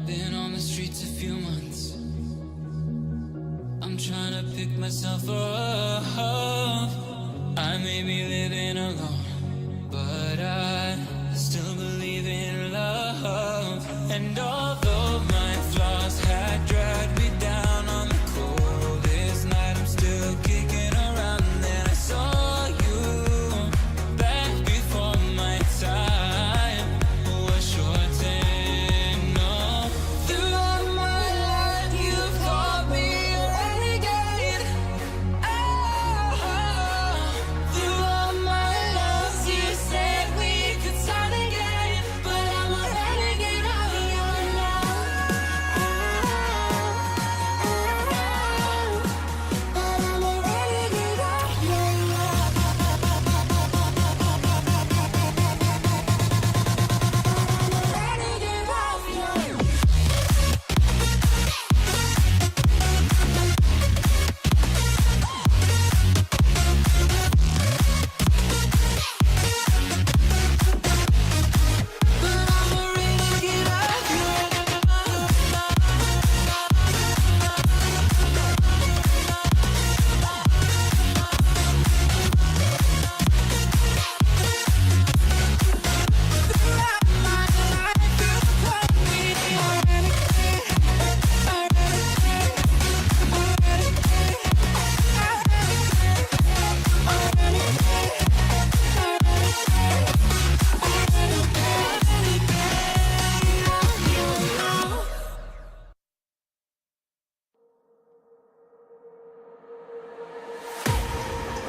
Been on the streets a few months. I'm trying to pick myself up. I may be living alone, but I still believe in love. And although my flaws had dragged me down on the coldest night, I'm still kicking around. And then I saw you back before my time was shortened. No, throughout my life you've called me a renegade. Throughout my loves you said we could start again, but I'm a renegade of your love. But I'm a renegade of your love. Renegade of your love. But I'm a renegade of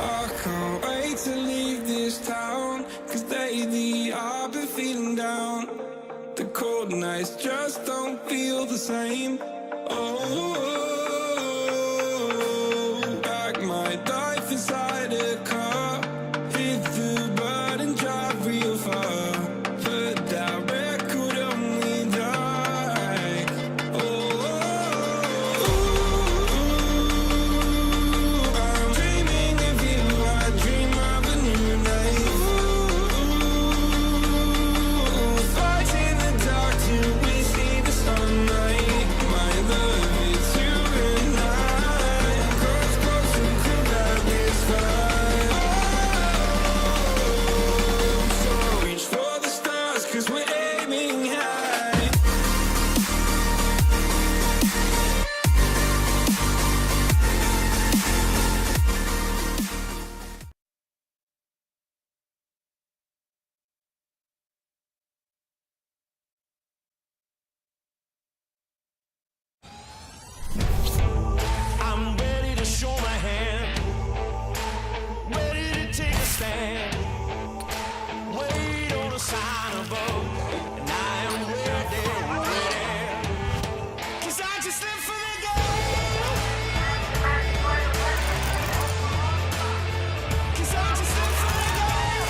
I can't wait to leave this town, 'cause lately I've been feeling down. The cold nights just don't feel the same. Oh, like my life inside a car. Hit the button, drive real far. Put that record on me, like, I'm dreaming of you, I dream of a new life. Fight in the dark till we see the sunlight. My love is you and I. Cross closer to that this fight. So reach for the stars, 'cause we're aiming high. I'm ready to show my hand, ready to take a stand. Wait on a sign above, and I am ready, ready. 'Cause I just live for the game. 'Cause I just live for the game.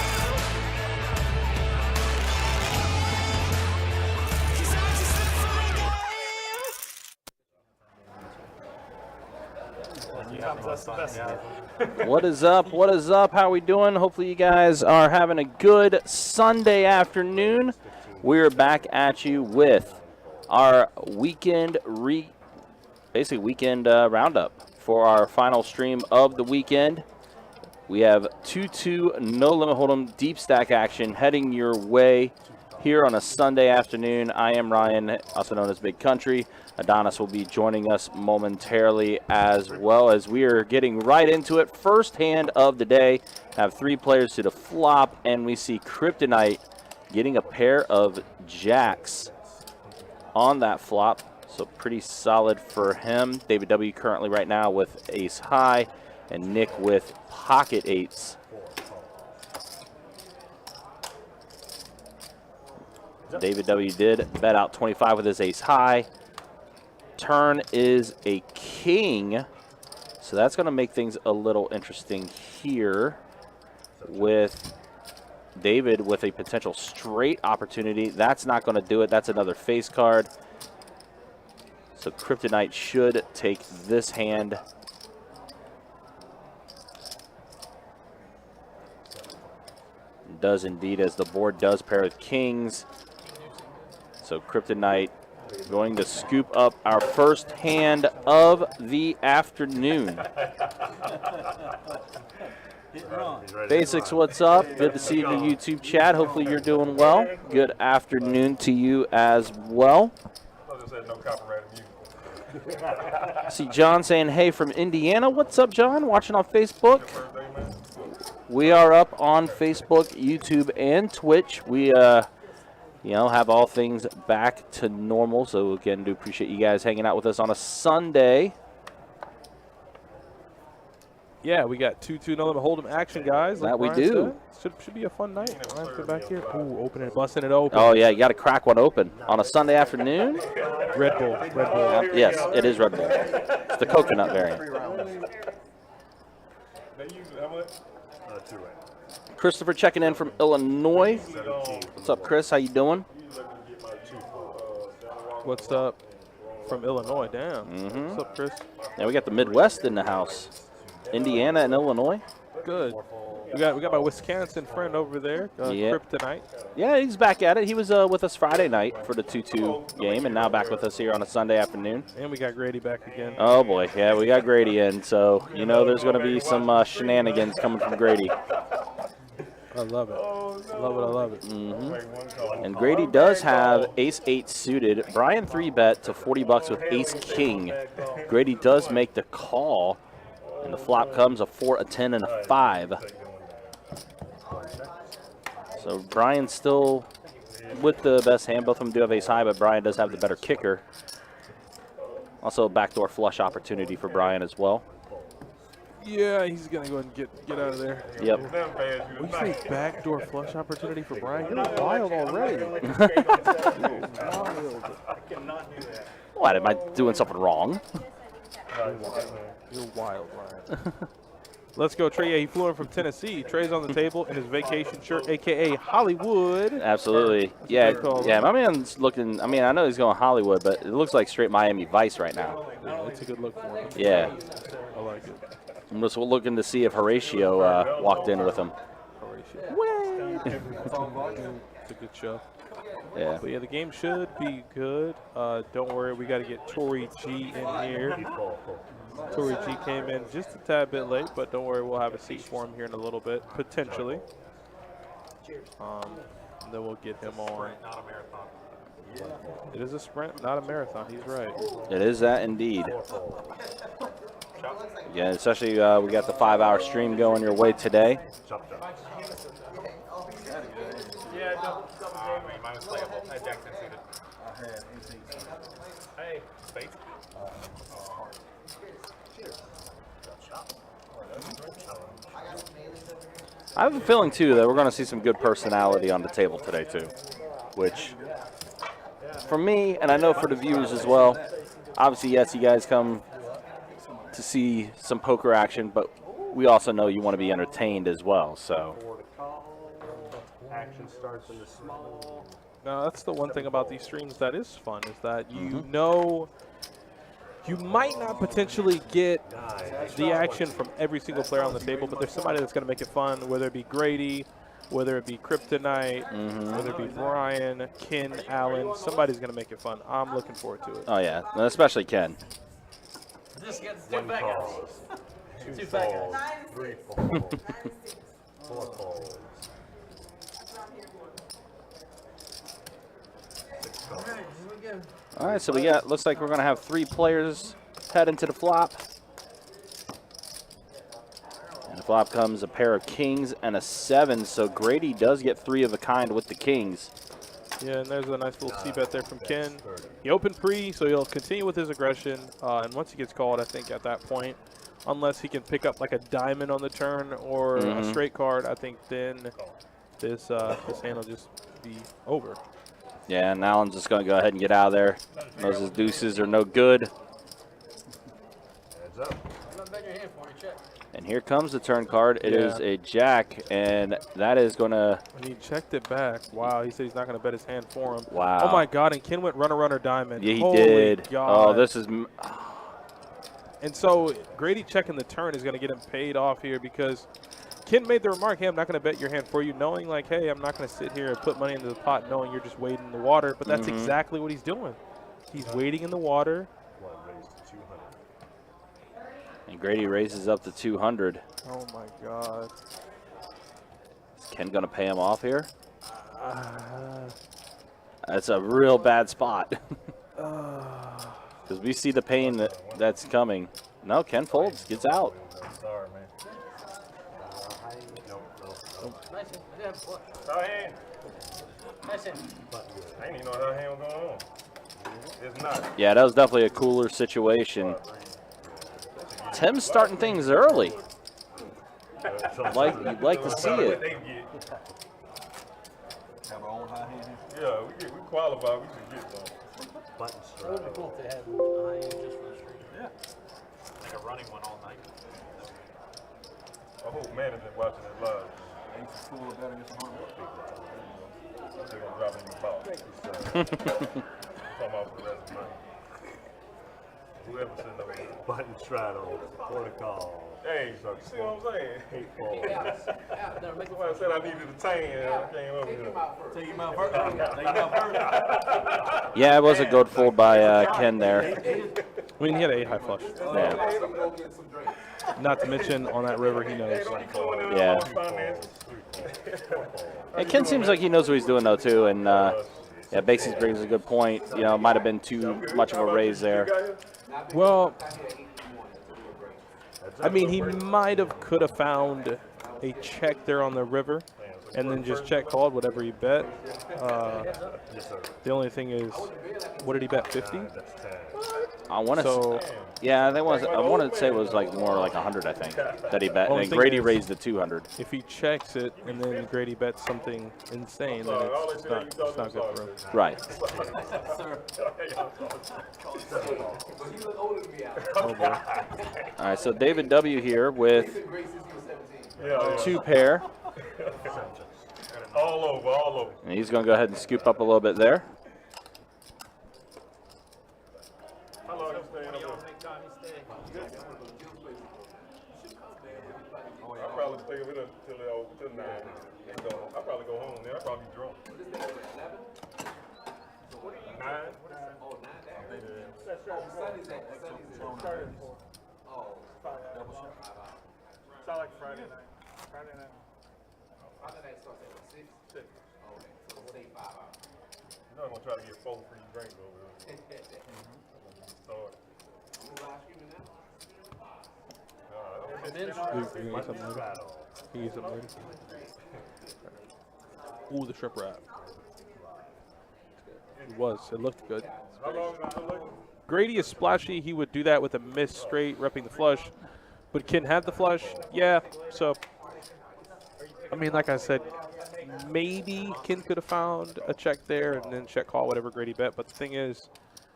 'Cause I just live for the game. What is up? What is up? How we doing? Hopefully you guys are having a good Sunday afternoon. We're back at you with our weekend roundup for our final stream of the weekend. We have 2-2 No Limit Hold'em deep stack action heading your way here on a Sunday afternoon. I am Ryan, also known as Big Country. Adonis will be joining us momentarily, as well as we are getting right into it. First hand of the day, have 3 players to the flop, and we see Kryptonite getting a pair of jacks on that flop. So pretty solid for him. David W. currently right now with ace high, and Nick with pocket eights. David W. did bet out 25 with his ace high. Turn is a king, so that's going to make things a little interesting here with David with a potential straight opportunity. That's not going to do it. That's another face card. So Kryptonite should take this hand. Does indeed, as the board does pair with kings. So Kryptonite going to scoop up our first hand of the afternoon. Basics, what's up? Good to see you in the YouTube chat. Hopefully you're doing well. Good afternoon to you as well. See John saying, hey, from Indiana. What's up, John? Watching on Facebook. We are up on Facebook, YouTube, and Twitch. We, have all things back to normal. So, again, do appreciate you guys hanging out with us on a Sunday. Yeah, we got 2-2 no limit hold'em action, guys. That we Bryan do. said. Should be a fun night. Ryan's come back here. Ooh, opening it, busting it open. Oh, yeah, you got to crack one open on a Sunday afternoon. Red Bull. Yes, it is Red Bull. It's the coconut variant. Christopher checking in from Illinois. What's up, Chris? How you doing? What's up from Illinois? Damn. What's up, Chris? Yeah, we got the Midwest in the house. Indiana and Illinois. Good. We got my Wisconsin friend over there, Yeah. Kryptonite. Yeah, he's back at it. He was with us Friday night for the 2-2 game, and now back with us here on a Sunday afternoon. And we got Grady back again. Oh, boy. Yeah, we got Grady in, so there's going to be some shenanigans coming from Grady. I love it. I love it. And Grady does have ace-8 suited. Bryan 3-bet to $40 with ace-king. Grady does make the call, and the flop comes a 4, a 10, and a 5. So Bryan's still with the best hand. Both of them do have ace-high, but Bryan does have the better kicker. Also a backdoor flush opportunity for Bryan as well. Yeah, he's going to go ahead and get out of there. Yep. When you say backdoor flush opportunity for Bryan, you're wild already. What, am I doing something wrong? You're wild, Bryan. Let's go, Trey. Yeah, he flew in from Tennessee. Trey's on the table in his vacation shirt, a.k.a. Hollywood. Absolutely. Yeah, my man's looking, I know he's going Hollywood, but it looks like straight Miami Vice right now. Yeah, it's a good look for him. Yeah. I like it. I'm just looking to see if Horatio walked in with him. Horatio. It's a good show. Yeah. But yeah, the game should be good. Don't worry, we got to get Torry G in here. Torry G came in just a tad bit late, but don't worry, we'll have a seat for him here in a little bit, potentially. And then we'll get him on. It is a sprint, not a marathon. He's right. It is that indeed. Yeah, especially we got the 5-hour stream going your way today. I have a feeling, too, that we're going to see some good personality on the table today, too. Which, for me, and I know for the viewers as well, obviously, yes, you guys come to see some poker action, but we also know you want to be entertained as well, so. Action starts in the small. Now, that's the one thing about these streams that is fun, is that you know you might not potentially get the action from every single player on the table, but there's somebody that's going to make it fun, whether it be Grady, whether it be Kryptonite, whether it be Bryan, Ken, Allen. Somebody's going to make it fun. I'm looking forward to it. Oh, yeah, and especially Ken. This gets two backouts. Two falls, 3 falls, 4 falls. All right, so looks like we're going to have 3 players head into the flop. And the flop comes a pair of kings and a 7, so Grady does get 3 of a kind with the kings. Yeah, and there's a nice little C-bet there from Ken. He opened pre, so he'll continue with his aggression. And once he gets called, I think at that point, unless he can pick up like a diamond on the turn or a straight card, I think then this hand will just be over. Yeah, and Allen's just going to go ahead and get out of there. Knows his deuces are no good. Heads up. And here comes the turn card. It is a jack, and that is going to... And he checked it back. Wow, he said he's not going to bet his hand for him. Wow. Oh, my God, and Ken went runner, diamond. Yeah, he Holy did. God. Oh, this is... And so Grady checking the turn is going to get him paid off here because Ken made the remark, hey, I'm not going to bet your hand for you, knowing like, hey, I'm not going to sit here and put money into the pot knowing you're just wading in the water. But that's exactly what he's doing. He's waiting in the water. One raised to 200. And Grady raises up to 200. Oh my God. Is Ken going to pay him off here? That's a real bad spot. Because we see the pain that's coming. No, Ken folds, gets out. Sorry, man. Nice. Yeah, what? Our hand. Nice. I ain't even know how hand was going on. It's not. Yeah, that was definitely a cooler situation. Tim's starting things early. You'd like to see it. Yeah, we qualify. We should get some. Button It would strike. be cool if they had high end just for the stream. Yeah. Like a running one all night. I hope management watching it live. They're gonna drop in your ball. Talking about the rest of the money. Whoever sitting over there. Button straddle, protocol. Hey, you see what I'm saying? Hateful. Somebody said I needed a tan. I came over here. Take him out first. Take him out first. Yeah, it was a good fold by Ken there. I mean, he had an 8-high flush. Yeah. Not to mention, on that river, he knows. Yeah. And Ken seems like he knows what he's doing, though, too. And, yeah, Basie's brings a good point. You know, it might have been too much of a raise there. Well, I mean, he could have found a check there on the river and then just check called whatever he bet. The only thing is, what did he bet, 50? I want to, So, yeah, I wanted to say it was like more like 100, I think, that he bet. Well, the And thing Grady is- raised the 200. if he checks it and then Grady bets something insane, then it's not good for him. Right. Oh, boy. All right, so David W. here with two pair. All over. And he's going to go ahead and scoop up a little bit there. How long you staying up there? I'll probably stay with us till 9. I'll probably go home then. I'll probably be drunk. 9? Sound like Friday night. Friday night. You know I'm going to try to get 4 free drinks over there. Start. He gets something later. Ooh, the shrimp wrap. It looked good. How long is it looking? Grady is splashy. He would do that with a miss straight, repping the flush. But Ken had the flush. Yeah, so, I mean, like I said, maybe Ken could have found a check there and then check call whatever Grady bet. But the thing is,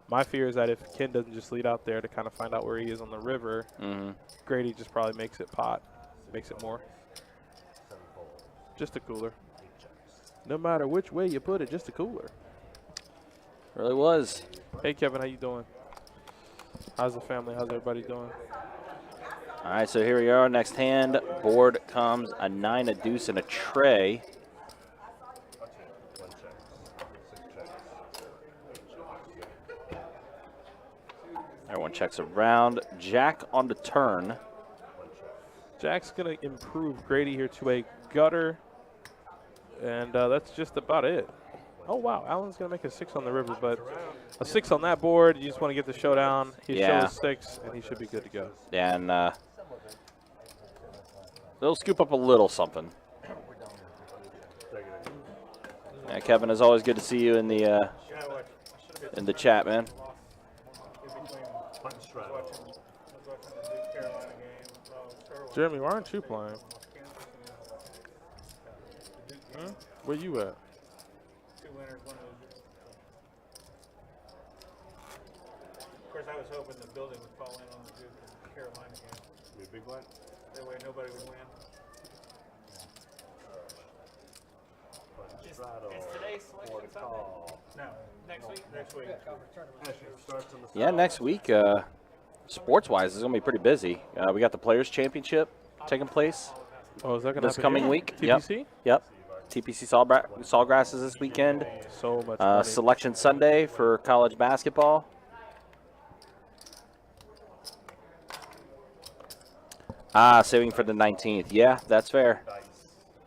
my fear is that if Ken doesn't just lead out there to kind of find out where he is on the river, Grady just probably makes it pot, makes it more. Just a cooler. No matter which way you put it, just a cooler. Really was. Hey, Kevin, how you doing? How's the family? How's everybody doing? All right, so here we are. Next hand, board comes a 9, a deuce, and a tray. Everyone checks around. Jack on the turn. Jack's going to improve Grady here to a gutter, and that's just about it. Oh, wow. Allen's going to make a 6 on the river, but a 6 on that board, you just want to get the showdown. He shows 6, and he should be good to go. And they'll scoop up a little something. Yeah, Kevin, it's always good to see you in the chat, man. Jeremy, why aren't you playing? Where you at? 2 winners, 1 loser. Of course, I was hoping the building would fall in on the Duke and Carolina game. Be a big one. That way nobody would win. Is today's selection Sunday? No, next week? Next week. Yeah, next week, sports-wise, it's going to be pretty busy. We got the Players' Championship taking place Oh, is that going to this coming week. TPC? Yep. TPC Sawgrass is this weekend. So much money. Selection Sunday for college basketball. Saving for the 19th. Yeah, that's fair.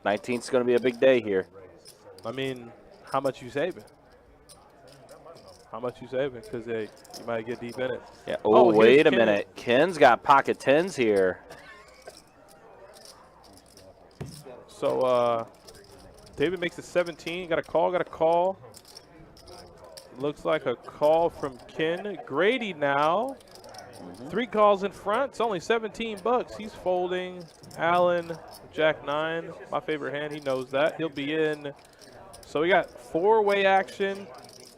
19th is going to be a big day here. I mean, how much you saving? How much you saving? Because you might get deep in it. Yeah. Oh, wait a Ken. minute. Ken's got pocket 10s here. So David makes it 17. Got a call. Looks like a call from Ken. Grady now. 3 calls in front. It's only 17 bucks. He's folding. Allen, Jack 9. My favorite hand. He knows that. He'll be in. So we got 4-way action.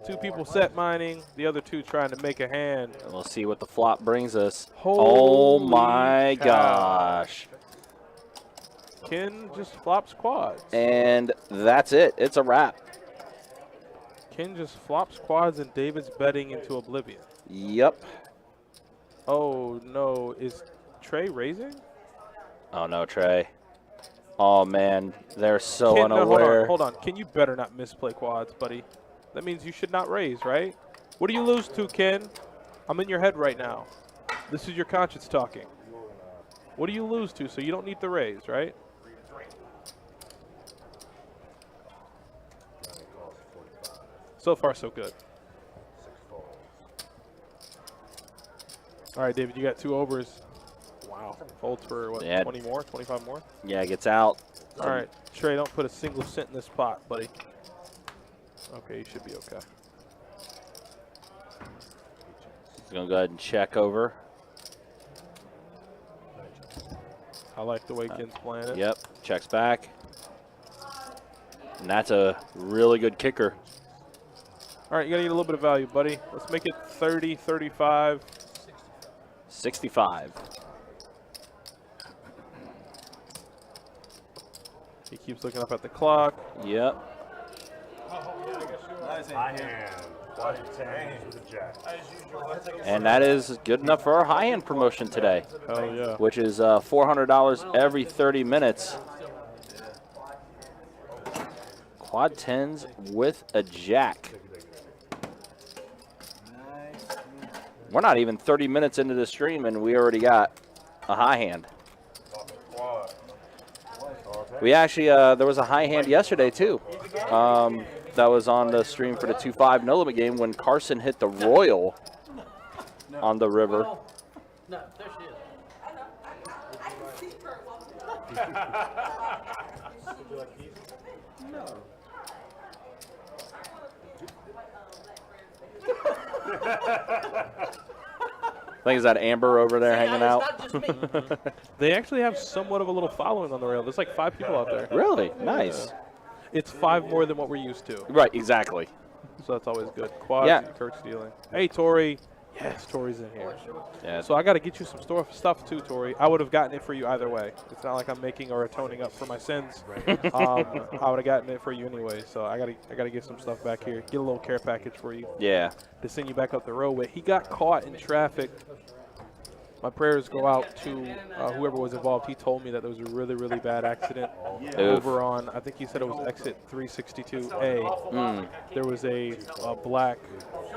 2 people set mining. The other 2 trying to make a hand. And we'll see what the flop brings us. Holy oh, my cow. gosh. Ken just flops quads. And that's it. It's a wrap. Ken just flops quads and David's betting into oblivion. Yep. Oh, no. Is Trey raising? Oh, no, Trey. Oh, man. They're so Ken, no, unaware. hold on. Ken, you better not misplay quads, buddy. That means you should not raise, right? What do you lose to, Ken? I'm in your head right now. This is your conscience talking. What do you lose to? So you don't need the raise, right? So far, so good. All right, David, you got 2 overs. Wow. Folds for, what, Yeah. 20 more, 25 more? Yeah, gets out. All right, Trey, don't put a single cent in this pot, buddy. Okay, you should be okay. He's going to go ahead and check over. I like the way Ken's playing it. Yep, checks back. And that's a really good kicker. All right, you got to get a little bit of value, buddy. Let's make it 30, 35. 65. He keeps looking up at the clock. Yep. High hand. Quad 10 with a jack. And that is good enough for our high-end promotion today, Hell yeah. which is $400 every 30 minutes. Quad 10s with a jack. We're not even 30 minutes into the stream, and we already got a high hand. We actually, there was a high hand yesterday, too. That was on the stream for the 2-5 no limit game when Carson hit the Royal on the river. No, there she is. I can see her. No. I think is that Amber over there hanging out. It's not just me. They actually have somewhat of a little following on the rail. There's like 5 people out there. Really? Nice. It's 5 more than what we're used to. Right, exactly. So that's always good. Quad, Yeah. Kirk stealing. Hey, Torry. Yes, Torry's in here. Yeah. So I got to get you some stuff too, Torry. I would have gotten it for you either way. It's not like I'm making or atoning up for my sins. I would have gotten it for you anyway. So I gotta get some stuff back here. Get a little care package for you Yeah. to send you back up the roadway. He got caught in traffic. My prayers go out to whoever was involved. He told me that there was a really, really bad accident over on, I think he said it was exit 362A. There was a black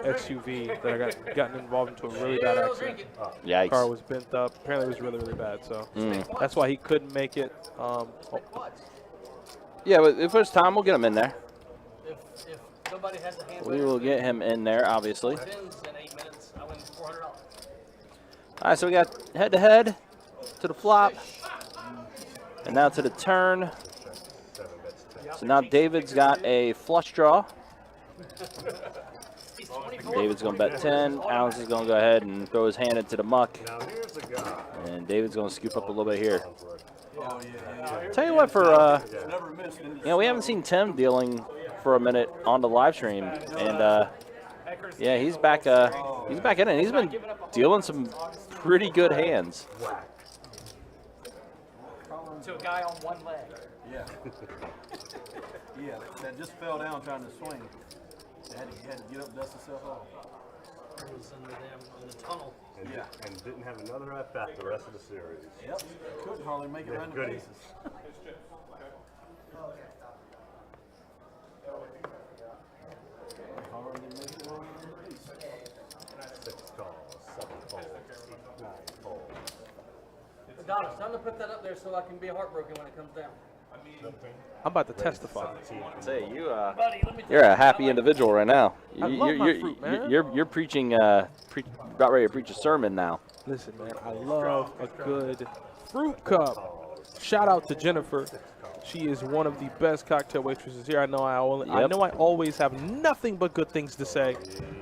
SUV that gotten involved into a really bad accident. Yikes. Car was bent up. Apparently it was really, really bad. So that's why he couldn't make it. Yeah, but if there's time, we'll get him in there. If somebody has a hand, We will get him in there, obviously. wins in 8 minutes, I win $400. All right, so we got head-to-head to the flop. And now to the turn. So now David's got a flush draw. David's going to bet 10. Alex is going to go ahead and throw his hand into the muck. Now here's a guy. And David's going to scoop up a little bit here. Tell you what, for we haven't seen Tim dealing for a minute on the live stream, and yeah, he's back in it. He's been dealing some pretty good hands. To a guy on one leg. Yeah. Yeah, that just fell down trying to swing. He had to get up, dust himself off. It was in the tunnel. And didn't have another at bat the rest of the series. Yep. Couldn't hardly make it around the Goody. bases. Donis, tell him to put that up there so I can be heartbroken when it comes down. I'm about to testify. Say you're a happy individual right now. I love my fruit, man. You're preaching, about ready to preach a sermon now. Listen, man, I love a good fruit cup. Shout out to Jennifer. She is one of the best cocktail waitresses here. I know I always have nothing but good things to say,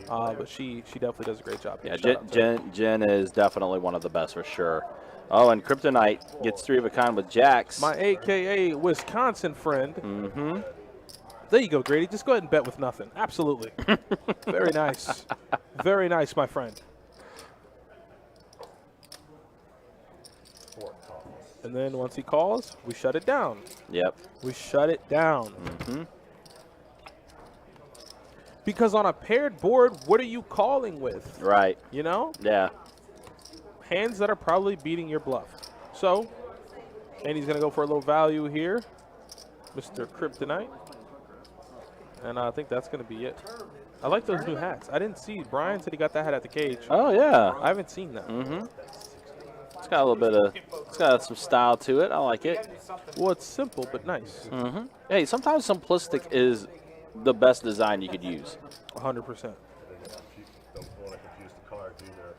but she definitely does a great job. Yeah, Jen is definitely one of the best for sure. Oh, and Kryptonite gets 3 of a kind with jacks. My AKA Wisconsin friend. Mm-hmm. There you go, Grady. Just go ahead and bet with nothing. Absolutely. Very nice. Very nice, my friend. And then once he calls, we shut it down. Yep. We shut it down. Mm-hmm. Because on a paired board, what are you calling with? Right. You know? Yeah. Hands that are probably beating your bluff. So, and he's going to go for a little value here, Mr. Kryptonite. And I think that's going to be it. I like those new hats. I didn't see. Bryan said he got that hat at the cage. Oh, yeah. I haven't seen that. Mm-hmm. It's got a little bit of, it's got some style to it. I like it. Well, it's simple but nice. Mm-hmm. Hey, sometimes simplistic is the best design you could use. 100%. Don't want to confuse the cards either.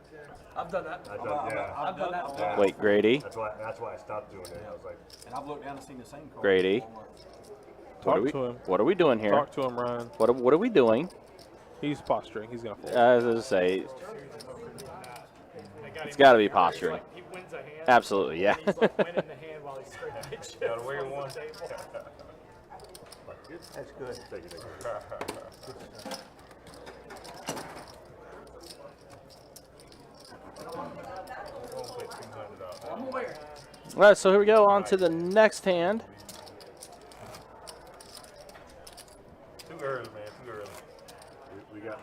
I've done that. I've done that. Wait, Grady. That's why I stopped doing it. I was like, And I've looked down and seen the same card. Grady. Talk to him. What are we doing here? Talk to him, Ryan. What are we doing? He's posturing. He's going to fold. As I say, it's got to be posturing. He wins a hand. Absolutely, yeah. He's like winning the hand while he's straight pitch. Gotta weigh one. That's good. take it. I'm aware. All right, so here we go on to the next hand. Too early, man. Too early.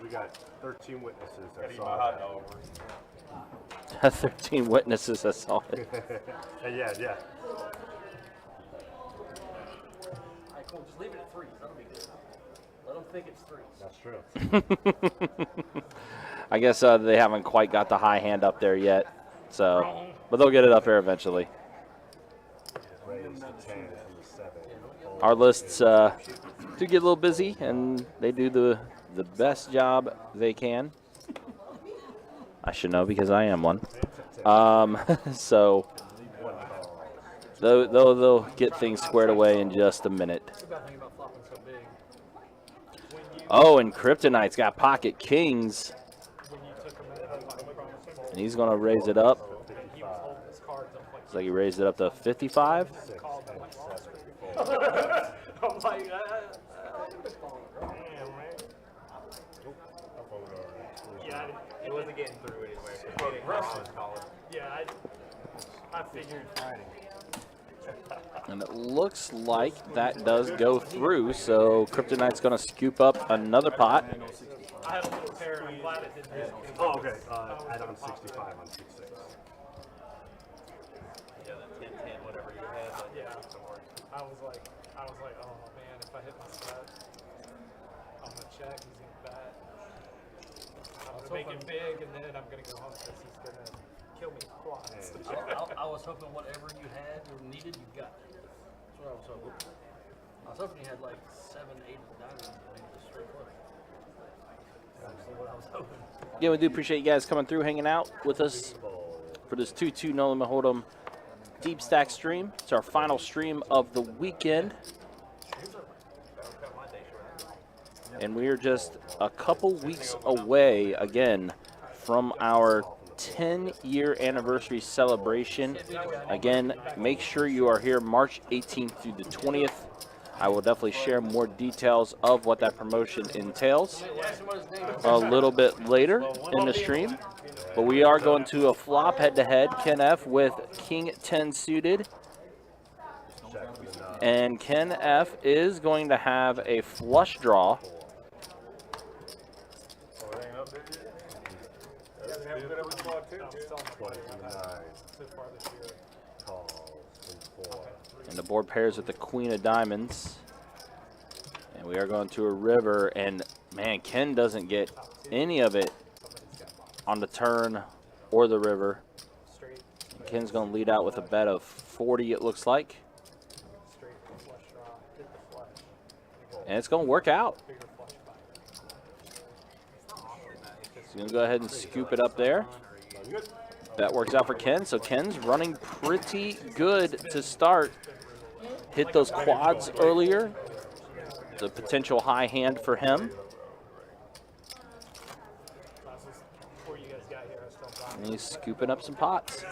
We got 13 witnesses. Gotta That eat my saw hot that. dog. 13 witnesses that saw it. Yeah. Alright, cool. Just leave it at 3. That'll be good. Let them think it's 3. That's true. I guess they haven't quite got the high hand up there yet, so, but they'll get it up there eventually. Raised to 10 from the 7. Our lists do get a little busy, and they do the best job they can. I should know because I am one. So they'll get things squared away in just a minute. Oh, and Kryptonite's got pocket kings. And he's going to raise it up. Looks like he raised it up to 55. I'm like, yeah, It wasn't getting through anyway. yeah, I figured. And it looks like that does go through, so Kryptonite's going to scoop up another pot. I had a little pair, and I'm glad it didn't. Oh, okay. Add on 65 on 6-6. Yeah, that 10-10, whatever you had. But Yeah, I was like, oh man, if I hit my set, I'm gonna check. He's gonna bet. I'm gonna make it big, and then I'm gonna go home because he's gonna kill me twice. I was hoping whatever you had or needed, you got. That's what I was hoping. I was hoping you had like 7, 8 diamonds and maybe just straight flush. That's what I was hoping. Again, we do appreciate you guys coming through, hanging out with us for this 2-2 No Limit Hold'em Deep Stack stream. It's our final stream of the weekend. And we are just a couple weeks away, again, from our 10-year anniversary celebration. Again, make sure you are here March 18th through the 20th. I will definitely share more details of what that promotion entails a little bit later in the stream. But we are going to a flop head-to-head. Ken F with King 10 suited. And Ken F is going to have a flush draw. And the board pairs with the Queen of Diamonds. And we are going to a river. And, man, Ken doesn't get any of it on the turn or the river. Ken's going to lead out with a bet of 40, it looks like. Straight flush draw. Hit the flush. And it's going to work out. Bigger flush buy. He's going to go ahead and scoop it up there. That works out for Ken. So Ken's running pretty good to start. Hit those quads earlier. The potential high hand for him. Before you guys got here, I was still buying. And he's scooping up some pots.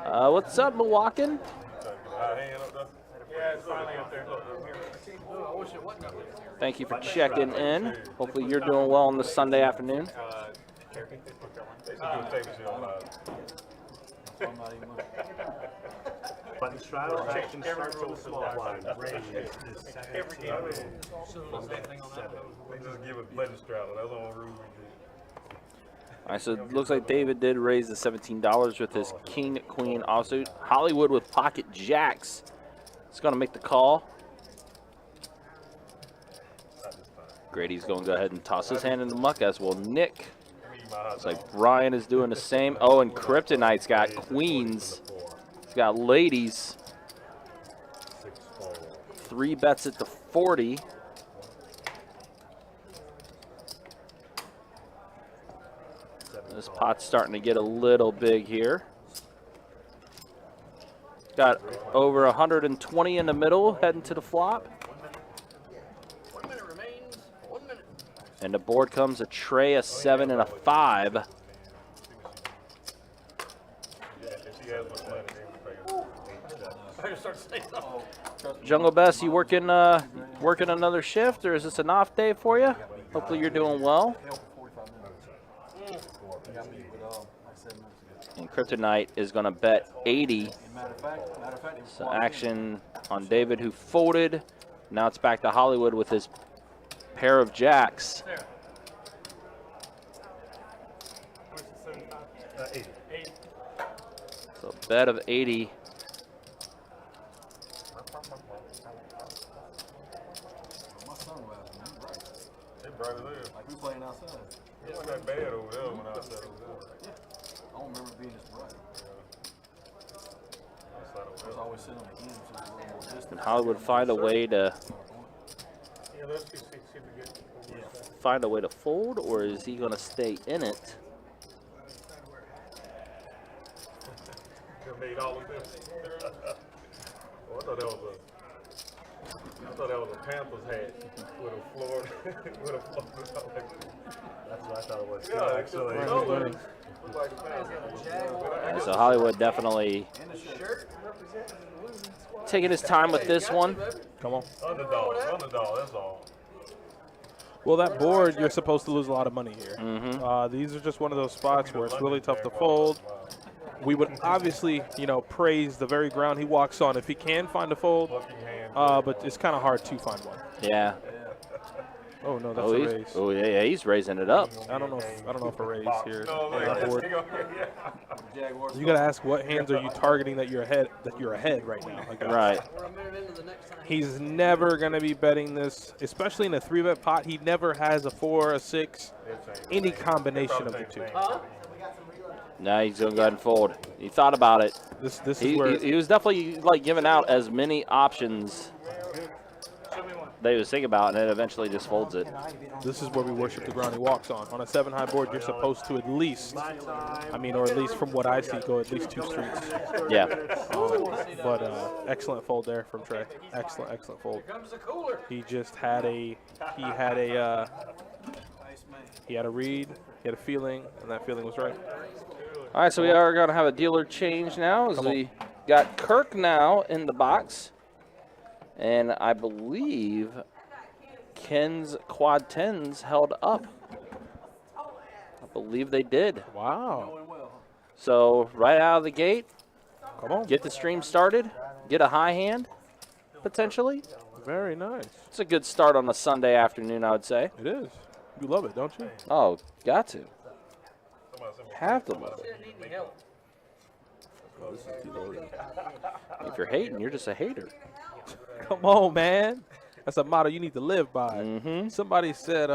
What's up, Milwaukee? High hand up there. Yeah, it's finally up there. Oh, I wish it wasn't up there. Thank you for checking in. Hopefully you're doing well on this Sunday afternoon. They should do a tape shit on Button straddle action circle one. Every game. They just give it button straddle. That's the only rule we did. All right, so it looks like David did raise the $17 with his king, queen offsuit. Hollywood with pocket jacks. It's going to make the call. Grady's going to go ahead and toss his hand in the muck, as will Nick. Looks like Bryan is doing the same. Oh, and Kryptonite's got queens. He's got ladies. 3 bets at the 40. This pot's starting to get a little big here. Got over 120 in the middle, heading to the flop. 1 minute remains. 1 minute. And the board comes a tray, a 7, and a 5. Yeah, if she has much money, they would pay her. I just start saying something. Jungle Best, you working another shift, or is this an off day for you? Hopefully you're doing well. And Kryptonite is going to bet 80. So action on David, who folded. Now it's back to Hollywood with his pair of jacks. So bet of 80. They bright as hell. Like we playing outside. It wasn't that bad over there when I said over there. I don't remember being this bright. I was always sitting on the end, so it was a little more distant. And Hollywood find a way to Yeah, those two seats should be good. find a way to fold, or is he going to stay in it? They made all of this. Oh, I thought that was a Panthers hat with a floor. With a floor. That's what I thought it was. Yeah, Actually. looked like a Panther. And so Hollywood definitely taking his time with this one. Come on. Underdog, that's all. Well, that board, you're supposed to lose a lot of money here. These are just one of those spots where it's really tough to fold. We would obviously, praise the very ground he walks on if he can find a fold, but it's kind of hard to find one. Yeah. Oh no, that's a raise. Oh yeah, he's raising it up. I don't know if a raise here. No, on that board. yeah. You gotta ask what hands are you targeting that you're ahead right now. Like, Right. We're a minute into the next time. He's never gonna be betting this, especially in a 3-bet pot. He never has a 4, a 6, any combination of the two. Now he's going to go ahead and fold. He thought about it. This is where He was definitely like giving out as many options that he was thinking about, and then eventually just folds it. this is where we worship the ground he walks on. On a 7-high board, you're supposed to at least, or at least from what I see, go at least 2 streets. Yeah. But excellent fold there from Trey. Excellent fold. Here comes the cooler. He just had a read, he had a feeling, and that feeling was right. All right, so we are going to have a dealer change now as we got Kirk now in the box. And I believe Ken's quad 10s held up. I believe they did. Wow. So right out of the gate, Come on. get the stream started, get a high hand, potentially. Very nice. It's a good start on a Sunday afternoon, I would say. It is. You love it, don't you? Oh, got to. Have to love it. Didn't need any help. If you're hating, you're just a hater. Come on, man. That's a motto you need to live by. Mm-hmm. Somebody said,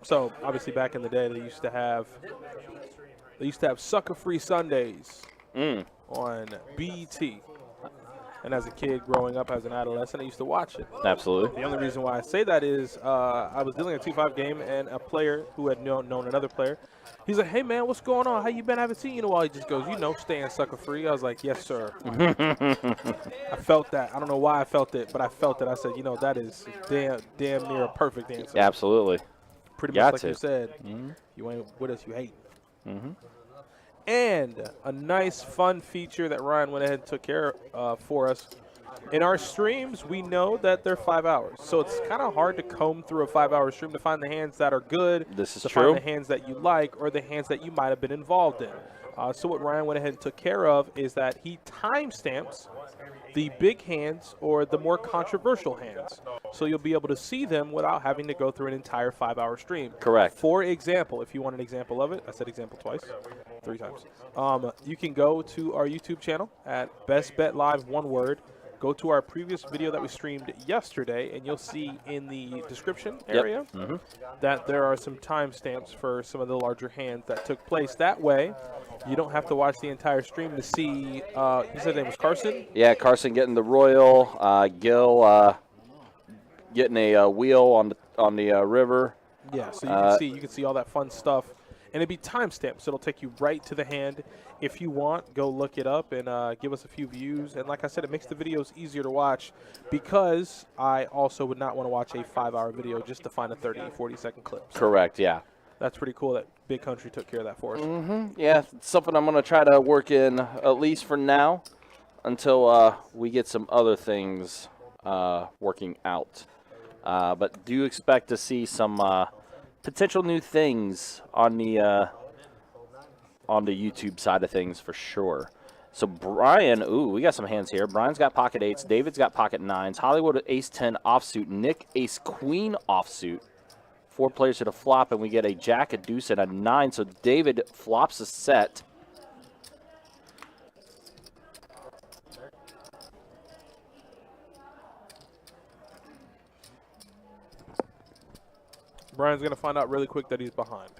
so obviously back in the day they used to have They used to have Sucker Free Sundays Mm. on BET. And as a kid growing up as an adolescent, I used to watch it. Absolutely. The only reason why I say that is I was dealing a 2-5 game, and a player who had known another player, he's like, hey, man, what's going on? How you been? I haven't seen you in a while. He just goes, staying sucker free. I was like, yes, sir. I felt that. I don't know why I felt it, but I felt it. I said, that is damn near a perfect answer. Absolutely. Pretty Got much like to. you said. You ain't with us, you hate. And a nice, fun feature that Ryan went ahead and took care of for us. In our streams, we know that they're 5 hours. So it's kind of hard to comb through a 5-hour stream to find the hands that are good. This is to true. find the hands that you like or the hands that you might have been involved in. So what Ryan went ahead and took care of is that he timestamps the big hands or the more controversial hands. So you'll be able to see them without having to go through an entire 5-hour stream. Correct. For example, if you want an example of it, I said example twice, 3 times. You can go to our YouTube channel at Best Bet Live, one word. Go to our previous video that we streamed yesterday, and you'll see in the description area that there are some timestamps for some of the larger hands that took place. That way, you don't have to watch the entire stream to see. You said his name was Carson? Yeah, Carson getting the Royal, Gil getting a wheel on the river. Yeah, so you can see all that fun stuff, and it'd be timestamped, so it'll take you right to the hand. If you want, go look it up and give us a few views. And like I said, it makes the videos easier to watch because I also would not want to watch a 5-hour video just to find a 30, 40-second clip. So Correct, yeah. that's pretty cool that Big Country took care of that for us. Yeah, it's something I'm going to try to work in at least for now until we get some other things working out. But do expect to see some potential new things on the YouTube side of things for sure. So Bryan, we got some hands here. Brian's got pocket 8s. David's got pocket 9s. Hollywood ace 10 offsuit. Nick ace queen offsuit. 4 players hit a flop, and we get a jack, a deuce, and a 9. So David flops a set. Brian's going to find out really quick that he's behind.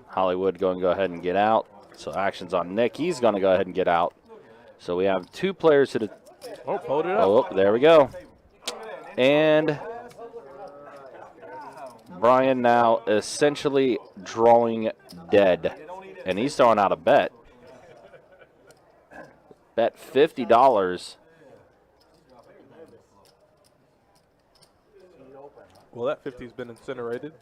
Hollywood going to go ahead and get out. So action's on Nick. He's going to go ahead and get out. So we have 2 players to the... Hold it up. Oh, there we go. And Bryan now essentially drawing dead. And he's throwing out a bet. Bet $50. Well, that 50's been incinerated.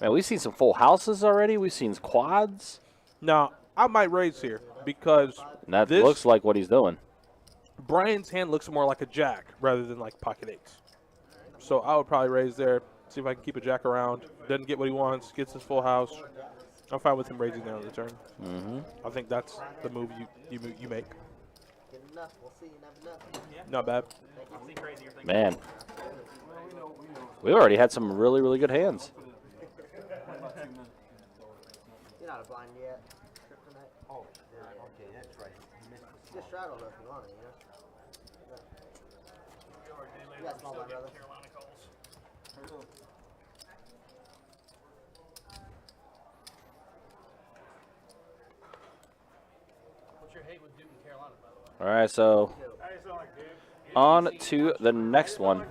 Man, we've seen some full houses already. We've seen quads. Now, I might raise here because And that this looks like what he's doing. Brian's hand looks more like a jack rather than like pocket 8s. So I would probably raise there, see if I can keep a jack around. Doesn't get what he wants, gets his full house. I'm fine with him raising there on the turn. I think that's the move you make. Not bad. Man, we already had some really, really good hands. You're not a blind yet. Kryptonite. Oh, okay, that's right. Just straddle though if you want it, You got small one, brother. What's your hate with Duke and Carolina, by the way? All right, so on to the next one.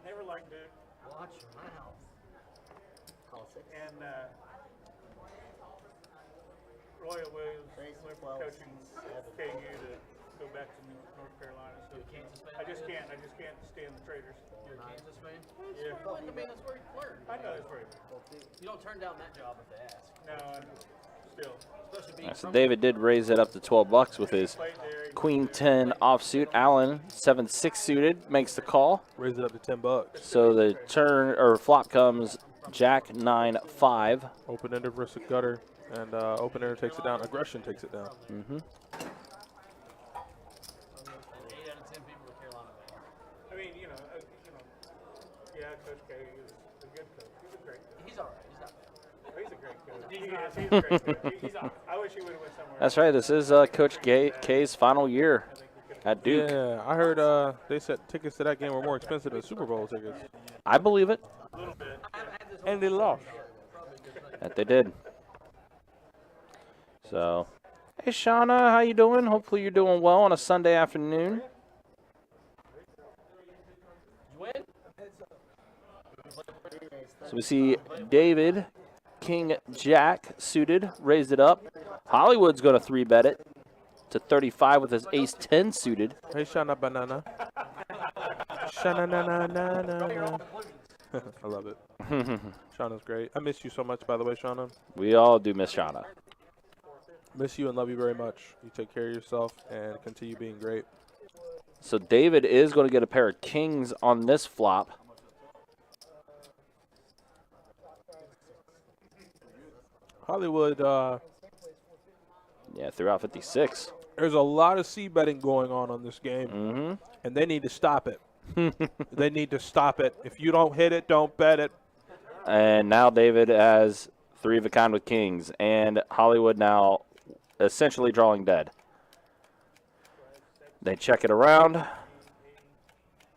Never liked Duke. Watch your mouth. Call 6. And Royal Williams went from coaching KU to go back to North Carolina. So I just can't stand the Traders. You're a Kansas fan? Yeah. Well, I mean, that's where you learn. I know it's right. You don't turn down that job if they ask. No, still. Especially being So from David did raise it up to $12 with his Queen 10 offsuit. Allen 7-6 suited makes the call. Raise it up to $10. So the turn or flop comes Jack 9-5. Open ender versus gutter, and open ender takes it down. Aggression takes it down. 8 out of 10 people with Carolina. I mean, yeah, Coach K is a good coach. He's a great coach. He's all right. He's not bad. He's a great coach. He's a great coach. He's all right. I wish he would have went somewhere. That's right. This is Coach K's final year. I think he could at Duke. Yeah, I heard they said tickets to that game were more expensive than Super Bowl tickets. I believe it. And they lost. That they did. So, hey, Shauna, how you doing? Hopefully you're doing well on a Sunday afternoon. So we see David, King Jack, suited, raised it up. Hollywood's going to 3-bet it to 35 with his ace-10 suited. Hey, Shauna Banana. Shauna na na na na na. I love it. Shauna's great. I miss you so much, by the way, Shauna. We all do miss Shauna. Miss you and love you very much. You take care of yourself and continue being great. So David is going to get a pair of kings on this flop. Hollywood, yeah, threw out 56. there's a lot of c-betting going on this game, and they need to stop it. They need to stop it. If you don't hit it, don't bet it. And now David has 3 of a kind with kings, and Hollywood now essentially drawing dead. They check it around.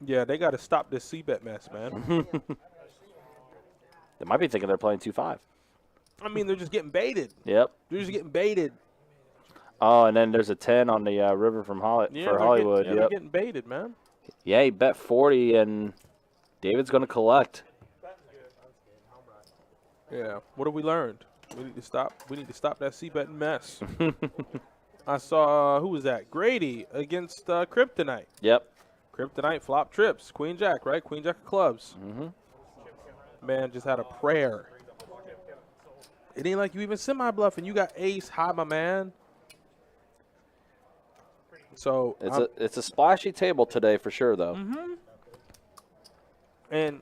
Yeah, they got to stop this c-bet mess, man. They might be thinking they're playing 2-5. I mean, they're just getting baited. Yep. They're just getting baited. Oh, and then there's a 10 on the river from for Hollywood. They're getting baited, man. Yeah, he bet 40, and David's going to collect. Yeah. What have we learned? We need to stop. We need to stop that c-betting mess. I saw who was that? Grady against Kryptonite. Yep. Kryptonite flop trips. Queen Jack, right? Queen Jack of clubs. Man just had a prayer. It ain't like you even semi-bluffing. You got ace high, my man. So it's a splashy table today for sure, though. And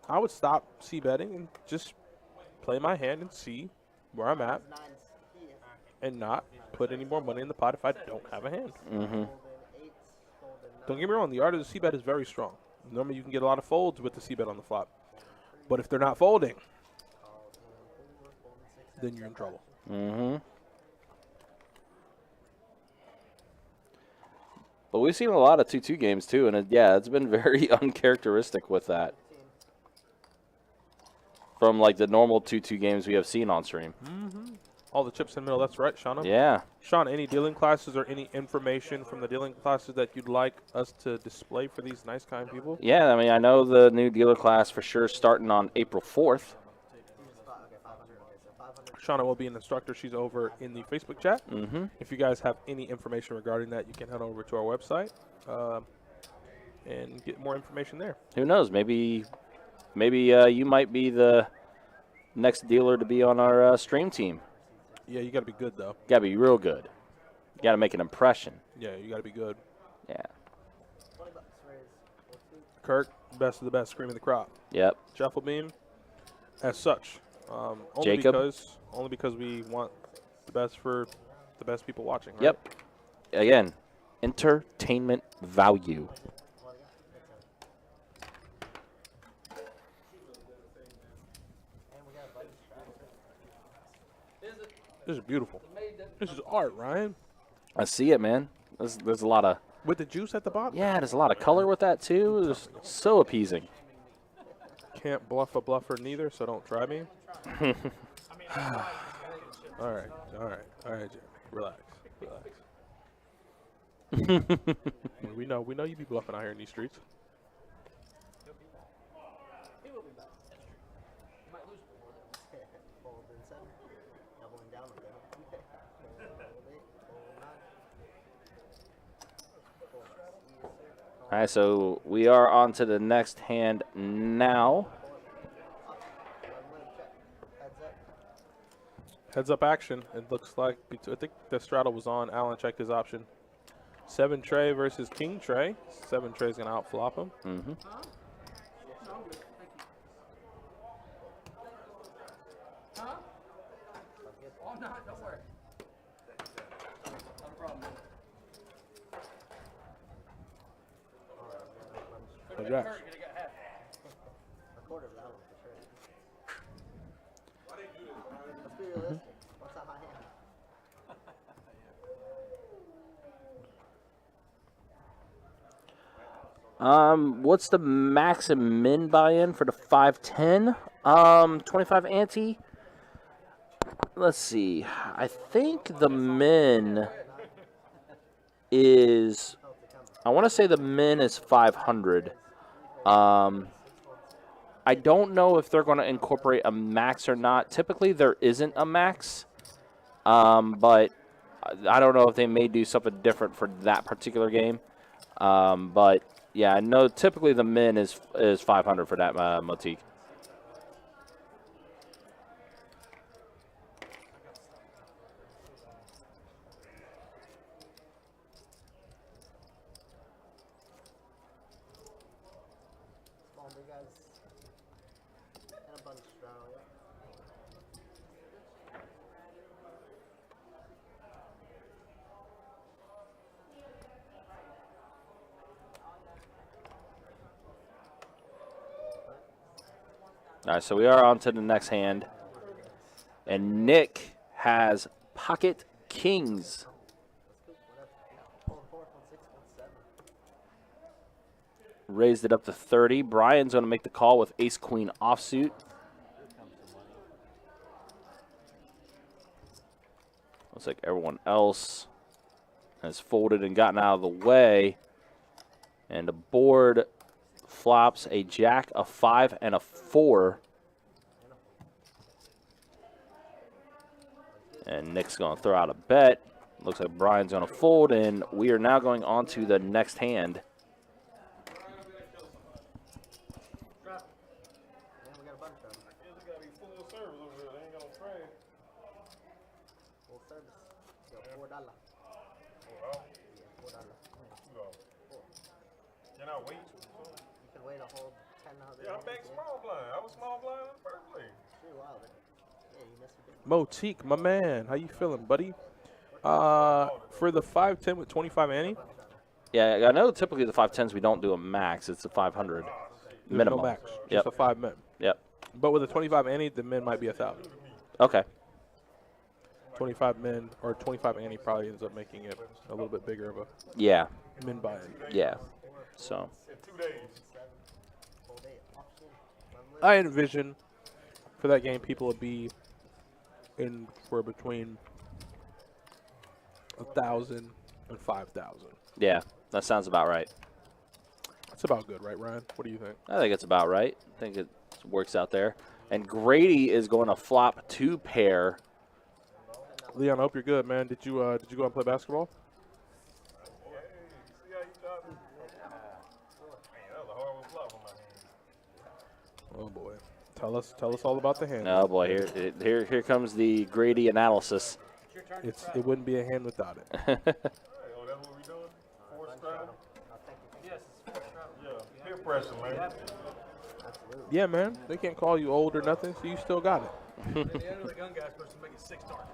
I would stop c-betting and just play my hand and see where I'm at, and not put any more money in the pot if I don't have a hand. Don't get me wrong. The art of the c-bet is very strong. Normally, you can get a lot of folds with the c-bet on the flop, but if they're not folding, then you're in trouble. But we've seen a lot of 2-2 games, too, and it's been very uncharacteristic with that. From, like, the normal 2-2 games we have seen on stream. All the chips in the middle, that's right, Shauna. Yeah. Sean, any dealing classes or any information from the dealing classes that you'd like us to display for these nice, kind people? Yeah, I mean, I know the new dealer class for sure starting on April 4th. Shauna will be an instructor. She's over in the Facebook chat. If you guys have any information regarding that, you can head over to our website and get more information there. Who knows? Maybe you might be the next dealer to be on our stream team. Yeah, you got to be good, though. Got to be real good. You got to make an impression. Yeah, you got to be good. Yeah. Kirk, best of the best, cream of the crop. Yep. Shuffle beam, as such. Jacob. Only because we want the best for the best people watching, right? Yep. Again, entertainment value. This is beautiful. This is art, Ryan. I see it, man. There's a lot of... With the juice at the bottom? Yeah, there's a lot of color with that, too. It's so appeasing. Can't bluff a bluffer neither, so don't try me. All right, Jeremy. Relax. we know you be bluffing out here in these streets. All right, so we are on to the next hand now. Heads up action. It looks like, I think the straddle was on. Allen checked his option. 7 tray versus king tray. 7 tray's going to outflop him. So Jacks. What's the max and min buy-in for the 510? 25 ante. Let's see. I think the min is, I want to say the min is 500. I don't know if they're going to incorporate a max or not. Typically, there isn't a max, but I don't know if they may do something different for that particular game. But yeah, I know typically the min is 500 for that motique. All right, so we are on to the next hand. And Nick has pocket kings. Raised it up to 30. Bryan's going to make the call with ace-queen offsuit. Looks like everyone else has folded and gotten out of the way. And the board flops a jack, a 5, and a 4. And Nick's going to throw out a bet. Looks like Bryan's going to fold, and we are now going on to the next hand. Motique, my man, how you feeling, buddy? For the 510 with 25 ante? Yeah, I know typically the 510s we don't do a max. It's a 500 minimum. No max, just a 5 min. Yep. But with a 25 ante, the min might be 1,000. Okay. 25 min or 25 ante probably ends up making it a little bit bigger of a min buy-in. Yeah. So. I envision for that game people would be in for between 1,000 and 5,000. Yeah, that sounds about right. That's about good, right, Ryan? What do you think? I think it's about right. I think it works out there. And Grady is going to flop 2 pair. Leon, I hope you're good, man. Did you go out and play basketball? Oh boy, tell us all about the hand. Oh boy, here comes the Grady analysis. It wouldn't be a hand without it. Oh, that's what we doing? 4 straddle? Yes, it's 4 straddle. Yeah, peer pressure, man. Yeah, man. They can't call you old or nothing, so you still got it. The end of the gun guy's supposed to make it 6 dark.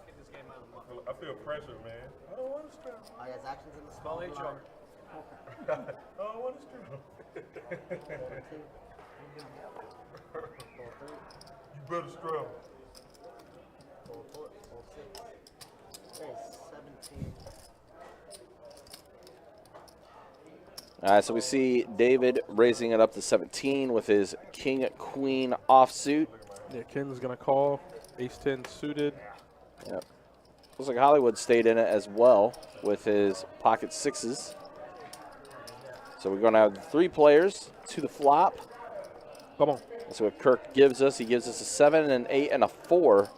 Get this game out of the month. I feel pressure, man. I don't want to straddle. I guess actions in the Call small HR. blind. I don't want to straddle. You better straddle. Okay, 17. All right, so we see David raising it up to 17 with his king-queen offsuit. Yeah, Ken's going to call. Ace-10 suited. Yep. Looks like Hollywood stayed in it as well with his pocket 6s. So we're going to have 3 players to the flop. Come on. That's what Kirk gives us. He gives us a 7, an 8, and a 4.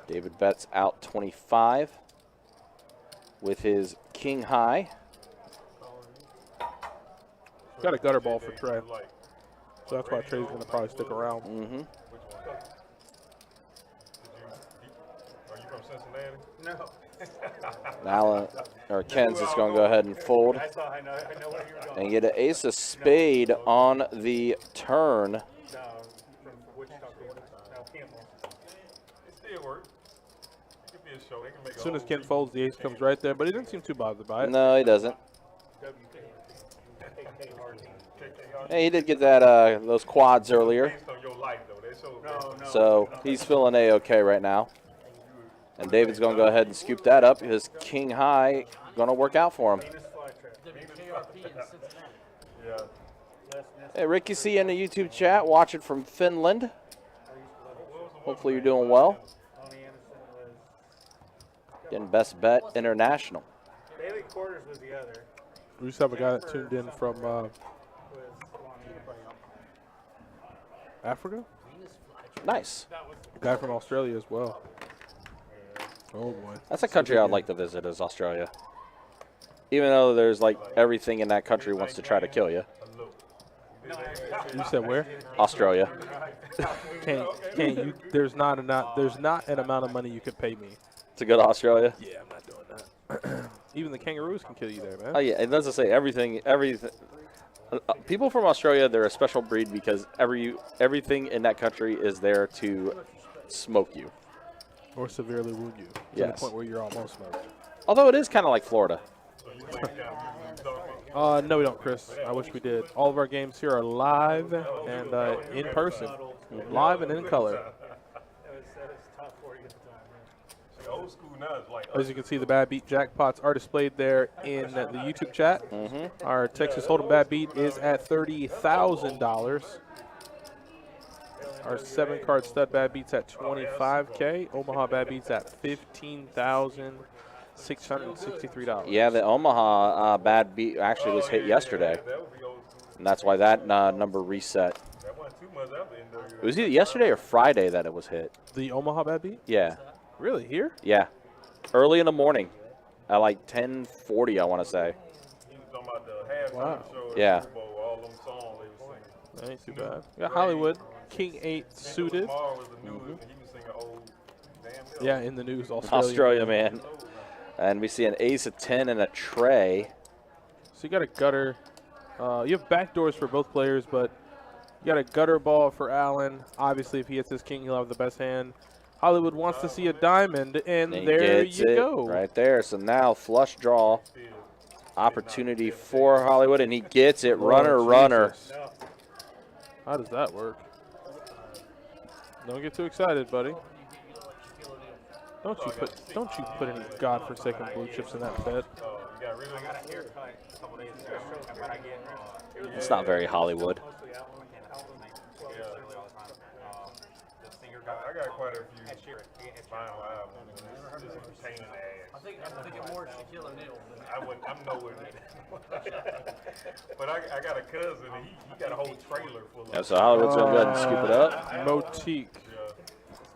David bets out 25 with his king high. Got a gutter ball for Trey. So that's why Trey's going to probably stick around. Mm-hmm. Are you from Cincinnati? No. Alan, or Ken's just going to go ahead and fold I know where you were going. and get an ace of spade on the turn. No, from Wichita. No, Campbell. It still works. It could be a show. They can make As soon as Ken folds, the ace comes right there, but he didn't seem too bothered by it. No, he doesn't. Hey, he did get that those quads earlier. Based on your life, though. They so So he's feeling A-okay right now. And David's going to go ahead and scoop that up. His king high going to work out for him. WKRP in Cincinnati. Yeah. Hey, Ricky, see you in the YouTube chat, watching from Finland. Hopefully you're doing well. Getting best bet international. Daily Quarters was the other. We just have a guy that tuned in from Africa. Nice. A guy from Australia as well. Oh boy. That's a country I'd like to visit, is Australia. Even though there's like everything in that country wants to try to kill you. You said where? Australia. Can't you? There's not an amount of money you could pay me To go to Australia? Yeah, I'm not doing that. Even the kangaroos can kill you there, man. Oh yeah, it doesn't say everything. People from Australia, they're a special breed because everything in that country is there to smoke you. Or severely wound you. To Yes. the point where you're almost smoked. Although it is kind of like Florida. No, we don't, Chris. I wish we did. All of our games here are live and in person. Live and in color. Old school now is like As you can see, the Bad Beat jackpots are displayed there in the YouTube chat. Our Texas Hold'em Bad Beat is at $30,000. Our 7-card stud Bad Beat's at $25K. Omaha Bad Beat's at $15,663. Yeah, the Omaha Bad Beat actually was hit yesterday. And that's why that number reset. It was either yesterday or Friday that it was hit. The Omaha Bad Beat? Yeah. Really? Here? Yeah. Early in the morning. At like 10:40, I want to say. Wow. Yeah. That ain't too bad. We got Hollywood, King 8 suited. Yeah, in the news, Australia, man. And we see an ace, a 10, and a tray. So you got a gutter. You have backdoors for both players, but you got a gutter ball for Allen. Obviously, if he hits his king, he'll have the best hand. Hollywood wants to see a diamond, and there you go. Right there. So now flush draw opportunity for Hollywood, and he gets it. Runner, runner. How does that work? Don't get too excited, buddy. Don't you put any godforsaken blue chips in that bed. It's not very Hollywood. I got quite a few final albums. Just a pain in the ass. I'm thinking more Shaquille O'Neal. I'm nowhere near that. But I got a cousin, and he got a whole trailer full of. Yeah, so Hollywood's going to go ahead and scoop it up. Motique.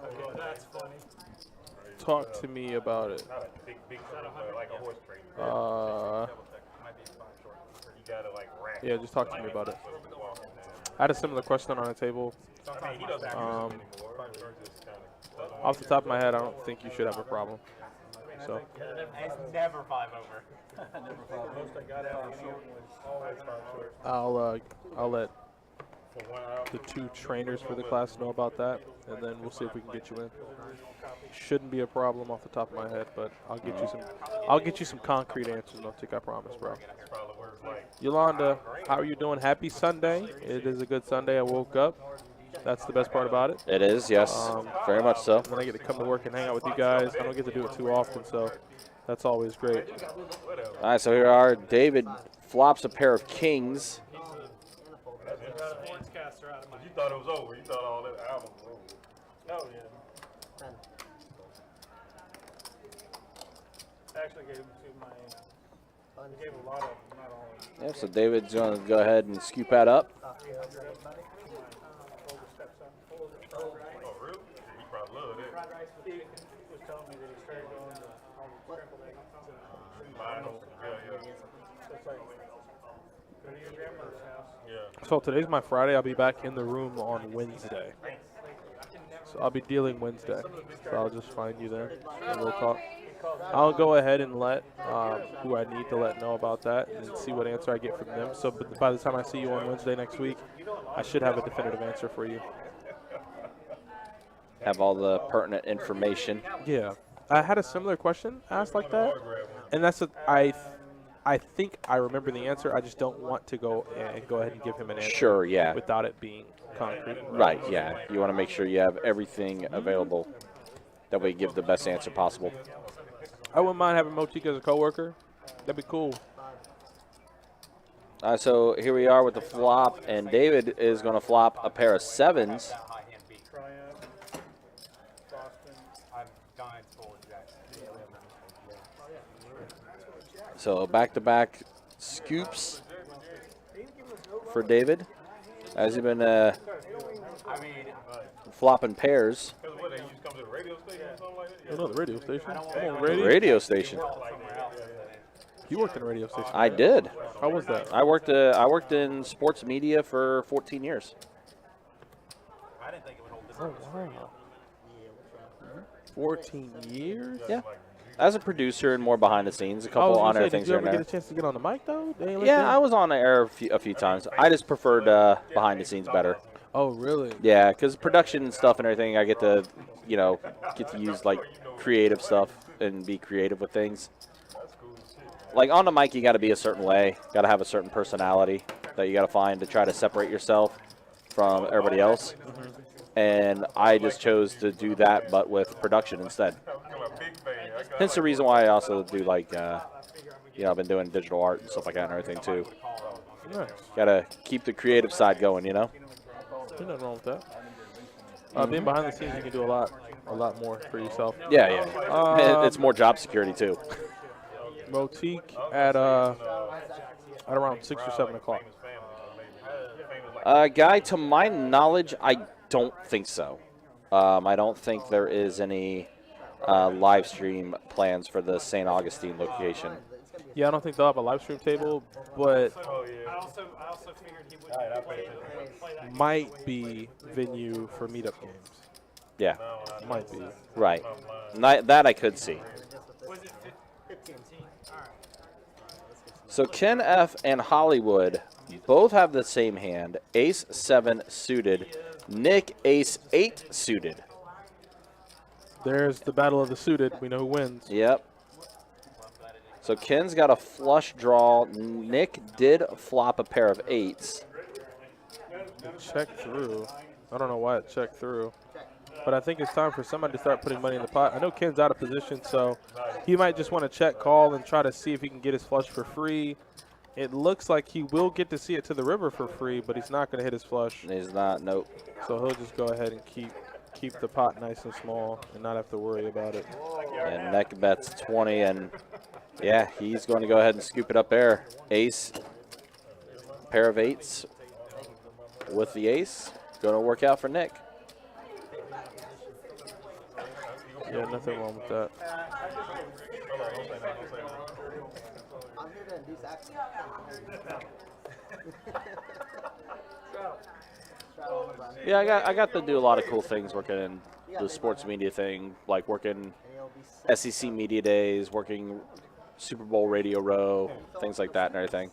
Okay, that's funny. Talk to me about it. Not a big trailer, but like a horse trailer. You gotta like rack. Yeah, just talk to me about it. I had a similar question on the table. Off the top of my head, I don't think you should have a problem. So. It's never 5 over. I'll let the 2 trainers for the class know about that, and then we'll see if we can get you in. Shouldn't be a problem off the top of my head, but I'll get you some concrete answers, Motique, I promise, bro. Yolanda, how are you doing? Happy Sunday. It is a good Sunday. I woke up. That's the best part about it. It is, yes. Very much so. Then I get to come to work and hang out with you guys. I don't get to do it too often, so that's always great. All right, so here are David flops a pair of kings. You thought it was over. You thought all that album was over. Oh, yeah. I actually gave them to my, I gave a lot of them, not all of them. Yeah, so David's going to go ahead and scoop that up. Oh, really? He probably loved it. He was telling me that he started going to all the scrambled eggs. Finals. Yeah. It's like, go to your grandmother's house. Yeah. So today's my Friday. I'll be back in the room on Wednesday. So I'll be dealing Wednesday. So I'll just find you there and we'll talk. I'll go ahead and let who I need to let know about that and see what answer I get from them. So by the time I see you on Wednesday next week, I should have a definitive answer for you. Have all the pertinent information. Yeah. I had a similar question asked like that. And that's I think I remember the answer. I just don't want to go ahead and give him an answer. Sure, yeah. Without it being concrete. Right, yeah. You want to make sure you have everything available. that we give the best answer possible. I wouldn't mind having Motique as a coworker. That'd be cool. So here we are with the flop, and David is going to flop a pair of 7s. So back-to-back scoops for David. Has he been flopping pairs? Oh, no, the radio station. Come on, Radio station. You worked in a radio station. I did. How was that? I worked in sports media for 14 years. Oh, wow. 14 years? Yeah. As a producer and more behind the scenes, a couple on-air things here here and and there. there. Did you ever get a chance to get on the mic, though? Yeah, I was on the air a few times. I just preferred behind the scenes better. Oh, really? Yeah, because production and stuff and everything, I get to, get to use, like, creative stuff and be creative with things. Like, on the mic, you got to be a certain way. Got to have a certain personality that you got to find to try to separate yourself from everybody else. And I just chose to do that, but with production instead. Hence the reason why I also do, like, I've been doing digital art and stuff like that and everything, too. Nice. Got to keep the creative side going, There's nothing wrong with that. Being behind the scenes, you can do a lot more for yourself. Yeah. It's more job security, too. Motique at around 6 or 7 o'clock. Guy, to my knowledge, I don't think so. I don't think there is any live stream plans for the St. Augustine location. Yeah, I don't think they'll have a live stream table, but I also figured he would might be venue for meetup games. Yeah. Might be. Right. That I could see. Was it 15? All right. So Ken F. and Hollywood both have the same hand. Ace 7 suited. Nick Ace 8 suited. There's the battle of the suited. We know who wins. Yep. So Ken's got a flush draw. Nick did flop a pair of 8s. It checked through. I don't know why it checked through. But I think it's time for somebody to start putting money in the pot. I know Ken's out of position, so he might just want to check call and try to see if he can get his flush for free. It looks like he will get to see it to the river for free, but he's not going to hit his flush. He's not, nope. So he'll just go ahead and keep the pot nice and small and not have to worry about it. And Nick bets 20, and yeah, he's going to go ahead and scoop it up there. Ace, pair of 8s with the ace. Going to work out for Nick. Yeah, nothing wrong with that. I'm here to induce action. Yeah, I got to do a lot of cool things working in the sports media thing, like working SEC media days, working Super Bowl radio row, things like that and everything.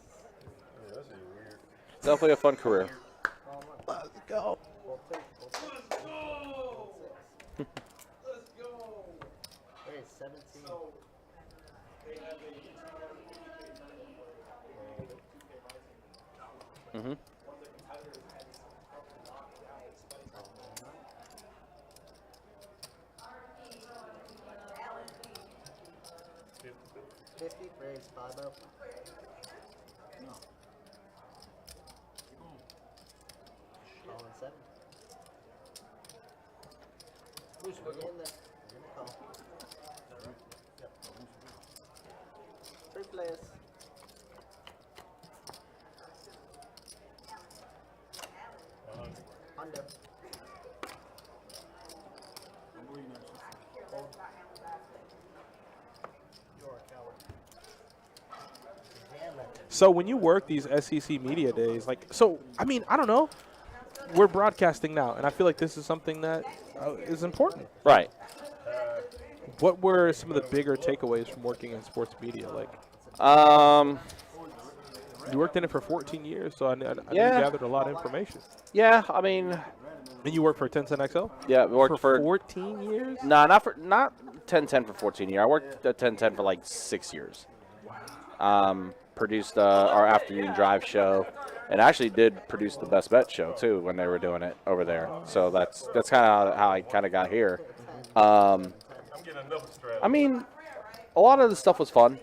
Definitely a fun career. Let's go. There is 17. Mm-hmm. Raise 5-0. No. Calling 7. Who's in there? You're in the call. Yep. 3 players. Under. So when you work these SEC media days, I don't know. We're broadcasting now, and I feel like this is something that is important. Right. What were some of the bigger takeaways from working in sports media? You worked in it for 14 years, so I know you gathered a lot of information. Yeah, I mean. And you worked for 1010XL? Yeah, we worked for 14 years? No, not 1010 for 14 years. I worked at 1010 for like 6 years. Produced our afternoon drive show, and actually did produce the Best Bet show too when they were doing it over there. So that's kind of how I kind of got here. I'm getting another strategy. I mean, a lot of the stuff was fun.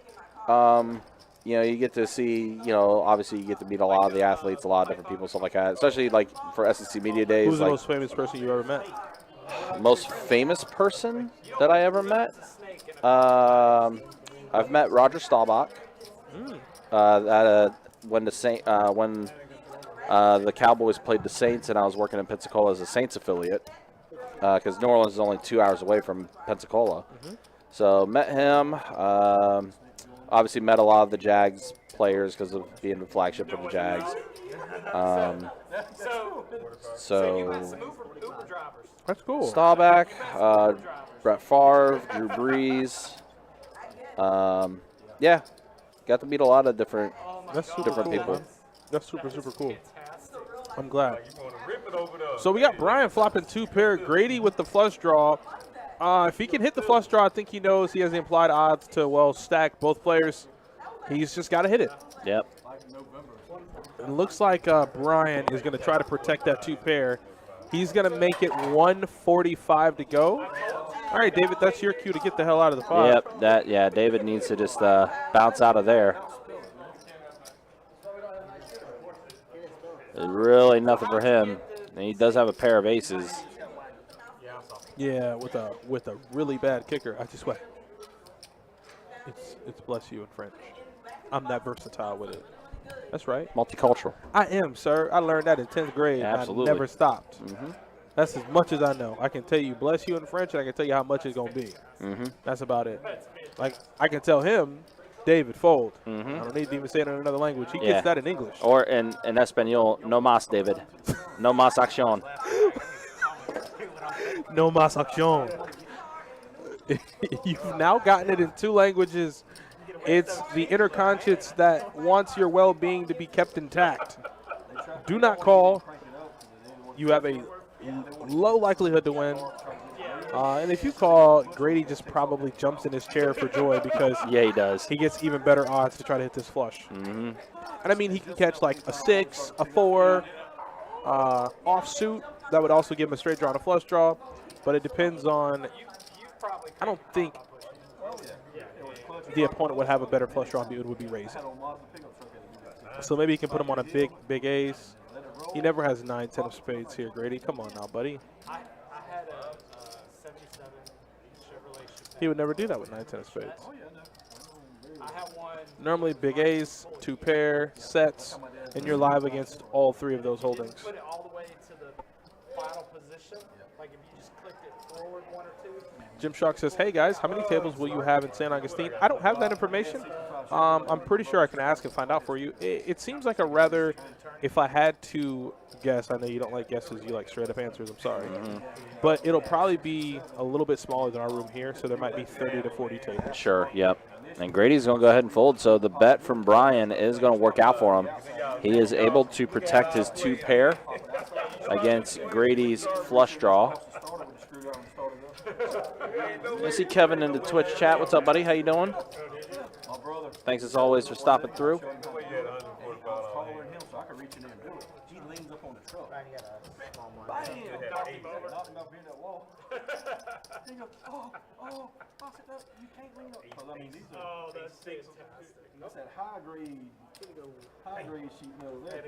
You know, you get to see, you know, obviously you get to meet a lot of the athletes, a lot of different people, stuff like that. Especially like for SEC Media Days. Who's the like, most famous person you ever met? Most famous person that I ever met? I've met Roger Staubach. When the Cowboys played the Saints, and I was working in Pensacola as a Saints affiliate, because New Orleans is only 2 hours away from Pensacola. So met him. Obviously met a lot of the Jags players because of being the flagship for the Jags. That's cool. Staubach, Brett Favre, Drew Brees. Yeah, got to meet a lot of different people. Man. That's super cool. I'm glad. So we got Bryan flopping 2 pair. Grady with the flush draw. If he can hit the flush draw, I think he knows he has the implied odds to, well, stack both players. He's just got to hit it. Yep. It looks like Bryan is going to try to protect that 2 pair. He's going to make it 1:45 to go. All right, David, that's your cue to get the hell out of the pot. Yep, David needs to just bounce out of there. There's really nothing for him. And he does have a pair of aces. Yeah, with a really bad kicker. I just went. It's bless you in French. I'm that versatile with it. That's right. Multicultural. I am, sir. I learned that in 10th grade. Yeah, absolutely. I never stopped. That's as much as I know. I can tell you bless you in French, and I can tell you how much it's going to be. That's about it. Like, I can tell him, David, fold. I don't need to even say it in another language. He gets that in English. Or in Espanol, no más, David. No más acción. No más acción. You've now gotten it in 2 languages. It's the inner conscience that wants your well-being to be kept intact. Do not call. You have a low likelihood to win. And if you call, Grady just probably jumps in his chair for joy because he does. He gets even better odds to try to hit this flush. And I mean, he can catch like a 6, a 4, offsuit. That would also give him a straight draw and a flush draw. But it depends on. I don't think the opponent would have a better flush draw. It would be raising. So maybe he can put him on a big ace. He never has 9, 10 of spades here, Grady. Come on now, buddy. I had a 77 Chevrolet. He would never do that with 9, 10 of spades. I have one. Normally big ace, 2 pair, sets, and you're live against all 3 of those holdings. Put it all the way to the final position. Like if you just clicked it forward 1 or 2. Jim Shark says, hey guys, how many tables will you have in San Agustin? I don't have that information. I'm pretty sure I can ask and find out for you. It seems like a rather, if I had to guess, I know you don't like guesses, you like straight up answers, I'm sorry. But it'll probably be a little bit smaller than our room here, so there might be 30 to 40 tables. Sure, yep. And Grady's going to go ahead and fold, so the bet from Bryan is going to work out for him. He is able to protect his 2 pair against Grady's flush draw. I see Kevin in the Twitch chat. What's up, buddy? How you doing? Thanks as always for stopping through. That's that high grade sheet metal there.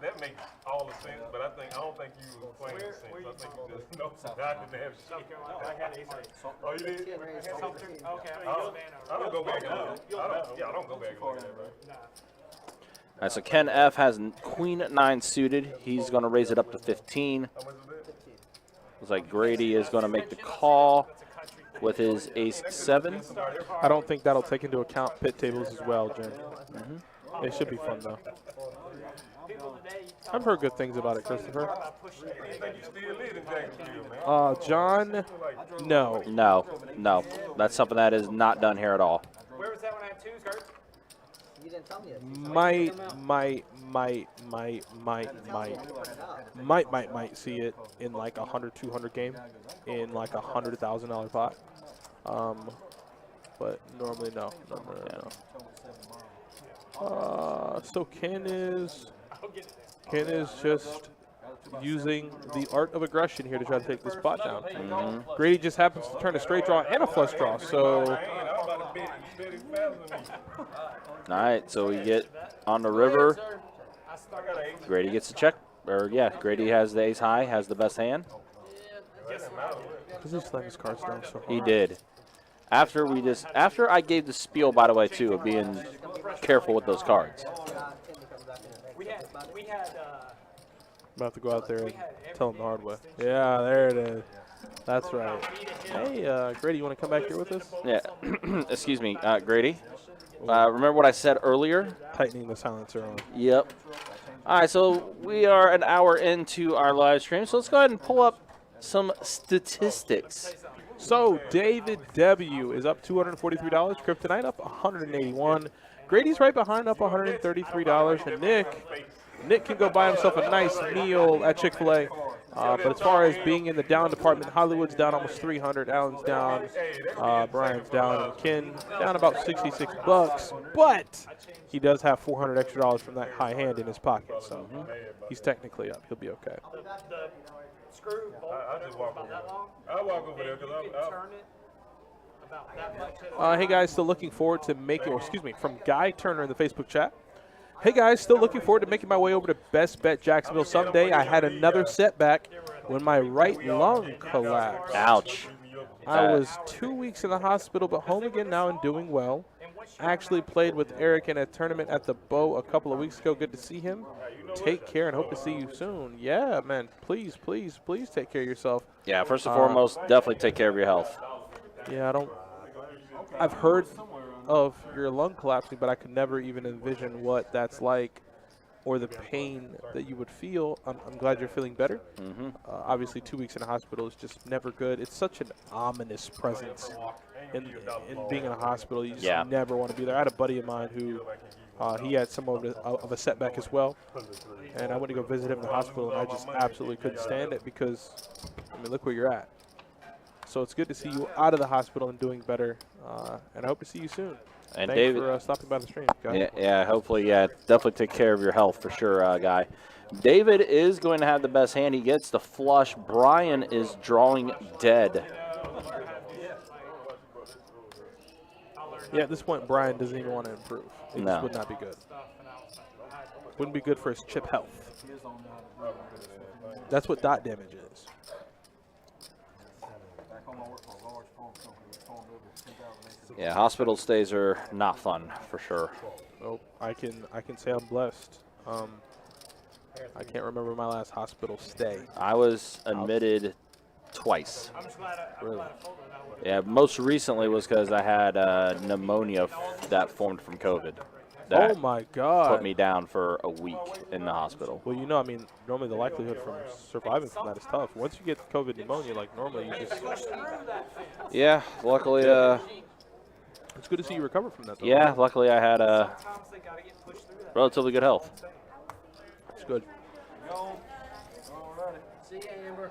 That makes all the sense, but I don't think you were playing the sense. I think you just know not to have shit. I had ace. Oh, you did? Okay, I don't go back and look. I don't go back and look at that, bro. All right, so Ken F has Queen 9 suited. He's going to raise it up to 15. Looks like Grady is going to make the call with his ace 7. I don't think that'll take into account pit tables as well, Jim. It should be fun, though. I've heard good things about it, Christopher. John, no. No. That's something that is not done here at all. Where was that when I had 2s, Kurt? You didn't tell me that. Might see it in like a 100, 200 game in like $100,000 pot. But normally no. So Ken is just using the art of aggression here to try to take this spot down. Grady just happens to turn a straight draw and a flush draw, so. All right, so we get on the river. Grady gets a check. Or, yeah, Grady has the ace high, has the best hand. Does he slam his cards down so hard? He did. After I gave the spiel, by the way, too, of being careful with those cards. About to go out there and tell him the hard way. Yeah, there it is. That's right. Hey, Grady, you want to come back here with us? Yeah. Excuse me, Grady. Remember what I said earlier? Tightening the silencer on. Yep. All right, so we are an hour into our live stream, so let's go ahead and pull up some statistics. So David W. is up $243. Kryptonite up $181. Grady's right behind, up $133. And Nick can go buy himself a nice meal at Chick-fil-A. But as far as being in the down department, Hollywood's down almost 300. Allen's down. Bryan's down. And Ken down about $66. But he does have $400 extra from that high hand in his pocket. So he's technically up. He'll be okay. Screw bolt about that long. I walk over there because turn it about that much. Hey guys, still looking forward to making, or excuse me, from Guy Turner in the Facebook chat. Hey guys, still looking forward to making my way over to Best Bet Jacksonville someday. I had another setback when my right lung collapsed. Ouch. I was 2 weeks in the hospital, but home again now and doing well. I actually played with Eric in a tournament at the Bow a couple of weeks ago. Good to see him. Take care and hope to see you soon. Yeah, man. Please, please, please take care of yourself. Yeah, first and foremost, definitely take care of your health. Yeah, I've heard of your lung collapsing, but I could never even envision what that's like or the pain that you would feel. I'm glad you're feeling better. Obviously, 2 weeks in a hospital is just never good. It's such an ominous presence in being in a hospital. You just never want to be there. I had a buddy of mine who he had some of a setback as well, and I went to go visit him in the hospital, and I just absolutely couldn't stand it because, I mean, look where you're at. So it's good to see you out of the hospital and doing better, and I hope to see you soon. And Thanks David, for stopping by the stream, guys. Yeah, hopefully, definitely take care of your health for sure, Guy. David is going to have the best hand. He gets the flush. Bryan is drawing dead. Yeah, at this point, Bryan doesn't even want to improve. It just would not be good. Wouldn't be good for his chip health. That's what dot damage is. Yeah, hospital stays are not fun for sure. Oh, I can say I'm blessed. I can't remember my last hospital stay. I was admitted twice. I'm just glad I Really? Yeah, most recently was because I had pneumonia that formed from COVID. That Oh my God! put me down for a week in the hospital. Well, you know, I mean, normally the likelihood from surviving from that is tough. Once you get COVID pneumonia, like normally you just. Yeah, luckily, It's good to see you recover from that, though. yeah, luckily I had relatively good health. It's good. See you, Amber.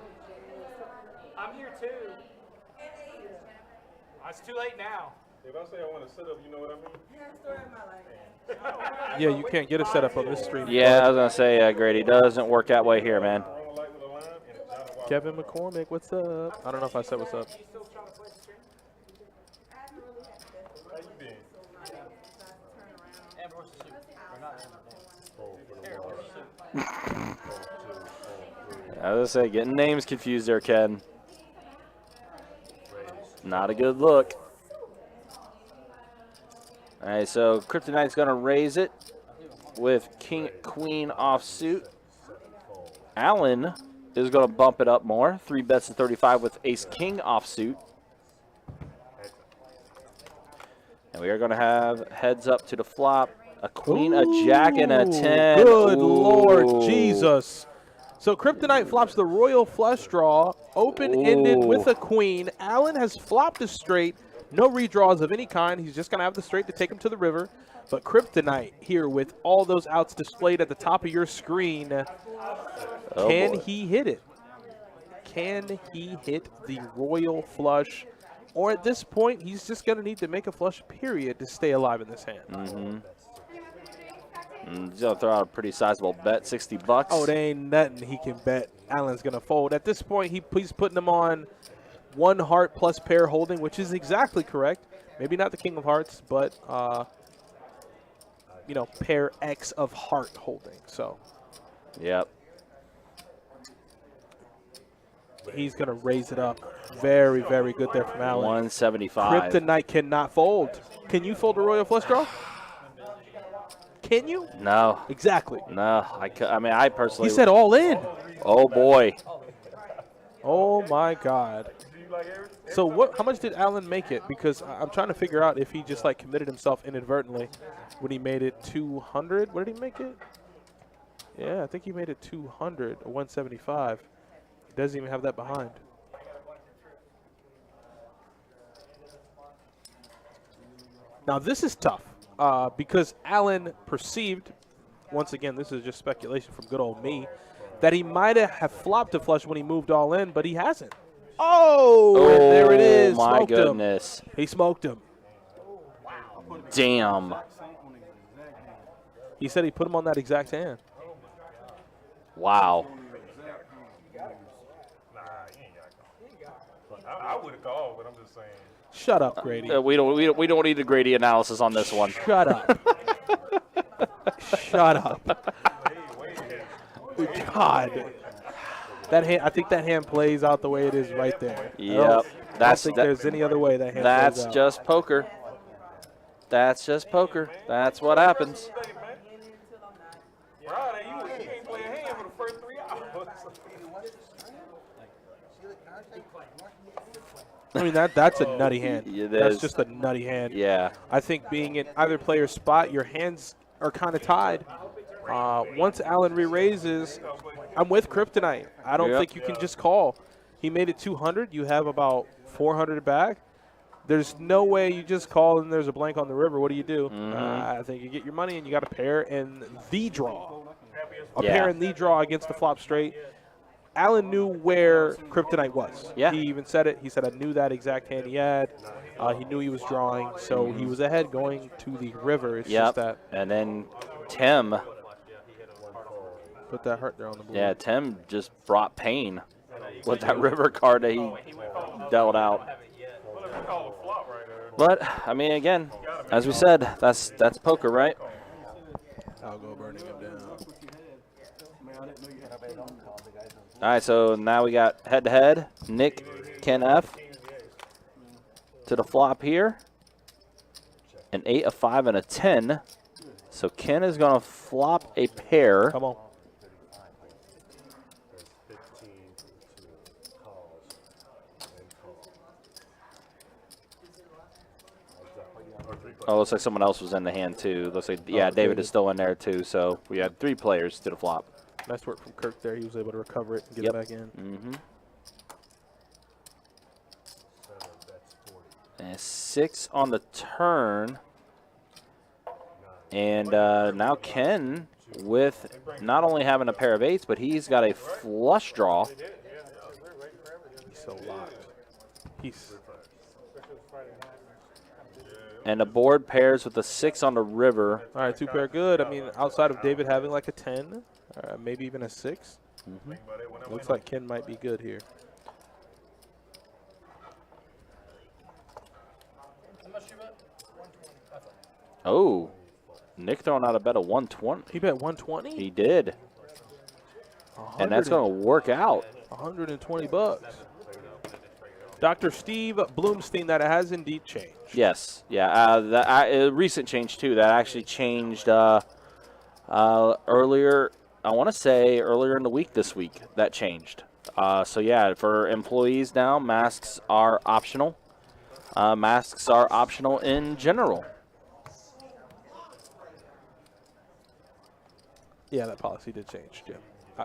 I'm here too. It's too late now. If I say I want to sit up, you know what I mean? Yeah, you can't get a setup on this stream. Yeah, I was gonna say, Grady, doesn't work that way here, man. Kevin McCormick, what's up? I don't know if I said what's up. Amber, what's the suit? Or not Amber, Aaron, what's the suit? I was gonna say, getting names confused there, Ken. Not a good look. All right, so Kryptonite's going to raise it with King Queen offsuit. Allen is going to bump it up more. 3 bets to 35 with Ace King offsuit. And we are going to have heads up to the flop. A queen, a jack, and a 10. Good Ooh. Lord Jesus. So Kryptonite flops the royal flush draw, open-ended with a queen. Allen has flopped a straight. No redraws of any kind. He's just going to have the straight to take him to the river. But Kryptonite here with all those outs displayed at the top of your screen. Can he hit it? Can he hit the royal flush? Or at this point, he's just going to need to make a flush, period, to stay alive in this hand. And he's going to throw out a pretty sizable bet, $60. Oh, there ain't nothing he can bet Allen's going to fold. At this point, he's putting him on 1 heart plus pair holding, which is exactly correct. Maybe not the king of hearts, but, you know, pair X of heart holding. So, yep. He's going to raise it up. Very, very good there from Allen. 175. Kryptonite cannot fold. Can you fold a royal flush draw? Can you? No. Exactly. No. I mean, I personally. He said all in. Oh, boy. Oh, my God. So what? How much did Allen make it? Because I'm trying to figure out if he just, like, committed himself inadvertently when he made it 200. What did he make it? Yeah, I think he made it 200 or 175. He doesn't even have that behind. Now, this is tough because Allen perceived, once again, this is just speculation from good old me, that he might have flopped a flush when he moved all in, but he hasn't. Oh, and there it is. My Smoked goodness. him. He smoked him. Damn. He said he put him on that exact hand. Wow. I would have called, but I'm just saying. Shut up, Grady. We don't need a Grady analysis on this one. Shut up. Shut up. God. That hand, I think that hand plays out the way it is right there. Yep. I don't think there's any other way that hand That's plays out. just poker. That's just poker. That's what happens. Friday, you ain't play a hand for the first 3 hours. I mean, that's a nutty hand. Yeah, That's just a nutty hand. Yeah. I think being in either player's spot, your hands are kind of tied. Once Allen re-raises, I'm with Kryptonite. I don't think you can just call. He made it 200. You have about 400 back. There's no way you just call and there's a blank on the river. What do you do? I think you get your money and you got a pair in the draw. A pair in the draw against the flop straight. Allen knew where Kryptonite was. Yeah. He even said it. He said, I knew that exact hand he had. He knew he was drawing, so he was ahead going to the river. It's just that. And then Tim. Put that heart there on the board. Yeah, Tim just brought pain with that river card that he dealt out. But, I mean, again, as we said, that's poker, right? I'll go burning him down. All right, so now we got head-to-head. Nick, Ken F. to the flop here. An 8, a 5, and a 10. So Ken is going to flop a pair. Come on. Oh, looks like someone else was in the hand, too. Looks like, yeah, David is still in there, too. So we had 3 players to the flop. Nice work from Kirk there. He was able to recover it and get it back in. And 6 on the turn. And now Ken with not only having a pair of 8s, but he's got a flush draw. He's so locked. He's And the board pairs with a 6 on the river. all right, 2 pair good. I mean, outside of David having like a 10, maybe even a 6. Looks like Ken might be good here. Oh, Nick throwing out a bet of 120. He bet 120? He did. And that's going to work out. 120 bucks. Dr. Steve Bloomstein, that has indeed changed. Yes. Yeah. A recent change, too. That actually changed earlier. I want to say earlier in the week this week that changed. So, yeah, for employees now, masks are optional. Masks are optional in general. Yeah, that policy did change, Jim.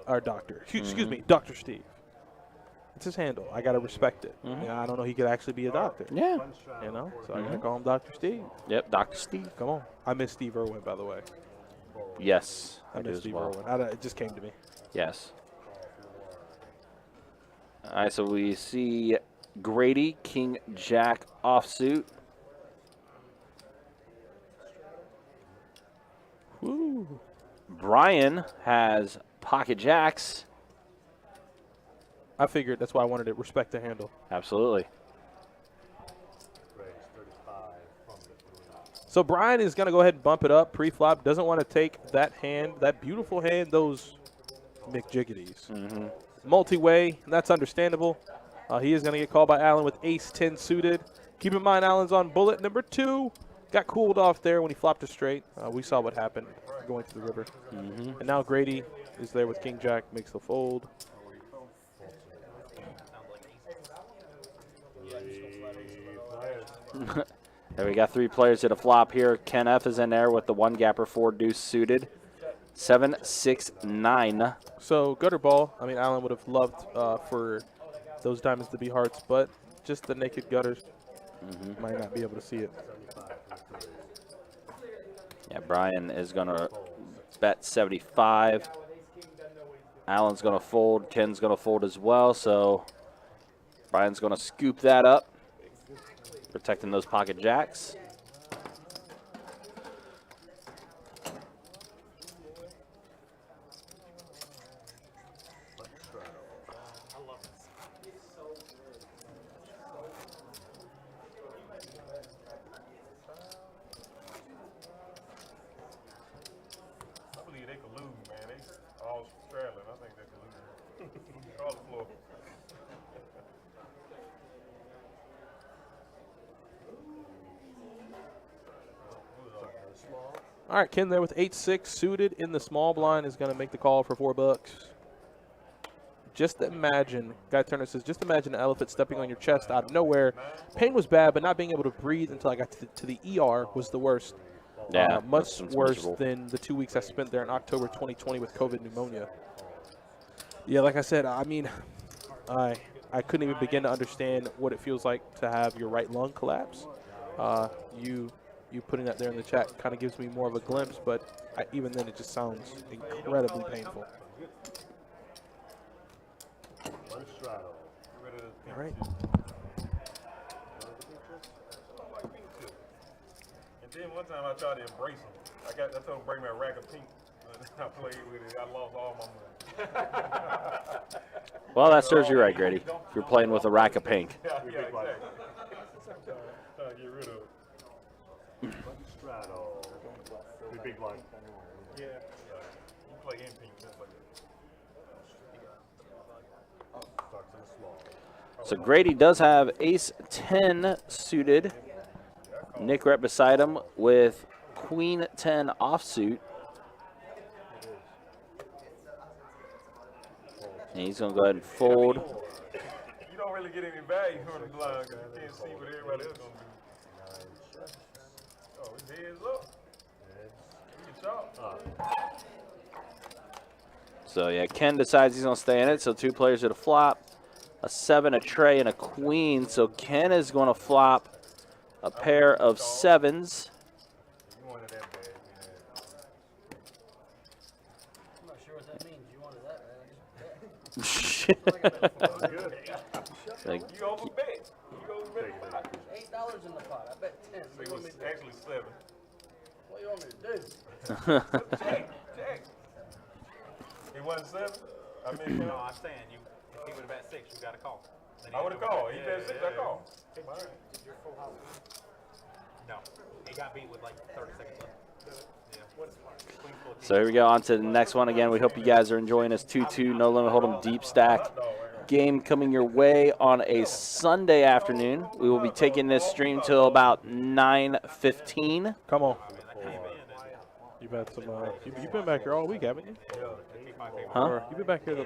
Our doctor. Excuse me, Dr. Steve. It's his handle. I got to respect it. Yeah, I don't know he could actually be a doctor. Yeah. You know? So I got to call him Dr. Steve. Yep, Dr. Steve. Come on. I miss Steve Irwin, by the way. Yes, I do miss as Steve well. Irwin. It just came to me. Yes. All right, so we see Grady, King, Jack offsuit. Woo. Bryan has pocket jacks. I figured that's why I wanted to respect the handle. Absolutely. So Bryan is going to go ahead and bump it up pre-flop. Doesn't want to take that hand, that beautiful hand, those McJiggities. Multi-way, that's understandable. He is going to get called by Allen with ace-10 suited. Keep in mind, Allen's on bullet number 2. Got cooled off there when he flopped it straight. We saw what happened going to the river. And now Grady is there with king-jack, makes the fold. There we got 3 players at a flop here. Ken F is in there with the 1-gapper 4 deuce suited. 7, 6, 9. So gutter ball. I mean, Allen would have loved for those diamonds to be hearts, but just the naked gutters might not be able to see it. Yeah, Bryan is going to bet 75. Allen's going to fold. Ken's going to fold as well. So Bryan's going to scoop that up, protecting those pocket jacks. All right, Ken there with 8-6 suited in the small blind is going to make the call for $4. Just imagine, Guy Turner says, just imagine an elephant stepping on your chest out of nowhere. Pain was bad, but not being able to breathe until I got to the ER was the worst. Yeah, much worse than the 2 weeks I spent there in October 2020 with COVID pneumonia. Yeah, like I said, I mean, I couldn't even begin to understand what it feels like to have your right lung collapse. You putting that there in the chat kind of gives me more of a glimpse, but even then it just sounds incredibly painful. All right. And then one time I tried to embrace them. I told him to bring me a rack of pink. I played with it. I lost all my money. Well, that serves you right, Grady. If you're playing with a rack of pink. Yeah, exactly. Trying to get rid of it. Straddle. The big blind. Yeah. You play in pink just like that. Starts in the small. So Grady does have ace-10 suited. Nick right beside him with queen-10 offsuit. And he's going to go ahead and fold. You don't really get any value from the blind because you can't see what everybody else going to do. Oh, his head's up. He can chop. So, yeah, Ken decides he's going to stay in it. So 2 players at a flop. A 7, a tray, and a queen. So Ken is going to flop a pair of 7s. You wanted that bad, man. I'm not sure what that means. You wanted that, man. Like, You overbet. You overbet. $8 in the pot. I bet 10. It was actually 7. What do you want me to do? Jack. It wasn't 7? I mean, No, I'm saying if he would have bet 6, you got a call. I would have called. He bet 6, I called. Your full house. No, he got beat with like 30 seconds left. Yeah. so here we go on to the next one. Again, we hope you guys are enjoying this 2-2 No Limit Hold'em Deep Stack game coming your way on a Sunday afternoon. We will be taking this stream till about 9:15. Come on. You've had some. You've been back here all week, haven't you? Huh? Or you've been back here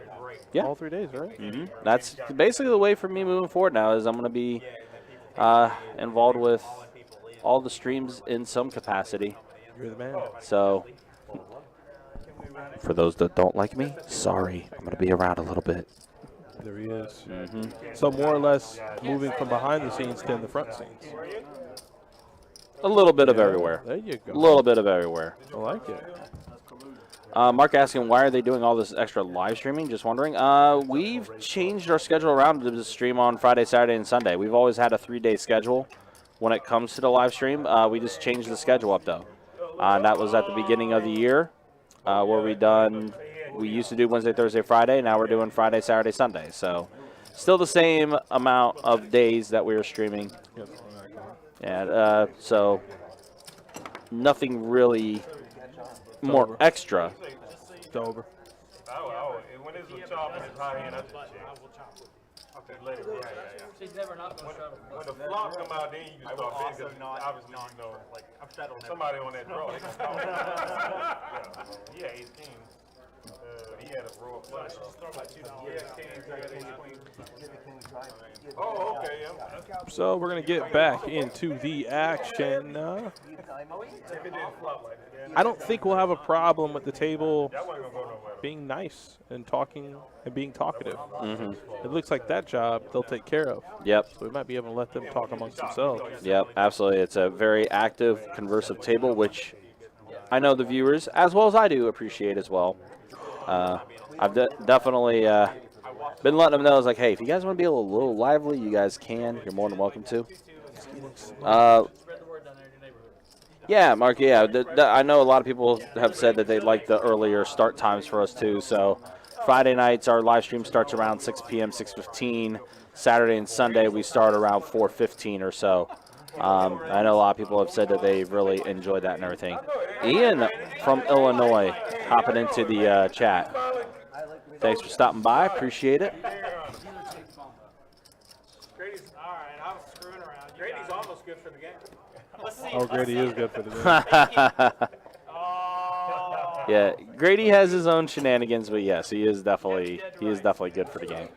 all 3 days, right? That's basically the way for me moving forward now is I'm going to be involved with all the streams in some capacity. You're the man. So for those that don't like me, sorry. I'm going to be around a little bit. There he is. So more or less moving from behind the scenes to in the front scenes. A little bit of everywhere. There you go. A little bit of everywhere. I like it. Mark asking, why are they doing all this extra live streaming? Just wondering. We've changed our schedule around to stream on Friday, Saturday, and Sunday. We've always had a 3-day schedule when it comes to the live stream. We just changed the schedule up, though. And that was at the beginning of the year. where we used to do Wednesday, Thursday, Friday. Now we're doing Friday, Saturday, Sunday. So still the same amount of days that we were streaming. And so nothing really more extra. It's over. When it's a chop and it's high hand, I just check. Okay, later. Yeah. She's never not going to shuttle. When the flop come out, then you can start betting, because obviously you know, like, I'm shuttling somebody on that draw. They can call it. Yeah. He had 18. He had a royal flush. Oh, okay. Yeah. So we're going to get back into the action. I don't think we'll have a problem with the table being nice and talking and being talkative. It looks like that job they'll take care of. Yep. So we might be able to let them talk amongst themselves. Yep, absolutely. It's a very active, conversive table, which I know the viewers, as well as I do, appreciate as well. I've definitely been letting them know, it's like, hey, if you guys want to be a little lively, you guys can. You're more than welcome to. Yeah, Mark, yeah. I know a lot of people have said that they like the earlier start times for us, too. So Friday nights, our live stream starts around 6 p.m., 6:15. Saturday and Sunday, we start around 4:15 or so. I know a lot of people have said that they really enjoyed that and everything. Ian from Illinois hopping into the chat. Thanks for stopping by. Appreciate it. Grady's all right. I was screwing around. Grady's almost good for the game. Oh, Grady is good for the game. Yeah, Grady has his own shenanigans, but yes, he is definitely good for the game.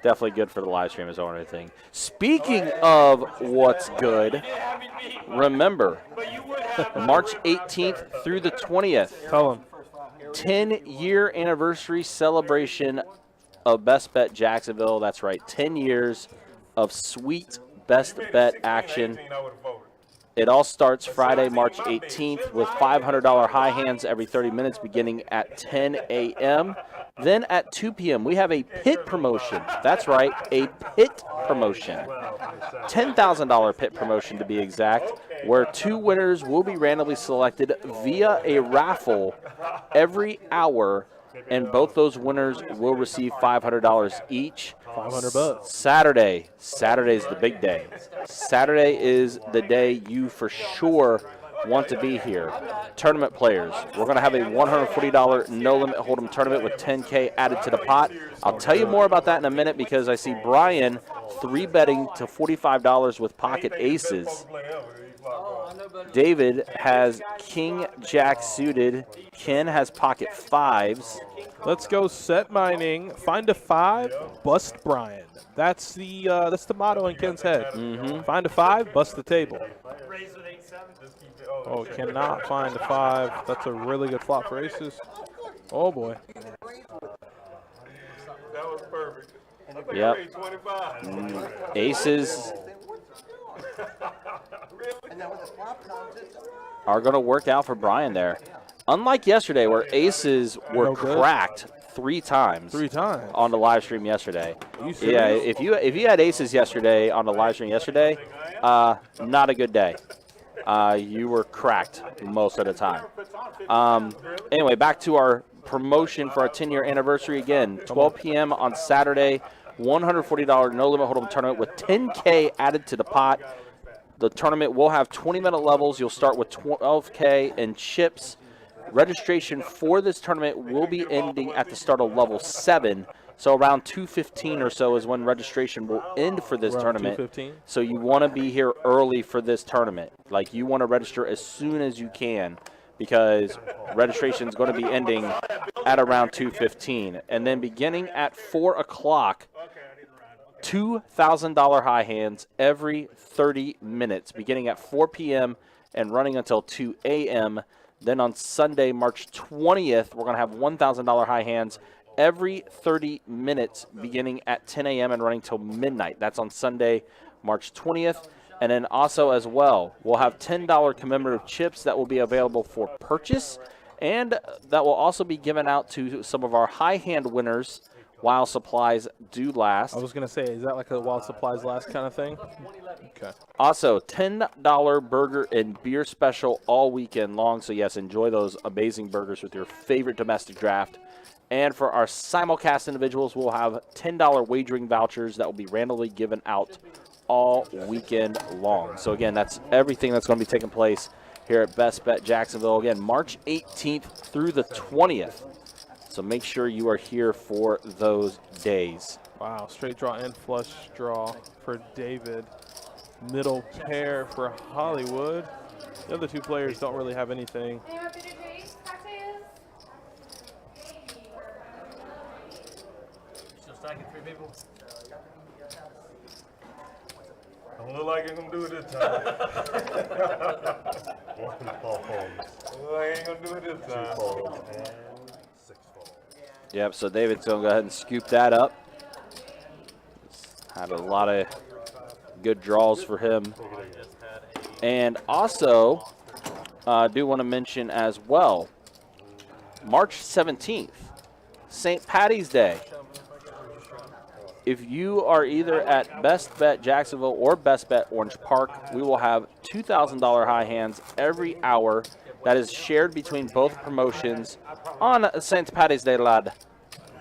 Definitely good for the live stream as well and everything. Speaking of what's good, remember, March 18th through the 20th. Tell him. 10-year anniversary celebration of Best Bet Jacksonville. That's right, 10 years of sweet Best Bet action. It all starts Friday, March 18th with $500 high hands every 30 minutes beginning at 10 a.m. Then at 2 p.m., we have a pit promotion. That's right, a pit promotion. $10,000 pit promotion to be exact, where 2 winners will be randomly selected via a raffle every hour, and both those winners will receive $500 each. $500. Saturday's the big day. Saturday is the day you for sure want to be here. Tournament players, we're going to have a $140 no-limit hold'em tournament with $10K added to the pot. I'll tell you more about that in a minute because I see Bryan 3-betting to $45 with pocket aces. David has King Jack suited. Ken has pocket 5s. Let's go set mining. Find a 5, bust Bryan. That's the motto in Ken's head. Find a 5, bust the table. Oh, cannot find a 5. That's a really good flop for aces. Oh boy. That was perfect. Yep. Aces are going to work out for Bryan there. Unlike yesterday where aces were cracked 3 times. 3 times. On the live stream yesterday. Yeah, if you had aces yesterday on the live stream yesterday, not a good day. You were cracked most of the time. Anyway, back to our promotion for our 10-year anniversary again. 12 p.m. on Saturday, $140 no-limit hold'em tournament with $10K added to the pot. The tournament will have 20-minute levels. You'll start with $12K in chips. Registration for this tournament will be ending at the start of level 7. So around 2:15 or so is when registration will end for this tournament. 2:15. So you want to be here early for this tournament. Like, you want to register as soon as you can because registration is going to be ending at around 2:15. And then beginning at 4 o'clock, $2,000 high hands every 30 minutes, beginning at 4 p.m. and running until 2 a.m. Then on Sunday, March 20th, we're going to have $1,000 high hands every 30 minutes beginning at 10 a.m. and running till midnight. That's on Sunday, March 20th. And then also as well, we'll have $10 commemorative chips that will be available for purchase, and that will also be given out to some of our high hand winners while supplies do last. I was going to say, is that like a while supplies last kind of thing? Okay. Also, $10 burger and beer special all weekend long. So, yes, enjoy those amazing burgers with your favorite domestic draft. And for our simulcast individuals, we'll have $10 wagering vouchers that will be randomly given out all weekend long. So, again, that's everything that's going to be taking place here at Best Bet Jacksonville. Again, March 18th through the 20th. So make sure you are here for those days. Wow, straight draw and flush draw for David. Middle pair for Hollywood. The other two players don't really have anything. Still stacking 3 people. Don't look like it's gonna do it this time. I ain't gonna do it this time. Yep, so David's going to go ahead and scoop that up. Had a lot of good draws for him. And also, do want to mention as well, March 17th, St. Patty's Day. If you are either at Best Bet Jacksonville or Best Bet Orange Park, we will have $2,000 high hands every hour. That is shared between both promotions on St. Patty's Day, lad.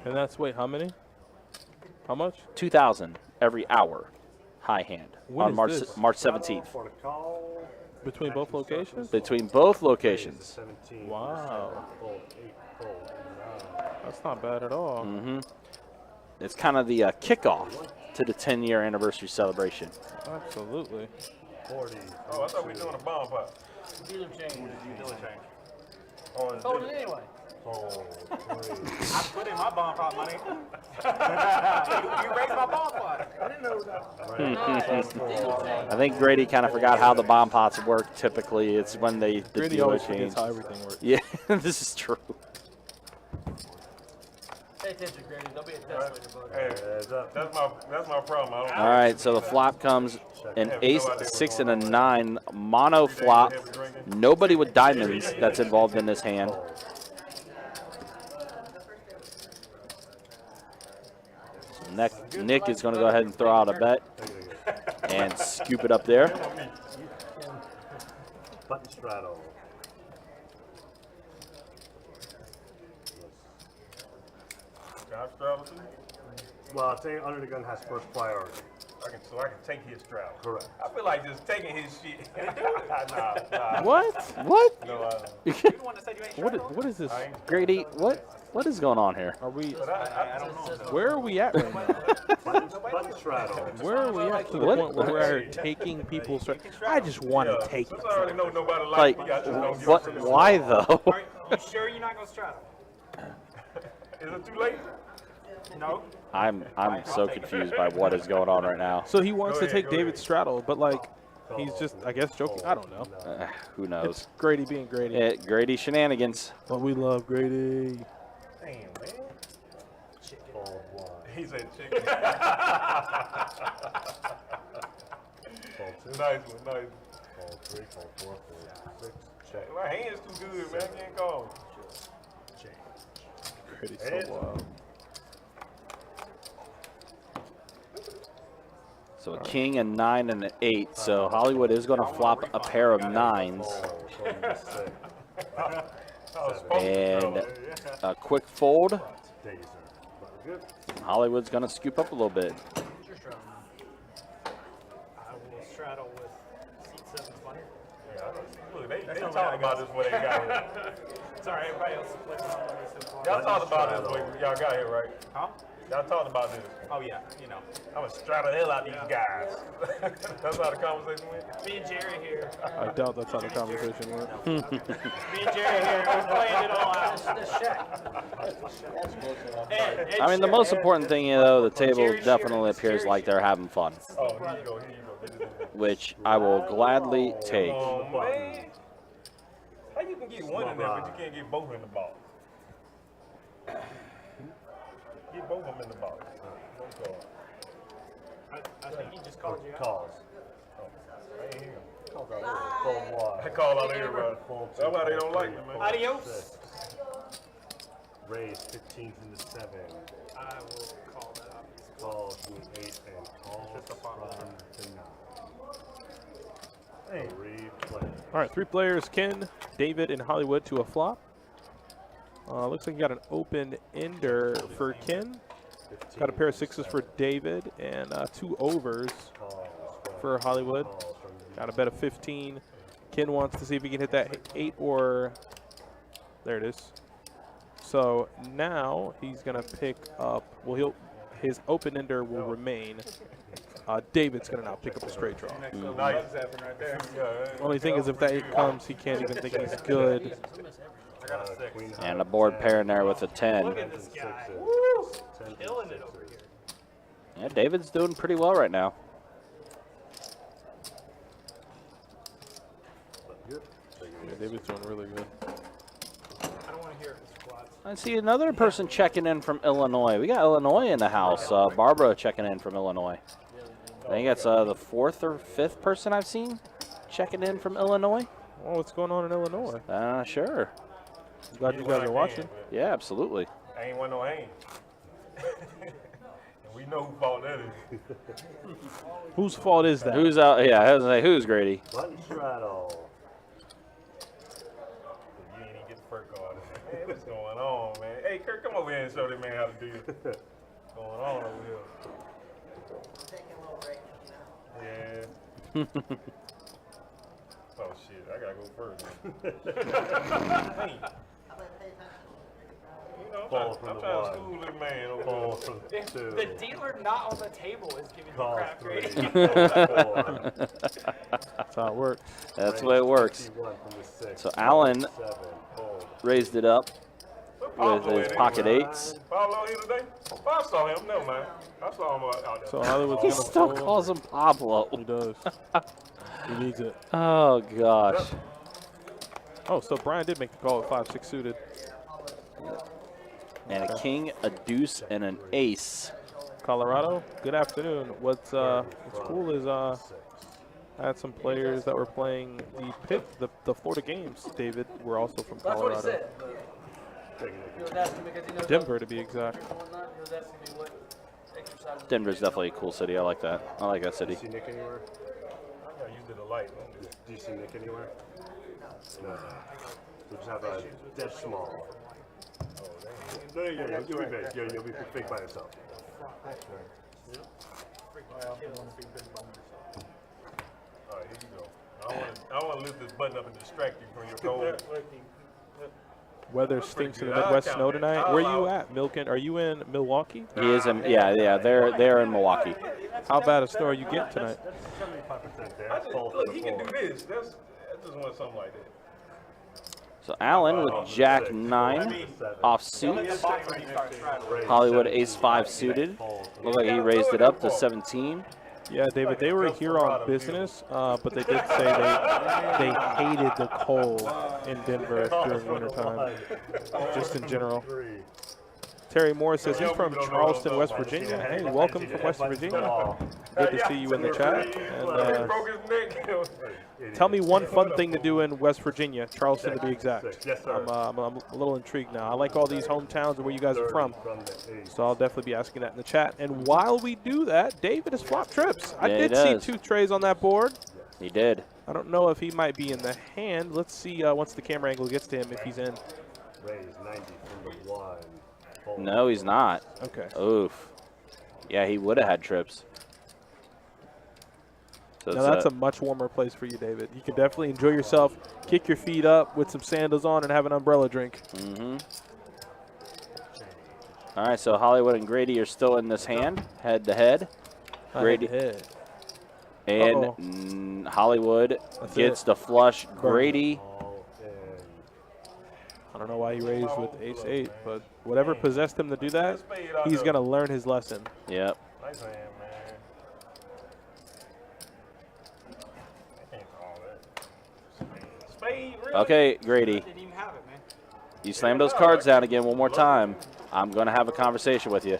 And that's, wait, how many? How much? 2,000 every hour, high hand, When on is March this? 17th. Between both locations? Between both locations. Wow. That's not bad at all. Mm-hmm. It's kind of the kickoff to the 10-year anniversary celebration. Absolutely. 40. Oh, I thought we were doing a bomb pop. Dealer change. Dealer change. Oh, it's Sold it anyway. I put in my bomb pot money. you raised my bomb pot. I didn't know that. I think Grady kind of forgot how the bomb pots work typically. It's when the Grady dealer always change. forgets how everything works. Yeah, this is true. Pay attention, Grady. Don't be a test later, Hey, that's my problem. I don't All right, so the flop comes an ace, 6, and a 9 mono flop. Nobody with diamonds that's involved in this hand. Nick is going to go ahead and throw out a bet and scoop it up there. Button straddle. Well, I'll tell you, under the gun has first priority. So I can take his straddle. Correct. I feel like just taking his shit. nah. What? What? No, What is this? Grady, what is going on here? Are we? I don't know. Where are we at right now? Button straddle. Where are we at to the What? point where we're taking people's? I just want to take it. Since I already know nobody Like, me, I just don't give what? a shit. Why though? You sure you're not going to straddle? Is it too late? No. I'm so confused by what is going on right now. So he wants Go to ahead, take go David ahead. Straddle, but like he's just, I guess, joking. I don't know. Who knows? It's Grady being Grady. Grady shenanigans. But we love Grady. Damn, man. He said chicken. Nice one, nice. Call 3, call 4, call 6, check. My hand's too good, man. I can't call. Grady's so wild. So a king, a 9, and an 8. So Hollywood is going to flop a pair of 9s. And a quick fold. Hollywood's going to scoop up a little bit. I will straddle with seat 7's money. Look, they talking about this when they got here. It's all right. Everybody else is flipping on money so far. Y'all talked about this when y'all got here, right? Huh? Y'all talked about this. Oh, yeah. You know. I'm going to straddle the hell out of these guys. That's how the conversation went? Me and Jerry here. I doubt that's how the conversation went. Me and Jerry here. We're playing it all out. I mean, the most important thing, though, the table definitely appears like they're having fun, Oh, here you go, here you go. which I will gladly take. Oh, man. How you can get one in there, but you can't get both in the ball? Get both of them in the ball. I think he just called you out. Calls. I ain't hear him. Calls out here. Fold I wide. call out everybody. That's why they don't like me, man. Adios. Raise 15 from the 7. I will call that up. Call from the 8 and call from the 9. Hey. 3 players. All right, 3 players, Ken, David, and Hollywood to a flop. Looks like you got an open ender for Ken. Got a pair of 6s for David and 2 overs for Hollywood. Got a bet of 15. Ken wants to see if he can hit that 8 or there it is. So now he's gonna pick up. Well, his open ender will remain. David's gonna now pick up a straight draw. Only thing is, if that 8 comes, he can't even think he's good. And a board pair in there with a 10. Look at this guy. Woo! Killing it over here. Yeah, David's doing pretty well right now. Yeah, David's doing really good. I don't want to hear it, squats. I see another person checking in from Illinois. We got Illinois in the house. Barbara checking in from Illinois. I think that's the 4th or 5th person I've seen checking in from Illinois. Oh, what's going on in Illinois? Sure. I'm glad you guys are watching. Yeah, absolutely. I ain't want no aim. And we know who fault that is. Whose fault is that? Who's out? Yeah, I was gonna say, who's Grady? Button straddle. You ain't even get the first card. Man, what's going on, man? Hey, Kirk, come over here and show this man how to do it. What's going on over here? Taking a little break, you know. Yeah. Oh, shit. I got to go first. Hey. You know, I'm trying to school this man over here. The dealer not on the table is giving you crap, Grady. That's how it works. That's the way it works. So Allen raised it up with his pocket 8s. Pablo here today? I saw him. Never mind. I saw him out there. So Hollywood's He gonna still fold. calls him Pablo. He does. He needs it. Oh, gosh. Oh, so Bryan did make the call at 5-6 suited. And a king, a deuce, and an ace. Colorado, good afternoon. What's cool is I had some players that were playing the Florida games. David, were also from Colorado. That's what he said. But he was asking me because he knows Denver, to be exact. He was asking me what exercises. Denver's definitely a cool city. I like that. I like that city. Do you see Nick anywhere? I used it a light. Do you see Nick anywhere? No. We just have a dead small. No, yeah, you'll be big. Yeah, you'll be big by yourself. All right, here you go. I don't want to lift this button up and distract you from your goal. Weather stinks in the Midwest snow tonight. Where are you at, Milken? Are you in Milwaukee? He is in, yeah, they're in Milwaukee. How bad a snow are you getting tonight? 75% there. Look, he can do this. I just want something like that. So Allen with Jack 9 off suit. Hollywood ace 5 suited. Look like he raised it up to 17. Yeah, David, they were here on business, but they did say they hated the cold in Denver during wintertime, just in general. Terry Moore says he's from Charleston, West Virginia. Hey, welcome from West Virginia. Good to see you in the chat. And tell me one fun thing to do in West Virginia, Charleston to be exact. Yes, sir. I'm a little intrigued now. I like all these hometowns and where you guys are from. So I'll definitely be asking that in the chat. And while we do that, David has flopped trips. I Yeah, did see 2 trays on that board. He did. I don't know if he might be in the hand. Let's see once the camera angle gets to him if he's in. Raise 90 from the 1. No, he's not. Okay. Oof. Yeah, he would have had trips. So Now that's a much warmer place for you, David. You can definitely enjoy yourself, kick your feet up with some sandals on, and have an umbrella drink. Mm-hmm. All right, so Hollywood and Grady are still in this hand, head to head. Grady and Hollywood gets the flush. Grady. I don't know why he raised with ace-8, but whatever possessed him to do that, he's going to learn his lesson. Yep. Nice hand, man. I can't call that. Spade, really? Okay, Grady. Didn't even have it, man. You slam those cards down again one more time. I'm going to have a conversation with you.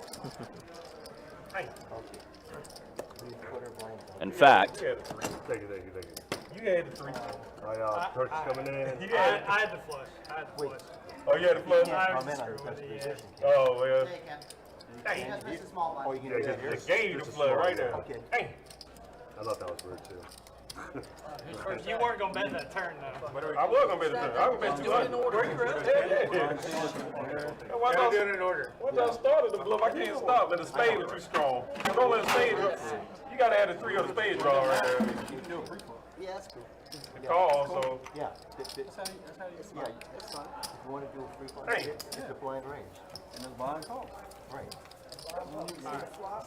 In fact, You had the 3. Torch coming in. I had the flush. Oh, you had the flush? I was just screwing with it, yeah. Oh, well. Dang. That's a small Oh, blind. you can do that here? They gave you the flood right there. Okay. Dang. I thought that was weird too. You weren't going to bet that turn, though. I was going to bet the turn. I was going to bet 200. Yeah. Once I do it in order. Once I started the bluff, I can't stop. But the spade was too strong. You don't let the spade, you got to have the 3 of the spade draw right there. Yeah, that's cool. The call, so. Yeah, that's fine. If you want to do a free flush, Hey. it's the blind range. And it's blind call. Right. Let's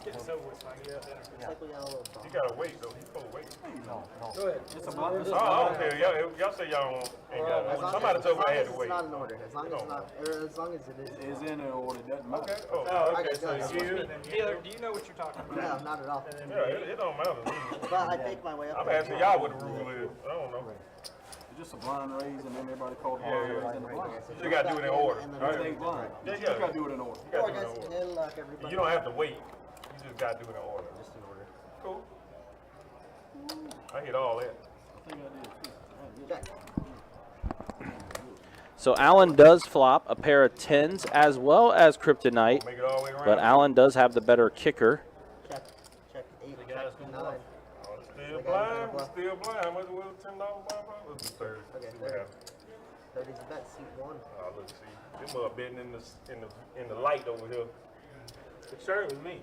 get this over with, so I can get up there. It's like we got a little bump. You got to wait, though. He's supposed to wait. No. Go ahead. It's a blind. Oh, I don't care. Y'all say y'all ain't got it. Somebody told me I had to wait. It's not in order. As long as it's not, or as long as it is. It's in an order. Doesn't matter. Okay. Oh, okay. So you. Taylor, do you know what you're talking about? No, not at all. Yeah, it don't matter. But I think my way up. I'm asking y'all what the rule is. I don't know. It's just a blind raise, and then everybody called Yeah. in the blind. You got to do it in order. Everything's blind. Yeah, You got to do it in order. You got to do it guys, in order. good luck, everybody. You don't have to wait. You just got to do it in order. Just in order. Cool. I hit all that. Jack. So Allen does flop a pair of 10s as well as Kryptonite, Make it all the way around. but Allen does have the better kicker. Check 8, check 9. Still blind. We're still blind. How much was it? $10 blind? Let's do 30. Okay, See what 30. happens. 30's the bet, seat 1. Let's see. Them betting in the light over here. It started with me.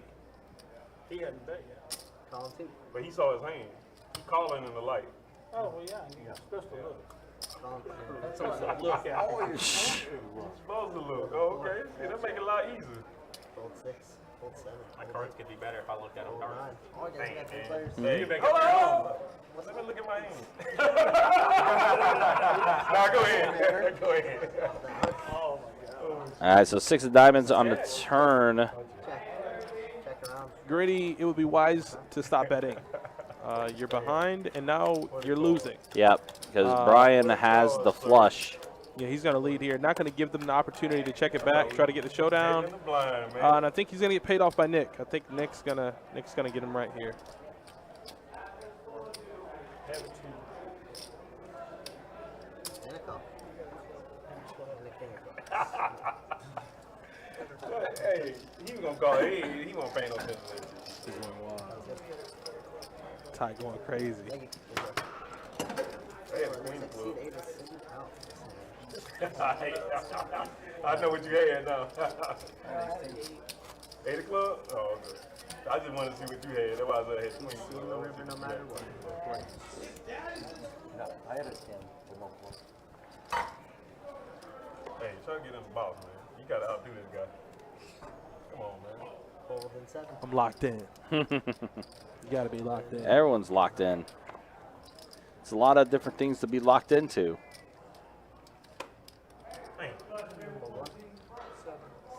He hadn't bet yet. Column 2. But he saw his hand. He calling in the light. Oh, well, yeah. You're supposed to look. Column 3. That's supposed to look at. Supposed to look. Oh, okay. See, that make it a lot easier. Fold 6. Fold 7. My cards could be better if I looked at them. Fold 9. Oh, I guess we got 3 players. Hey, you hold on. Let me look at my hand. Nah, go ahead. Go ahead. Oh, my God. All right, so 6 of diamonds on the turn. Check. Check around. Grady, it would be wise to stop betting. You're behind, and now you're losing. Yep, because Bryan has the flush. Yeah, he's going to lead here. Not going to give them the opportunity to check it back, try to get the showdown. In the blind, man. And I think he's going to get paid off by Nick. I think Nick's gonna get him right here. And a call. And a king. Hey, he was gonna call it. He won't pay no attention to this. Ty going crazy. Hey, it's queen Seat club. 8 is sitting out. I know what you had now. 8 o'clock? Oh, okay. I just wanted to see what you had. That's why I said I had queen See club. the river no matter what. I had a 10 with no flush. Hey, try to get in the box, man. You gotta outdo this guy. Come on, man. Fold in 7. I'm locked in. You got to be locked in. Everyone's locked in. It's a lot of different things to be locked into. Man,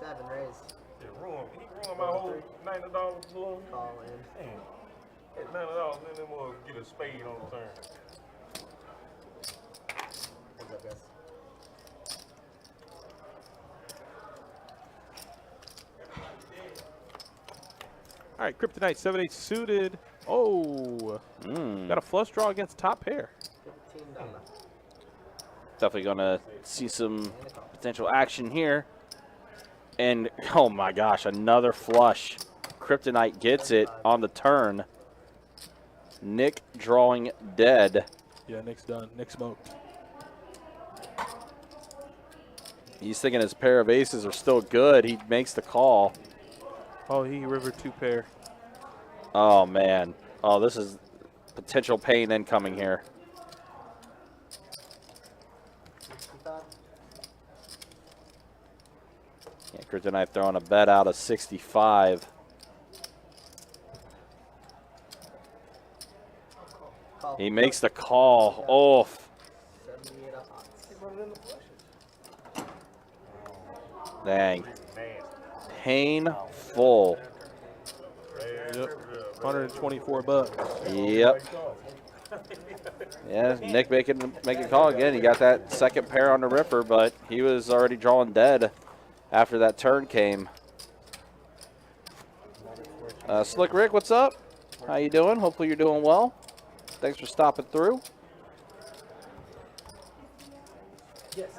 7 raise. he ruined my whole $90 balloon. Call in. Man, that $90, and then we'll get a spade on the turn. What's up, guys? All right, Kryptonite 7-8 suited. Oh, got a flush draw against top pair. $15. Definitely going to see some potential action here. And, oh my gosh, another flush. Kryptonite gets it on the turn. Nick drawing dead. Yeah, Nick's done. Nick smoked. He's thinking his pair of aces are still good. He makes the call. Oh, he river 2 pair. Oh, man. Oh, this is potential pain incoming here. 65. Yeah, Kryptonite throwing a bet out of 65. Call. He makes the call. Oh, 78 of hearts. dang. Painful. Yep. 124 bucks. Yep. Yeah, Nick making a call again. He got that second pair on the ripper, but he was already drawing dead after that turn came. Slick Rick, what's up? How you doing? Hopefully you're doing well. Thanks for stopping through. Yes.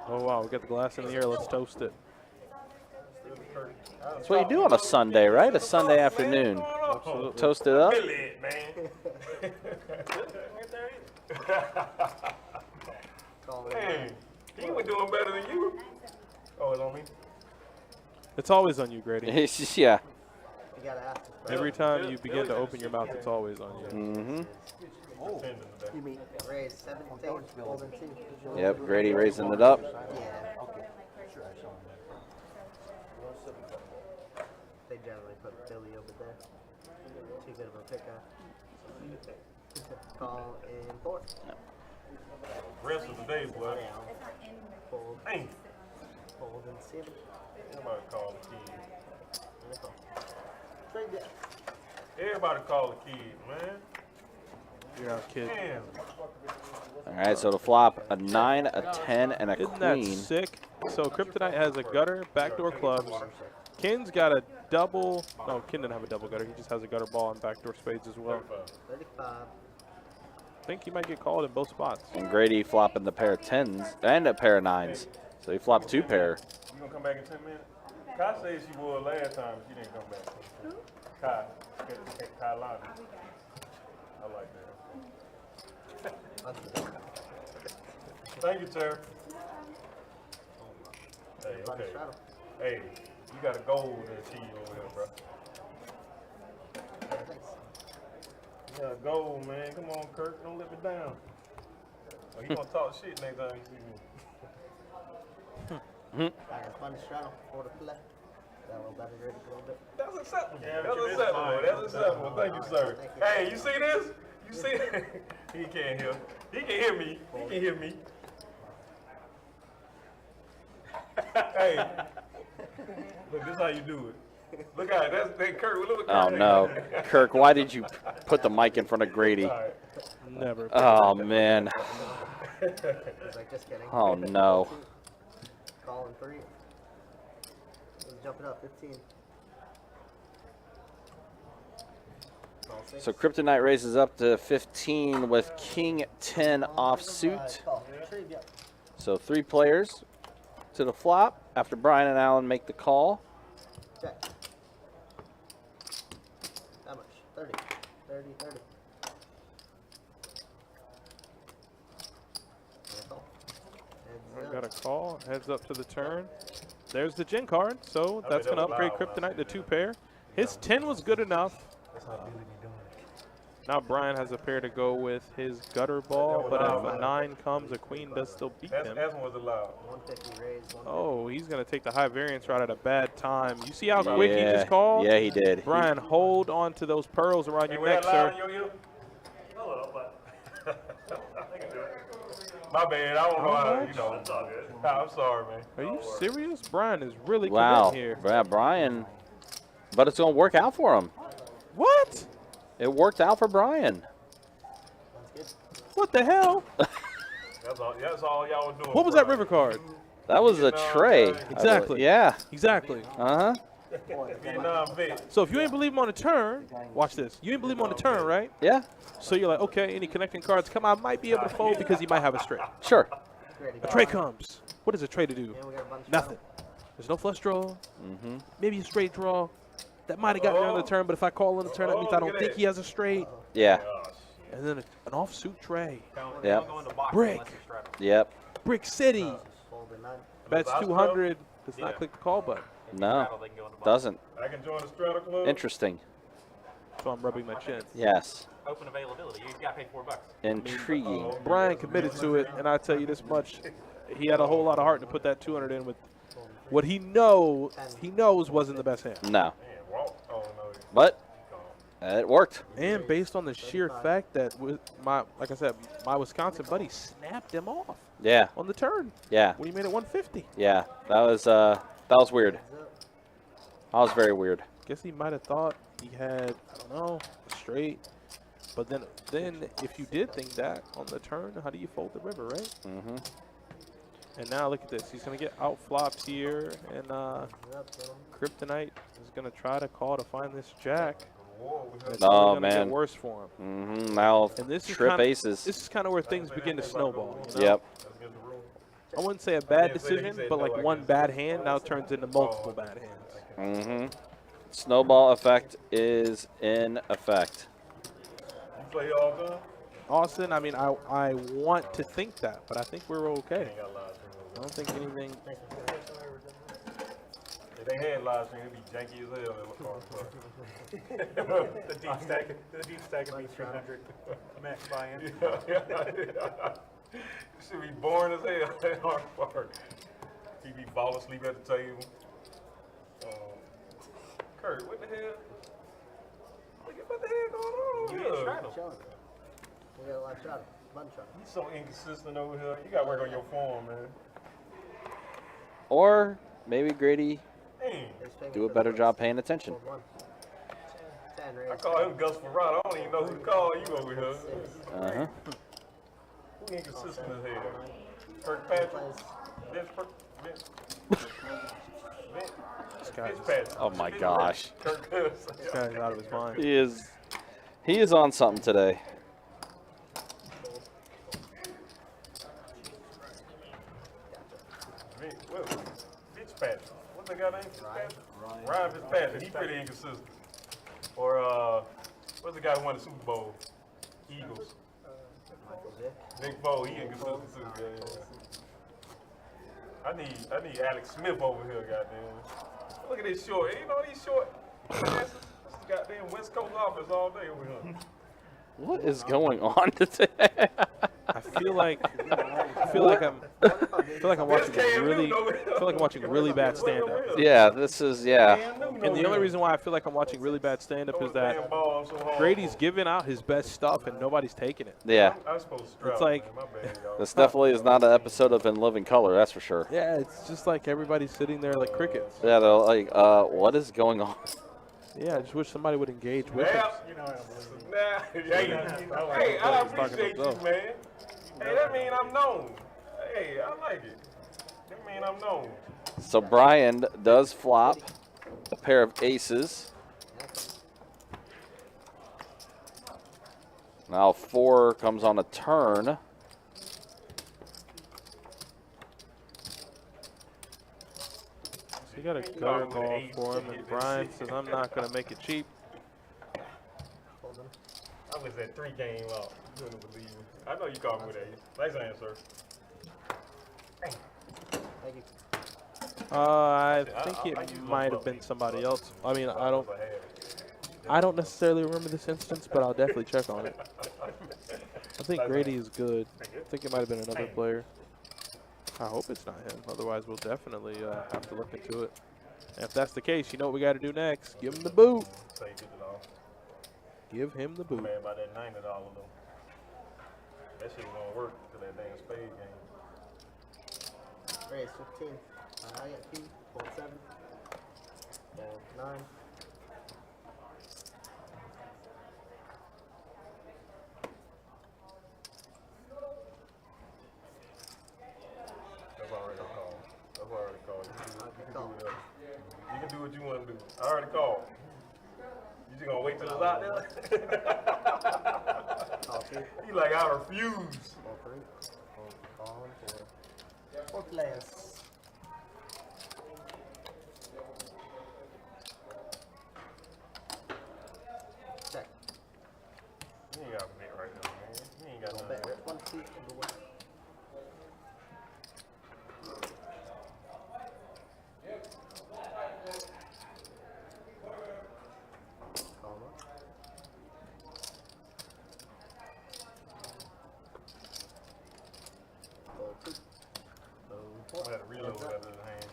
Oh, wow. We got the glass in the air. Let's toast it. That's what you do on a Sunday, right? A Sunday afternoon. Absolutely. Toast it up. Billy, man. Hey, he was doing better than you. Oh, it's on me? It's always on you, Grady. It's just, yeah. You gotta ask. Every time you begin to open your mouth, it's always on you. Mm-hmm. You mean raise 17, holding 2. Yep, Grady raising it up. Yeah. They generally put Billy over there. Too good of a pickup. Call in 4. Rest of the day, boy. Fold. Dang. Fold and 7. Everybody call the kid. And a call. Trade that. Everybody call the kid, man. You're out, kid. Damn. All right, so to flop a 9, a 10, and a Isn't that queen. sick? So Kryptonite has a gutter, backdoor clubs. Ken's got a double. No, Ken didn't have a double gutter. He just has a gutter ball and backdoor spades as well. 35. I think he might get called in both spots. And Grady flopping the pair of 10s and a pair of 9s. So he flopped 2 pair. You gonna come back in 10 minutes? Kai said she would last time. She didn't come back. Kai. Kai Lonnie. I like that. Thank you, sir. Hey, okay. Hey, you got a gold in the cheese over here, bro. You got a gold, man. Come on, Kirk. Don't let me down. Oh, you gonna talk shit next time you see me. I got funny straddle for the play. That one better ready a little bit. That's acceptable. That's acceptable. That's acceptable. Thank you, sir. Hey, you see this? You see it? He can't hear. He can hear me. He can hear me. Hey, look, this is how you do it. Look out, that's that Kirk. Look at Oh, no. Kirk, why did you put the mic in front of Grady? Never. Oh, man. He's like, just kidding. Oh, no. Call in 3. Let's jump it up, 15. Call 6. So Kryptonite raises up to 15 with King 10 offsuit. Call. Trade, yeah. So 3 players to the flop after Bryan and Allen make the call. Check. How much? 30. 30, 30. I got a call. Heads up to the turn. There's the Gen card. So that's going to upgrade Kryptonite to 2 pair. His 10 was good enough. Now Bryan has a pair to go with his gutter ball, but if a 9 comes, a queen does still beat him. That one was allowed. 150 raised. Oh, he's going to take the high variance route at a bad time. You see how quick he just called? Yeah, he did. Bryan, hold on to those pearls around your neck, sir. My bad. I don't know how, you know. I'm sorry, man. Are you serious? Bryan is really Wow. committing here. Yeah, Bryan. But it's going to work out for him. What? It worked out for Bryan. What the hell? That's all y'all were doing. What was that river card? That was a tray. Exactly. Yeah. Exactly. Uh-huh. Vietnam vet. So if you ain't believe him on the turn, watch this. You ain't believe him on the turn, right? Yeah. So you're like, okay, any connecting cards come out, might be able to fold because he might have a straight. Sure. A tray comes. What does a tray to do? Yeah, we got a bunch of Nothing. There's no flush draw. Mm-hmm. Maybe a straight draw. That might have gotten me on the turn, but if I call on the turn, that means I don't think he has a straight. Yeah. And then an offsuit tray. Yep. Brick. Yep. Brick City. folded 9. Bets 200. Does not click the call button. No. Doesn't. I can join the Strata Club. Interesting. So I'm rubbing my chin. Yes. Open availability. You got to pay $4. Intriguing. Brian committed to it, and I tell you this much: he had a whole lot of heart to put that 200 in with what he knows wasn't the best hand. No. Oh, no. But it worked. And based on the sheer fact that with my Wisconsin buddy snapped him off Yeah. on the turn Yeah. when he made it 150. Yeah. That was weird. That was very weird. Guess he might have thought he had, I don't know, a straight. But then if you did think that on the turn, how do you fold the river, right? Mm-hmm. And now look at this. He's going to get out flopped here, and Kryptonite is going to try to call to find this jack. It's Oh, only gonna man. get worse for him. Now And this is trip kinda, aces. This is kind of where things begin to snowball. You know? Yep. I wouldn't say a bad decision, but like one bad hand now turns into multiple bad hands. Snowball effect is in effect. You play all done? Austin, I mean, I want to think that, but I think we're okay. I don't think anything. If they had live stream, it'd be janky as hell. The deep stack would be 300 max buy-in. It should be boring as hell. That hard part. He be falling asleep at the table. Kurt, what the hell? What the hell going on over here? We got a lot of shot. Button shot. You so inconsistent over here. You gotta work on your form, man. Or maybe Grady Dang. do a better job paying attention. 10 I raised. call him Gus Ferrara. I don't even know who to call you over here. Who inconsistent as hell? Kirkpatrick? Vince Fitzpatrick. Oh my gosh. Kirk Gus. This guy's out of his mind. He is on something today. Fitzpatrick. What's that guy named? Fitzpatrick? Ryan Fitzpatrick. He pretty inconsistent. Or what's the guy who won the Super Bowl? Eagles. Nick Foles. He inconsistent too. Yeah. I need Alex Smith over here, goddamn. Look at this short. You know these short. This goddamn West Coast office all day over here. What is going on today? I feel like I'm watching really bad stand-up. Yeah, this is And the only reason why I feel like I'm watching really bad stand-up is that Grady's giving out his best stuff and nobody's taking it. Yeah. It's like This definitely is not an episode of In Living Color, that's for sure. yeah, it's just like everybody's sitting there like crickets. Yeah, they're like, what is going on? Yeah, I just wish somebody would engage with us. Hey, I appreciate you, man. Hey, that mean I'm known. Hey, I like it. That mean I'm known. So Bryan does flop a pair of aces. Now 4 comes on a turn. You got a gutter ball for him, and Bryan says, I'm not going to make it cheap. I was at 3 game loss. You wouldn't believe me. I know you called me with ace. Nice answer. Thank you. I think it might have been somebody else. I mean, I don't necessarily remember this instance, but I'll definitely check on it. I think Grady is good. I think it might have been another player. I hope it's not him. Otherwise, we'll definitely have to look into it. And if that's the case, you know what we got to do next? Give him the boot. Give him the boot. Man, about that $90 though. That shit gonna work to that damn spade game. Raise 15. I got key. Fold 7. Fold 9. That's already a call. That's already a call. You can do what you want to do. I already called. You just gonna wait till it's out there? He like, I refuse. Fold 3. Fold 4 players. Check. You ain't got a bet right now, man. You ain't got nothing. Bet 1, 2, and the 1. I had to reload that in the hand.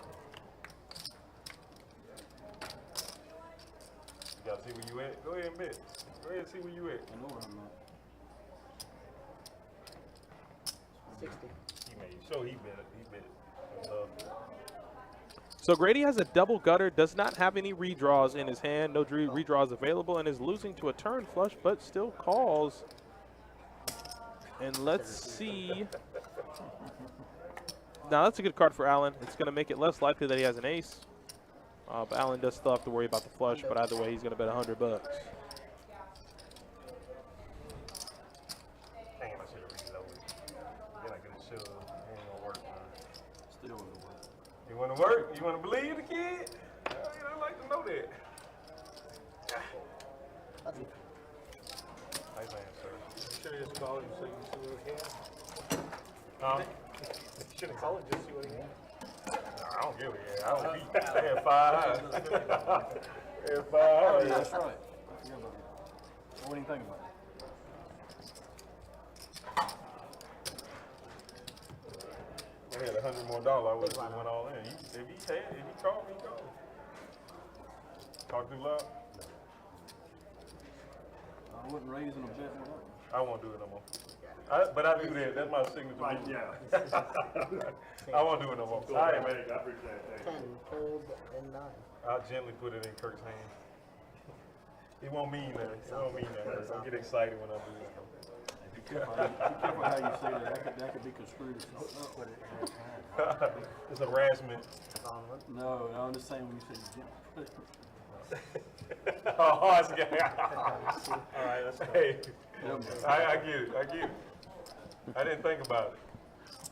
You gotta see where you at. Go ahead and bet. Go ahead and see where you at. I know where I'm at. 60. He made sure he bet it. He bet it. So Grady has a double gutter, does not have any redraws in his hand, no redraws available, and is losing to a turn flush, but still calls. And let's see. Now that's a good card for Allen. It's going to make it less likely that he has an ace. But Allen does still have to worry about the flush, but either way, he's going to bet $100. You want to work? You want to believe the kid? I like to know that. Nice answer. Should have just called him so you can see what he had. Should have called him just to see what he had. I don't give a I don't beat. They had 5 eyes. They had 5 eyes. That's right. I forgot about it. What do you think about it? I had $100 more. I would have went all in. If he called me, he called. Talk too loud. I wasn't raising a bet. I won't do it no more. But I do that. That's my signature. Right, yeah. I won't do it no more. Cool, All right, man. man. I appreciate it. 10, cold, and 9. I'll gently put it in Kirk's hand. It won't mean that. It won't mean that. Don't get excited when I do that. Be careful how you say that. That could be construed as It's harassment. No, I'm just saying when you say gently. Oh, I see. All right, let's go. Hey, I get it. I get it. I didn't think about it.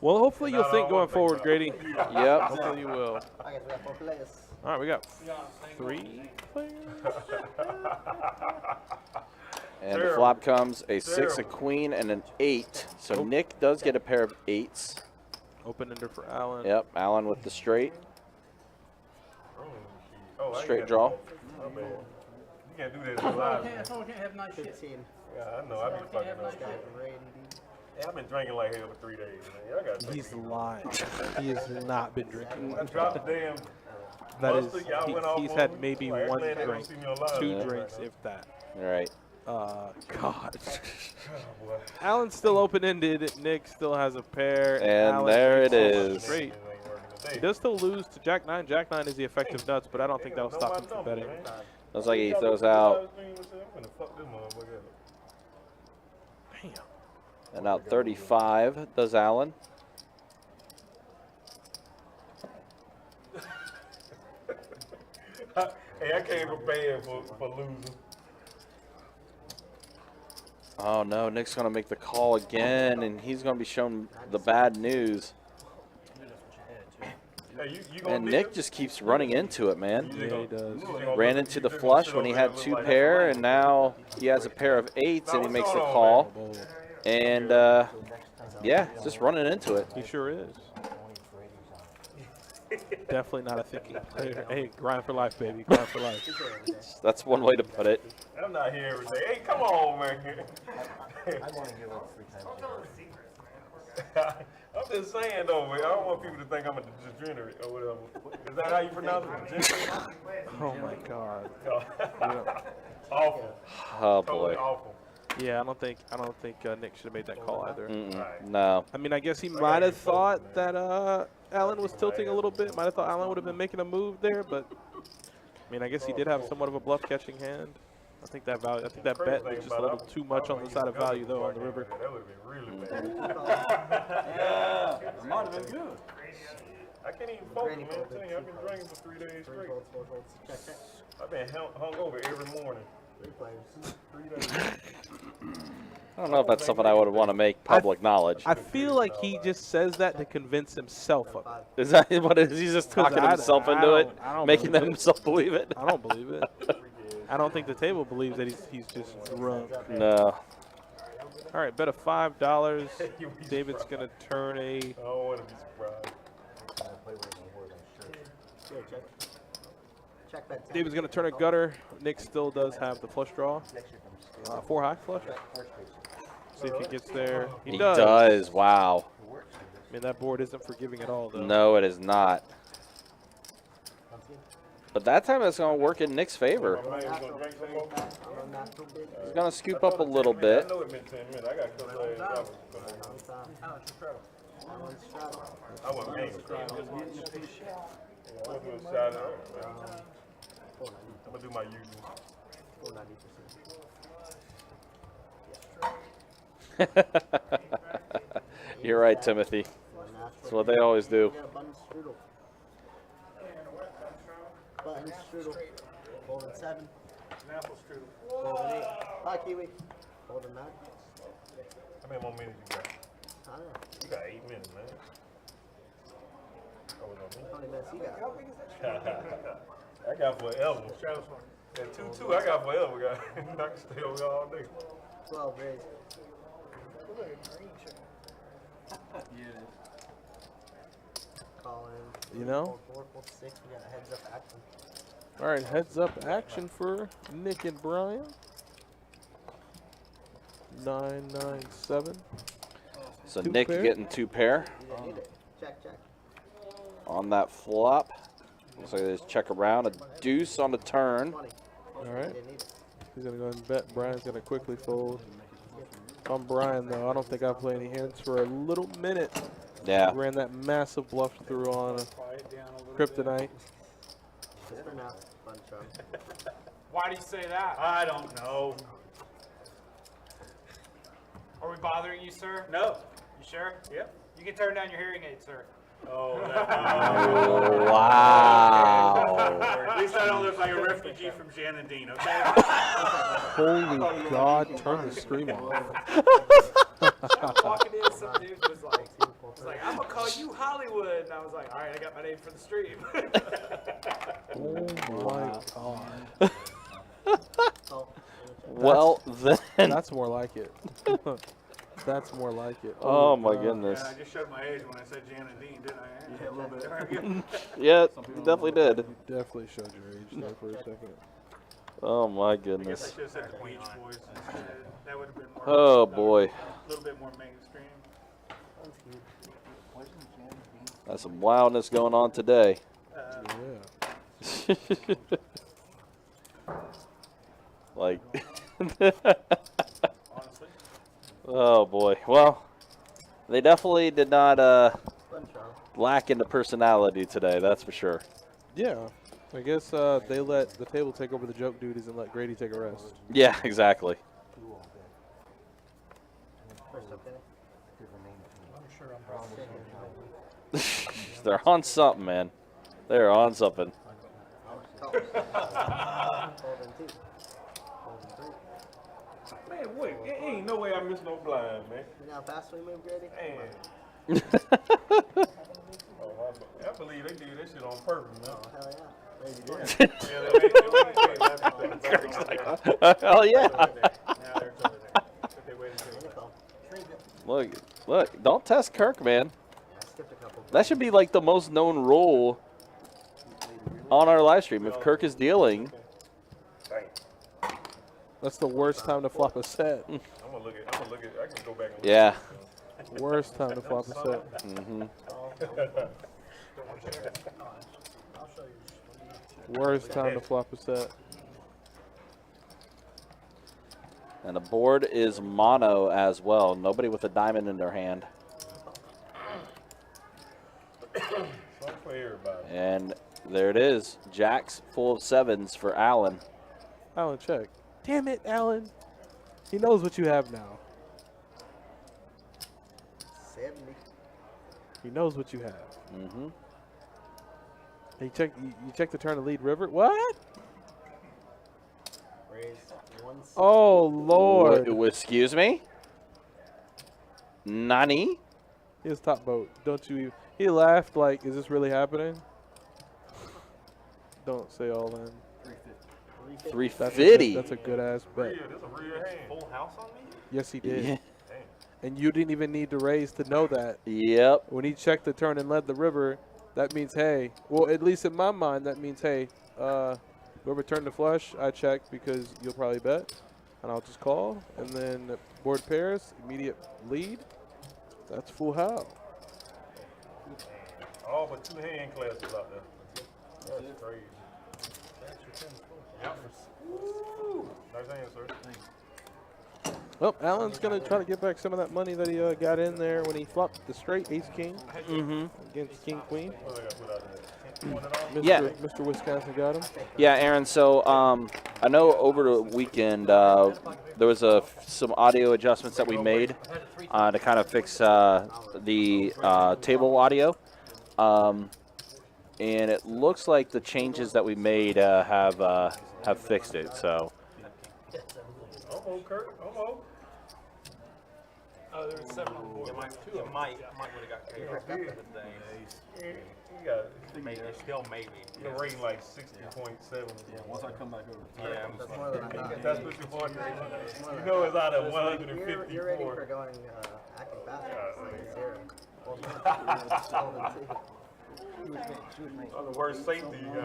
Well, hopefully you'll Not think all going I think forward, about. Grady. Yep. Hopefully you will. I guess we got 4 players. All right, we got 3 players. And the flop comes a 6, a queen, and an 8. So Nick does get a pair of 8s. Open-ender for Allen. Yep, Allen with the straight. Oh, I Straight ain't draw. got no- my bad. You can't do that in live. That's why we can't have nice shit. 15. Yeah, I know. I be fucking up. Grady. Hey, I've been drinking like hell for 3 days, man. Y'all got to He's lying. He has not been drinking. I dropped the damn. That is, Mustard, y'all went off he's on had me. maybe Like, 1 man, they don't drink, see me on live 2 right drinks, now. if that. All right. God. Oh, boy. Allen's still open-ended. Nick still has a pair. And Allen there it takes is. Straight. It ain't working today. He does still lose to Jack 9. Jack 9 is the effective nuts, but I don't think that'll stop him from betting. Looks like he throws out. I'm gonna fuck this motherfucker up. Damn. And out 35 does Allen. Hey, I came prepared for losing. Oh no, Nick's gonna make the call again, and he's gonna be shown the bad news. Hey, you gonna And need Nick it? just keeps running into it, man. Yeah, he does. Ran into the flush when he had 2 pair, and now he has a pair of 8s, and he makes the call. And yeah, he's just running into it. He sure is. Definitely not a thinking player. Hey, grind for life, baby. Grind for life. That's one way to put it. I'm not here every day. Hey, come on, man. I want to give up 3 times. I'm just saying, though, man, I don't want people to think I'm a degenerate or whatever. Is that how you pronounce it? Degenerate? Oh my God. Awful. Oh Totally boy. awful. Yeah, I don't think Nick should have made that call either. No. I mean, I guess he might have thought that Allen was tilting a little bit. Might have thought Allen would have been making a move there, but I mean, I guess he did have somewhat of a bluff catching hand. I think that value. I think that bet was just a little too much on the side of value though on the river. That would have been really bad. Yeah, it might have been good. I can't even focus, man. I'm telling you, I've been drinking for 3 days straight. I've been hungover every morning. 3 players. 3 days. I don't know if that's something I would want to make public knowledge. I feel like he just says that to convince himself of it. Is that what it is? He's just talking himself into it, I don't making believe it. himself believe it? I don't believe it. I don't think the table believes that he's just drunk. No. All right, bet of $5. David's gonna turn a. I don't want to be surprised. Check bet 10. David's gonna turn a gutter. Nick still does have the flush draw. 4 high flush. See if he gets there. He does. Wow. I mean, that board isn't forgiving at all, though. No, it is not. But that time it's going to work in Nick's favor. My man's gonna drink some more. He's going to scoop up a little bit. I know it been 10 minutes. I got a couple of hours. I wasn't getting a shot. I'm going to do my usual. You're right, Timothy. That's what they always do. Button strudel. Folding 7. Folding 8. Hi, Kiwi. Folding 9. How many more minutes you got? I don't know. You got 8 minutes, man. How many minutes you got? I got forever. At 2-2, I got forever, guys. I can stay over all day. 12 Grady. Call in. You know? 4, 6. We got a heads up action. All right, heads up action for Nick and Bryan. 997. So Two Nick pair. getting 2 pair You didn't need it. Check. on that flop. Looks like there's check around, a deuce on the turn. 20. All right. You didn't need it. He's going to go ahead and bet. Brian's going to quickly fold. On Bryan, though, I don't think I'll play any hands for a little minute. Yeah. Ran that massive bluff through on Kryptonite. Just for now. Fun charm. Why do you say that? I don't know. Are we bothering you, sir? No. You sure? Yep. You can turn down your hearing aid, sir. Oh, Wow. At least I don't look like a refugee from Janadine, okay? Holy God, turn the screen off. Walking in, some dude was like, I'm going to call you Hollywood. And I was like, all right, I got my name for the stream. Oh my God. Well, then. That's more like it. That's more like it. Oh my God. goodness. Yeah, I just showed my age when I said Janadine, didn't I? Yeah, a little bit. Yeah, you definitely did. You definitely showed your age there for a second. Oh my I guess I goodness. should have said the Beach Boys. That would have been more. Oh boy. A little bit more mainstream. That's some wildness going on today. Yeah. Like. Honestly. Oh boy. Well, they definitely did not Fun charm. lack into personality today. That's for sure. Yeah. I guess they let the table take over the joke duties and let Grady take a rest. Yeah, exactly. First, okay. They're on something, man. They're on something. Fold in 2. Fold in 3. Man, wait. There ain't no way I missed no blind, man. You know how fast we move, Grady? Man. Oh, I believe they did that shit on purpose, man. Oh, hell yeah. Hell yeah. Now they're over there. But they waited until Look, don't test Kirk, man. I skipped a couple. That should be like the most known rule on our live stream. If Kirk is dealing, That's the worst time to flop a set. I'm gonna look at. I can go back and look. yeah. Worst time to flop a set. Hmm. Worst time to flop a set. And the board is mono as well. Nobody with a diamond in their hand. Something for everybody. And there it is. Jacks full of sevens for Allen. Alan, check. Damn it, Alan. He knows what you have now. 70. He knows what you have. Mm-hmm. You check the turn to lead river. What? Raise 1. Oh Lord. Excuse me? Nani? He was top boat. Don't you? He laughed like, "Is this really happening?" Don't say all in. 350. That's a good ass bet. Yeah, that's a real hand. Full house on me? Yes, he did. Yeah. And you didn't even need to raise to know that. Yep. When he checked the turn and led the river, that means hey. Well, at least in my mind, that means hey. Whoever turned the flush, I check because you'll probably bet, and I'll just call. And then board pairs, immediate lead. That's full house. All but 2 hand classes out there. That's crazy. Yep. Woo. Nice hand, sir. Well, Alan's going to try to get back some of that money that he got in there when he flopped the straight ace-king against king-queen. What do I got to put out there? Yeah. Mr. Wisconsin got him. Yeah, Aaron. So I know over the weekend there was some audio adjustments that we made to kind of fix the table audio, and it looks like the changes that we made have fixed it. So Almost, Kurt. Almost. Oh, there was 7 on the board. You might would have got KO. Maybe, still maybe. The rating like 60.7. Yeah, once I come back over. Yeah, That's more than I thought. that's what you're wondering. You know it's out of 154. You're ready for going acting fast. It's like 0. I'm the worst safety guy.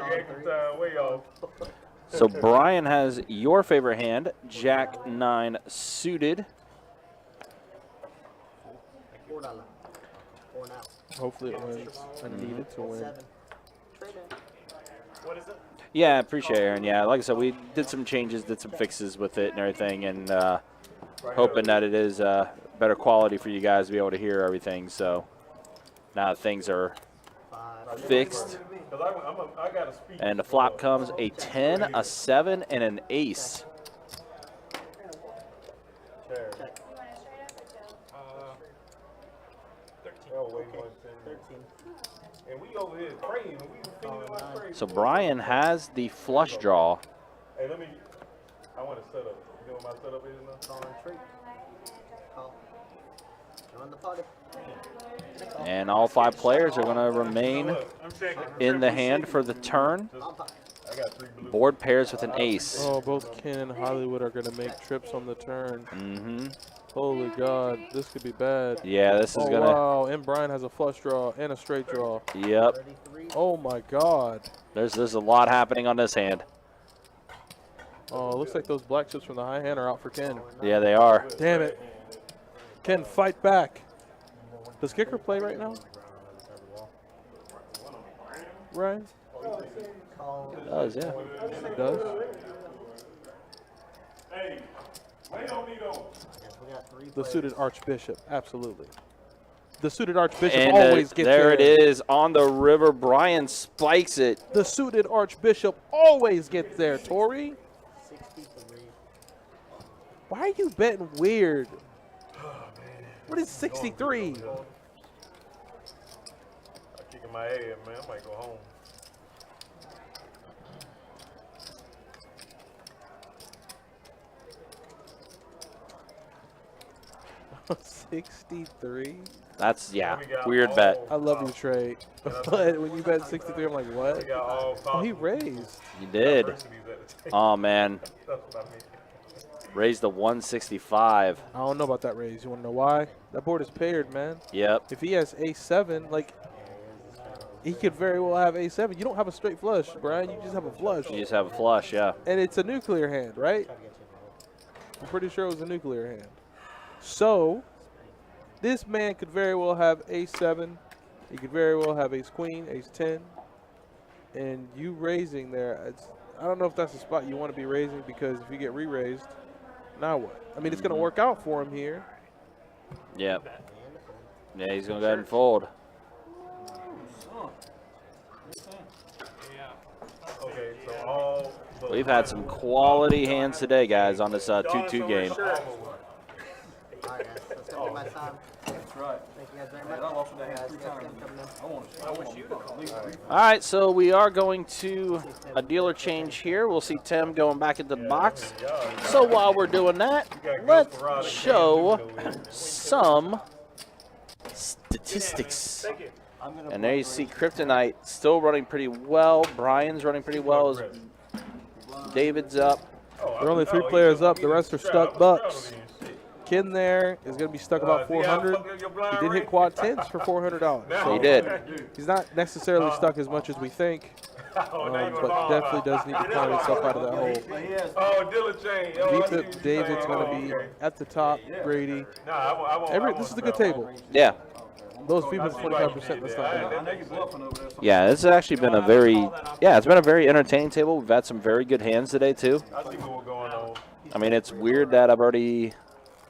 Reacting time way off. So Bryan has your favorite hand, Jack 9 suited. $4. 4 now. Hopefully it wins. I need it to win. 7. Trade in. What is it? Yeah, I appreciate it, Aaron. Yeah, like I said, we did some changes, did some fixes with it and everything, and hoping that it is better quality for you guys to be able to hear everything. So now that things are fixed. I got a speech. And the flop comes a 10, a 7, and an ace. And we over here praying. So Bryan has the flush draw. Hey, I want to set up. You know what my setup is now? Call and treat. Call. Join the party. And all 5 players are going to remain in the hand for the turn. I got 3 blue. Board pairs with an ace. Oh, both Ken and Hollywood are going to make trips on the turn. Mm-hmm. Holy God, this could be bad. Yeah, this is oh, going to. Wow, and Bryan has a flush draw and a straight draw. Yep. Oh, my God. There's a lot happening on this hand. Oh, it looks like those black chips from the high hand are out for Ken. Yeah, they are. Damn it. Ken, fight back. Does Kicker play right now? Ryan? It does, yeah. It does? Hey, wait on me though. The suited Archbishop, absolutely. The suited Archbishop And always gets there. there it is on the river. Bryan spikes it. The suited Archbishop always gets there, Torry. 63. Why are you betting weird? What is 63? I'm kicking my ass, man. I might go home. 63? That's, yeah, weird bet. I love you, Trey. But when you bet 63, I'm like, what? Oh, he raised. You did. Oh, man. Raised the 165. I don't know about that raise. You want to know why? That board is paired, man. Yep. If he has A7, like, he could very well have A7. You don't have a straight flush, Bryan. You just have a flush. You just have a flush, yeah. And it's a nuclear hand, right? I'm pretty sure it was a nuclear hand. So, this man could very well have A7. He could very well have ace queen, ace 10. And you raising there, I don't know if that's the spot you want to be raising, because if you get re-raised, now what? I mean, it's going to work out for him here. Yep. Yeah, he's going to go ahead and fold. Okay, so all We've had some quality hands today, guys, on this 2-2 game. All right, guys. That's going to be my time. That's right. Thank you guys very much. Man, I lost that hand Guys, 3 guys, times. coming in. I wish you to at least 3. All right, so we are going to a dealer change here. We'll see Tim going back into the box. So while we're doing that, let's show some statistics. And there you see Kryptonite still running pretty well. Bryan's running pretty well. As David's up. There are only 3 players up. The rest are stuck bucks. Ken there is going to be stuck about 400. He did hit quad 10s for $400. So He did. he's not necessarily stuck as much as we think, but definitely does need to climb himself out of that hole. Oh, dealer change. Deep David's going to be at the top. Grady. This is a good table. Yeah. Those people 25%. That's not bad. I know you're bluffing over there. Yeah, this has actually been it's been a very entertaining table. We've had some very good hands today, too. I see what's going on. I mean, it's weird that I've already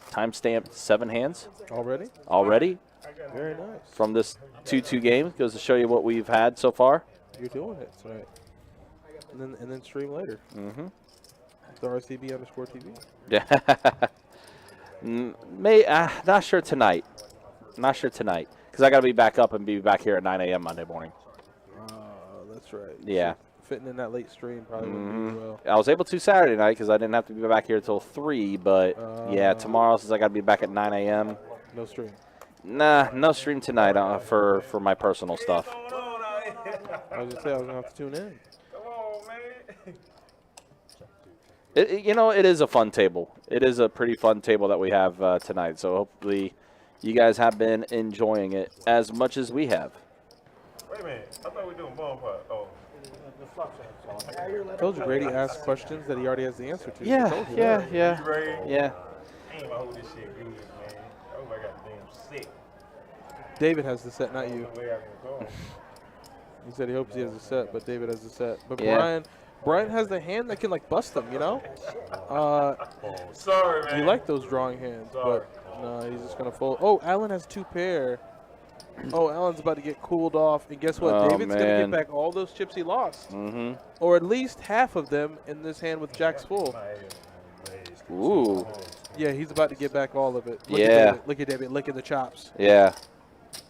time-stamped 7 hands Already? Very nice. from this 2-2 game. Goes to show you what we've had so far. You're doing it. That's right. And then stream later. Mm-hmm. The RCB_TV. Yeah. Not sure tonight. Not sure tonight. Because I got to be back up and be back here at 9 a.m. Monday morning. That's right. Yeah. fitting in that late stream probably wouldn't do well. I was able to Saturday night because I didn't have to be back here until 3. But yeah, tomorrow since I got to be back at 9 a.m. No stream. Nah, no stream tonight for my personal stuff. I was gonna say I was gonna have to tune in. Come on, man. It is a fun table. It is a pretty fun table that we have tonight. So hopefully you guys have been enjoying it as much as we have. Wait a minute. I thought we were doing bomb pot. Oh. I told you Grady asked questions that he already has the answer to. Yeah. You ready? Yeah. I ain't gonna hold this shit good, man. I hope I got damn sick. David has the set, not you. The way I can go. He said he hopes he has a set, but David has the set. But Yeah. Brian has the hand that can like bust them, you know? Sorry, man. You like those drawing hands, but no, he's just gonna fold. Oh, Allen has 2 pair. Oh, Allen's about to get cooled off, and guess what? Oh, David's gonna man. get back all those chips he lost, Mm-hmm. or at least half of them in this hand with Jacks full. Ooh. Yeah, he's about to get back all of it. Look Yeah. at David. Look at David licking the chops, Yeah.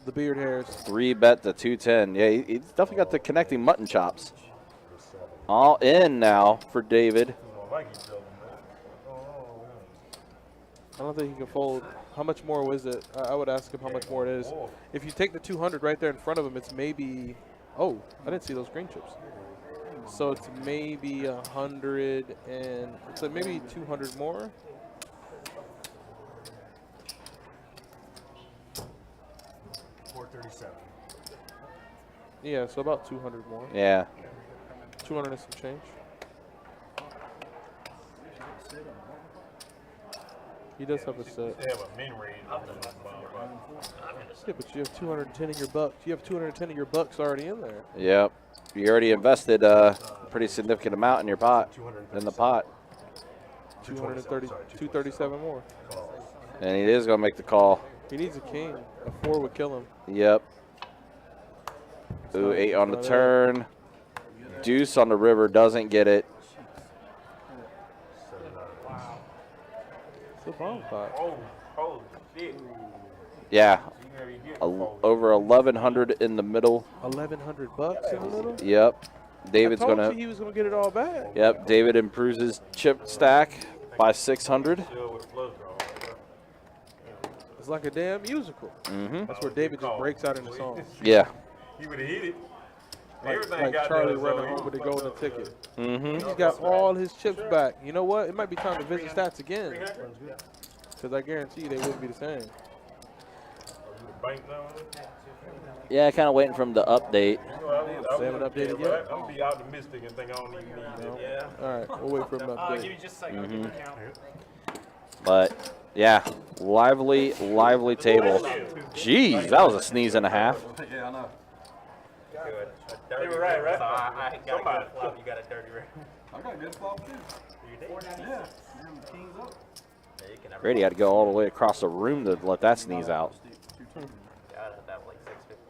the beard hairs. 3-bet to 210. Yeah, he's definitely got the connecting mutton chops. All in now for David. I don't think he can fold. How much more was it? I would ask him how much more it is. If you take the 200 right there in front of him, it's maybe. Oh, I didn't see those green chips. So it's maybe 100 and it's like maybe 200 more. $437. Yeah, so about 200 more. Yeah. 200 and some change. He does have a set. They have a min range. Yeah, but you have 210 in your bucks. You have 210 of your bucks already in there. Yep. You already invested a pretty significant amount in your pot. In the pot. 230, 237 more. And he is going to make the call. He needs a king. A 4 would kill him. Yep. Ooh, 8 on the turn. Deuce on the river, doesn't get it. It's a bomb pot. Oh, holy shit. Yeah. You already get Over 1,100 in the middle. 1,100 bucks in the middle? Yep. David's I told going you he was going to get it all back. Yep. David improves his chip stack by 600. It's like a damn musical. Mm-hmm. That's where David just breaks out in the song. Yeah. He would have hit it. Like Charlie running home with the golden ticket. Mm-hmm. He's got all his chips back. You know what? It might be time to visit stats again. Because I guarantee you they wouldn't be the same. Yeah, kind of waiting for him to update. They haven't updated yet? I'm going to be optimistic and think I don't even need it. Yeah. All right, we'll wait for him to update. Give me just a second. I'll give you a count. But, yeah, lively table. Jeez, that was a sneeze and a half. Yeah, I know. They were right? I got a good flop. You got a dirty right. I got a good flop too. Yeah. Kings up. Grady had to go all the way across the room to let that sneeze out. That was like 650.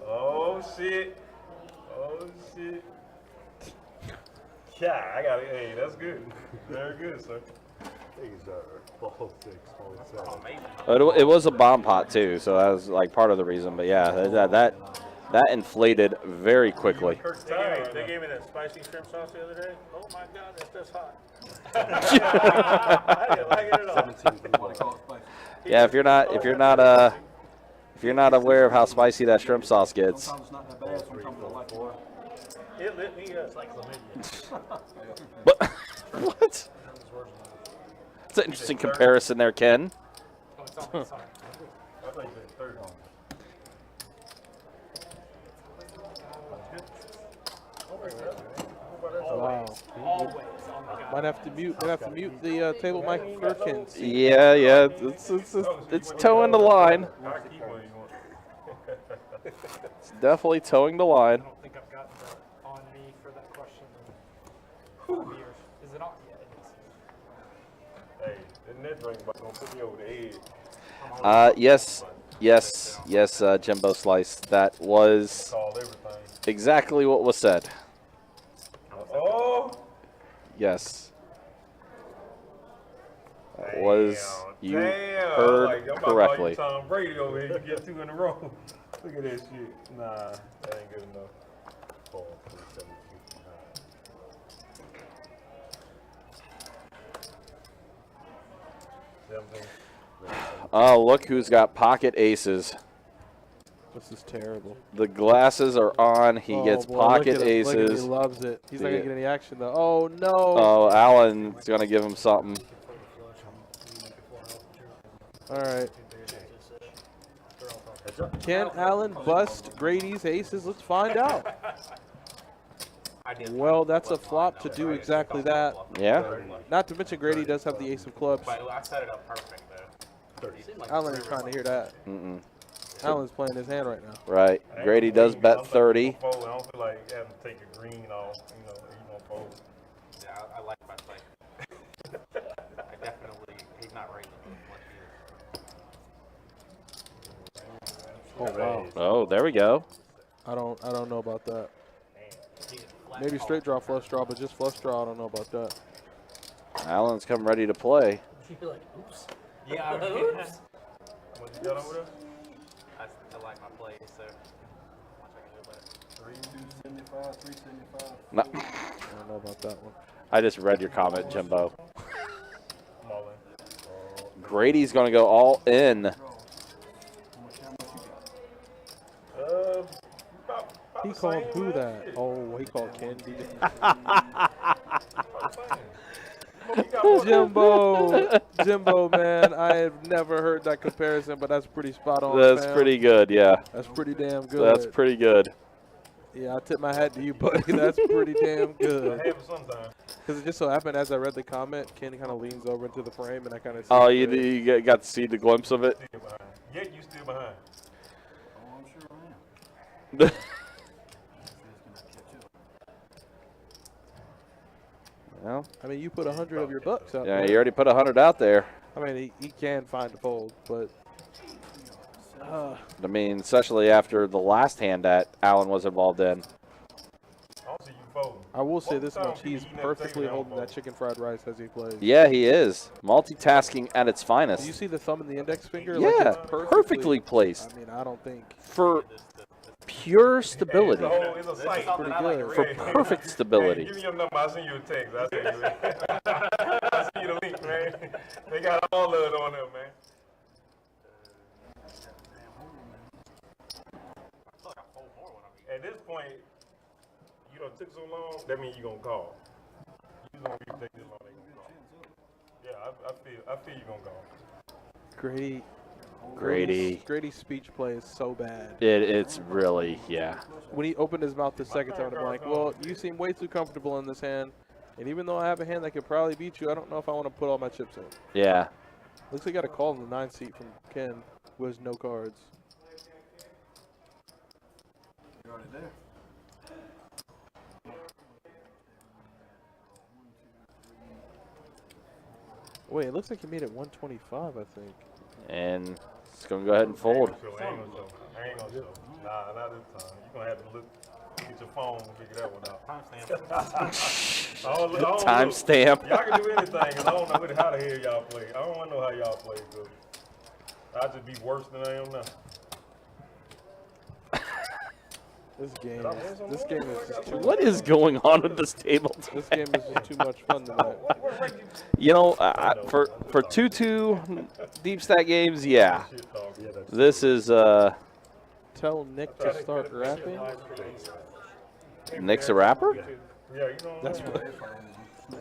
Oh, shit. Oh, shit. Yeah, I got it. Hey, that's good. Very good, sir. These are ball 6, ball 7. It was a bomb pot too, so that was like part of the reason. But yeah, that inflated very quickly. They gave me that spicy shrimp sauce the other day. Oh my God, that stuff's hot. I didn't like it at all. Yeah, if you're not aware of how spicy that shrimp sauce gets. Sometimes it's not that bad. Sometimes I like it. It lit me up. But what? It's an interesting comparison there, Ken. Wow. Might have to mute the table mic for Ken. Yeah, it's towing the line. It's definitely towing the line. I don't think I've gotten that on me for that question in 5 years. Is it on? Yeah, it is. Hey, that net drink about gonna put me over the edge. Yes, Jimbo Slice. That was Called everything. exactly what was said. Oh, Yes. was you Damn. heard Like, I'm about correctly. to call you Tom Brady over here. You get 2 in a row. Look at that shit. Nah, that ain't good enough. 4, 3, 7, 17. Oh, look who's got pocket aces. This is terrible. The glasses are on. He gets boy, pocket look at him. Look at him. aces. He loves it. He's not Yeah. going to get any action, though. Oh, no. Oh, Allen's going to give him something. All right. Can Allen bust Grady's aces? Let's find out. Well, that's a flop to do exactly that. Yeah. Not to mention Grady does have the ace of clubs. I set it up perfect, though. Allen ain't trying to hear that. Allen's playing his hand right now. Right. Grady does bet 30. I don't feel like having to take a green off. You know, he's going to fold. Yeah, I like my play. I definitely, he's not raising much either. Oh, wow. Oh, there we go. I don't know about that. Maybe straight draw, flush draw, but just flush draw, I don't know about that. Allen's come ready to play. You're like, oops. Yeah, Oops. What you got over there? I like my play, so watch I can do better. 375, 375. No, I don't know about that one. I just read your comment, Jimbo. I'm all in. Grady's going to go all in. About He the called same, who man. that? Shit. Oh, he called Candy. Jimbo, man, I have never heard that comparison, but that's pretty spot on. That's fam. pretty good, yeah. That's pretty damn good. That's pretty good. Yeah, I tip my hat to you, buddy. That's pretty damn good. I have it sometimes. Because it just so happened, as I read the comment, Ken kind of leans over into the frame, and I kind of see Oh, it. you got to see the glimpse of it? Still behind. Yet you still behind. Oh, I'm sure I am. Well, I mean, you put 100 of your bucks out yeah, there. you already put 100 out there. I mean, he can find a fold, but I mean, especially after the last hand that Allen was involved in. I don't see you folding. I will say this Most much. times He's you never take perfectly it out, holding that folks. chicken fried rice as he plays. Yeah, he is. Multitasking at its Do you finest. see the thumb and the index finger? Yeah, Like it's perfectly placed. I mean, I don't think. For pure stability. It's a sight. Pretty good. For perfect Hey, stability. give me your number. I'll send you a text. I'll send you the link, man. They got all of it on there, man. At this point, you done took so long, that means you're going to call. You don't really take this long, they going to call. Yeah, I feel you're going to call. Grady's speech play is so bad. It's really, yeah. When he opened his mouth the second time, I'm like, well, you seem way too comfortable in this hand. And even though I have a hand that could probably beat you, I don't know if I want to put all my chips in. Yeah. Looks like I got a call in the 9 seat from Ken, who has no cards. You're already there. Wait, it looks like he made it 125, I think. And it's going to go ahead and fold. I ain't gonna show. Nah, not this time. You're going to have to look, get your phone and figure that one out. Timestamp. Timestamp. Y'all can do anything, because I don't know how the hell y'all play. I don't want to know how y'all play, because I'll just be worse than I am now. This game is just too What is going on with this table today? This game is just too much fun tonight. You know, for 2-2 deep stack games, yeah. This is Tell Nick to start rapping. Nick's a rapper? Yeah, you know That's what. You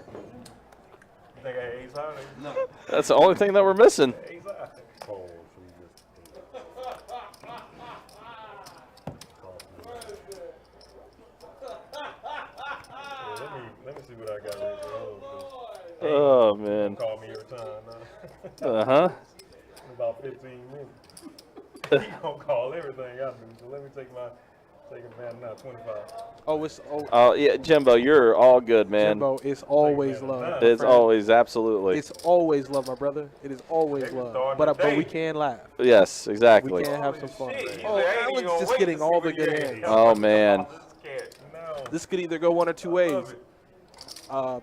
think I had ace high? No. That's the only thing that we're missing. Ace high. Let me see what I got right there. Oh, man. Call me every time now. Uh-huh. In about 15 minutes. He gonna call everything I do. So let me take advantage now. 25. Oh, yeah, Jimbo, you're all good, man. Jimbo, it's always love. It's always, absolutely. It's always love, my brother. It is always love. But we can laugh. Yes, exactly. We can have some fun. Oh, Ain't Allen's gonna just wait getting to all see the what good he hands. has. Oh, man. No. This could either go one or two I love ways. it.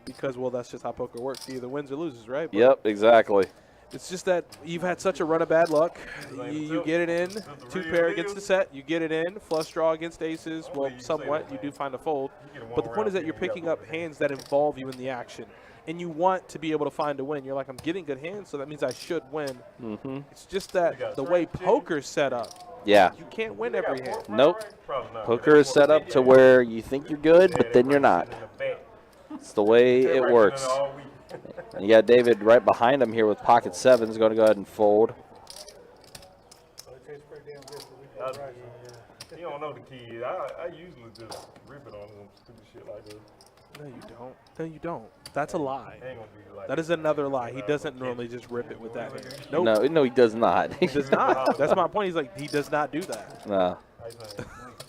because, well, that's just how poker works. He either wins or loses, right? But Yep, exactly. it's just that you've had such a run of bad luck. You get it in, 2-pair against the set. You get it in, flush draw against aces. Well, somewhat. You do find a fold. But the point is that you're picking up hands that involve you in the action. And you want to be able to find a win. You're like, I'm getting good hands, so that means I should win. It's just that the way poker's set up, Yeah. you can't win every hand. Nope. Poker is set up to where you think you're good, but then you're not. It's the way it works. And you got David right behind him here with pocket sevens. Going to go ahead and fold. You don't know the key. I usually just rip it on some stupid shit like this. No, you don't. No, you don't. That's a lie. Ain't gonna be like That is another lie. He doesn't normally just rip it with that hand. Nope. No, he does not. He does not. That's my point. He's like, he does not do that. No.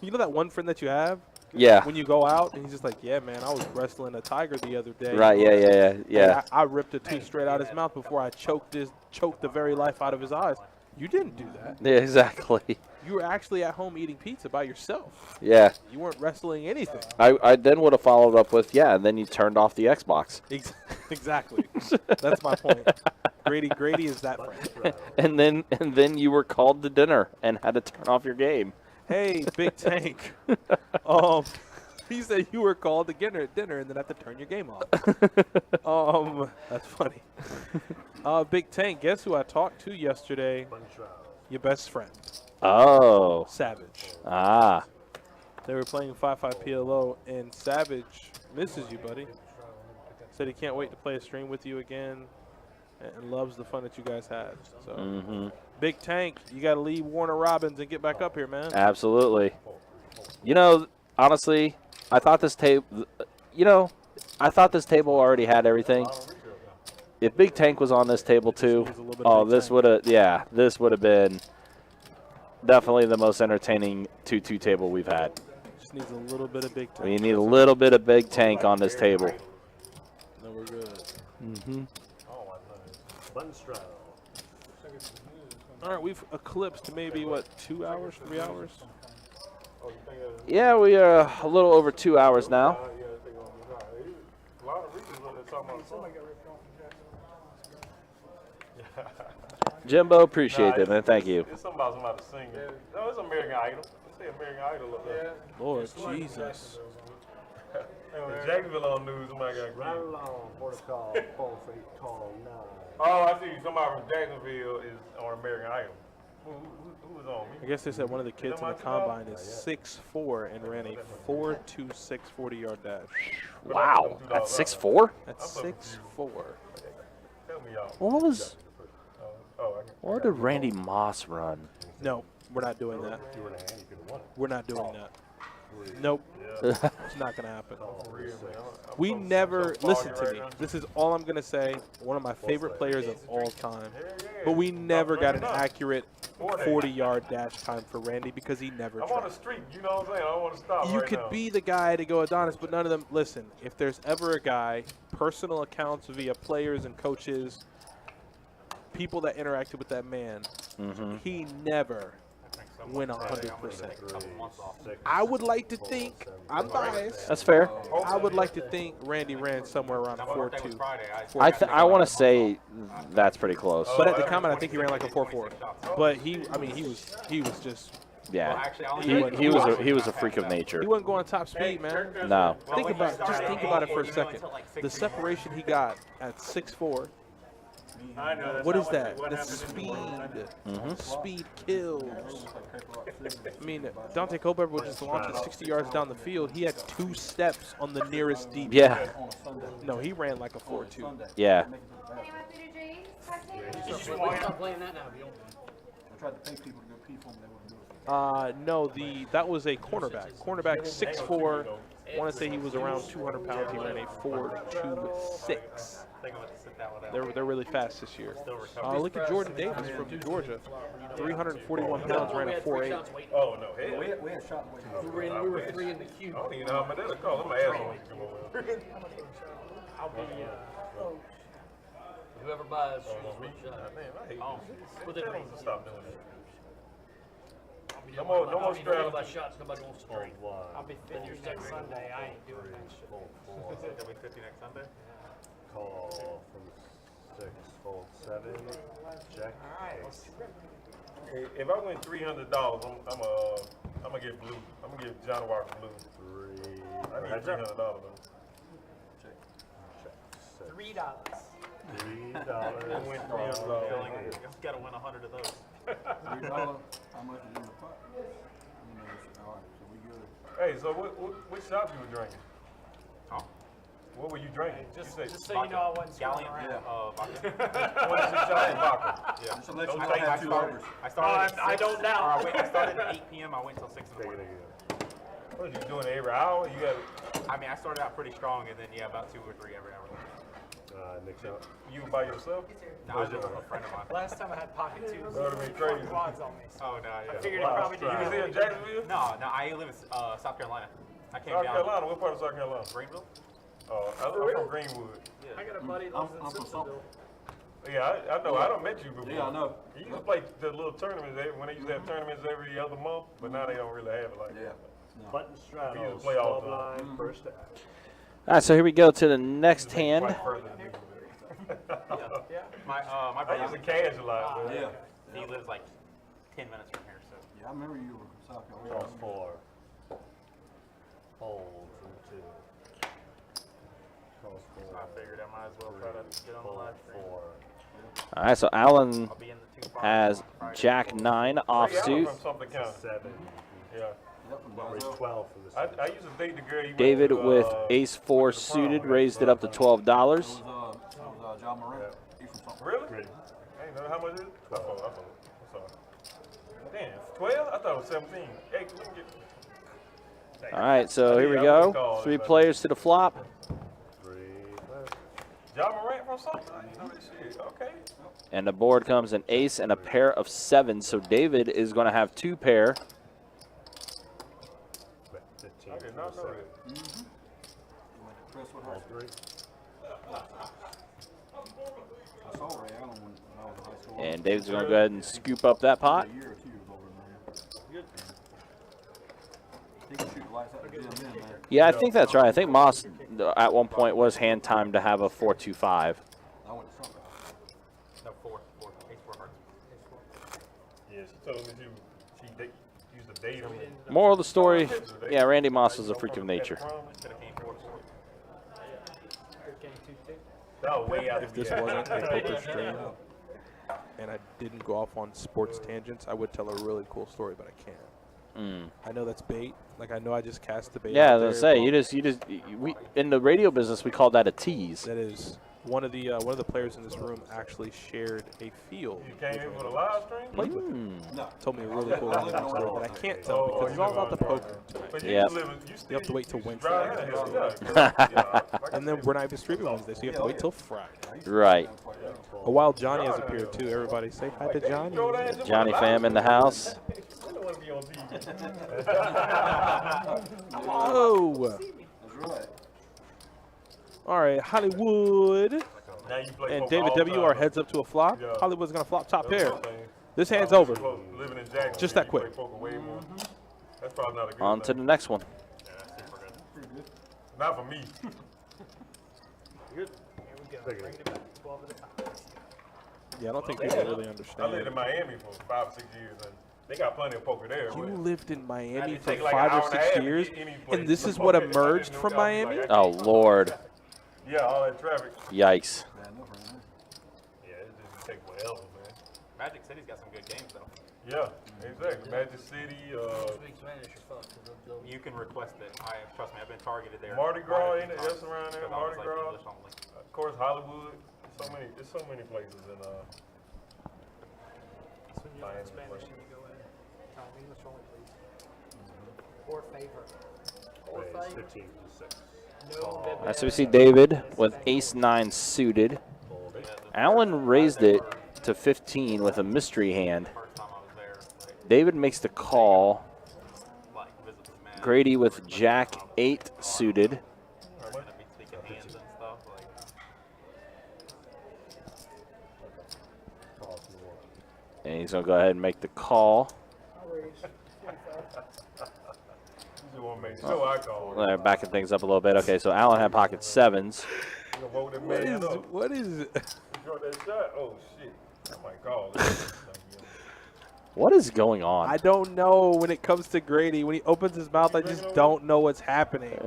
You know that one friend that you have? Yeah. When you go out and he's just like, yeah, man, I was wrestling a tiger the other day. Right. Yeah. I ripped a tooth straight out his mouth before I choked the very life out of his eyes. You didn't do that. Yeah. Exactly. You were actually at home eating pizza by yourself. Yeah. You weren't wrestling anything. I then would have followed up with, yeah, and then you turned off the Xbox. Exactly. That's my point. Grady is that friend. And then you were called to dinner and had to turn off your game. Hey, Big Tank. He said you were called to dinner and then have to turn your game off. That's funny. Big Tank, guess who I talked to yesterday? Your best friend. Oh. Savage. Ah. They were playing 5-5 PLO, and Savage misses you, buddy. Said he can't wait to play a stream with you again and loves the fun that you guys had. So, Big Tank, you got to leave Warner Robins and get back up here, man. Absolutely. You know, honestly, I thought this table, already had everything. If Big Tank was on this table too, this would have been definitely the most entertaining 2-2 table we've had. Just needs a little bit of Big Tank. We need a little bit of Big Tank on this table. Then we're good. All right, we've eclipsed maybe, 2 hours, 3 hours? Yeah, we are a little over 2 hours now. A lot of reasons what they're talking about. Jimbo, appreciate it, man. Thank you. It's something about somebody singing. No, it's American Idol. Let's say American Idol up there. Lord Jesus. The Jacksonville on news, somebody got Right killed. along, protocol, 4 feet tall, 9. Oh, I see. Somebody from Jacksonville is on American Idol. Who was on? I guess they said one of the kids in the combine is 6'4" and ran a 4.26 40-yard dash. Wow, that's 6'4"? That's 6'4". Tell me y'all. What did Randy Moss run? No, we're not doing that. We're not doing that. Nope. It's not going to happen. We never, listen to me. This is all I'm going to say. One of my favorite players of all time. But we never got an accurate 40-yard dash time for Randy because he never I'm tried. on the street, you know what I'm saying? I don't want to stop You right could now. be the guy to go Adonis, but none of them, listen, if there's ever a guy, personal accounts via players and coaches, people that interacted with that man, he never went 100%. I would like to think, I'm biased. That's fair. I would like to think Randy ran somewhere around 4.2. I want to say that's pretty close. But at the comment, I think he ran like a 4.4. But he was just. Yeah, he was a freak of nature. He wasn't going top speed, man. No. Think about it for a second. The separation he got at 6'4". What is that? The speed. Speed kills. I mean, Dante Culpepper was just launching 60 yards down the field. He had 2 steps on the nearest deep. Yeah. No, he ran like a 4.2. Yeah. Stop playing that now. I tried to pay people to go pee for me. They wouldn't do it. No, that was a cornerback. Cornerback 6'4". I want to say he was around 200 pounds. He ran a 4.26. They're really fast this year. Look at Jordan Davis from Georgia. 341 pounds, ran a 4.8. Oh, no. Hell. We had shot way too We were 3 in the queue. I don't even know how much that'll cost. I'm going to ask him when you come over. I'll be, whoever buys one shot. Man, I hate this. With it, Tell him to stop doing that. No more Nobody strategy. shots. Nobody wants to trade. I'll be 50 next Sunday. I ain't doing that shit. You'll be 50 next Sunday. Call from 6, fold 7, check. Hey, if I win $300, I'm gonna get blue. I'm gonna give John Walker blue. 3. I need $300 though. Check. $3. $3. Win $300. You gotta win 100 of those. How much is in the pot? All right, so we good. Hey, so what shop you were drinking? Huh? What were you drinking? Just you so you know, I wasn't screwing around. Vodka. 26 shots of vodka. Yeah. Just to let you Those know, I take had 2 2 hours. overs. I started. Oh, I don't doubt. I started at 8 p.m. I went till 6 in the Take it morning. again. What are you doing every hour? You got I mean, I started out pretty strong, and then about 2 or 3 every hour. Nick's out. you by yourself? No, I was with a friend of mine. Last time I had pocket twos, That would've been crazy. quads on me. So Oh no, yeah. I figured it probably You was didn't. in Jacksonville? No, I live in South Carolina. I came South down. Carolina. What part of South Carolina? Greenville. Oh, I'm from Greenwood. I got a buddy that lives in I'm from Simpsonville. Yeah, I know. I don't met you before. Yeah, I know. You used to play the little tournaments when they used to have tournaments every other month, but now they don't really have it like Yeah. that. Button We used straddles, to play all club the time. line, first act. All right, so here we go to the next hand. Quite further than me. Yeah. My I brother. used to cash a lot. but- Yeah. He lives like 10 minutes from here, so. Yeah, I remember you were from South Carolina. Cross 4. Folds and 2. Cross 4. I figured I might as well try to get on the live stream. 4. All right, so Alan I'll be in the 2-5 has on Friday. Jack 9 Hey, I'm offsuit. from something county. 7. Yeah. Yep, from Raise Brazil. 12 for the I used to date the girl. you went David to, with ace 4 went to the prom suited with. raised it up to $12. It was John Moran. He's from something. Really? Grady. I ain't know how much is it? I thought. What's up? Damn, 12? I thought it was 17. Hey, let me get. All right, so here we go. 3 players to the flop. 3 left. John Morant from something? I didn't know this shit. Okay. And the board comes an ace and a pair of 7s. So David is going to have 2 pair. 15 I did for not the know 7. that. Chris, what All happened? 3. I saw Ray Allen when I was in high school. And David's going to go ahead and scoop up that pot. A year or 2 years older than me. He can shoot lights out the gym then, man. Yeah, I think that's right. I think Moss at one point was hand timed to have a 4-2-5. I went to something. No, 4. Ace 4 hearts. Yeah, she told me she used to date him. Moral of the story, yeah, Randy Moss is a freak of nature. Should have came 4-4. Good game, too. That was way out If of this wasn't a poker stream and I didn't go off on sports tangents, I would tell a really cool story, but I can't. I know that's bait. Like, I know I just cast the bait. Yeah, I out was there, going to say, we in the radio business, we call that a tease. That is one of the players in this room actually shared a field. You came in for the live stream? Played with him. No. Told me a really cool story, but I can't tell because it's all about the poker tonight. But Yeah. You have to wait till Wednesday. Yeah. And then we're not even streaming Wednesday, so you have to wait till Friday. Right. A while Johnny has appeared too. Everybody say hi to Johnny. Johnny fam in the house. Oh. That's right. All right, Hollywood Now you play and poker David all W the are time. heads up to a flop. Yeah. Hollywood's going to flop top That's pair. what I'm saying. This hand's over. Living in Jacksonville, Just that you quick. play poker way more. That's probably not a good On to thing. the next one. Not for me. Here we go. Bringing it back. 12 at a time. Yeah, I don't think people really I lived understand. in Miami for 5 or 6 years, and they got plenty of poker there. You but lived in Miami had to for take like 5 an or hour and a 6 half to years, get any place. and this The is what poker, I emerged didn't know from that. I was Miami? like, Oh, Lord. Yeah, all that traffic. Yikes. Yeah, it just take forever, man. Magic City's got some good games though. Yeah, exactly. Magic City, Speak Spanish, you're fucked. You can request it. Trust me, I've been targeted there. Mardi quite a Gras, few ain't it? times That's around there. because I was, Mardi like, Gras. English only. Of course, Hollywood. There's so many places in So when you learn Miami, Spanish, like- you go in. Tell them English only, please. Or favor. Or Raise favor. 15 to 6. No. All right, so we see David with ace 9 suited. Allen raised it to 15 with a mystery hand. First time I was there, like, David makes the call. visit this man. Grady with Jack 8 suited. We're gonna be speaking hands and stuff. Like, Call from the 1. And he's going to go ahead and make the call. You want to make sure I call. They're backing things up a little bit. Okay, so Allen had pocket 7s. What is That shot? Oh, shit. I might call. What is going on? I don't know when it comes to Grady. When he opens his mouth, I just don't know what's happening.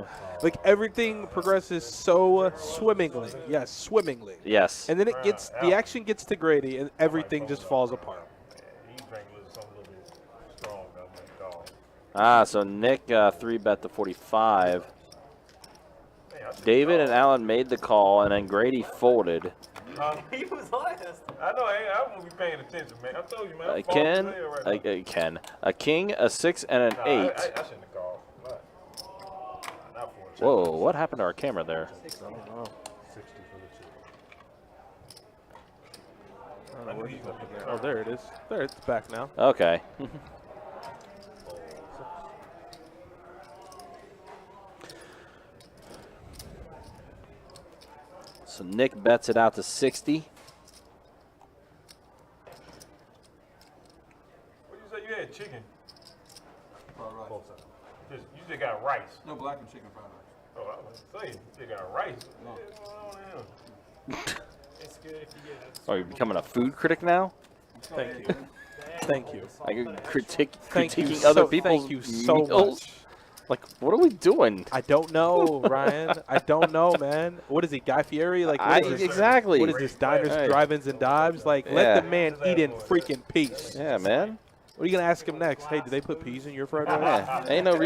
Like, everything progresses so swimmingly. Yes, swimmingly. Yes. And then it gets, the action gets to Grady, and everything just falls apart. So Nick 3-bet the 45. David and Allen made the call, and then Grady folded. He was last. I know, I won't be paying attention, man. I told you, man. A king, a 6, and an 8. I shouldn't have called. Whoa, what happened to our camera there? I don't know. 60 for the 2. I don't know where he's up in there. Oh, there it is. There, it's back now. Okay. So Nick bets it out to 60. What you say you had chicken? Fried rice. You just got rice. No, black and chicken fried rice. Oh, I was saying, you got rice. No. It's good if you get it. Are you becoming a food critic now? Thank you. Thank you. Like critiquing so, other people's thank you so meals? much. Like, what are we doing? I don't know, Ryan. I don't know, man. What is he, Guy Fieri? Like, what is this? Exactly. What is this, diners, Right. drive-ins, and dives? Like, let the man eat in freaking peace. Yeah, man. What are you gonna ask him next? Hey, do they put peas in your fried rice? Yeah. Ain't no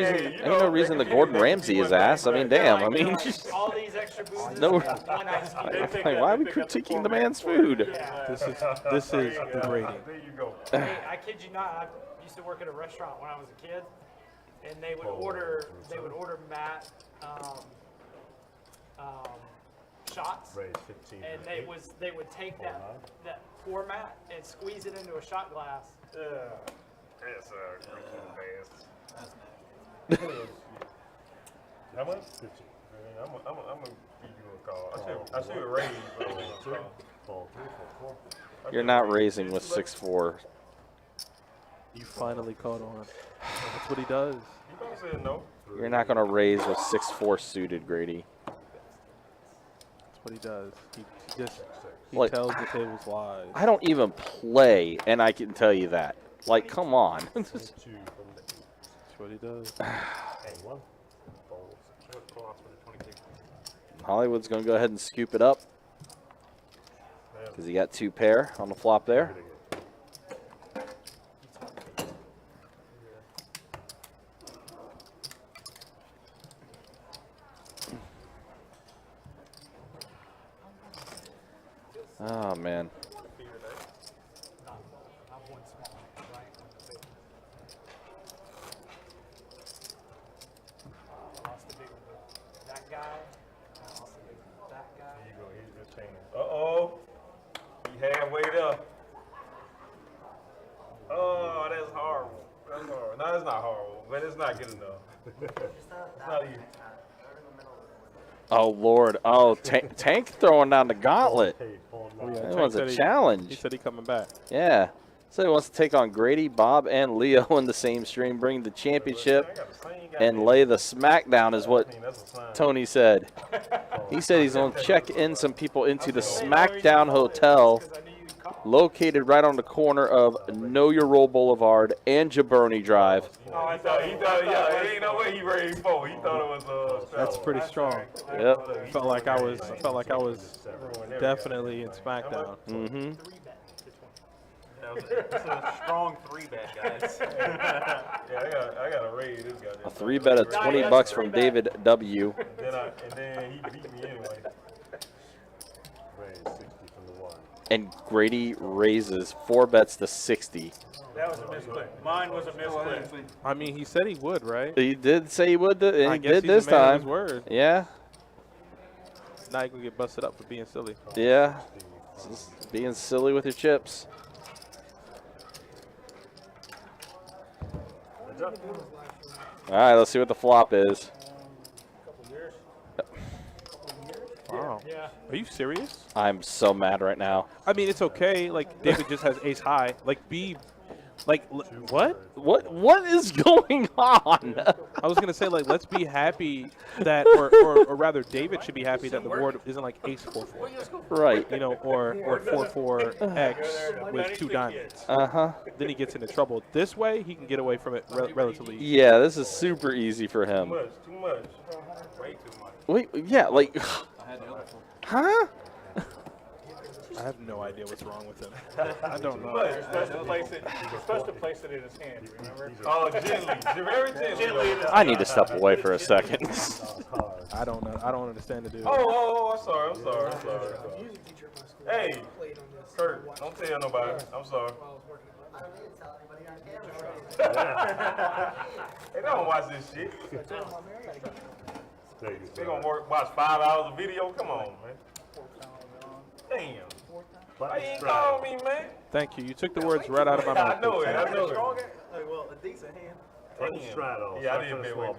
reason to Gordon Ramsay his ass. I mean, damn. I mean, All these extra boosts. no. One ice cube. Like, why are we critiquing the man's food? This is degrading. There you go. Hey, I kid you not. I used to work at a restaurant when I was a kid, and they would order Matt shots, Raise 15. and they would take that pour Matt and squeeze it into a shot glass. That's fast. How much? 15. I'm gonna give you a call. I should raise. Fall 3, fall 4. You're not raising with 6-4. You finally caught on. That's what he does. You gonna say no? You're not going to raise with 6-4 suited, Grady. That's what he does. He Like, tells the tables lies. I don't even play, and I can tell you that. Like, come on. 2 from the 8. That's what he does. And 1. Fold. Hollywood's going to go ahead and scoop it up because he got 2 pair on the flop there. Oh, man. That guy. That guy. There you go. He's just chaining. Uh-oh. He halfway there. Oh, that's horrible. That's horrible. No, it's not horrible, but it's not good enough. It's not even. Oh, Lord. Oh, Tank throwing down the gauntlet. Hey, fall Oh, 9. yeah, That Tank was said a challenge. He said he coming back. Yeah. So he wants to take on Grady, Bob, and Leo in the same stream, bring the championship, and lay the smackdown is what Tony said. He said he's going to check in some people into the Smackdown Hotel, located right on the corner of Know Your Roll Boulevard and Jabroni Drive. Oh, he thought, yeah, ain't no way he raised 4. He thought it was That's pretty strong. Yep. Felt like I was definitely in SmackDown. Mm-hmm. It's a strong 3-bet, guys. Yeah, I got to raise this guy. A 3-bet of $20 from David W. And then he beat me anyway. Raise 60 from the 1. And Grady raises 4 bets to 60. That was a misclick. Mine was a misclick. I mean, he said he would, right? He did say he would, and I he guess did he's this a man of time. his word. Yeah, Now you gonna get busted up for being silly. yeah. Just being silly with your chips. All right, let's see what the flop is. Wow. Yeah. Are you serious? I'm so mad right now. I mean, it's okay. Like, David just has ace high. Like, be Like, what? What is going on? I was gonna say, like, let's be happy that, or rather, David should be happy that the board isn't like ace 4-4, Right. you know, or 4-4 with 2 diamonds. Then he gets into trouble. This way, he can get away from it relatively easy. Yeah, this is super easy for him. Too much. Way too much. Wait, yeah, like, huh? I have no idea what's wrong with him. I don't know. You're supposed to place it in his hand, remember? Oh, gently. Very gently. I need to step away for a second. I don't know. I don't understand the dude. Oh, I'm sorry. Hey, Kurt, don't tell nobody. I'm sorry. They don't watch this shit. They gonna watch 5 hours of video? Come on, man. Damn. Why you ain't call me, man? Thank you. You took the words right out of my mouth. I know it. Well, a decent hand. Damn. Yeah, I didn't bet way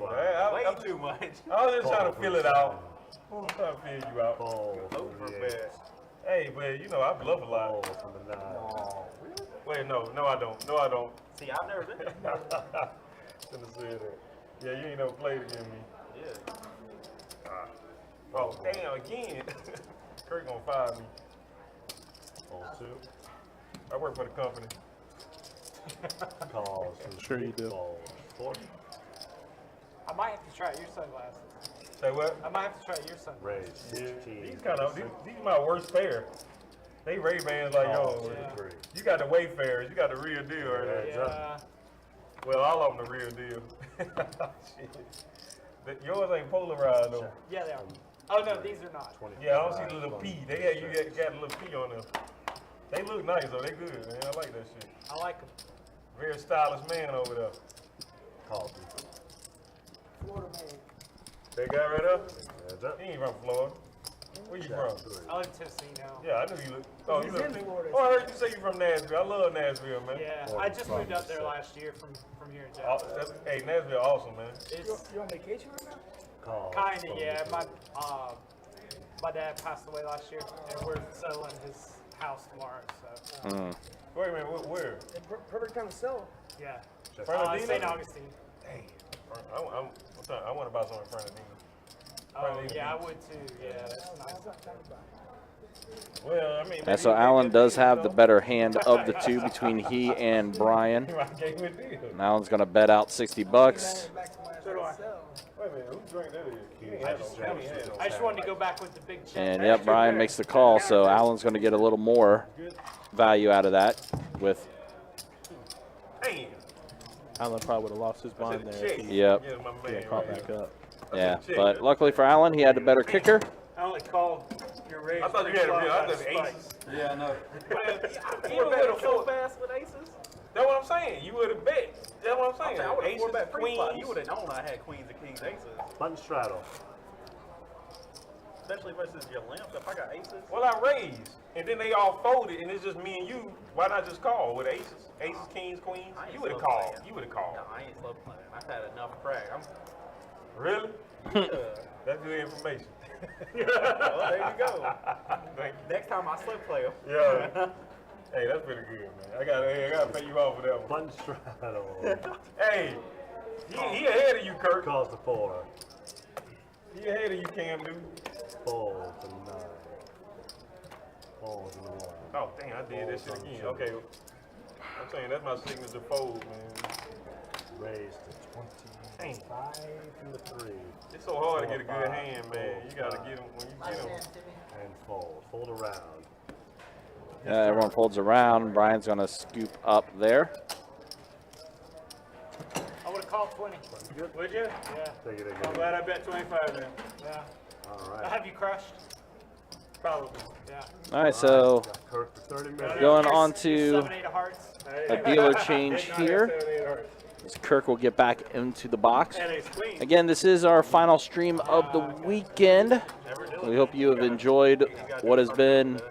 Too much. I was just trying to feel it out. I'm trying to feel you out. Hey, but you know, I bluff a lot. Wait, no, I don't. See, I've never been there. Shouldn't have said that. Yeah, you ain't never played against me. Yeah. Oh, damn, again. Kurt gonna fire me. I work for the company. Sure you do. I might have to try your sunglasses. Say what? I might have to try your sunglasses. These my worst pair. They Ray-Bans like, yo, you got the Wayfarers, you got the real deal right there. Yeah. Well, all of them the real deal. Shit. Yours ain't polarized though. Yeah, they are. Oh no, these are not. Yeah, I don't see the little P. You got a little P on them. They look nice though. They good, man. I like that shit. I like them. Very stylish man over there. Florida man. That guy right there? He ain't from Florida. Where you from? I live in Tennessee now. Yeah, I knew you look. Oh, you live in Florida. Oh, I heard you say you from Nashville. I love Nashville, man. Yeah, I just moved up there last year from here in Jacksonville. Hey, Nashville awesome, man. You on vacation right now? Kinda, yeah. My dad passed away last year, and we're settling his house tomorrow. So. Wait a minute, where? Perfect time to sell. Yeah. Fernandina? St. Augustine. Dang. I want to buy something in Fernandina. Oh, yeah, I would too. Yeah, that's nice. Well, I mean, And so Alan does have the better hand of the two between he and Bryan. And Alan's going to bet out $60. So do I. Wait a minute, who drank that? I just wanted to go back with the big check. And yep, Bryan makes the call, so Alan's going to get a little more value out of that with. Alan probably would have lost his mind there if he Yep. caught back up. Yeah, but luckily for Alan, he had the better kicker. I only called your raise. I thought you had a real. I thought aces. Yeah, I know. You would have bet so fast with aces. That's what I'm saying. You would have bet. That's what I'm saying. I would have Aces, bet queens. You would have known I had queens and kings aces. Button straddle. Especially versus your limp. If I got aces. Well, I raised, and then they all folded, and it's just me and you. Why not just call with aces? Aces, kings, queens. You would have called. You would have called. No, I ain't slow playing. I've had enough crack. Really? That's good information. Well, there you go. Thank you. Next time I slip play 'em. Yeah. Hey, that's pretty good, man. I gotta pay you off for that one. Button straddle. Hey, he ahead of you, Kurt. Calls the 4. He ahead of you, Cam, dude. Fold to 9. Fold to 1. Oh, dang, I did that shit again. Okay. I'm saying that's my signature fold, man. Raise to 20. Dang. 5 from the 3. It's so hard to get a good hand, man. You gotta get them when you get them. And fold. Fold around. Everyone folds around. Bryan's going to scoop up there. I would have called 20. Would you? Yeah. Take it I'm again. glad I bet 25 then. Yeah. All I right. have you crushed. Probably. Yeah. All right, so Got Kirk for 30 minutes. going on to 7, 8 of hearts. a dealer change here. As Kirk will get back into the box. And ace queen. Again, this is our final stream of the weekend. We hope you have enjoyed what has been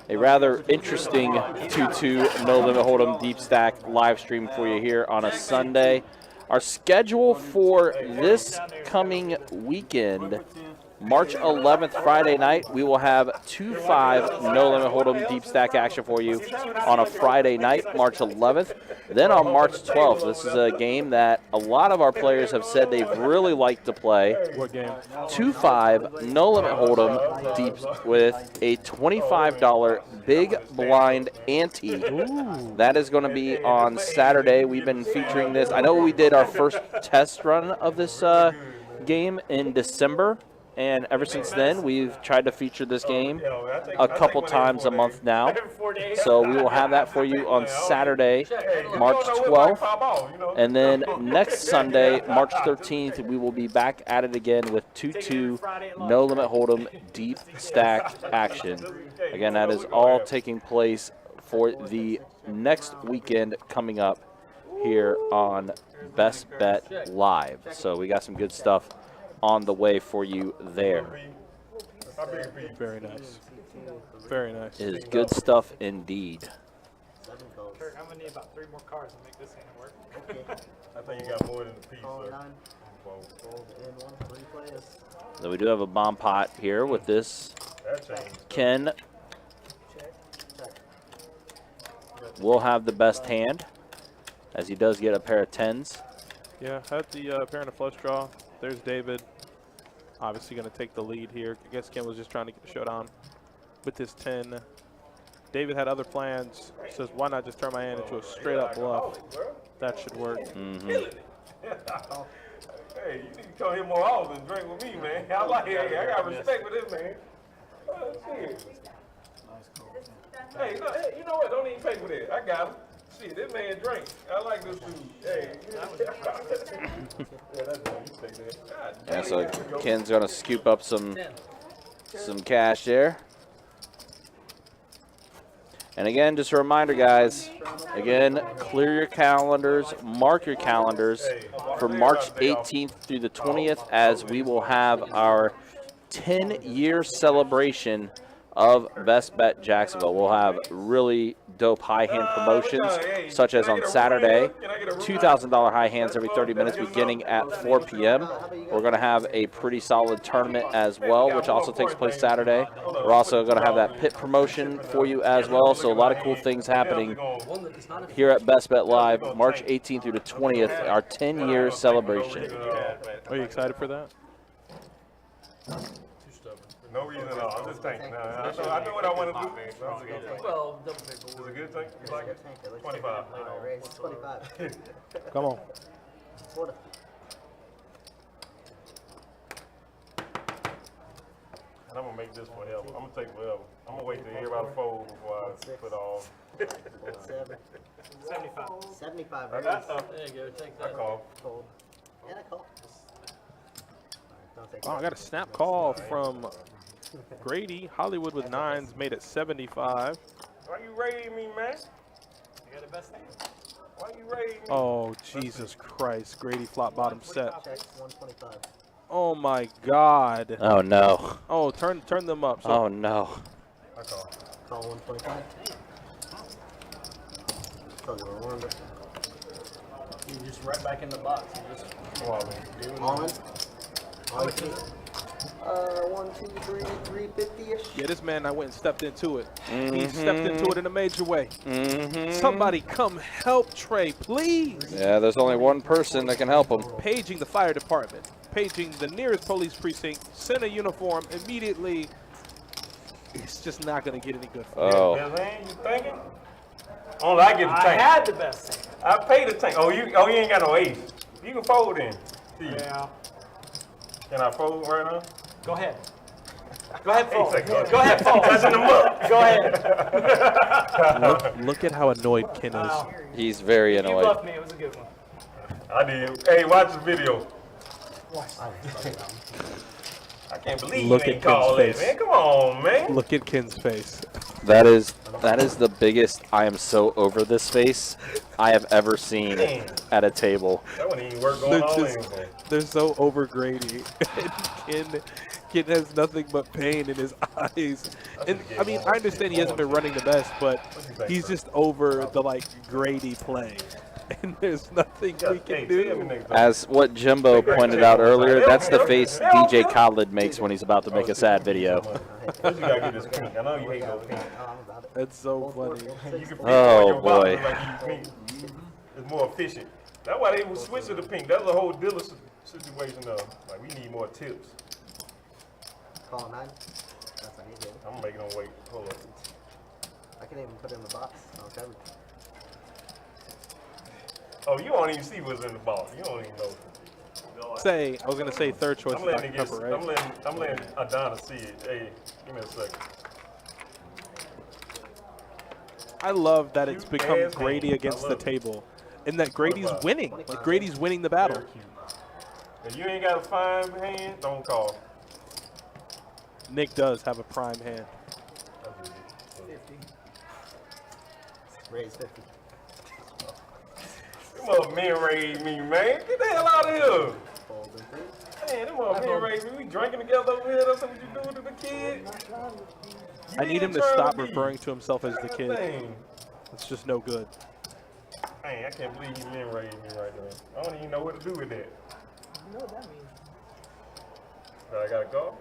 a rather interesting 2-2 No Limit Hold'em Deep Stack live stream for you here on a Sunday. Our schedule for this coming weekend March 11th, Friday night, we will have 2-5 No Limit Hold'em deep stack action for you on a Friday night, March 11th. Then on March 12th, this is a game that a lot of our players have said they've really liked to play. What game? 2-5 No Limit Hold'em deep with a $25 big blind ante. That is going to be on Saturday. We've been featuring this. I know we did our first test run of this game in December. And ever since then, we've tried to feature this game a couple times a month now. So we will have that for you on Saturday, March 12th. And then next Sunday, March 13th, we will be back at it again with 2-2 No Limit Hold'em deep stack action. Again, that is all taking place for the next weekend coming up here on Best Bet Live. So we got some good stuff on the way for you there. Very nice. Very nice. It is good stuff indeed. Kurt, I'm gonna need about 3 more cards to make this hand work. I think you got more than a piece. So we do have a bomb pot here with this. Ken will have the best hand, as he does get a pair of 10s. Yeah, had the pair in a flush draw. There's David, obviously going to take the lead here. I guess Ken was just trying to get the showdown with this 10. David had other plans. Says, why not just turn my hand into a straight-up bluff? That should work. Hey, you need to come here more often and drink with me, man. I like it. I got respect for this, man. Hey, no, hey, you know what? Don't even pay for this. I got him. Shit, this man drink. I like this dude. Hey. Yeah, so Ken's going to scoop up some cash there. And again, just a reminder, guys, again, clear your calendars, mark your calendars for March 18th through the 20th, as we will have our 10-year celebration of Best Bet Jacksonville. We'll have really dope high hand promotions, such as on Saturday, $2,000 high hands every 30 minutes beginning at 4 p.m. We're going to have a pretty solid tournament as well, which also takes place Saturday. We're also going to have that pit promotion for you as well, so a lot of cool things happening here at Best Bet Live, March 18th through the 20th, our 10-year celebration. Are you excited for that? No reason at all. I'm just thinking. I know what I want to do. Well, double pick. It's a good thing. You like it? 25. It's 25. Come on. And I'm going to make this forever. I'm going to take forever. I'm going to wait till everybody fold before I put all. 75. 75. I got some. There you go. Take I that. call. Fold. And a call. Oh, I got a snap call from Grady. Hollywood with 9s, made it 75. Why you raiding me, man? You got the best hand. Why you raiding me? Oh, Jesus Christ. Grady flop bottom set. Checks 125. Oh, my God. Oh, no. Oh, turn them up. So Oh, no. I call. Call 125. Thought you were warmed up. You just right back in the box. And just All in? All in? 1, 2, 3, 350-ish. yeah, this man, I went and stepped into it. He stepped into it in a major way. Somebody come help Trey, please. Yeah, there's only one person that can help him. Paging the fire department, paging the nearest police precinct, send a uniform immediately. It's just not going to get any good for him. Oh. Best hand, you thinking? Only I get the I tank. had the best hand. I pay the tank. Oh, you ain't got no ace. You can fold in. See. Yeah. Can I fold right now? Go ahead. Go ahead, fold. Go ahead, fold. That's in the muck. Go ahead. Look at how annoyed Ken is. He's very You annoyed. bluffed me. It was a good one. I did. Hey, watch the video. I can't believe Look you at ain't called Ken's it, face. man. Come on, man. Look at Ken's face. That is the biggest I am so over this face I have ever seen at a table. That wouldn't even work going on They're anyway. They're so over Grady. Ken has nothing but pain in his eyes. And I mean, I understand he hasn't been running the best, but he's just over the Grady play. and there's nothing we can do. As what Jimbo pointed out earlier, that's the face DJ Khaled makes when he's about to make a sad video. First you gotta get this pink. I know you hate no pink. That's so funny. You can Oh, boy. like you pink. It's more efficient. That's why they will switch to the pink. That's a whole dealer situation though. Like we need more tips. Call 9. That's an easy. I'm making them wait. Hold up. I can even put it in the box. Okay. Oh, you don't even see what's in the box. You don't even know. I was gonna say third choice I'm is letting Dr. it get, Pepper, right? I'm letting Adana see it. Hey, give me a second. I love that it's become ass Grady hand. against I the love it. table, and that Grady's about? winning. Like Grady's winning the battle. Very cute. If you ain't got a fine hand, don't call. Nick does have a prime hand. 50. Raise 50. Them mother men raised me, man. Get the hell out of here. Fold and 3. Man, them mother men raised me. We drinking together over here. That's what you do to the kid. I need him to stop referring to himself as the kid. Dang. It's just no good. Dang, I can't believe you men raised me right there. I don't even know what to do with that. You know what that means. But I gotta go.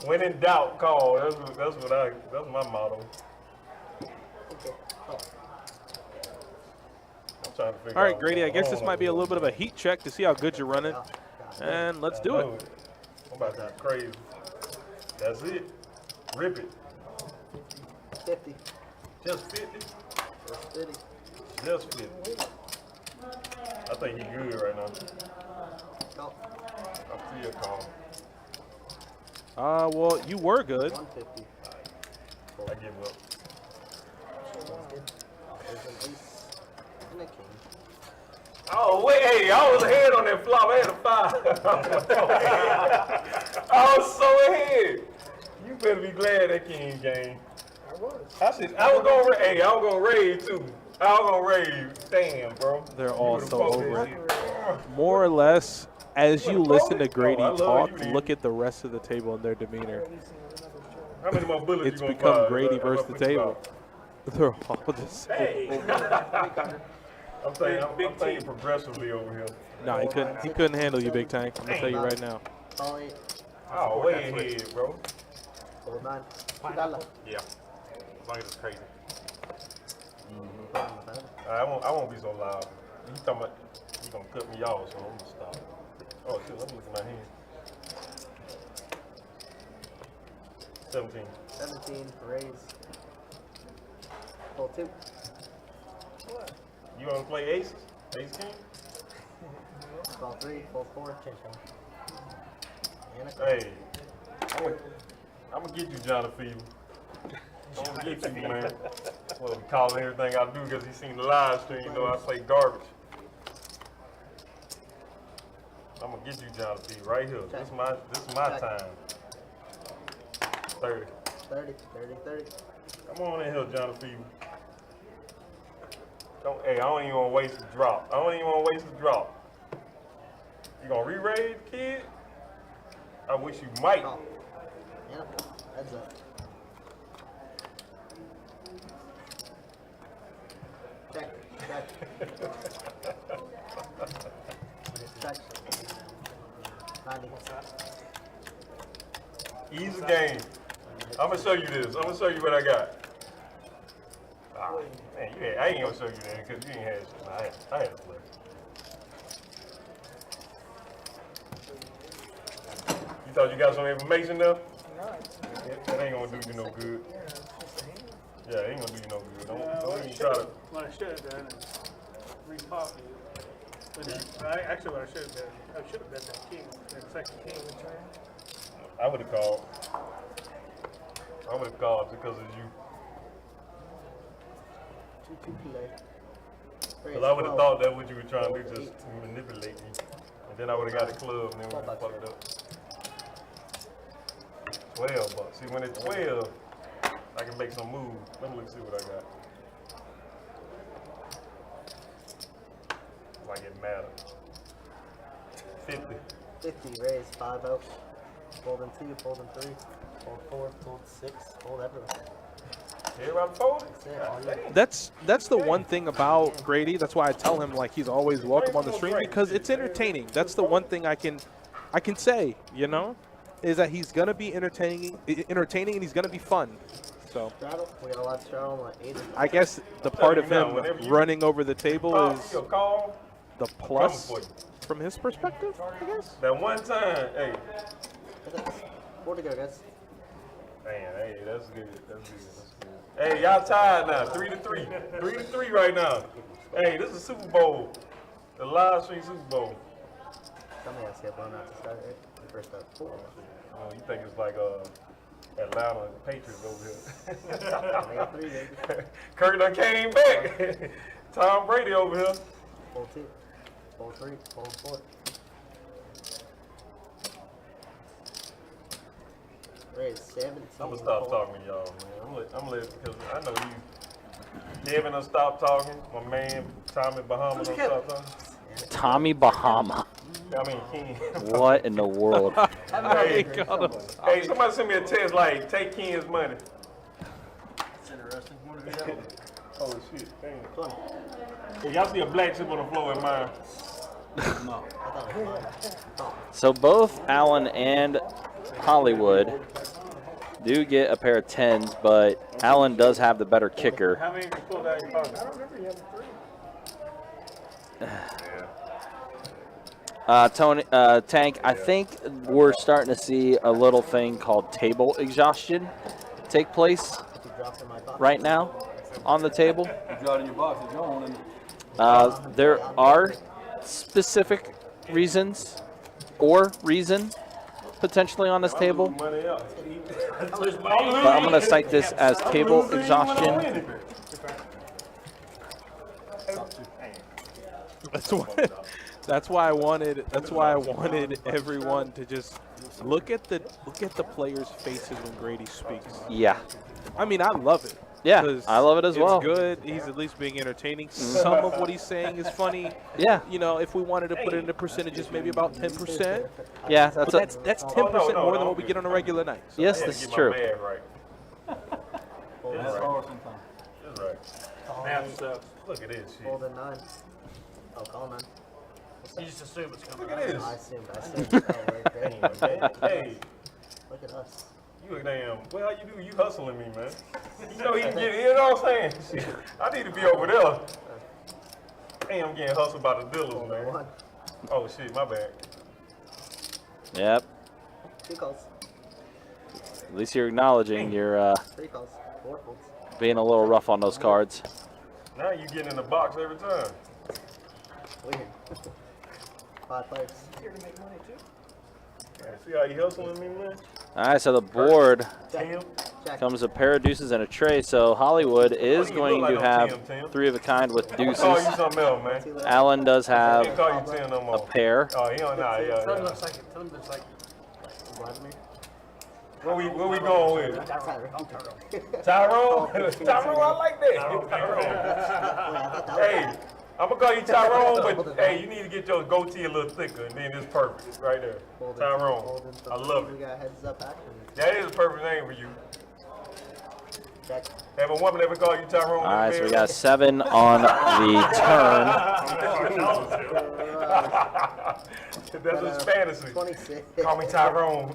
When in doubt, call. That's my motto. I'm trying to figure All right, out Grady, I what's guess going this on might be a over little bit of a heat check to see how good you're running. And let's do it. I'm about to be crazy. That's it. Rip it. 50. Just 50? Just 50. Just 50. I think he good right now. Go. I see a call. Well, you were good. 150. I give up. There's an ace and a king. Oh, wait, hey, I was ahead on that flop. I had a 5. I was so ahead. You better be glad that king game. I was gonna raise too. I was gonna raise. Damn, bro. They're all so over it. More or less, as you listen to Grady talk, look at the rest of the table and their demeanor. How many more bullets It's you gonna become fire? Grady versus the table. They're all the same. Hey. I'm thinking progressively over here. No, he couldn't handle you, Big Tank. I'm gonna tell you right now. Call 8. Oh, way ahead, bro. Fold 9. Yeah. As long as it's crazy. I won't be so loud. You talking about you gonna cut me off, so I'm gonna stop. Oh shit, let me look at my hand. 17. 17. Raise. Fold 2. You wanna play aces? Ace king? Call 3. Fold 4. Change one. And a Hey, I'm gonna get you, Jonathan Fever. I'm gonna get you, man. Well, he calling everything I do because he seen the live stream. You know I play garbage. I'm gonna get you, Jonathan Fever, right here. This is my time. 30. 30. 30. Come on in here, Jonathan Fever. I don't even want to waste a drop. You gonna re-raise, kid? I wish you might. Call. And a 4. Heads up. Check. Check. 90. Easy game. I'm gonna show you this. I'm gonna show you what I got. Ah, man, I ain't gonna show you that because you ain't had shit. I had to play. You thought you got some information there? That ain't gonna do you no good. Yeah, it ain't gonna do you no good. Don't even try to. What I should have done is repop you. Actually, what I should have bet that king, that second king. I would have called. Because of you. 2 play. Because I would have thought that's what you were trying to do, just to manipulate me. And then I would have got the club and then we would have fucked up. 12 bucks. See, when it's 12, I can make some moves. Let me see what I got. Like it matters. 50. 50. Raise. 5-0. Fold in 2. Fold in 3. Fold 4. Fold 6. Fold everything. Everybody folded? That's the one thing about Grady. That's why I tell him like he's always welcome on the stream because it's entertaining. That's the one thing I can say, you know, is that he's gonna be entertaining and he's gonna be fun. So We got a lot of straddle, like 8. I guess the part of him running over the table is the plus from his perspective, I guess. That one time, hey. 4 to go, guys. Man, hey, that's good. That's good. Hey, y'all tied now. 3-3. 3-3 right now. Hey, this is Super Bowl. The live stream Super Bowl. Somebody has to get blown out to start, right? The first up. Oh, you think it's like Atlanta Patriots over here? Kirk done came back. Tom Brady over here. Fold 2. Fold 3. Fold 4. Raise 17. I'm gonna stop talking to y'all, man. I'm listening because I know you. Devin done stop talking. My man Tommy Bahama done stop talking. Tommy Bahama. I mean, Ken. What in the world? Hey, somebody send me a text like, take Ken's money. That's interesting. Oh, shit. Dang. Hey, y'all see a black chip on the floor in mine? No. So both Allen and Hollywood do get a pair of 10s, but Allen does have the better kicker. How many you pulled out your pocket? Tony, Tank, I think we're starting to see a little thing called table exhaustion take place right now on the table. There are specific reasons or reason potentially on this table, but I'm going to cite this as table exhaustion. That's why I wanted everyone to just look at the players' faces when Grady speaks. Yeah. I mean, I love it. Yeah, I love it as well. It's good. He's at least being entertaining. Some of what he's saying is funny. Yeah. You know, if we wanted to put it into percentages, maybe about 10%. Yeah, that's 10% more than what we get on a regular night. So. Yes, this is true. That's right. Look at this shit. Fold a 9. Oh, call 9. You just assume it's coming. Look at this. I assumed. Hey. Look at us. You a damn, well, you do, you hustling me, man. You know he can get, you know what I'm saying? Shit, I need to be over there. Damn, I'm getting hustled by the dealers, man. Oh, shit, my bad. Yep. 2 calls. At least you're acknowledging you're 3 calls. 4 folds. being a little rough on those cards. Now you getting in the box every time. Weird. 5 players. Here to make money too. See how you hustling me, man? All right, so the board Tim. comes a pair of deuces and a tray. So Hollywood is going to have 3 of a kind with deuces. I'll call you something else, man. Allen does have Can't call you 10 no more. a pair. Oh, he don't know. Tell him Yeah. it's like, tell him it's like. Where we going with it? Tyrone? Tyrone, I like that. Tyrone. Hey, I'm going to call you Tyrone, but hey, you need to get your goatee a little thicker, and then it's perfect right there. Tyrone. I love We it. got heads up action. That is a perfect name for you. Check. Have a woman ever call you Tyrone? All right, so we got 7 on the turn. That's his fantasy. 26. Call me Tyrone.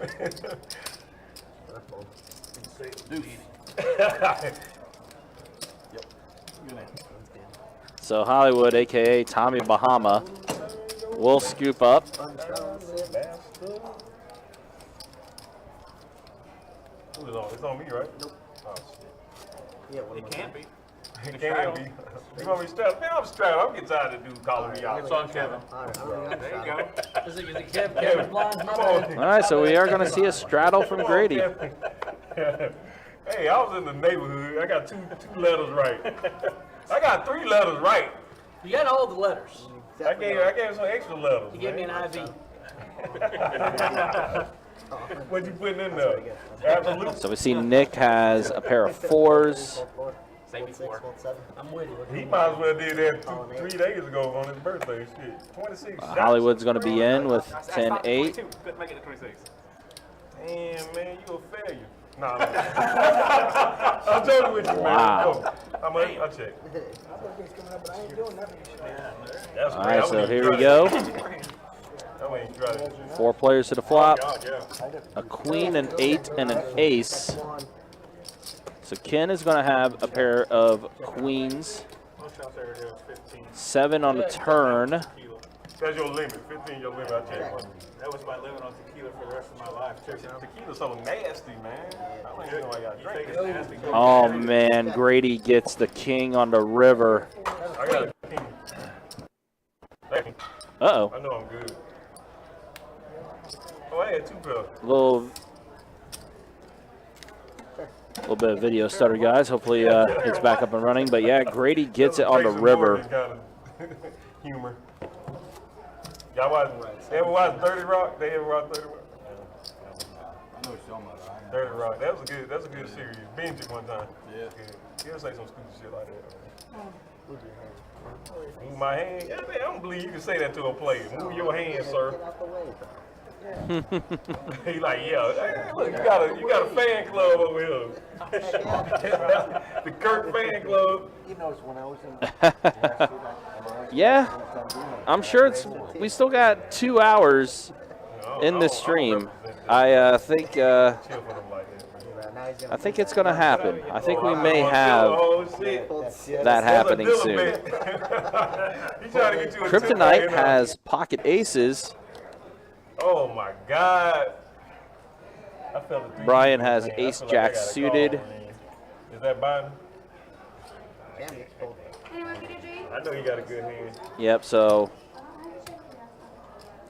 So Hollywood, a.k.a. Tommy Bahama, will scoop up. It's on me, right? Nope. Oh, Yeah, It can't be. shit. It can be. You want me to strap? Man, I'm strapped. I'm getting tired of dudes calling me out. It's on Kevin. Alright, There you go. Is it Kevin Blind? My bad. All right, so we are going to see a straddle from Grady. Hey, I was in the neighborhood. I got two letters right. I got 3 letters right. You got all the letters. I gave some extra letters. You gave me an IV. What you putting in there? Absolute. So we see Nick has a pair of 4s. Say before. I'm with you. He might as well did that 3 days ago on his birthday. Shit, 26. Hollywood's going to be in with 10-8. Damn, man, you a failure. Nah, I'm joking with you, man. Wow. How much? I'll check. That's All right, so here we go. 4 players to the flop. A queen, an 8, and an ace. So Ken is going to have a pair of queens. 7 on the turn. That's your limit. 15 your limit. I check. That was my limit on tequila for the rest of my life. Tequila's so nasty, man. I don't even know why y'all drink it. Oh, man. Grady gets the king on the river. I got a king. Uh-oh. I know I'm good. Oh, I had 2 pills. Little bit of video stutter, guys. Hopefully it's back up and running. But, yeah, Grady gets it on the river. Humor. Y'all watch, they ever watch 30 Rock? They ever watch 30 Rock? I know so much. 30 Rock. That's a good series. Binge it one time. Yeah. You ever say some stupid shit like that? Move my hand. Yeah, man, I don't believe you can say that to a player. Move your hand, sir. He like, yeah. Hey, look, you got a fan club over here. The Kirk fan club. You know, when I was in Yeah, I'm sure we still got 2 hours in this stream. I think it's going to happen. I think we may have that happening soon. Kryptonite has pocket aces. Oh my God. Bryan has ace jack suited. Is that Biden? I know he got a good hand. Yep, so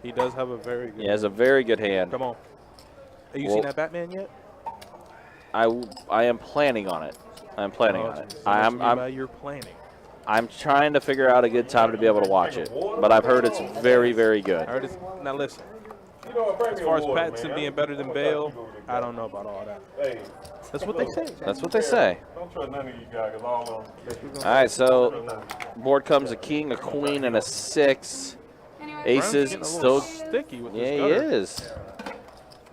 He does have a very good. he has a very good hand. Come on. Have you seen that Batman yet? I am planning on it. I'm planning on it. You're planning. I'm trying to figure out a good time to be able to watch it, but I've heard it's very, very good. I heard it's, now listen. As far as Pattinson being better than Bale, I don't know about all that. That's what they say. That's what they say. Don't trust none of you guys, because all of them. All right, so board comes a king, a queen, and a 6. Aces still sticky with yeah, this he gutter. is.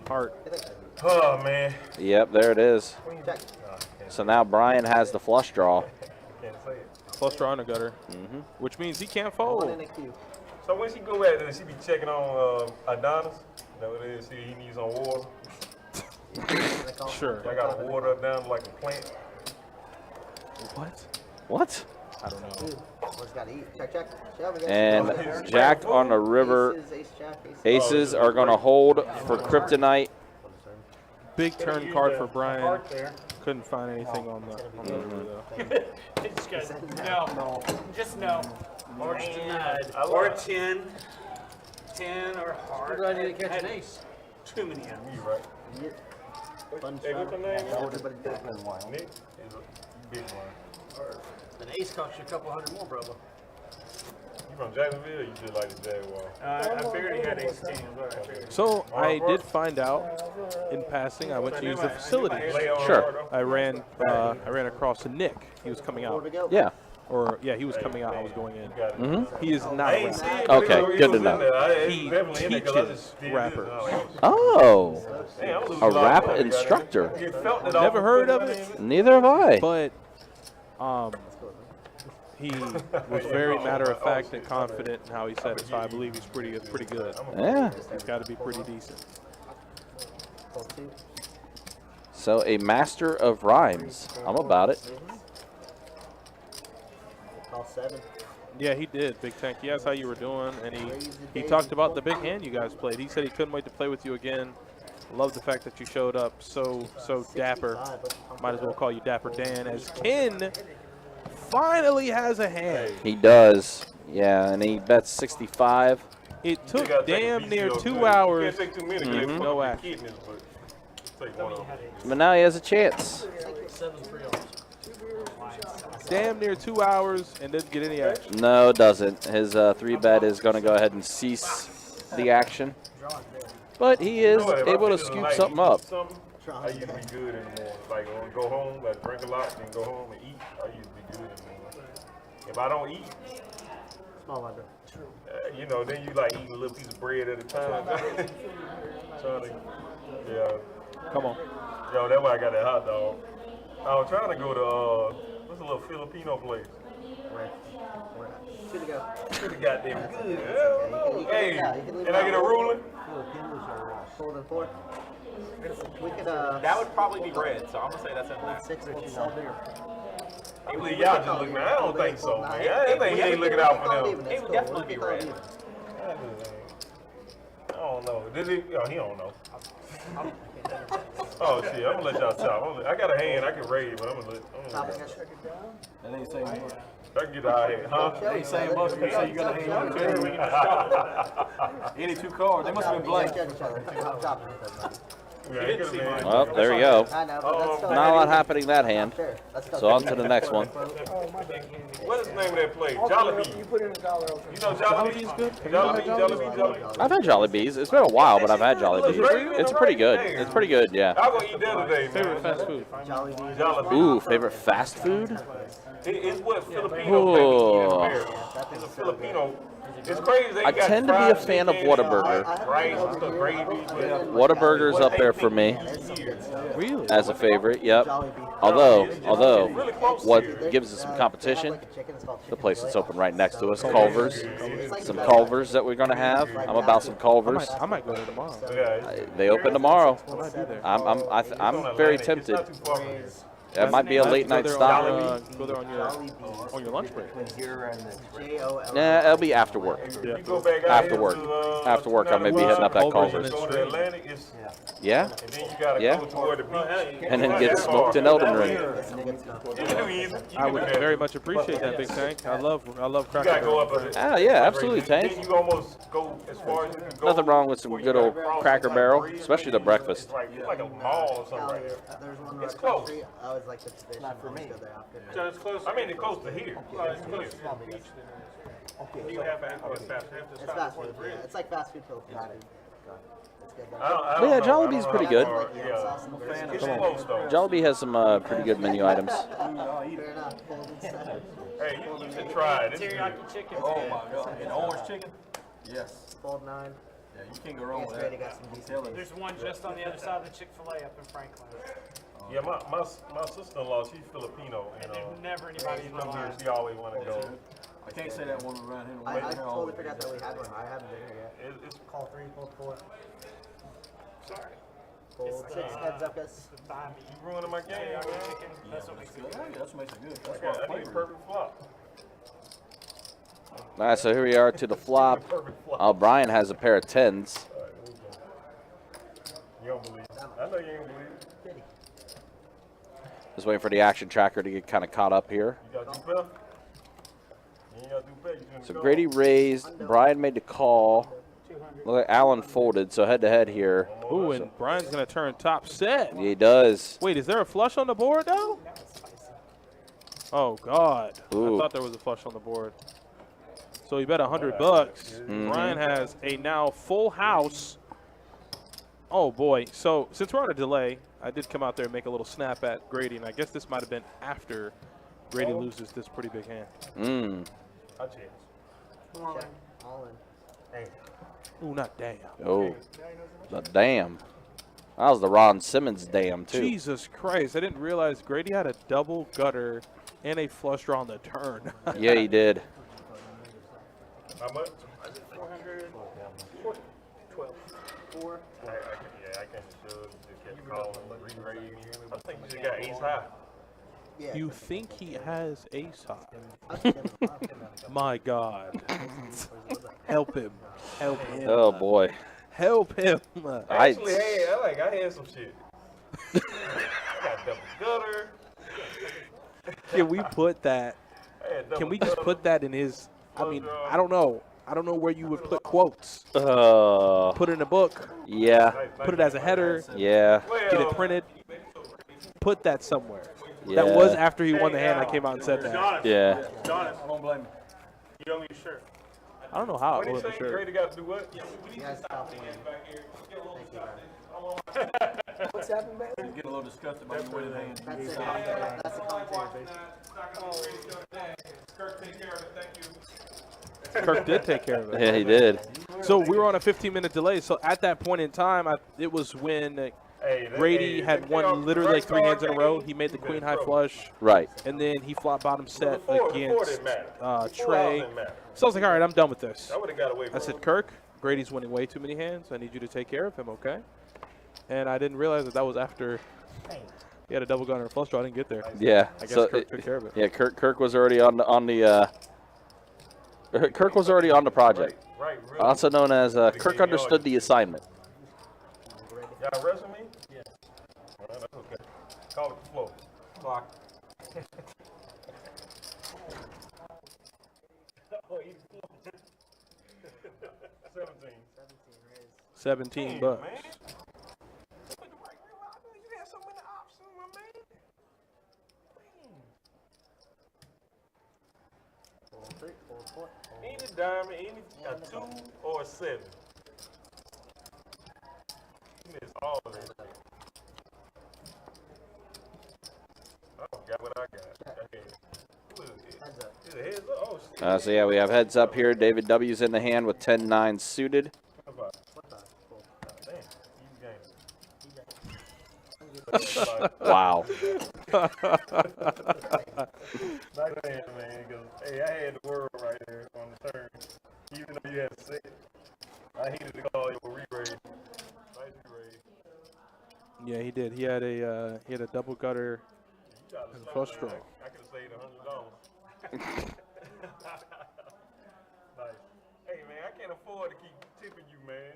Heart. Oh, man. Yep, there it is. So now Bryan has the flush draw. Flush draw and a gutter, which means he can't fold. So when she go at it, she be checking on Adonis? Is that what it is? He needs some water? Sure. I got water down like a plant. What? I don't know. And Jack on the river. Aces are going to hold for Kryptonite. Big turn card for Bryan. Couldn't find anything on the river, though. It's good. No. Just no. Or 10. 10 or heart. Good idea to catch an ace. Too many of them. You right. Hey, what's your name? Nick? Big one. An ace costs you a couple hundred more, brother. You from Jacksonville or you just like the Jaguar? I figured he had ace 10. So I did find out in passing. I went to use the facility. Sure. I ran across to Nick. He was coming out. Yeah. Or yeah, he was coming out. I was going in. He is not a rapper. Okay, good to know. He teaches rappers. Oh, a rap instructor. Never heard of it. Neither have I. But he was very matter of fact and confident in how he said it. So I believe he's pretty good. Yeah. He's got to be pretty decent. So a master of rhymes. I'm about it. All 7. Yeah, he did, Big Tank. He asked how you were doing, and he talked about the big hand you guys played. He said he couldn't wait to play with you again. Love the fact that you showed up so dapper. Might as well call you Dapper Dan, as Ken finally has a hand. He does. Yeah, and he bets 65. It took damn near 2 hours. No action. But now he has a chance. 7 free Damn near 2 hours and didn't get any action. No, it doesn't. His 3-bet is going to go ahead and cease the action. But he is able to scoop something up. I used to be good in the morning. Like when we go home, like drink a lot, then go home and eat. I used to be good in the morning. If I don't eat, Small under. you know, then you like eating a little piece of bread at a time. Trying to, yeah. Come on. Yo, that's why I got that hot dog. I was trying to go to, what's a little Filipino place? Should go. Pretty goddamn good. Hey, can I get a ruler? Fold and 4. We could, That would probably be red, so I'm gonna say that's in there. 6 would be sell bigger. I believe y'all just looking. I don't think so, man. I think he ain't looking out for them. It would definitely be red. I don't know. Did he? Oh, he don't know. Oh shit! I'm gonna let y'all talk. I got a hand I can raise, but I'm gonna let. That ain't saying much. I can get out of here, huh? That ain't saying much when you say you got a hand. Any 2 cards, they must have been blank. Well, there we go. Not a lot happening that hand. So on to the next one. What is the name of that place? Jollibee. You know Jollibee's good? Jollibee. I've had Jollibees. It's been a while, but I've had Jollibees. It's pretty good. It's pretty good, yeah. I'll go eat that today, man. Favorite fast food? Jollibee. Ooh, favorite fast food? It's what Filipino think in America. It's a Filipino. It's crazy. I tend to be a fan of Whataburger. Rice, the gravy. Whataburger's up there for me. Really? As a favorite, yep. Although, what gives us some competition, the place that's open right next to us, Culver's. Some Culver's that we're going to have. I'm about some Culver's. I might go there tomorrow. They open tomorrow. I might be there. I'm very tempted. That might be a late night stop. Go there on your lunch break. Nah, it'll be after work. Yeah. After work. After work, I may be hitting up that Culver's. Yeah? Yeah? And then get smoked in Elden Ring. I would very much appreciate that, Big Tank. I love Cracker Barrel. Ah, yeah, absolutely, Tank. Nothing wrong with some good old Cracker Barrel, especially the breakfast. Like a mall or something right there. It's close. Not for me. So it's close. I mean, it's close to here. It's close to the beach then. You have fast food. It's fast food. Yeah. It's like fast food till fast food. It's good. Yeah, Jollibee's pretty good. It's close though. Jollibee has some pretty good menu items. Hey, you should try it. Teriyaki chicken. Oh my god. And orange chicken? Yes. Fold 9. Yeah, you can't go wrong with that. There's one just on the other side of the Chick-fil-A up in Franklin. Yeah, my sister-in-law, she's Filipino, and there's never anybody in the line. She always want to go. I can't say that one around here. I totally forgot that we had one. I haven't been here yet. It's call 3, fold 4. Sorry. Fold 6, heads up, guys. You ruining my game, man. That's what makes it good. That's what makes it good. I need a perfect flop. All right, so here we are to the flop. Bryan has a pair of 10s. You don't believe it. I know you ain't believe it. Just waiting for the action tracker to get kind of caught up here. You got to do better. You ain't got to do better. So Grady raised. Bryan made the call. Look like Allen folded, so head-to-head here. Ooh, and Bryan's going to turn top set. He does. Wait, is there a flush on the board, though? Oh, God. Ooh. I thought there was a flush on the board. So he bet $100 bucks. Bryan has a now full house. Oh, boy. So since we're on a delay, I did come out there and make a little snap at Grady, and I guess this might have been after Grady loses this pretty big hand. I chance. All in. Ooh, not damn. Oh, the damn. That was the Ron Simmons damn, too. Jesus Christ. I didn't realize Grady had a double gutter and a flush draw on the turn. Yeah, he did. How much? 400. 12. 4. Yeah, I can just kept calling, re-rating. I think we just got ace high. Yeah. You think he has ace high? My God. Help him. Help him. Oh, boy. Help him. Actually, I had some shit. I got double gutter. Can we put that? Can we just put that in his? I mean, I don't know. I don't know where you would put quotes. Put it in a book. Yeah. Put it as a header. Yeah. Get it printed. Put that somewhere. Yeah. That was after he won the hand. I came out and said that. Yeah. Jonas, I don't blame him. you owe me a shirt. I don't know how I What do you wasn't say? sure. Grady got to do what? What's happening, man? Get a little disgusted by the winning hand. That's it. That's the commentary, Kirk did take care of it. Yeah, he did. So we were on a 15-minute delay. So at that point in time, it was when Grady had won literally like 3 hands in a row. He made the queen high flush. Right. And then he flop bottom set against Trey. So I was like, all right, I'm done with this. I said, Kirk, Grady's winning way too many hands. I need you to take care of him, okay? And I didn't realize that was after he had a double gun and a flush draw. I didn't get there. Yeah. I guess Kirk took care of it. Yeah, Kirk was already on the Kirk was already on the project. Also known as Kirk understood the assignment. Y'all wrestle me? Yes. Well, that's okay. Call it the flow. Clock. Oh, 17 bucks. Man. You had so many options, my man. Any diamond, any a 2 or a 7. You missed all of that. I got what I got. Is it heads up? Oh, shit. So yeah, we have heads up here. David W's in the hand with 10-9 suited. Wow. Nice hand, man. Hey, I had the word right there on the turn. Even though you had to say it, I needed to call your re-raise. Nice re-raise. Yeah, he did. He had a double gutter and flush draw. I could have saved $100. Nice. Hey, man, I can't afford to keep tipping you, man.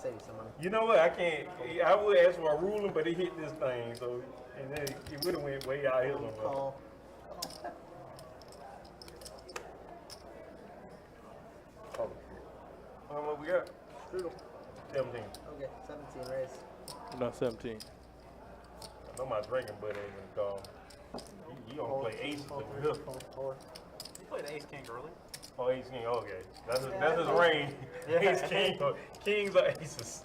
Save you some money. You know what? I can't. I would ask for a ruling, but it hit this thing, so and then it would have went way out here somewhere. Oh, how much we got? 17. Okay, 17 raise. Not 17. I know my drinking buddy ain't gonna call. He gonna play aces over here. He played ace king early. Oh, ace king. Okay, that's his range. Ace king. Kings are aces.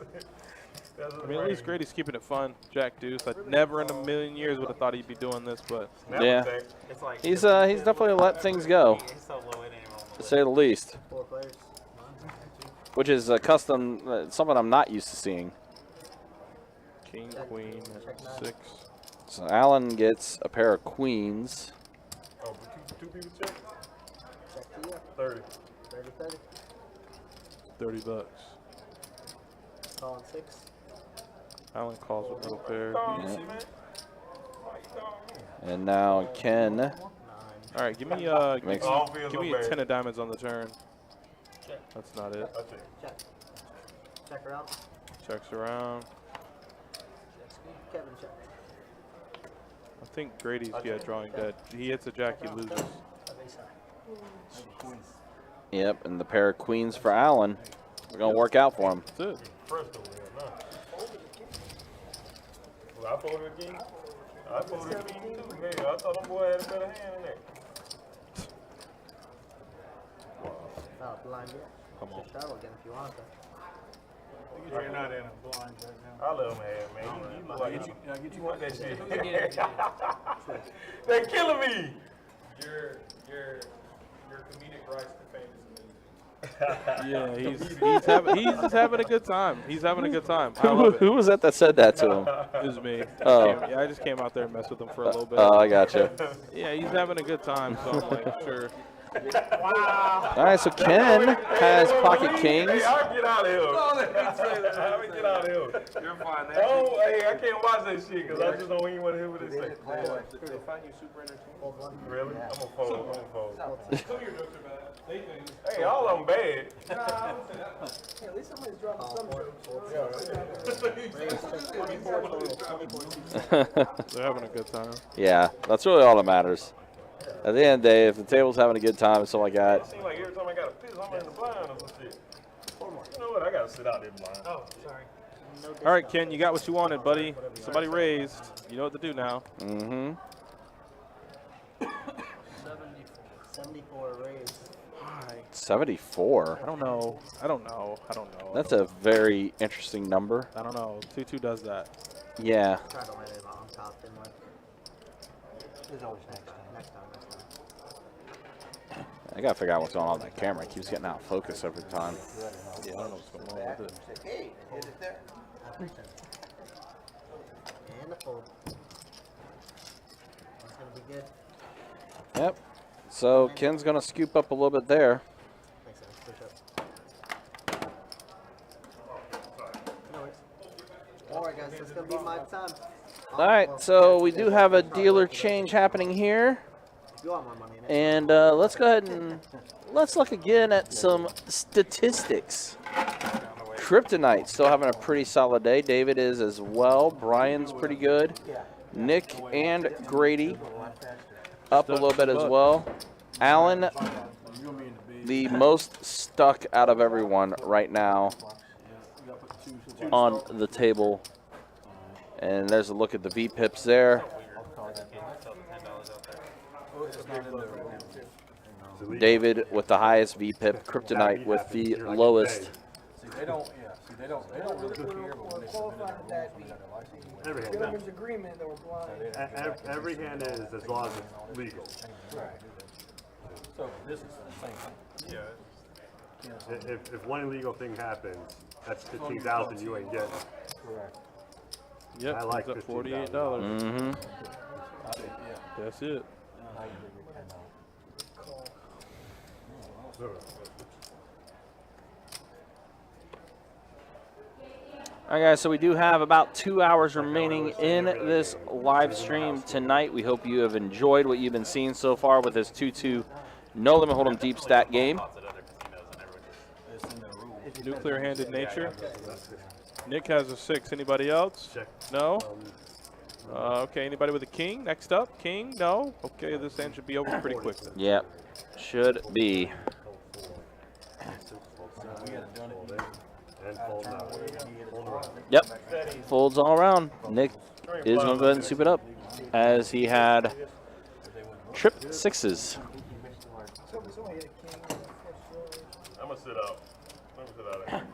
That's his I mean, at least Grady's keeping it fun. Jack deuce. I never in a million years would have thought he'd be doing this, but yeah, he's definitely let things go, to say the least. 4 players. Which is a custom, something I'm not used to seeing. King, queen, at 6. So Allen gets a pair of queens. Oh, but two people check? Check to you. 30. 30. 30 bucks. Calling 6. Allen calls with middle pair. Yeah. And now Ken. All right, give me give me a 10 of diamonds on the turn. Check. That's not it. Check. Check around. Checks around. Kevin check. I think Grady's drawing dead. He hits a jack, he loses. Yep, and the pair of queens for Allen. We're gonna work out for him. That's it. Well, I folded a king. I folded a king too. Hey, I thought them boy had a better hand than that. Not blind yet. Come on. Travel again if you want to. You're not in a blind right now. I let him have, man. You look like you want that shit. They're killing me. Your comedic rights to fame Yeah, he's just having a good time. He's having a good time. I love it. Who was that said that to him? It was me. Oh. Yeah, I just came out there and messed with him for a little bit. Oh, I gotcha. Yeah, he's having a good time, so I'm like, sure. Wow. All right, so Ken has pocket kings. Hey, I'll get out of here. Let me get out of here. You're fine. Oh, hey, I can't watch that shit because I just don't even want to hear what they say. They find you super entertaining. Really? I'm going to fold. I'm going to fold. Some of your jokes are bad. They think. Hey, all of them bad. At least somebody's dropping some jokes. They're having a good time. Yeah, that's really all that matters. At the end of the day, if the table's having a good time and something like that. It seems like every time I got a piss, I'm in the blind or some shit. You know what? I got to sit out there blind. Oh, sorry. All right, Ken, you got what you wanted, buddy. Somebody raised. You know what to do now. Mm-hmm. 74 raised. 74? I don't know. That's a very interesting number. I don't know. 2-2 does that. Yeah. Try to land it on top, didn't work. There's always next time. I gotta figure out what's going on with that camera. It keeps getting out of focus every time. Yeah, I don't know what's going on with it. Hey, hit it there. And the fold. That's gonna be good. Yep. So Ken's gonna scoop up a little bit there. Makes sense. Push up. No worries. All right, guys. That's gonna be my time. All right. So we do have a dealer change happening here. You want more money in it? And let's go ahead and let's look again at some statistics. Kryptonite still having a pretty solid day. David is as well. Bryan's pretty good. Nick and Grady up a little bit as well. Alan, the most stuck out of everyone right now on the table. And there's a look at the V-pips there. David with the highest V-pip, Kryptonite with the lowest. See, they don't really care, but when they submit it, Every hand. Every hand is as long as it's legal. so this is the same thing. Yeah. If one illegal thing happens, that's 15,000 you ain't getting. Correct. Yep, I like it's up $15,000. $48. Mm-hmm. That's it. All right, guys, so we do have about 2 hours remaining in this live stream tonight. We hope you have enjoyed what you've been seeing so far with this 2-2 No Limit Hold'em Deep Stack game. Nuclear-handed nature. Nick has a 6. Anybody else? No? Okay, anybody with a king? Next up, king? No? Okay, this hand should be over pretty quick then. Yep, should be. Yep, folds all around. Nick is going to go ahead and soup it up as he had trip 6s. I'm gonna sit out. I'm gonna sit out there. I'm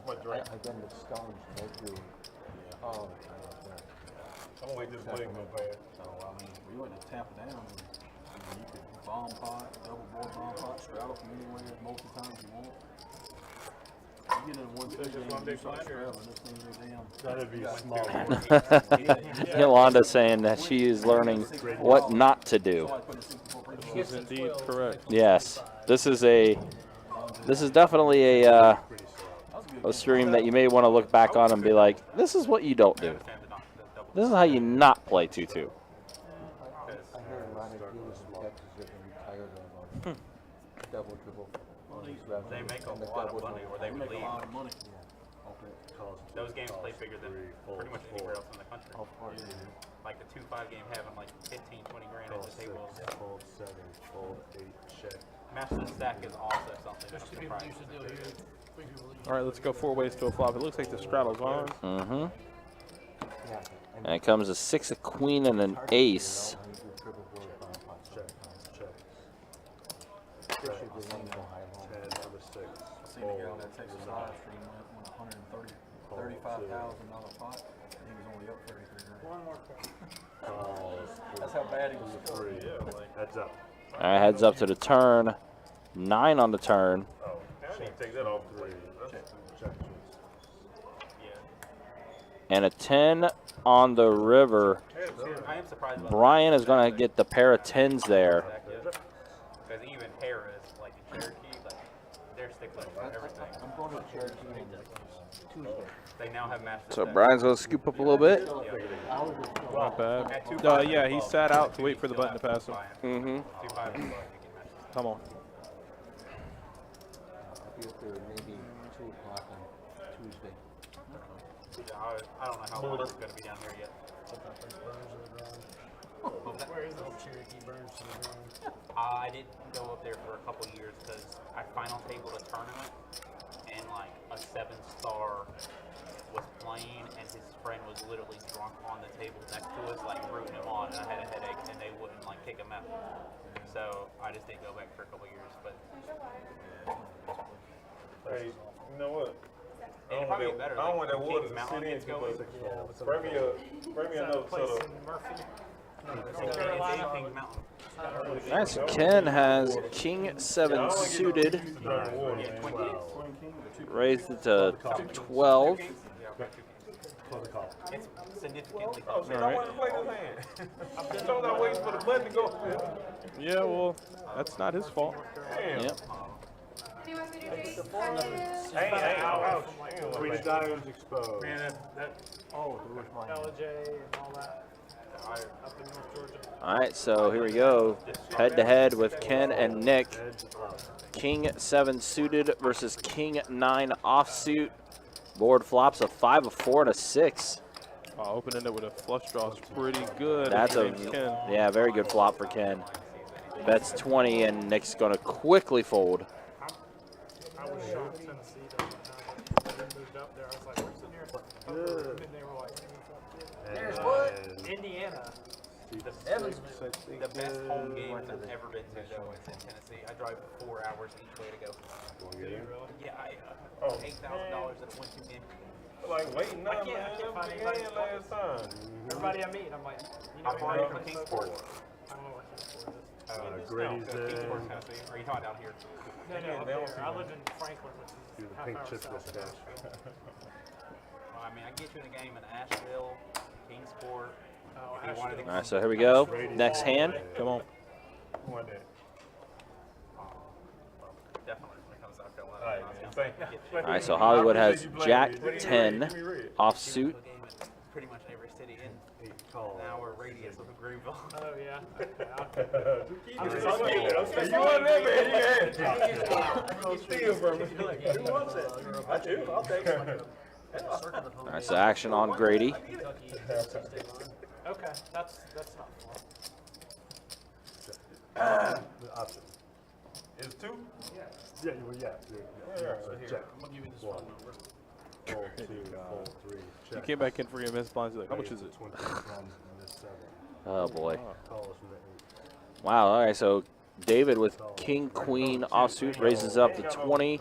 gonna drink. I'm gonna wait this bling go past. So, I mean, we went to Tampa down, and you could bomb pot, double board bomb pot, straddle from anywhere, multiple times you want. You get in one figure and you start straddling, this thing goes down. That'd be small. Yolanda saying that she is learning what not to do. This is indeed correct. Yes, this is definitely a stream that you may want to look back on and be like, this is what you don't do. This is how you not play 2-2. They make a lot of money, or they would leave. Those games play bigger than pretty much anywhere else in the country. Like the 2-5 game having like 15, 20 grand at the table. Fold 7, fold 8, check. Master the stack is also something that I'm surprised. All right, let's go 4 ways to a flop. It looks like the straddle's on. Mm-hmm. And it comes a 6, a queen, and an ace. Seen a guy on that Texas live stream went $135,000 pot, and he was only up 33 grand. One more card. That's how bad he was. Heads up. All right, heads up to the turn. 9 on the turn. Oh, I need to take that off the plate. And a 10 on the river. I am surprised about Bryan is going to get the pair of 10s there. because even Harris, like the Cherokee, like they're sticklers for everything. I'm going to Cherokee Tuesday. They now have matched. So Bryan's going to scoop up a little bit. Not bad. Yeah, he sat out to wait for the button to pass him. Mm-hmm. Come on. I'll be up there maybe 2 o'clock on Tuesday. I don't know how long it's going to be down here yet. Where is the old Cherokee burns to the ground? I didn't go up there for a couple years because I final tabled a tournament and like a 7-star was playing and his friend was literally drunk on the table next to us, like rooting him on, and I had a headache and they wouldn't like kick him out. So I just didn't go back for a couple years, but Hey, you know what? I it'd don't probably want be better. that, I don't like, want that when water Kings to Mountain sit in gets too going. much. Spray me another Place soda. in Murphy. All right, so Ken has King 7 suited, raised it to 12. It's significantly closer. I wanted to play this hand. I'm just waiting for the button to go. Yeah, well, that's not his fault. Damn. Yep. Queen of Diamonds exposed. Man, that Oh, the roof line. LJ and all that up in North Georgia. All right, so here we go. Head-to-head with Ken and Nick. King 7 suited versus King 9 offsuit. Board flops a 5, a 4, and a 6. Open-ended with a flush draw is pretty good. That's a yeah, very good flop for Ken. Bets 20, and Nick's going to quickly fold. I was shocked Tennessee doesn't have it. They moved up there. I was like, where's the nearest upper? And they were like, There's what? Indiana. The best home games I've ever been to, though, is in Tennessee. I drive 4 hours each way to go. Yeah, $8,000 at a 1-2 game. Like waiting I up, can't man. find Game anybody. last time. Everybody I meet, I'm like, you know, How far are you from Kingsport? Grady's Kingsport, Tennessee. Or are you talking down here? No, up there. I live in Franklin, which Do is the half pink hour chips south of mustache. Well, I mean, I can get you in a game in Asheville, Kingsport. Oh, If you wanted to All right, so here we go. Next hand. Come on. Definitely when it comes to South Carolina. All right, man. Thank you. All right, so Hollywood has Jack 10 offsuit. Pretty much every city in an hour radius of Greenville. Oh, yeah. You want that, man? You steal from me. Who wants it? I do. I'll take it. All right, so action on Grady. Okay, that's not The option. It's 2? Yeah, well, yeah. Check. I'm gonna give you this phone number. Fold 2, fold 3. You Check. came back in for your missed blinds. You're like, how much is it? 20 from this 7. Oh, boy. Calls from the 8. Wow, all right, so David with King Queen offsuit raises up to 20.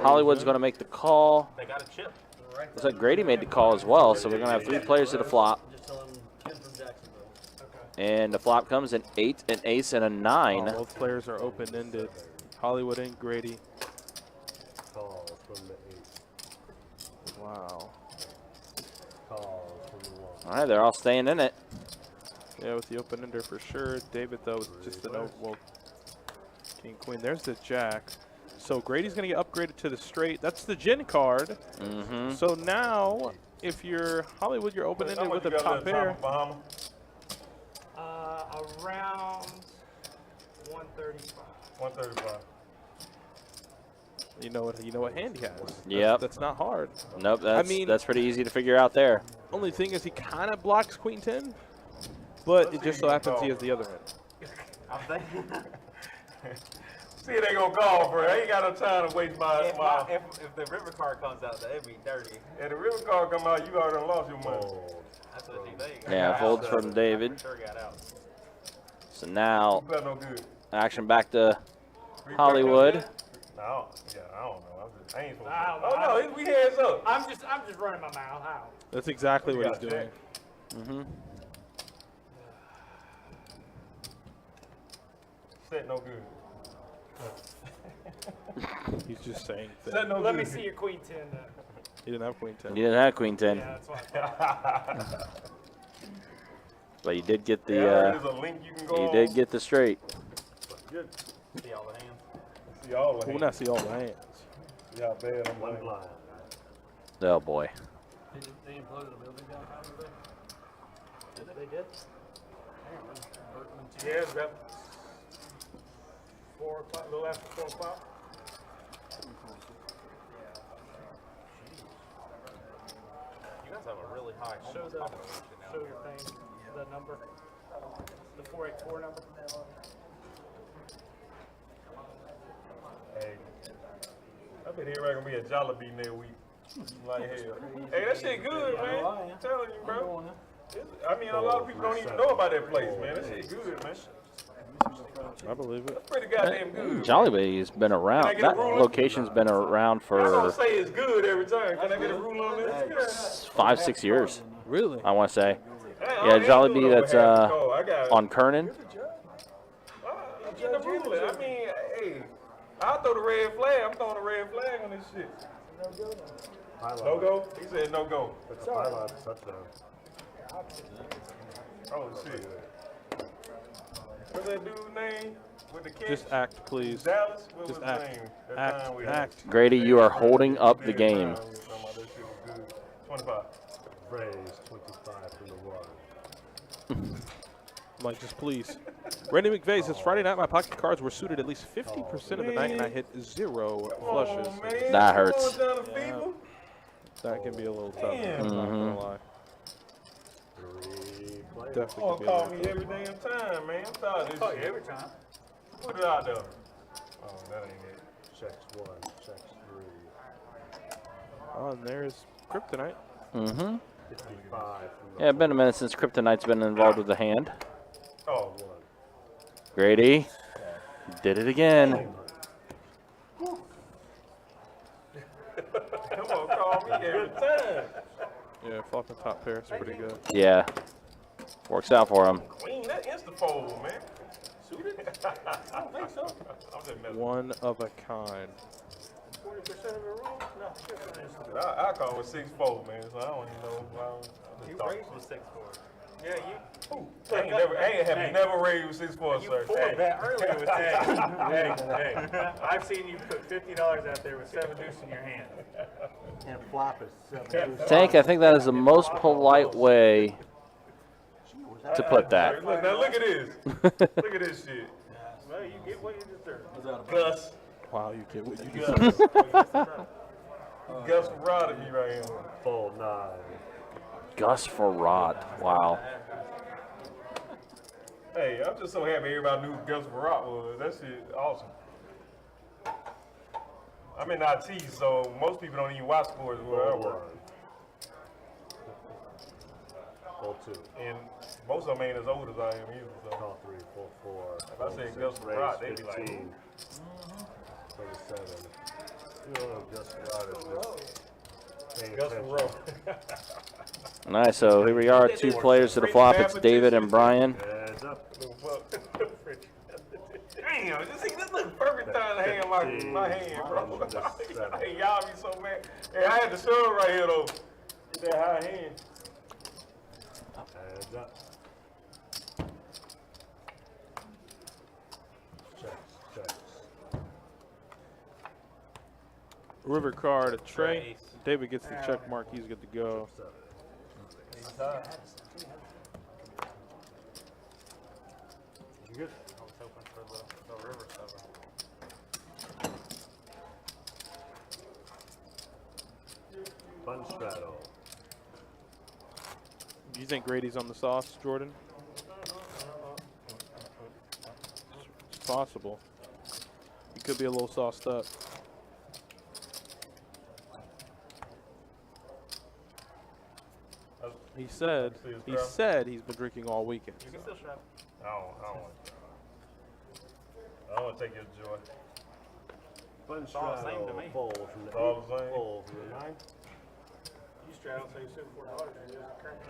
Hollywood's going to make the call. They got a chip. Looks like Grady made the call as well, so we're going to have 3 players to the flop. Just tell him Ken from Jacksonville. And the flop comes an 8, an ace, and a 9. Both players are open-ended. Hollywood and Grady. Calls from the 8. Wow. Calls from the 1. All right, they're all staying in it. Yeah, with the open-ender for sure. David, though, with just the no, well, King, Queen. There's the Jack. So Grady's going to get upgraded to the straight. That's the Gin card. Mm-hmm. So now, if you're Hollywood, you're open-ended with a top pair. around 135. 135. You know what hand he has. Yep. That's not hard. Nope, that's, I mean, that's pretty easy to figure out there. Only thing is he kind of blocks Queen 10, but it just so happens he has the other end. I'm thinking. See, they gonna call for it. I ain't got no time to waste my. If the river card comes out, that'd be dirty. If the river card come out, you already lost your money. That's what you think. Yeah, folds from David. Sure got out. So now, You got no good. action back to Hollywood. I don't know. I ain't supposed to. I don't know. Oh no, we heads up. I'm just running my mouth out. That's exactly what he's doing. Mm-hmm. Set no good. He's just saying Set things. no Let good. me see your queen 10 then. He didn't have Queen 10. You didn't have Queen 10, Yeah, that's what I thought. but you did get the there's a link you can go you on. did get the straight. Good. See all the hands. See all the We'll hands. not see all the hands. See how bad I'm One playing. blind. Oh boy. They imploded a building downtown today? They did? Yeah, it's about 4 o'clock, a little after 4 o'clock. You guys have a really high Show homeless the population now. show your thing, the number, the 484 number. Hey, I bet everybody gonna be at Jollibee next week. Like hell. Hey, that shit good, man. I'm telling you, bro. I mean, a lot of people don't even know about that place, man. That shit good, man. I believe it. That's pretty goddamn good. Jollibee's been around. That location's been around I don't for say it's good every time. Can I get a rule on this? 5-6 years. Really? I want to say. Hey, Yeah, I Jollibee. ain't That's doing no half call. I I got on Kernan. I'm getting the ruling. I mean, hey, I'll throw the red flag. I'm throwing the red flag on this shit. No go? He said no go. That's a pylon touchdown. Oh, shit. What's that dude's name with the catch? Just act, please. Dallas? What Just was act. his name? That time Act. we Act. Grady, you are holding up the had game. time we were talking about that shit was good. 25. Raise 25 from the one. I'm like, just please. Randy McVeigh says Friday night my pocket cards were suited at least 50% of the night and I hit 0 flushes. That hurts. Yeah. That can be a little tough. I'm not gonna lie. Definitely can be a Call little me tough. every damn time, man. I'm tired of this Call shit. you every time. Put it out there. Oh, that ain't it. Checks 1, checks 3. Oh, and there's Kryptonite. 55 from the Yeah, it's been a minute since Kryptonite's been involved with the hand. Oh, Grady did it again. come on, call me every time. Yeah, flopping top pair is pretty good. Yeah, works out for him. Queen, that insta-fold, man. Shoot it? I don't think so. I'm just messing. One of a kind. 40% of the room? No, I call it 6-4, man, so I don't even know why I'm just Raised with 6-4. Yeah, you. I ain't never raised with 6-4, You sir. poured that earlier with that. hey, I've seen you put $50 out there with 7 deuce in your hand. And flop is 7 deuce. Tank, I think that is the most polite way to put that. Look, now look at this. Look at this shit. Well, you get what you deserve. Gus. Wow, you get what you Gus. deserve. Gus Rod me right here. Fold 9. Gus Farad. Wow. Hey, I'm just so happy everybody knew who Gus Farad was. That shit awesome. I'm in IT, so most people don't even watch sports where I Fold 1. work. Fold 2. And most of them ain't as old as I am either. So. Call 3, fold 4. If I say Gus Farad, they be like, 15. 27. You don't know Gus Farad is just Gus Farad. Nice, so here we are, 2 players to the flop. It's David and Bryan. Heads up. Damn, this look perfect time to hand my hand, bro. Hey, y'all be so mad. Hey, I had to show it right here, though. Get that high hand. Heads up. Checks. River card, a Trey. David gets the check mark. He's good to go. You good? I was hoping for the river cover. Button straddle. Do you think Grady's on the sauce, Jordan? It's possible. He could be a little sauced up. He said he's been drinking all weekend. You can still strap. I don't want to take your joy. Button It's all the same to straddle. me. Fold from the All 8. the same. Fold from the 9. You straddle, so you said $4. You use a current.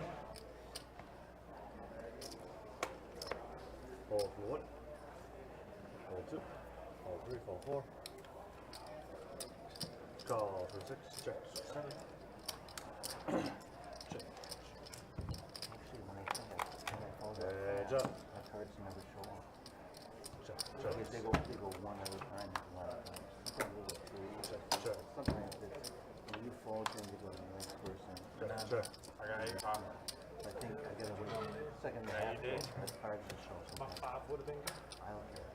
Fold from the 1. Fold 2. Fold 3. Fold 4. Call for 6. Checks 7. Heads up. My cards never show up. Check. I guess they go one at a time a lot of times. Sometimes they go 3. Check. Sometimes it's, when you fold, then you go to the next person. Check. I got 8 pop. I think I gotta wait a second and a half. That card will show sometimes. 5 would have been good. I don't care.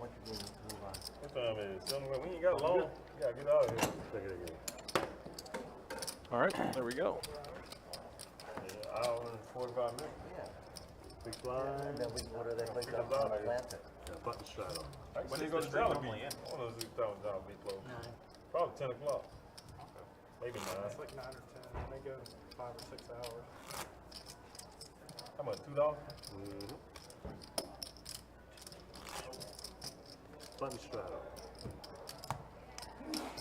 Once you move on. What time is it? We ain't got long. You gotta get out of here. Take it again. All right, there we go. Hour and 45 minutes. Yeah. Big blind. And then we can go to that place Pick up us out on of here. Atlantic. Yeah, button straddle. I can When see is go the to stream Jollibee. normally in? One of those Jollibee close. Probably 10 o'clock. Maybe 9. It's like 9 or 10. They go 5 or 6 hours. How much? $2? Button straddle.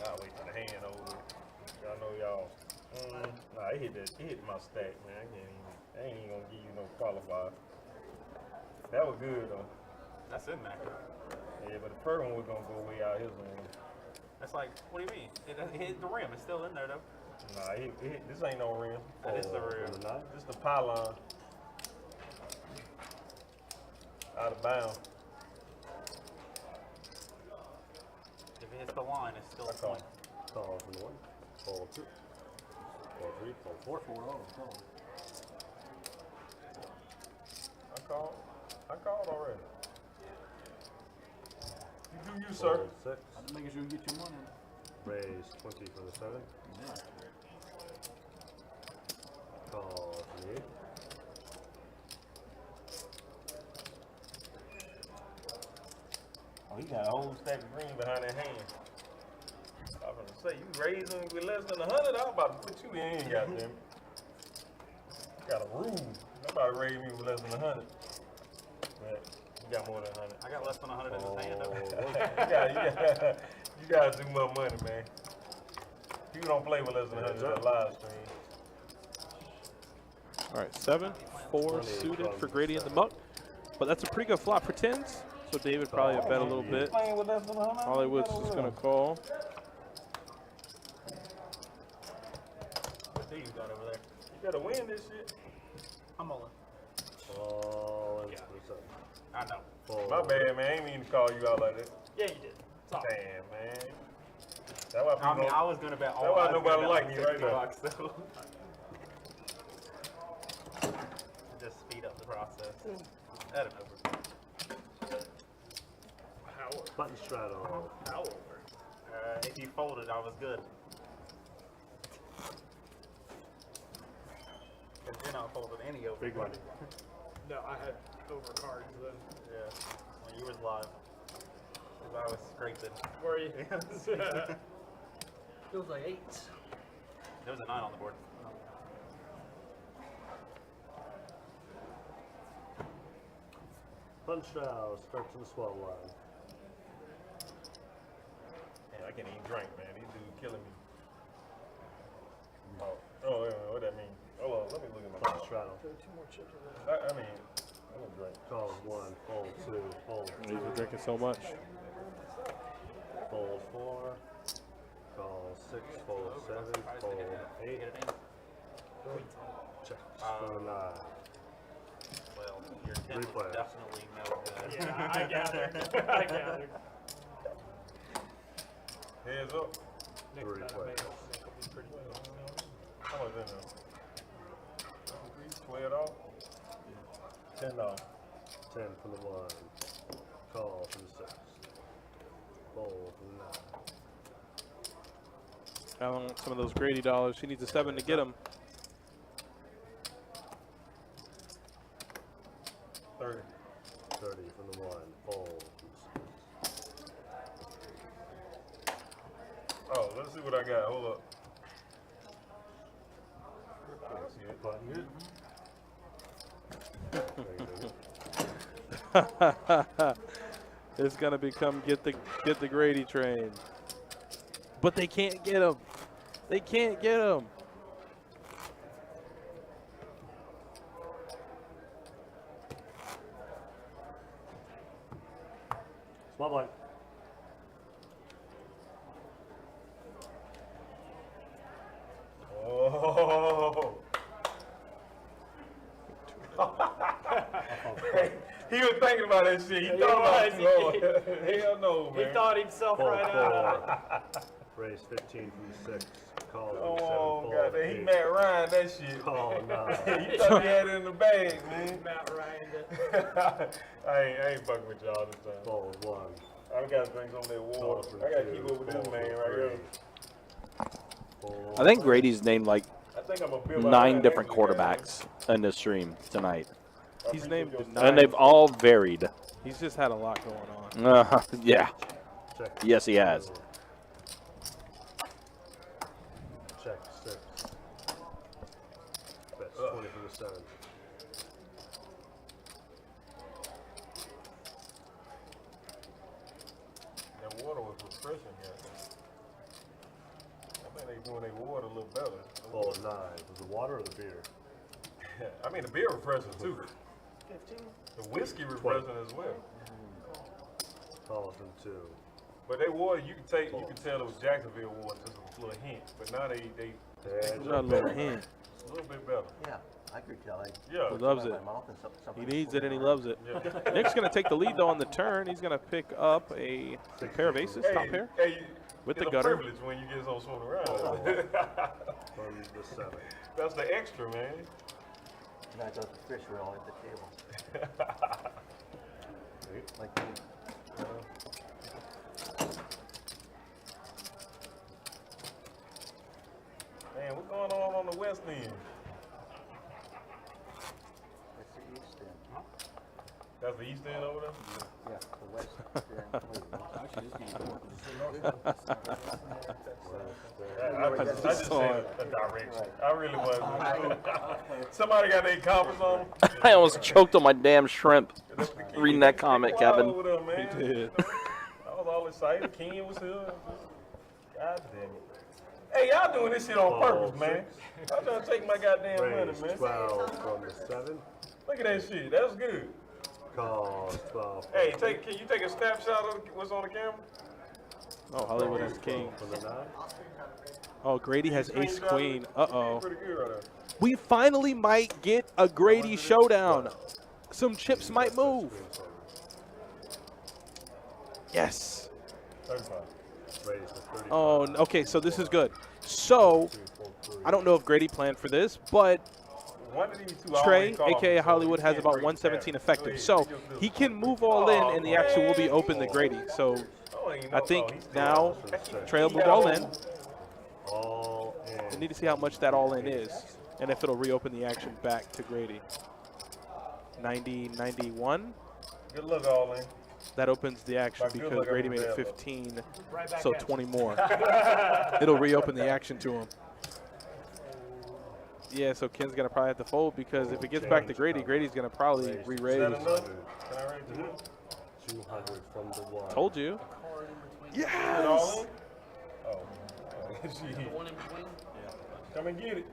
I'll wait for the hand over it. Y'all know y'all. Nah, it hit my stack, man. I ain't even gonna give you no qualifier. That was good though. That's in there. Yeah, but the first one was gonna go way out his one. That's like, what do you mean? It hit the rim. It's still in there though. Nah, this ain't no rim. That is the rim. This the pylon. Out of bounds. If it hits the line, it's still a point. Call from 1, call 2, call 3, call 4. 4 all. I called already. You do you, sir. 6. I'm just making sure you get your money. Raise 20 from the 7. Yeah. Call from the 8. Oh, he got a whole stack of green behind that hand. I was gonna say, you raising with less than 100, I'm about to put you in, goddamn. You got a rule. Nobody raised me with less than 100. But you got more than 100. I got less than 100 in his hand though. You gotta do more money, man. People don't play with less than 100 on live stream. All right, 7-4 suited for Grady and the Muck. But that's a pretty good flop for 10s. So David probably bet a little bit. Playing with less than 100? Hollywood's just going to call. What do you got over there? You gotta win this shit. I'm all All in Yeah. for the 7. in. I know. My bad, man. I ain't mean to call you out like that. Yeah, you did. Damn, man. That's why I mean, people I was gonna bet all. that's why I was nobody gonna like bet me right 50 now. bucks, so. Just speed up the process. At an over. Button straddle. If you folded, I was good. Because you're not folding any over. Big money. No, I had over cards then. Yeah. When you was live. Because I was scraping. Were you? Feels like 8. There was a 9 on the board. Button straddle starts in the 12 line. Man, I can't even drink, man. These dudes killing me. Oh, yeah, what that mean? Hold on, let me look at my Button straddle. I mean, I'm gonna drink. Calls 1, fold 2, fold 3. He's been drinking so much. Fold 4. Call 6, fold 7, fold 8. Check. For the 9. Well, your 10 was Replay. definitely no good. Yeah, I gathered. I gathered. Heads up. Next Three time I plays. made it, it'll be pretty good. How much in there? $12? $10. 10 from the 1. Call from the 6. Fold from the 9. Alan wants some of those Grady dollars. He needs a 7 to get them. 30. 30 from the 1. Fold from the 6. Oh, let's see what I got. Hold up. Let's see it. Button. It's gonna become get the Grady train, but they can't get him. They can't get him. Small blind. Oh. He was thinking about that shit. He thought about it. Hell no, man. He thought himself Fold right out. 4. Raise 15 from the 6. Call from Oh, 7. Fold God. He 8. Matt Ryan that shit. Call 9. He thought he had it in the bag, man. Matt Ryan. I ain't fucking with y'all this time. Fold 1. I gotta drink some of that water. I gotta keep up with this man right here. I think Grady's named like I think I'm a Bill 9 different quarterbacks in this stream tonight. He's named And they've all varied. He's just had a lot going on. Yeah. Check. Yes, he has. Check 6. Bets 20 from the 7. That water was refreshing here. I think they doing their water a little better. Fold 9. Was the water or the beer? I mean, the beer refreshing too. The whiskey was present as well. Carlton 2. But they wore, you can tell it was Jacksonville wore just a little hint. But now they Not a little hint. It's a little bit better. Yeah, I could tell. Yeah. He loves it. He needs it and he loves it. Nick's going to take the lead though on the turn. He's going to pick up a pair of aces, top pair, with the gutter. Privilege when you get so swimming around. From the 7. That's the extra, man. And I got the fish roll at the table. Like me. Man, what's going on the west end? That's the east end. That's the east end over there? Yeah, the west I just said a direction. I really wasn't. Somebody got their compass on? I almost choked on my damn shrimp reading that comment, Kevin. Over there, man. He did. I was all excited. Ken was here. God damn it. Hey, y'all doing this shit on purpose, man. I'm trying to take my goddamn money, man. 12 from the 7. Look at that shit. That was good. Calls 12. Hey, can you take a snapshot of what's on the camera? Oh, Hollywood has king. From the 9. Oh, Grady has ace queen. Uh-oh. Pretty good right there. We finally might get a Grady showdown. Some chips might move. Yes. 35. Oh, okay, so this is good. So, I don't know if Grady planned for this, but Trey, a.k.a. Hollywood, has about 117 effective. So, he can move all in, and the action will be open to Grady. So, I think now Trey will move all in. We need to see how much that all in is, and if it'll reopen the action back to Grady. 90, 91. Good luck, all in. That opens the action because Grady made it 15, so 20 more. It'll reopen the action to him. Yeah, so Ken's going to probably have to fold because if it gets back to Grady, Grady's going to probably re-raise. 200 from the 1. Told you. Yes! Oh, come and get it.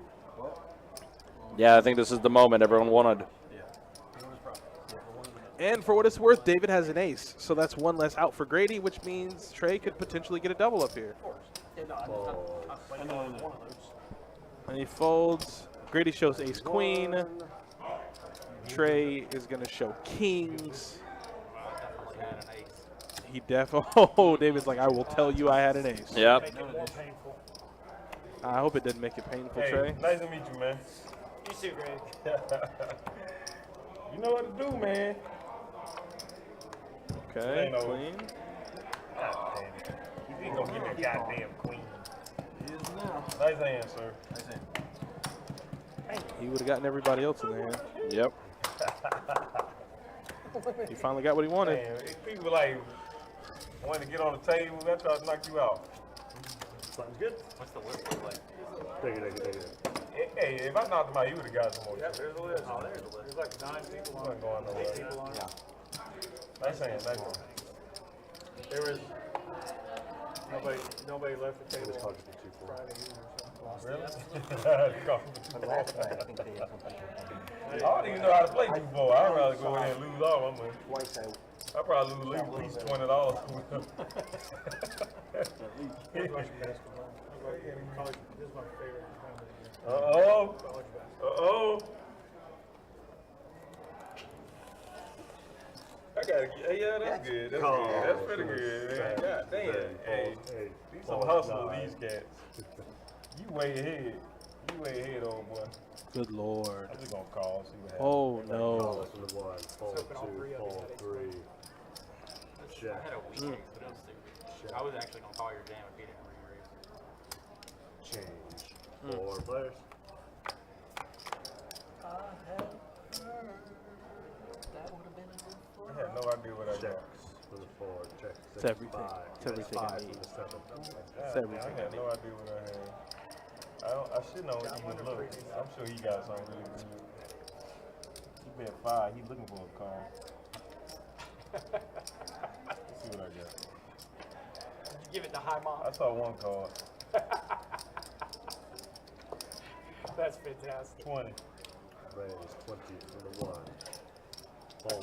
Yeah, I think this is the moment everyone wanted. And for what it's worth, David has an ace. So that's one less out for Grady, which means Trey could potentially get a double up here. And he folds. Grady shows ace queen. Trey is going to show kings. He definitely. Oh, David's like, I will tell you I had an ace. Yep. I hope it didn't make it painful, Hey, Trey. nice to meet you, man. You too, Greg. You know what to do, man. Okay, clean. God damn it. You ain't gonna get that goddamn queen. Nice hand, sir. He would have gotten everybody else in there. Yep. He finally got what he wanted. Man, if people like wanting to get on the table, I try to knock you out. Sounds good. What's the list look like? Take it. Hey, if I knocked him out, you would have got some more. Yeah, there's a list. Oh, there's a list. There's like 9 people on it. Going nowhere. 8 people on it. Nice hand, nice hand. There was nobody left the table on Friday either. Really? Last night, I think they had something. I don't even know how to play 2-4. I'd rather go in and lose all my money. Twice I I'd probably lose at least $20. This is my favorite time of the year. Uh-oh. Uh-oh. I gotta get, yeah, that's good. That's good. That's pretty good, man. God damn. Hey, these some hustlers, these cats. You way ahead. You way ahead, old boy. Good Lord. I'm just gonna call, see what happens. Oh, no. From the 1. Fold 2, fold 3. I had a weak ace, but it was stupid. I was actually going to call your jam if he didn't re-raise. Change. 4 players. I had no idea what I got. Checks for the 4. Checks. It's everything. It's everything I 5 need. from the 7. It's I everything I had need. no idea what I had. I should know what he would look. I'm sure he got something really good. He bet 5. He's looking for a call. Let's see what I got. Give it to High Mom. I saw one card. That's fantastic. 20. Raise 20 from the 1.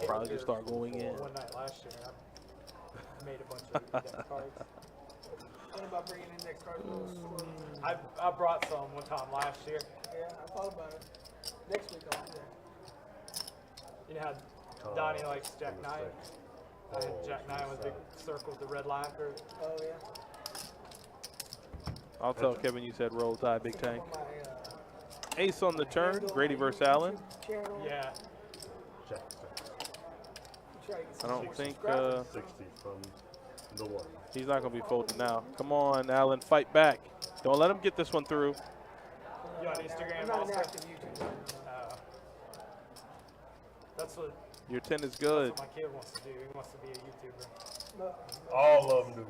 Probably just start going in. One night last year, I made a bunch of index cards. What about bringing index cards a little slow? I brought some one time last year. Yeah, I thought about it. Next week I'll do that. You know how Donnie likes Jack 9? And Jack 9 with big circle with the red line through it. Oh, yeah. I'll tell Kevin you said roll tide, big tank. Ace on the turn, Grady versus Allen. Yeah. I don't think 60 from the 1. he's not going to be folding now. Come on, Allen, fight back. Don't let him get this one through. You on Instagram also? That's what Your 10 is good. my kid wants to do. He wants to be a YouTuber. All of them do.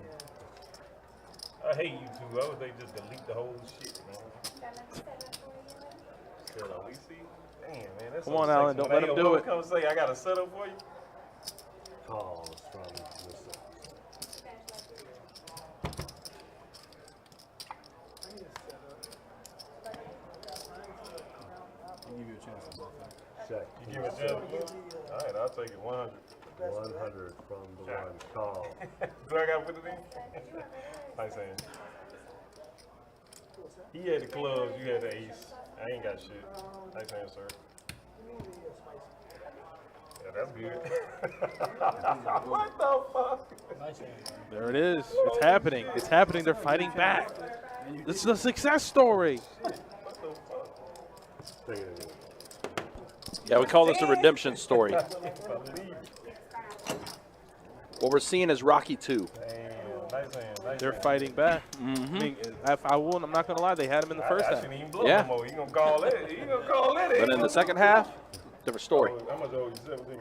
I hate YouTube. I would they just delete the whole shit, man. Shit, we see. Damn, man. That's Come on, Allen. Don't let him do it. Come say I got a setup for you. Calls from the 6. I'll give you a chance to bluff that. Check. You give it to him? All right, I'll take it. 100. 100 from the 1. Call. Do I got to put it in? Nice hand. He had the clubs, you had the ace. I ain't got shit. Nice hand, sir. Yeah, that's good. What the fuck? There it is. It's happening. It's happening. They're fighting back. This is a success story. Yeah, we call this a redemption story. What we're seeing is Rocky 2. They're fighting back. I mean, I'm not going to lie. They had him in the first half. Yeah. He gonna call it. He gonna call it. But in the second half, different story. How much old you 17?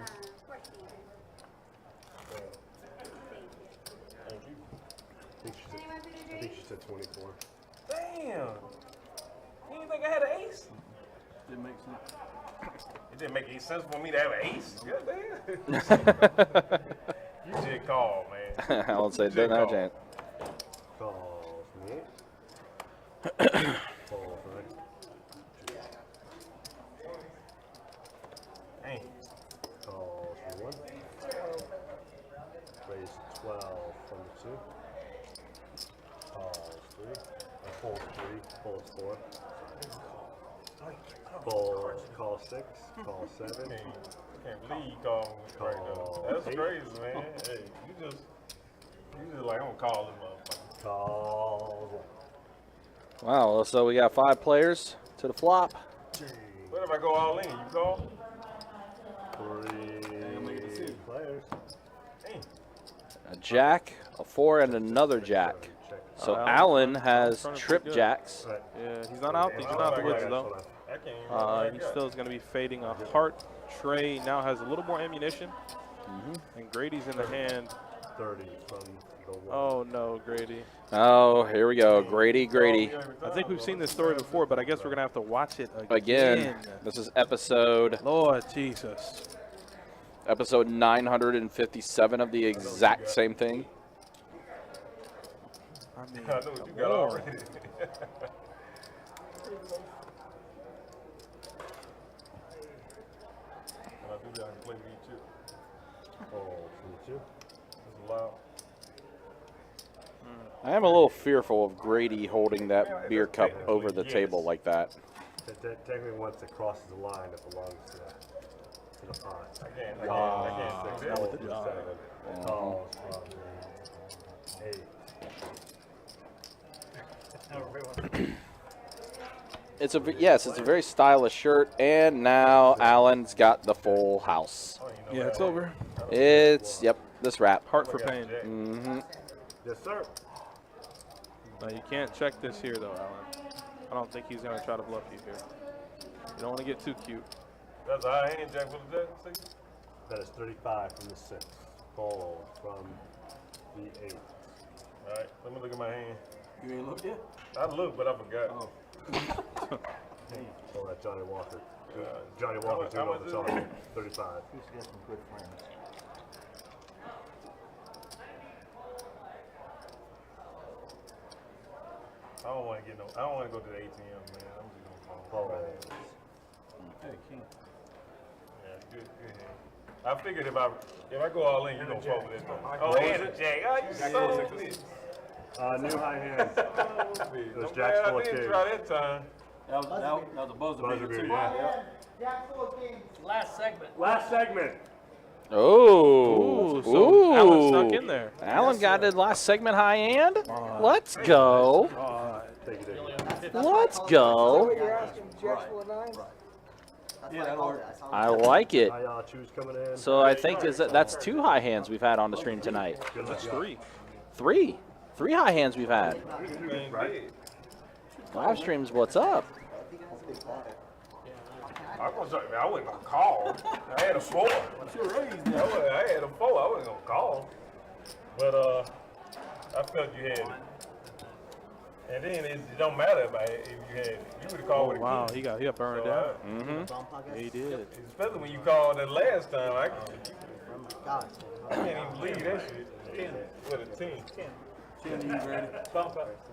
I think she said 24. Damn. You didn't think I had an ace? Didn't make sense. It didn't make any sense for me to have an ace. Goddamn. You did call, man. I won't say it doesn't have a chance. Calls me. Calls me. Dang. Calls me 1. Raise 12 from the 2. Calls 3. Folds 3. Folds 4. Fold. Call 6. Call 7. Can't believe you called me right now. That's crazy, man. Hey, you just like, I'm gonna call him up. Call. Wow, so we got 5 players to the flop. What if I go all in? You call? 3 players. A jack, a 4, and another jack. So Allen has trip jacks. Yeah, he's not out. He's not out the woods, though. He still is going to be fading a heart. Trey now has a little more ammunition. And Grady's in the hand. 30 from the 1. Oh, no, Grady. Oh, here we go. Grady. I think we've seen this story before, but I guess we're going to have to watch it Again. This is episode Lord Jesus. Episode 957 of the exact same thing. I mean, I know what you got already. When I do that, I can play with you too. Oh, 22. This is loud. I am a little fearful of Grady holding that beer cup over the table like that. Technically, once it crosses the line, it belongs to the pot. I can't say that. Calls from 8. It's a very stylish shirt, and now Allen's got the full house. Yeah, it's over. It's this wrap. Heart for pain. Yes, sir. No, you can't check this here, though, Allen. I don't think he's going to try to bluff you here. You don't want to get too cute. That's a high hand, Jack. What is that? See? That is 35 from the 6. Fold from the 8. All right, let me look at my hand. You ain't looked yet? I looked, but I forgot. Oh. Oh, that Johnny Walker. Johnny Walker's doing all the time. 35. He's got some good friends. I don't want to go to the ATM, man. I'm just gonna call. Hey, King. Yeah, Good hand. I figured if I go all in, you're gonna fold this one. Oh, and a jack. Oh, you son of a bitch. New high hands. Those I'm jacks glad full I of didn't kings. try that time. That was a buzzer Buzzer beater beater, too. yeah. Last segment. Last segment. Oh, So Alan snuck in there. Alan got the last segment high hand. Let's go. Take it in. Let's go. Yeah, that'll work. I like it. Choose coming in. So I think that's 2 high hands we've had on the stream tonight. That's 3. 3 high hands we've had. Live streams, what's up? I wasn't gonna call. I had a 4. I had a 4. I wasn't gonna call. But I felt you had it. And then it don't matter if you had it. You would have called with a Wow, king. he got burned down. Mm-hmm. He did. Especially when you called that last time. I can't even believe that shit. With a 10.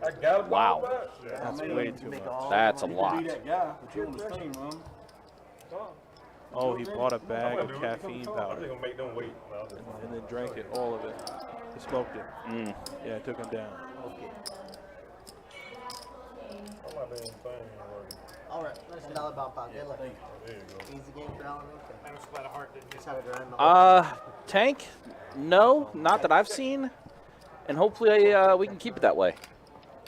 I got a Wow. That's way too much. That's a lot. That guy, but you on the stream, man. Oh, he bought a bag of caffeine I'm just powder gonna make them wait. and then drank it, all of it. He smoked it. Yeah, it took him down. All right, $1 bump out. Good luck. Easy game for Alan. I was glad a heart didn't Just had it around. Tank? No, not that I've seen. And hopefully we can keep it that way.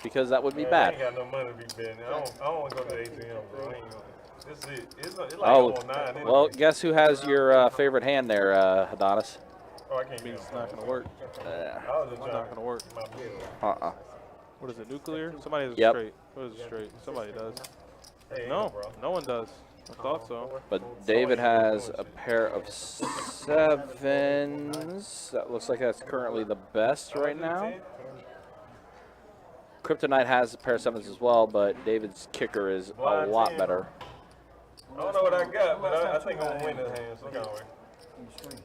Because that would be I bad. ain't got no money to be betting. I don't want to go to the ATM, bro. I ain't gonna. This is it. It's like Oh, 09 anyway. well, guess who has your favorite hand there, Adonis? Oh, I can't It's not going to work. I was just It's not going to work. Uh-uh. What is it, nuclear? Somebody has a Yep. straight. What is a straight? Somebody does. Hey, No, bro. no one does. I thought so. But David has a pair of 7s. That looks like that's currently the best right now. Kryptonite has a pair of 7s as well, but David's kicker is a lot better. I don't know what I got, but I think I'm gonna win this hand. So kind of way. On the stream.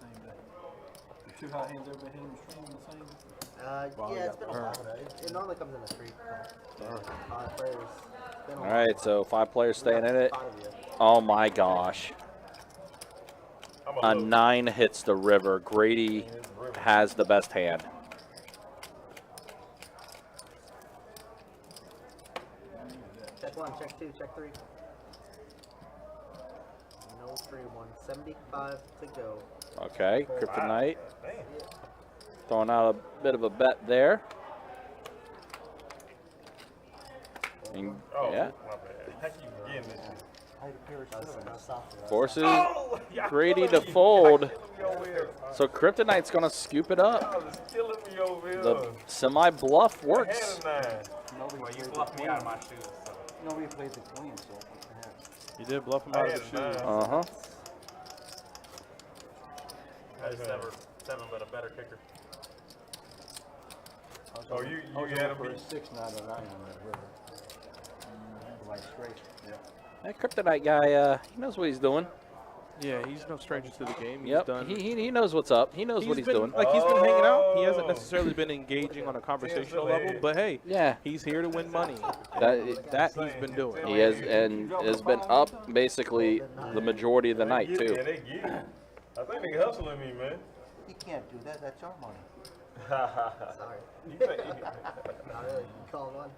Same day. The 2 high hands everybody had on the stream on the same day. Yeah, it's been a while. It normally comes in a streak. 5 players. It's been a All while. right, so 5 players staying in it. 5 of you. Oh my gosh. A 9 hits the river. Grady has the best hand. Check 1, check 2, check 3. No 3-1. 75 to go. Okay, Kryptonite. Throwing out a bit of a bet there. And, yeah. Forces Grady to fold. So Kryptonite's going to scoop it up. The semi-bluff works. Well, you bluffed me out of my shoes. So. Nobody played the queen, so perhaps. You did bluff him out of the shoes. Uh-huh. That's never 7, but a better kicker. Oh, you had a beat. 6, 9, or 9 on that river. Like straight. Yeah. That Kryptonite guy, he knows what he's doing. Yeah, he's no stranger to the game. He's Yep, done. he knows what's up. He knows what he's been, doing. Like, he's been hanging out. He hasn't necessarily been engaging on a conversational level, but hey, Yeah. he's here to win money. That he's been doing. He has been up basically the majority of the night Yeah, too. they get it. I think they hustling me, man. You can't do that. That's your money. Sorry. You think- Not really. You call 1.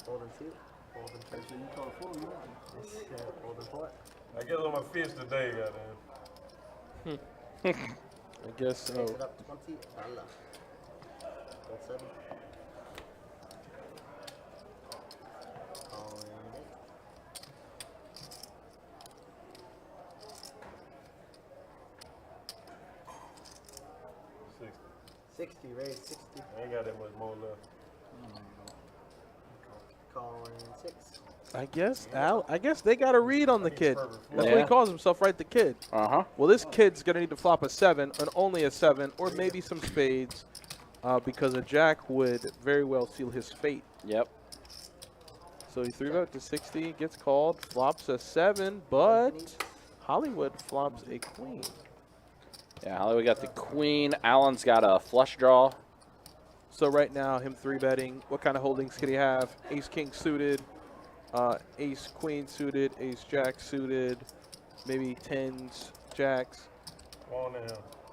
Folding 2. Folding 3. So you call 4, you want Folding 4. I guess I'm a fish today, goddamn. I guess so. Takes it up 20. Voila. Fold 7. Calling 8. 60, raise 60. I ain't got that much more left. Calling 6. I guess they got a read on the kid. That's what Yeah. he calls himself, right? The kid. Uh-huh. Well, this kid's gonna need to flop a 7 and only a 7, or maybe some spades, because a jack would very well seal his fate. Yep. So he 3-bet to 60, gets called, flops a 7, but Hollywood flops a queen. Yeah, Hollywood got the queen. Allen's got a flush draw. So right now, him 3-betting. What kind of holdings could he have? Ace King suited, Ace Queen suited, Ace Jack suited, maybe tens, jacks. Come on now.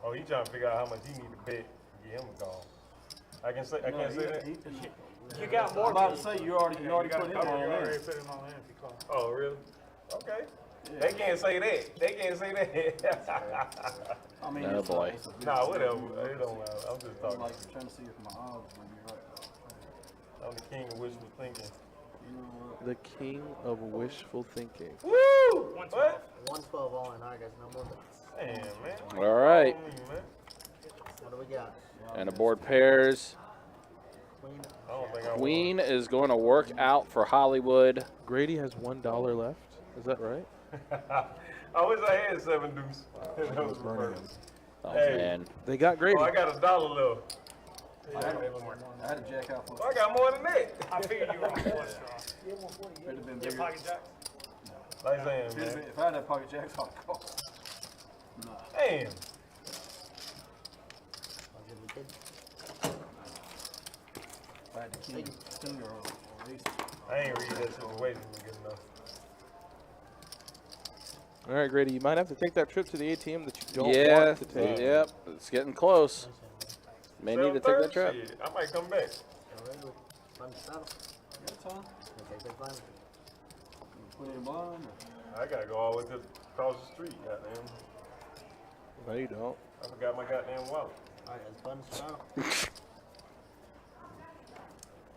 Oh, he trying to figure out how much he need to bet to get him a call. I can't say that. You got more. I'm about to say you already put him You on already there. put him on in if you call. Oh, really? Okay. Yeah. They can't say that. They can't say that. I mean, Oh boy. Nah, whatever. It don't matter. I'm just talking. Like trying to see if my odds would be right. I'm the king of wishful thinking. You know what? The king of wishful thinking. Woo! 112. 112 all in. All right, guys, no more bets. Damn, man. All right. What do we got? And the board pairs. Queen. I don't think I Queen is going to work out for Hollywood. Grady has $1 left. Is that right? I wish I had 7 deuce. That was reversed. Oh, Hey. man. They got Grady. Oh, I got $1 left. I had a jack out for. I got more than that. I figured you were on one straw. It'd have been Your bigger. pocket jacks? Like saying, man. If I had that pocket jacks, I'd call. Nah. Damn. If I had the king or ace. I ain't read that situation good enough. All right, Grady, you might have to take that trip to the ATM that you don't Yeah. want to take. Yep. It's getting close. May need to take that trip. Shit, I might come back. Fun saddle. That's all. Take that blind. Put it in blind. I gotta go all the way to across the street, goddamn. No, you don't. I forgot my goddamn wallet. All right, guys, fun saddle. Look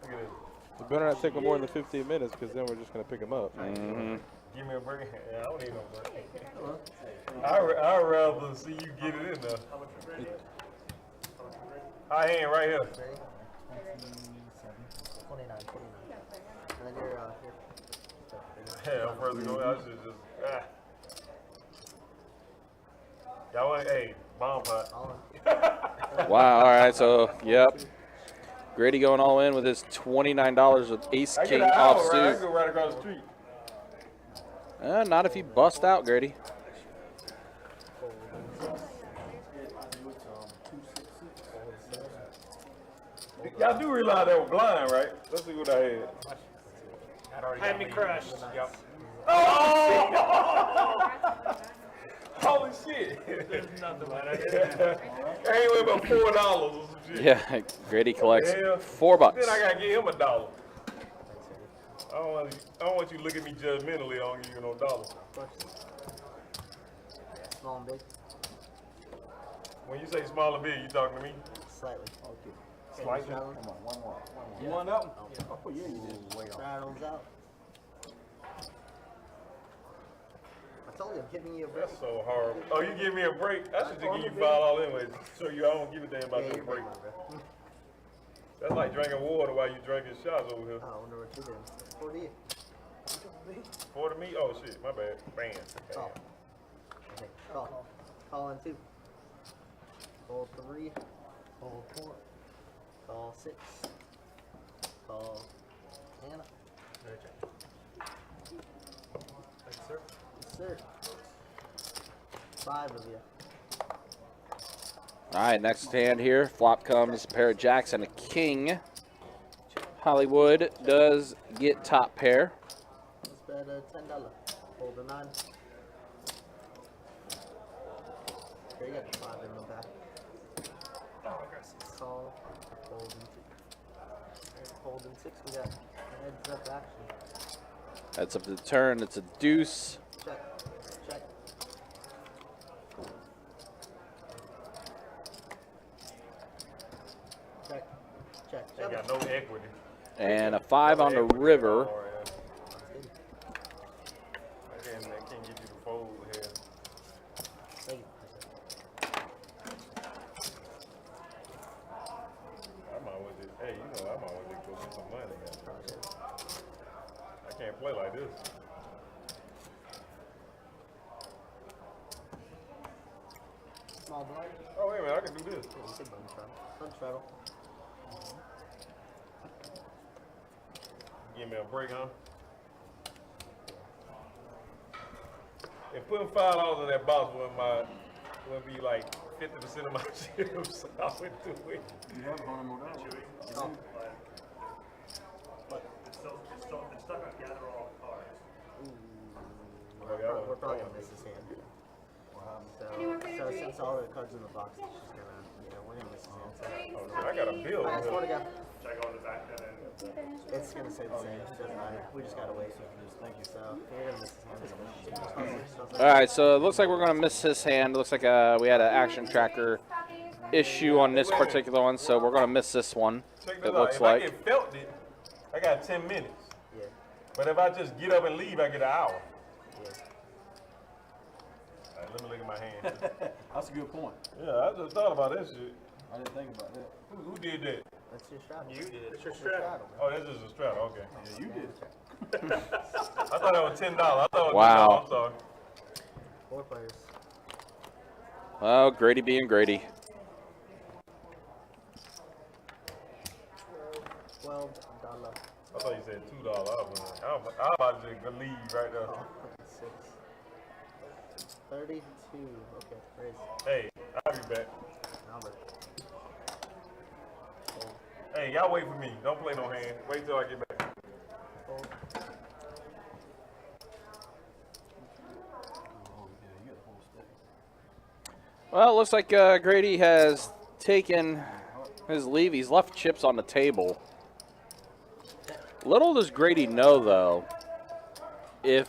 at this. You better not take them more than 15 minutes because then we're just going to pick them up. Mm-hmm. Give me a break. Yeah, I don't need no break. I'd rather see you get it in there. High hand right here. 29. And then you're here. Yeah, I'm further going. I should just. Y'all want, hey, bomb pot. All in. Wow. All right. So, yep. Grady going all in with his $29 with ace king I offsuit. go right across the street. Not if you bust out, Grady. Y'all do realize they were blind, right? Let's see what I had. Had me crushed. Yep. Oh! Holy shit! There's nothing but it. I ain't went about $4 or some shit. Yeah. Grady collects Hell, $4. Then I gotta give him $1. I don't want you to look at me judgmentally. I don't give you no dollar. Small and big. When you say small and big, you talking to me? Slightly. Slightly? Come on, one more. You want that one? Oh, yeah, you did. Straddles out. I told you I'm giving you a break. That's so hard. Oh, you give me a break? I should just give you $5 anyway. So you, I don't give a damn about your break. That's like drinking water while you drinking shots over here. Oh, I wonder what you did. 40. 40 me? Oh shit, my bad. Bam. Call. Okay, call. Call in 2. Call 3. Call 4. Call 6. Call Anna. Thanks, sir. Yes, sir. 5 of you. All right, next hand here. Flop comes a pair of jacks and a king. Hollywood does get top pair. Let's bet $10. Hold a 9. Here, you got the 5 in the back. Call. Hold in 2. Hold in 6. We got heads up action. That's up to the turn. It's a deuce. Check. Check. Check. Check. They got no equity. And a 5 on the river. I can't give you the fold here. Thank you. I might well just, hey, you know, I might well just go get some money. I can't play like this. Small blind. Oh, wait a minute, I can do this. Sun straddle. Give me a break, huh? And putting $5 in that box would be like 50% of my chips. I would do it. You have $100 more. Oh. It's stuck on gather all cards. Okay, we're probably gonna miss his hand. So since all the cards in the box, it's just gonna, we're gonna miss his hand. So. I got a bill. I swear to God. Check on the back and then. It's gonna say the same. It doesn't matter. We just gotta wait. Thank you. So we're gonna miss his hand. All right, so it looks like we're going to miss his hand. It looks like we had an action tracker issue on this particular one, so we're going to miss this one. Check this It out. looks If like. I get felt it, I got 10 minutes. Yeah. But if I just get up and leave, I get an hour. Yeah. All right, let me look at my hand. That's a good point. Yeah, I just thought about that shit. I didn't think about that. Who did that? That's your straddle. You did. It's your straddle. Oh, that's just a straddle. Okay. Yeah, you did. I thought that was $10. I thought it was Wow. $10. I'm sorry. 4 players. Oh, Grady being Grady. $12. I thought you said $2. I about to just leave right there. 6. 32. Okay, raise. Hey, I'll be back. Number. Hey, y'all wait for me. Don't play no hand. Wait till I get back. Fold. Well, it looks like Grady has taken his leave. He's left chips on the table. Little does Grady know, though, if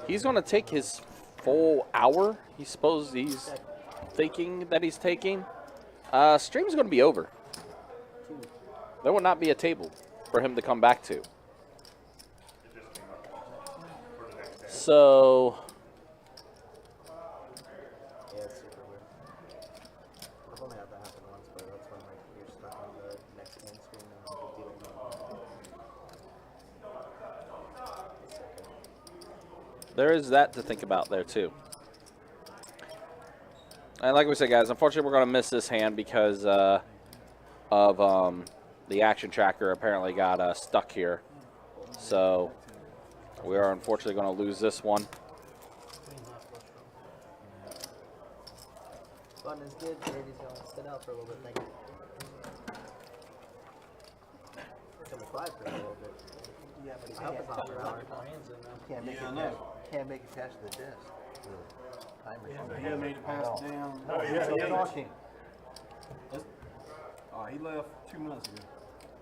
he's going to take his full hour, he's thinking that he's taking, stream's going to be over. There will not be a table for him to come back to. So... Yeah, it's super weird. I've only had that happen once, but that's when you're stuck on the next hand screen and the deal. There is that to think about there, too. And like we said, guys, unfortunately, we're going to miss this hand because of the action tracker apparently got stuck here. So we are unfortunately going to lose this one. Fun is good. Grady's going to sit out for a little bit. Thank you. It's going to be quiet for a little bit. Yeah, but I hope it's not for an hour. Can't make Yeah, I it know. can't make it past the desk. Timer. He made it pass it down. No, he's talking. He left 2 minutes ago.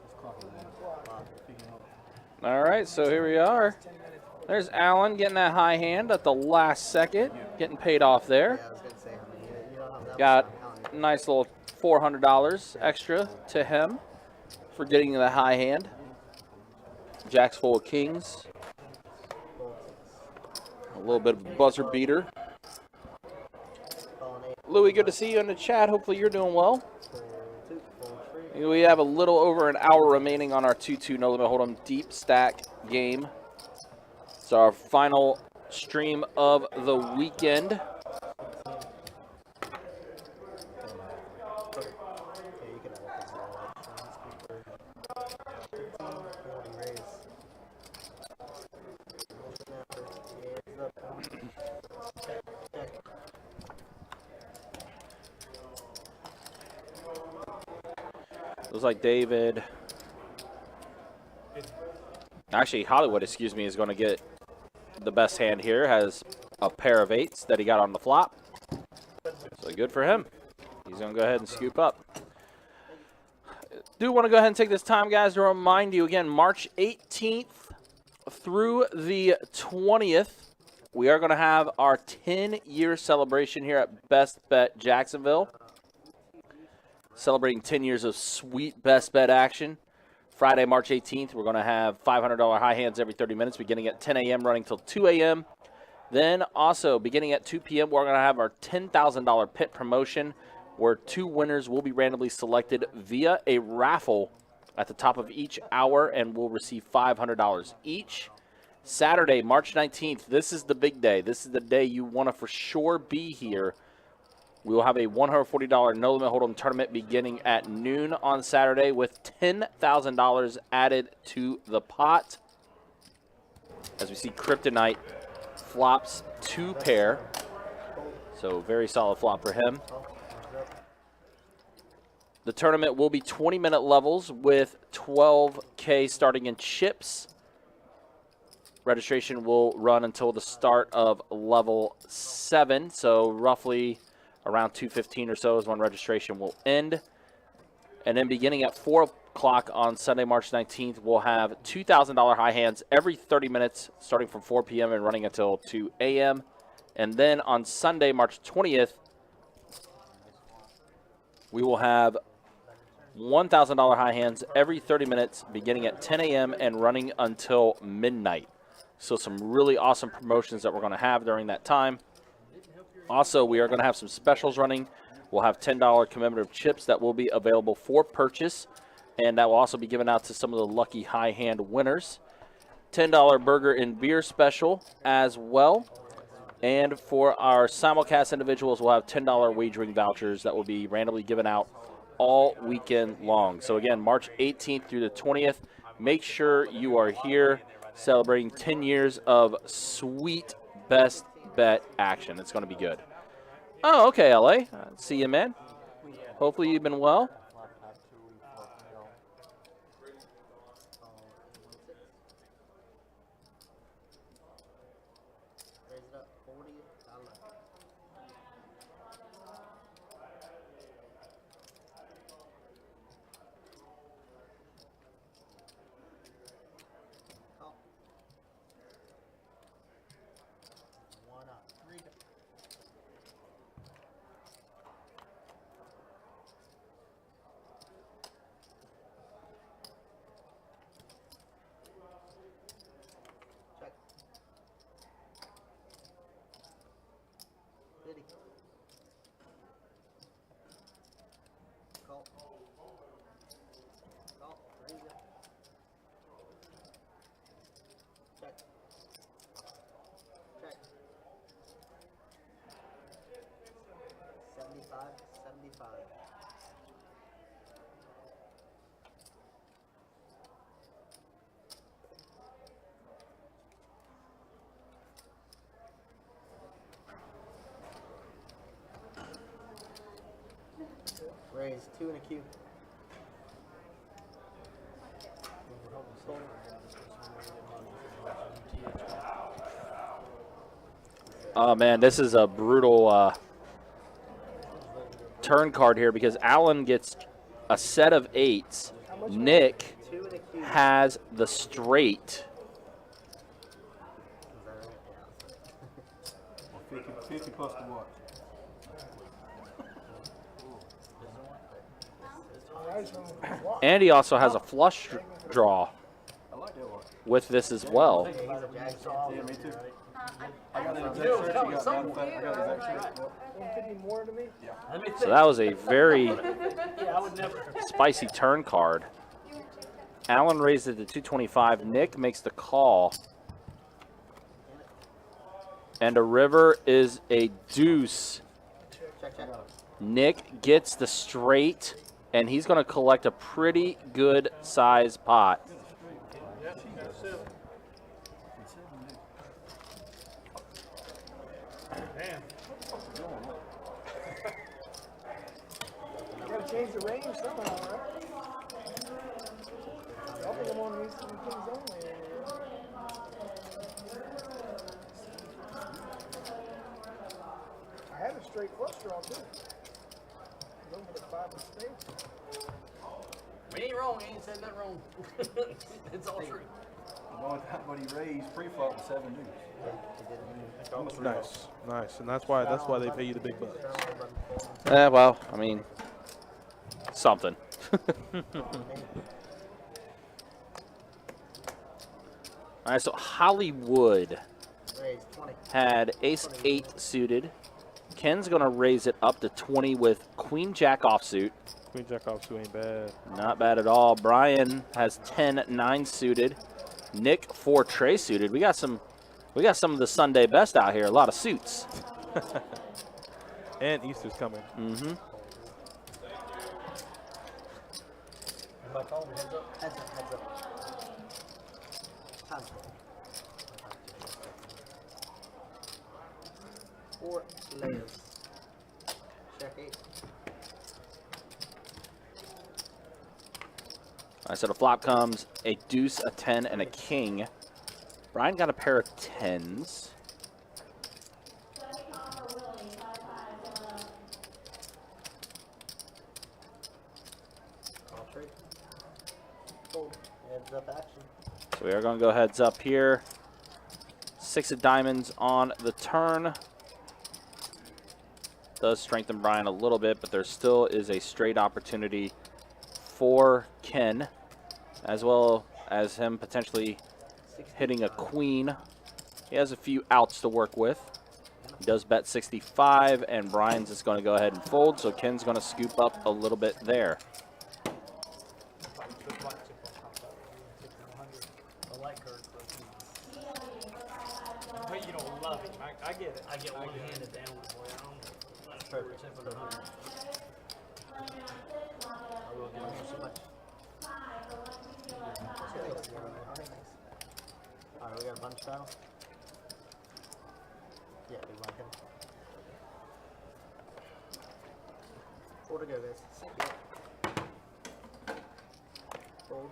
Let's clock it down. Picking up. All right, so here we are. There's Allen getting that high hand at the last second, getting paid off there. Yeah, I was going to say, I mean, you don't have that Got much on a nice little $400 extra to him for getting the high hand. Jack's full of kings. A little bit of a buzzer beater. Louis, good to see you in the chat. Hopefully you're doing well. We have a little over an hour remaining on our 2-2 No Limit Hold'em Deep Stack game. It's our final stream of the weekend. Looks like David, actually Hollywood, excuse me, is going to get the best hand here. Has a pair of 8s that he got on the flop. So good for him. He's going to go ahead and scoop up. Do want to go ahead and take this time, guys, to remind you again, March 18th through the 20th, we are going to have our 10-year celebration here at Best Bet Jacksonville. Celebrating 10 years of sweet Best Bet action. Friday, March 18th, we're going to have $500 high hands every 30 minutes, beginning at 10 a.m., running till 2 a.m. Then also, beginning at 2 p.m., we're going to have our $10,000 pit promotion, where 2 winners will be randomly selected via a raffle at the top of each hour, and will receive $500 each. Saturday, March 19th, this is the big day. This is the day you want to for sure be here. We will have a $140 No Limit Hold'em tournament beginning at noon on Saturday with $10,000 added to the pot. As we see, Kryptonite flops 2 pair. So very solid flop for him. The tournament will be 20-minute levels with $12K starting in chips. Registration will run until the start of level 7, so roughly around 2:15 or so is when registration will end. And then beginning at 4 o'clock on Sunday, March 19th, we'll have $2,000 high hands every 30 minutes, starting from 4 p.m. and running until 2 a.m. And then on Sunday, March 20th, we will have $1,000 high hands every 30 minutes, beginning at 10 a.m. and running until midnight. So some really awesome promotions that we're going to have during that time. Also, we are going to have some specials running. We'll have $10 commemorative chips that will be available for purchase, and that will also be given out to some of the lucky high hand winners. $10 burger and beer special as well. And for our simulcast individuals, we'll have $10 wagering vouchers that will be randomly given out all weekend long. So again, March 18th through the 20th, make sure you are here celebrating 10 years of sweet best bet action. It's going to be good. Oh, okay, LA. See you, man. Hopefully you've been well. Raise 2 and a Q. Oh, man, this is a brutal turn card here because Alan gets a set of 8s. Nick has the straight. 50 plus the watch. And he also has a flush draw I like that watch. with this as well. Yeah, me too. I got an exact shirt. You got matter of fact, I got an exact shirt. Yeah. So that was a very spicy turn card. Alan raised it to 225. Nick makes the call. And a river is a deuce. Nick gets the straight, and he's going to collect a pretty good size pot. Damn. You gotta change the range somehow, right? I think I'm on these things only. I had a straight flush draw too. Over the 5 of spades. We ain't wrong. He ain't said nothing wrong. It's all true. But he raised pre-flop with 7 deuce. Nice, nice, and that's why they pay you the big bucks. Well, I mean, something. All right, so Hollywood had ace-8 suited. Ken's going to raise it up to 20 with queen-jack offsuit. Queen-jack offsuit ain't bad. Not bad at all. Bryan has 10-9 suited. Nick 4 tray suited. We got some of the Sunday best out here. A lot of suits. And Easter's coming. Mm-hmm. Heads up. Time's up. 4 layers. Check 8. All right, so the flop comes a deuce, a 10, and a king. Bryan got a pair of 10s. Heads up action. So we are going to go heads up here. 6 of diamonds on the turn. Does strengthen Bryan a little bit, but there still is a straight opportunity for Ken, as well as him potentially hitting a queen. He has a few outs to work with. He does bet 65, and Bryan's just going to go ahead and fold, so Ken's going to scoop up a little bit there. But you don't love him. I get it. I get one-handed down with boy. That's perfect. Except for the 100. I will give him so much. Alright, we got a bunch of battle. Yeah, we like him. 4 to go, guys. Fold.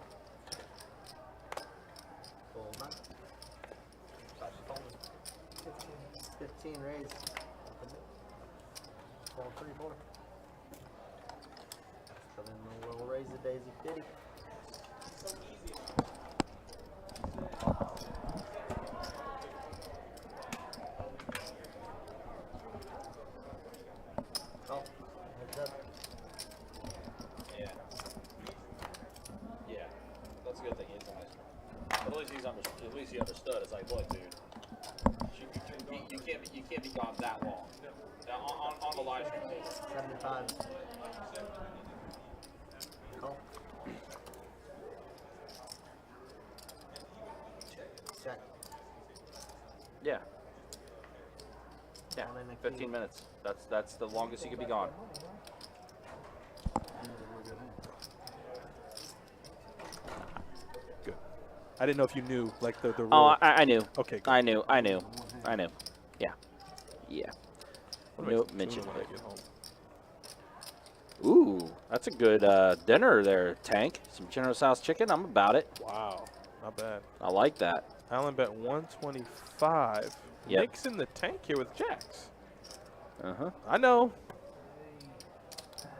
Fold back. 15 raise. Fold 3, 4. So then we'll raise the daisy ditty. Oh, heads up. Yeah. Yeah. That's a good thing. He's nice. But at least he understood. It's like, look, dude. You can't be gone that long. On the live stream. 75. Call. Check. Yeah. Yeah. 15 minutes. That's the longest you could be gone. Good. I didn't know if you knew, like, the rule. Oh, I knew. Okay, good. I knew. Yeah. Yeah. No mention of it. Ooh, that's a good dinner there, Tank. Some General Tso's chicken. I'm about it. Wow. Not bad. I like that. Alan bet 125. Yep. Nick's in the tank here with jacks. Uh-huh. I know.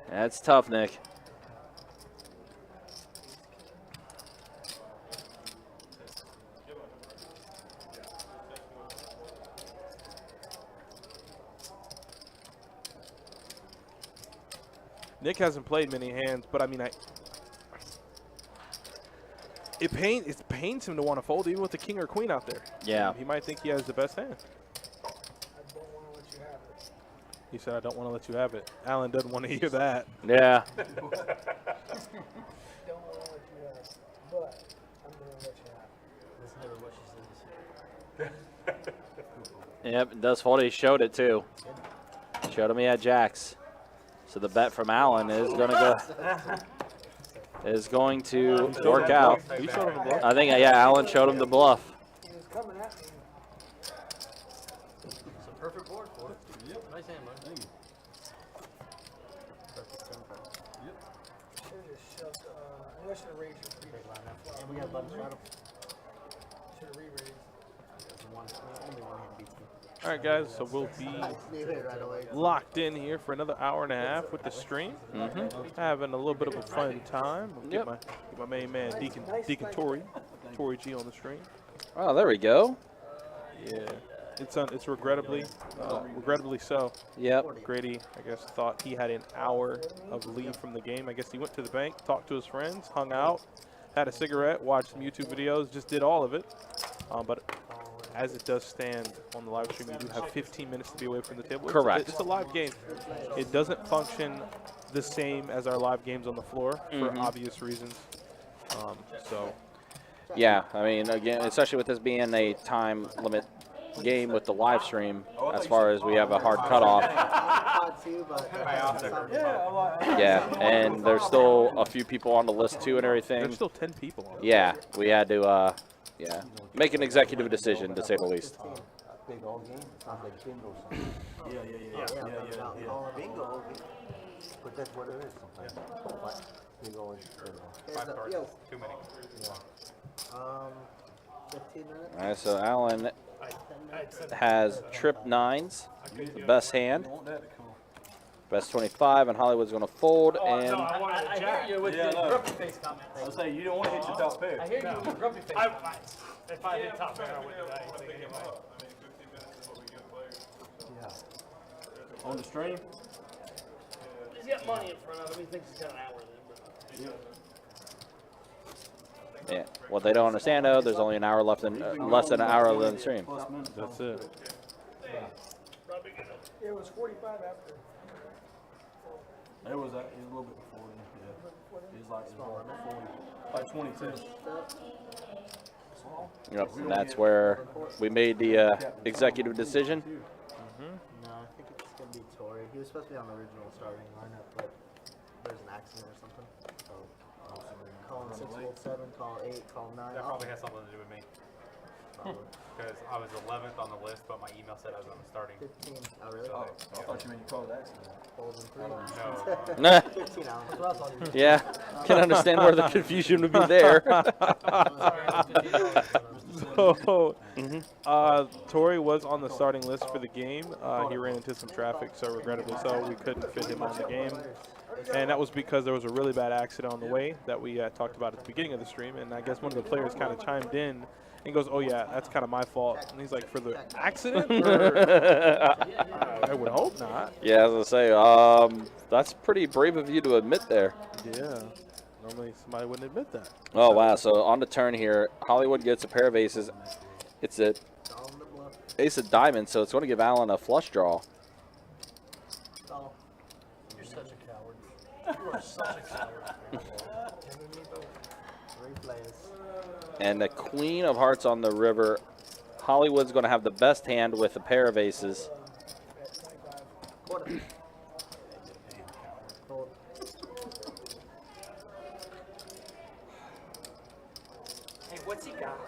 That's tough, Nick. Nick hasn't played many hands, but I mean, it pains him to want to fold even with the king or queen out there. Yeah. He might think he has the best hand. He said, I don't want to let you have it. Alan doesn't want to hear that. Yeah. Don't want to let you have it, but I'm going to let you have it. That's never what she said. Yep, it does fold. He showed it, too. Showed him he had jacks. So the bet from Alan is going to work out. You showed him the bluff? I think, yeah, Alan showed him the bluff. He was coming at me. It's a perfect board for it. Yep. Nice hand, bud. Thank you. Perfect tempo. Should have just shoved, I should have raised your free Big line up. And we got a bunch of battle. Should have re-raised. Only one hand beats me. All right, guys, so we'll be Leave it right away. locked in here for another hour and a half with the stream. Having a little bit of a fun time. We'll get my main man, Deacon Torry G on the stream. Oh, there we go. Yeah, it's regrettably so. Yep. Grady, I guess, thought he had an hour of leave from the game. I guess he went to the bank, talked to his friends, hung out, had a cigarette, watched some YouTube videos, just did all of it. But as it does stand on the live stream, you do have 15 minutes to be away from the table. Correct. It's a live game. It doesn't function the same as our live games on the floor for obvious reasons. Yeah, I mean, again, especially with this being a time limit game with the live stream, as far as we have a hard cutoff. Yeah, and there's still a few people on the list too and everything. There's still 10 people on. Yeah, we had to, make an executive decision, to say the least. Big old game. Sounds like bingo. Bingo. But that's what it is sometimes. Big old bingo. 5 cards. Too many. Um, 15 minutes. All right, so Alan has trip 9s, the best hand. Best 25, and Hollywood's going to fold. And I hear you with your grumpy face comment. I say you don't want to hit your top pair. I hear you with your grumpy face comments. If I hit top pair, I wouldn't do anything anyway. Yeah. On the stream? He's got money in front of him. He thinks he's got an hour in him. yeah, what they don't understand though, there's only an hour left in less than an hour left in the stream. That's it. It was 45 after. It was a little bit before then, yeah. It was like 40, like 22. Yep, and that's where we made the executive decision. No, I think it's going to be Torry. He was supposed to be on the original starting lineup, but there's an accident or something. So, call him 6, fold 7, call 8, call 9. That probably has something to do with me. Because I was 11th on the list, but my email said I was on the starting. 15. Oh, really? Oh, I thought you meant you called that. Fold in 3. Nah. 15 Alan. That's what I thought you were. Yeah, can understand where the confusion would be there. So, Torry was on the starting list for the game. He ran into some traffic, so regrettably so, we couldn't fit him on the game. And that was because there was a really bad accident on the way that we talked about at the beginning of the stream. And I guess one of the players kind of chimed in and goes, "Oh yeah, that's kind of my fault." And he's like, "For the accident?" I would hope not. Yeah, I was gonna say, that's pretty brave of you to admit there. Yeah, normally somebody wouldn't admit that. Oh wow! So on the turn here, Hollywood gets a pair of aces. It's a ace of diamonds, so it's going to give Alan a flush draw. You're such a coward. You are such a coward. And the queen of hearts on the river. Hollywood's going to have the best hand with a pair of aces. Hey, what's he got?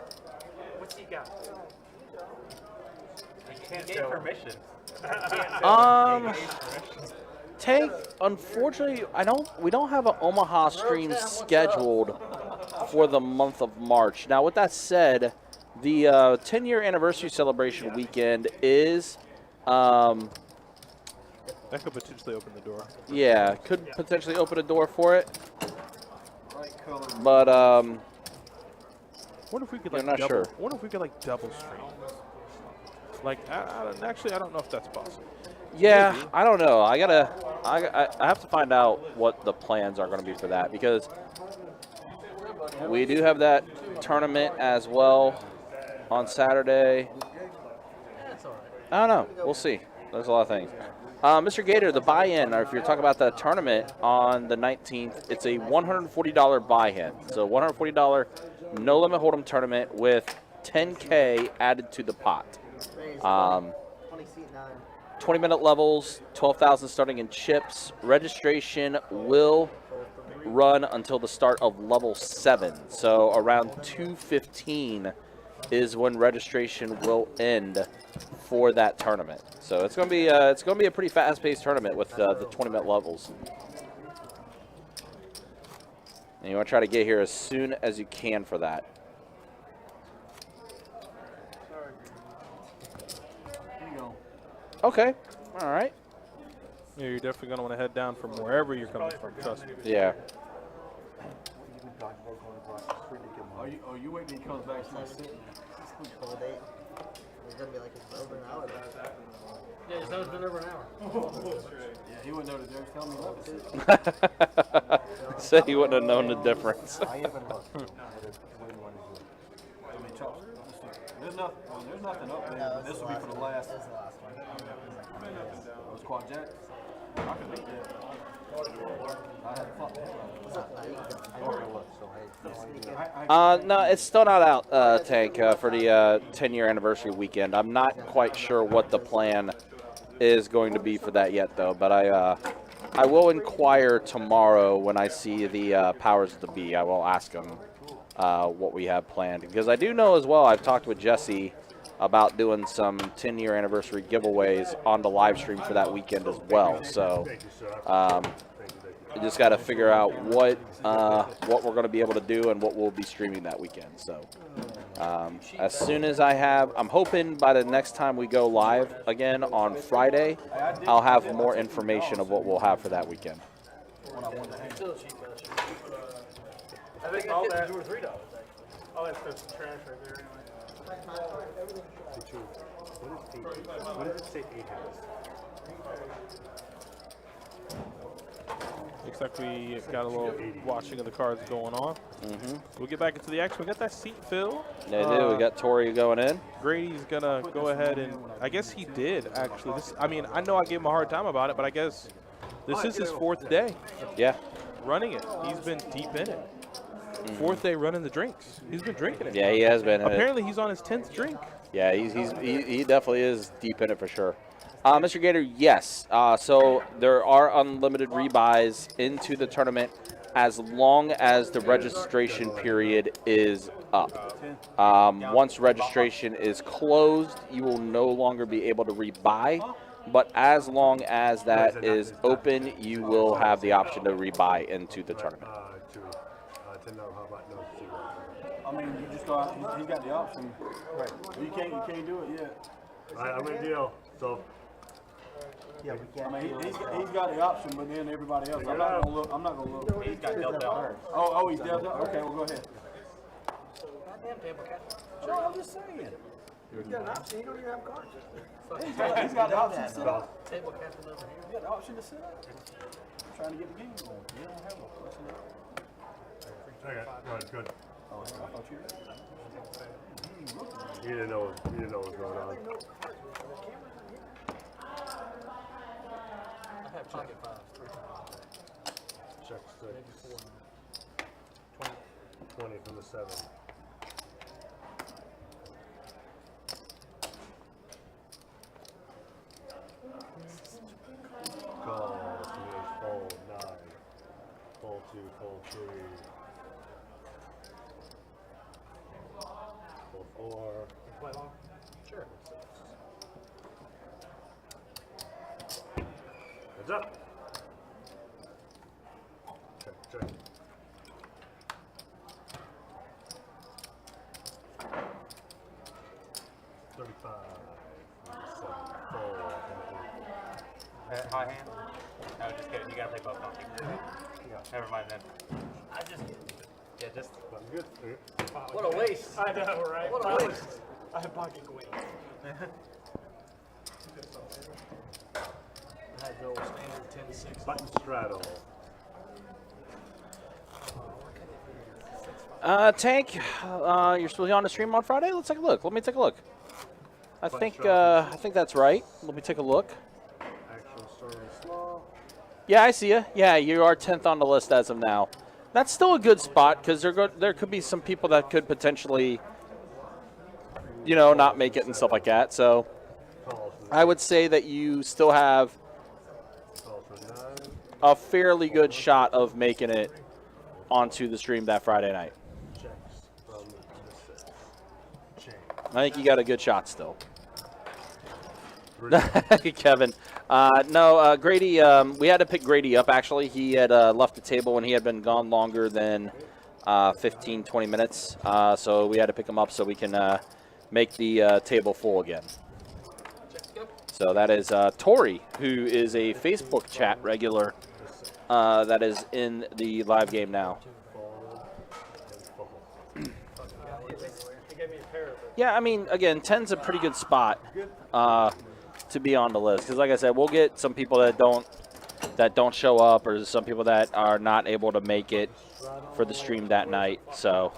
What's he got? He gave permission. Tank, unfortunately, we don't have an Omaha stream scheduled for the month of March. Now, with that said, the 10-year anniversary celebration weekend is that could potentially open the door. Yeah, could potentially open a door for it. But what if we could I'm not double? sure. What if we could like double stream? Like, actually, I don't know if that's possible. Yeah, Maybe. I don't know. I have to find out what the plans are going to be for that, because we do have that tournament as well on Saturday. I don't know. We'll see. There's a lot of things. Mr. Gator, the buy-in, or if you're talking about the tournament on the 19th, it's a $140 buy-in. So $140 no-limit hold'em tournament with $10K added to the pot. 20-minute levels, 12,000 starting in chips. Registration will run until the start of level 7. So around 2:15 is when registration will end for that tournament. So it's going to be a pretty fast-paced tournament with the 20-minute levels. And you want to try to get here as soon as you can for that. Okay. All right. Yeah, you're definitely going to want to head down from wherever you're coming from. Trust me. Yeah. Are you waiting till he comes back to my city? Hold 8. It's going to be like it's over an hour. Yeah, it's been over an hour. Yeah, he wouldn't know the difference. Tell me what. Said he wouldn't have known the difference. I mean, Charles, there's nothing up there. No, This will be for the last. This is the last one. It was Quad Jack. I could beat that. I had fun. No, it's still not out, Tank, for the 10-year anniversary weekend. I'm not quite sure what the plan is going to be for that yet, though. But I will inquire tomorrow when I see the powers of the bee. I will ask them what we have planned, because I do know as well. I've talked with Jesse about doing some 10-year anniversary giveaways on the live stream for that weekend as well. So we just got to figure out what we're going to be able to do and what we'll be streaming that weekend. So As soon as I'm hoping by the next time we go live again on Friday, I'll have more information of what we'll have for that weekend. I think all that, all that stuff's trash right there anyway. What does it say 8 has? Looks like we got a little watching of the cards going on. We'll get back into the action. We got that seat filled. They do. We got Torry going in. Grady's going to go ahead and I guess he did, actually. I mean, I know I gave him a hard time about it, but I guess this is his 4th day. Yeah. Running it. He's been deep in it. 4th day running the drinks. He's been drinking it. Yeah, he has been. Apparently, he's on his 10th drink. Yeah, he definitely is deep in it for sure. Mr. Gator, yes. So there are unlimited rebuys into the tournament as long as the registration period is up. Once registration is closed, you will no longer be able to rebuy. But as long as that is open, you will have the option to rebuy into the tournament. I mean, you just go out. He's got the option. Right. You can't do it yet. I'm in deal. So. Yeah, we can't. I mean, he's got the option, but then everybody else. I'm not gonna look. He's got dealt out. Oh, he's dealt out. Okay, well go ahead. Goddamn table cat. No, I'm just saying. He's got an option. You don't even have cards. He's got the option to sit up. Table captain over here. He's got the option to sit up. I'm trying to get the game going. You don't have a person up. Okay, good. Oh, I thought you did. You didn't know what was going on. I have pocket fives. Check 6. 20 from the 7. Call, fold 9, fold 2, fold 3, fold 4. Play long? Sure. Heads up. Check. High hand? No, just kidding. You gotta play both, don't you? Never mind then. I just Yeah, just. Good. what a waste. I know, right? What a waste. I have pocket queen. I go standard 10-6. Button straddle. Tank, you're supposed to be on the stream on Friday? Let's take a look. Let me take a look. I think that's right. Let me take a look. Actual starting slow. Yeah, I see you. Yeah, you are 10th on the list as of now. That's still a good spot because there could be some people that could potentially, not make it and stuff like that. So I would say that you still have a fairly good shot of making it onto the stream that Friday night. I think you got a good shot still. Kevin. No, Grady, we had to pick Grady up, actually. He had left the table when he had been gone longer than 15, 20 minutes. So we had to pick him up so we can make the table full again. So that is Torry, who is a Facebook chat regular that is in the live game now. Yeah, I mean, again, 10's a pretty good spot to be on the list because, like I said, we'll get some people that don't show up, or some people that are not able to make it for the stream that night. So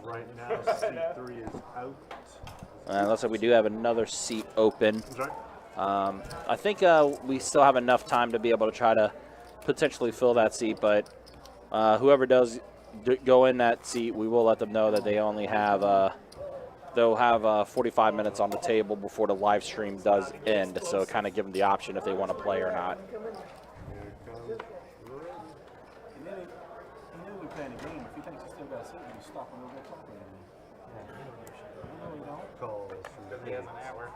Right now, C3 is out. looks like we do have another seat open. I think we still have enough time to be able to try to potentially fill that seat, but whoever does go in that seat, we will let them know that they only have they'll have 45 minutes on the table before the live stream does end, so kind of give them the option if they want to play or not. Calls from the hour.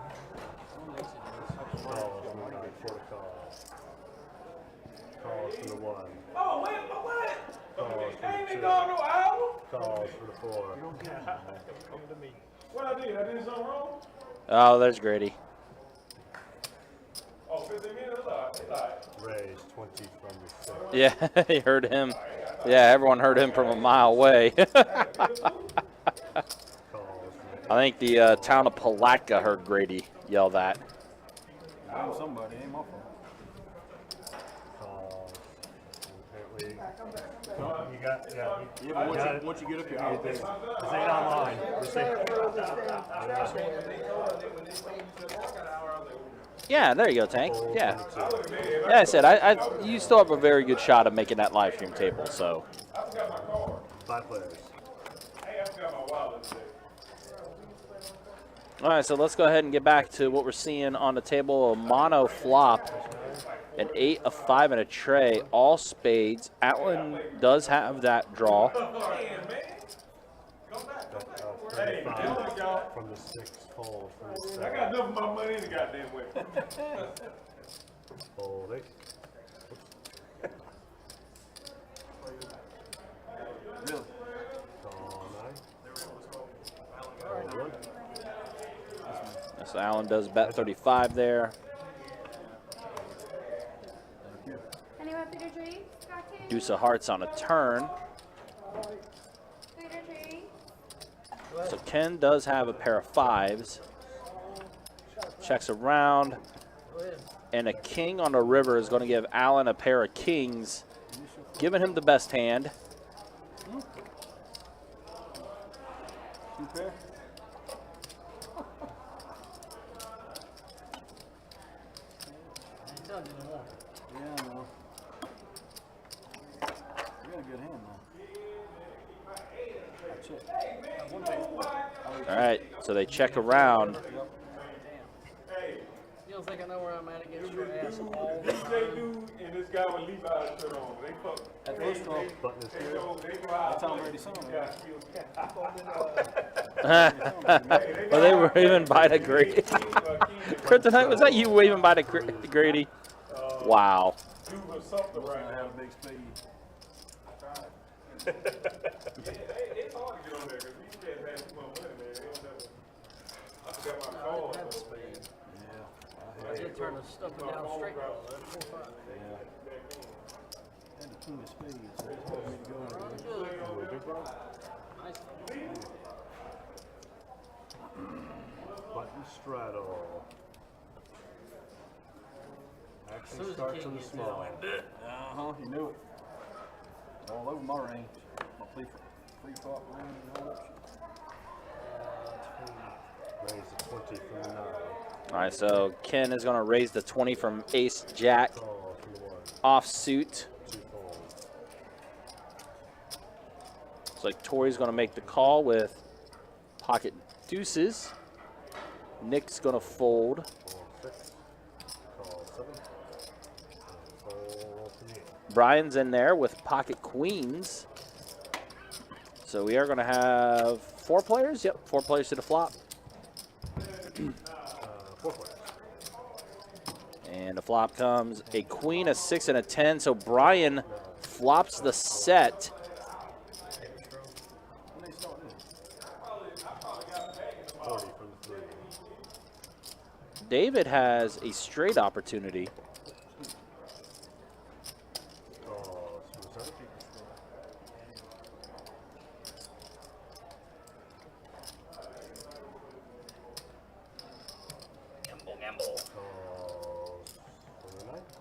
Calls from the 1. Oh, wait, what? Calls from the 2. No hour? calls for the 4. Come to me. What I did? I did something wrong? Oh, there's Grady. Oh, 15 minutes? It's all right. Raise 20 from the 6. Yeah, he heard him. Yeah, everyone heard him from a mile away. I think the town of Palatka heard Grady yell that. Somebody, ain't my fault. Apparently, you got, Yeah, but once you get up here, this ain't online. Yeah, there you go, Tank. Yeah. Yeah, I said, you still have a very good shot of making that live stream table, so. 5 players. All right, so let's go ahead and get back to what we're seeing on the table. A mono flop, an 8, a 5, and a tray, all spades. Atlin does have that draw. 35 from the 6 fold. From the 7. I got enough of my money in the goddamn way. Fold 8. Really? Call 9. Call 1. So Allen does bet 35 there. Anyone for your drink? Cocktail? Deuce of hearts on a turn. Food or drink? So Ken does have a pair of 5s. Checks around. And a king on the river is going to give Allen a pair of kings, giving him the best hand. 2 pair? Yeah, I know. You got a good hand, though. All right, so they check around. You don't think I know where I'm at against your ass all the This time? dude and this guy with Levi's shirt on. They fuck. At first off, that's already something. Well, they were even by the Grady. Kryptonite, was that you waving by the Grady? Wow. Dude was something right I now. have a big spade. It's hard to get on there because these cats have too much money, man. They don't never. I forgot my call. I did turn the stuff down straight. That's 4-5. And the 2 of spades, so it's hard for me to go. Nice. Button straddle. Action Soon as the starts king on the gets small. Uh-huh, you knew it. It's all over my range. My free flop range and all that shit. Raise the 20 from the 9. All right, so Ken is going to raise the 20 from ace jack Call from the 1. offsuit. 2 folds. Looks like Torry's going to make the call with pocket deuces. Nick's going to fold. Call 6. Call 7. Fold to the 8. Bryan's in there with pocket queens. So we are going to have 4 players. Yep, 4 players to the flop. 4 players. And the flop comes a queen, a 6, and a 10. So Bryan flops the set. When they start this. 40 from the 3. David has a straight opportunity. Call from the 7.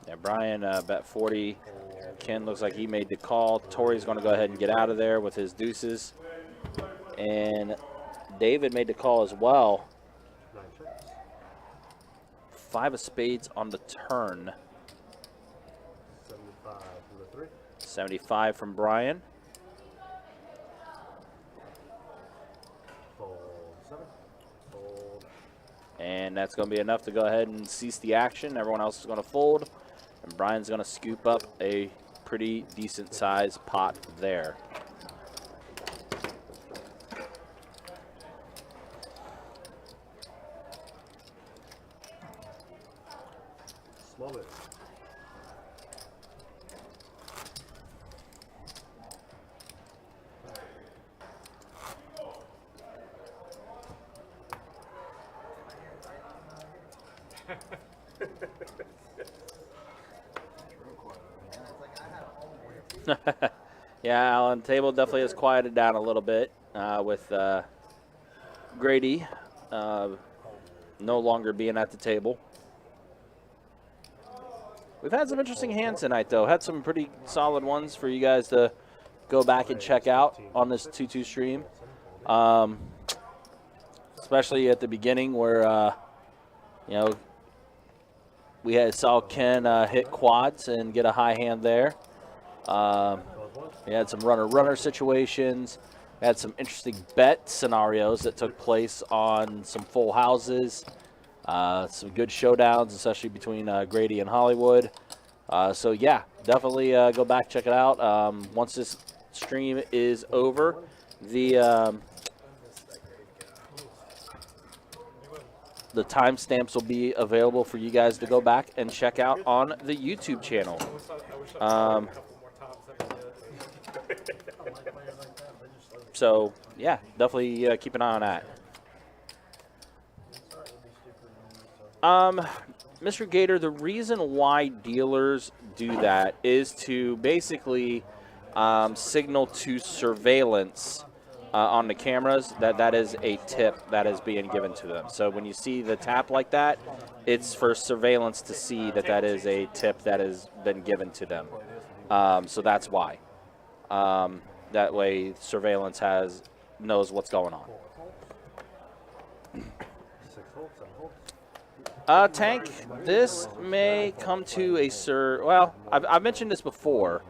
Yeah, Bryan bet 40. Ken looks like he made the call. Torry's going to go ahead and get out of there with his deuces. And David made the call as well. 9 checks. 5 of spades on the turn. 75 from the 3. 75 from Bryan. Fold 7. Fold. And that's going to be enough to go ahead and cease the action. Everyone else is going to fold. And Bryan's going to scoop up a pretty decent sized pot there. Small bit. Yeah, Alan, table definitely has quieted down a little bit with Grady no longer being at the table. We've had some interesting hands tonight, though. Had some pretty solid ones for you guys to go back and check out on this 2-2 stream. Especially at the beginning where, we saw Ken hit quads and get a high hand there. We had some runner-runner situations. We had some interesting bet scenarios that took place on some full houses. Some good showdowns, especially between Grady and Hollywood. So, yeah, definitely go back, check it out. Once this stream is over, the timestamps will be available for you guys to go back and check out on the YouTube channel. So, yeah, definitely keep an eye on that. Mr. Gator, the reason why dealers do that is to basically signal to surveillance on the cameras that is a tip that is being given to them. So when you see the tap like that, it's for surveillance to see that is a tip that has been given to them. So that's why. That way surveillance knows what's going on. Tank, this may come to a well, I've mentioned this before.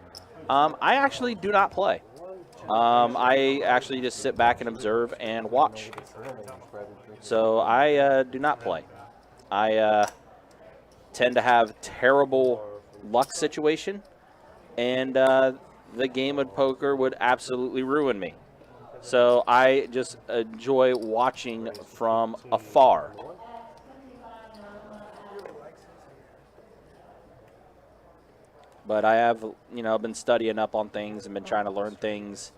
I actually do not play. I actually just sit back and observe and watch. So I do not play. I tend to have terrible luck situation, and the game of poker would absolutely ruin me. So I just enjoy watching from afar. But I have, been studying up on things and been trying to learn things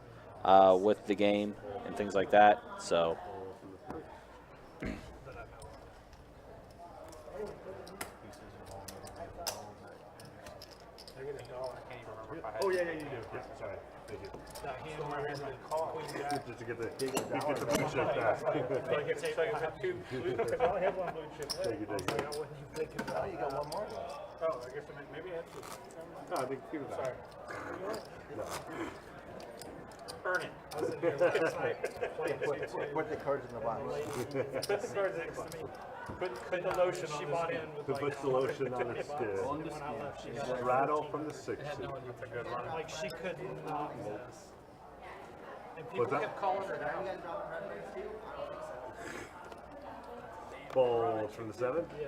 with the game and things like that. So. Oh, yeah, you do. Yeah, sorry. Thank you. Just to get the blue chip back. So I have two blue chips. I only have one blue chip. Thank you. Oh, you got one more? Oh, I guess maybe I have two. No, I think two of that. Sorry. No. Earn it. Put the cards in the box. Put the cards next to me. Put the lotion on. She bought in with Put the lotion on her skin. Straddle from the 60. That's a good one. Like she could not miss. And people What's that? kept calling her down. Balls from the 7. Yeah.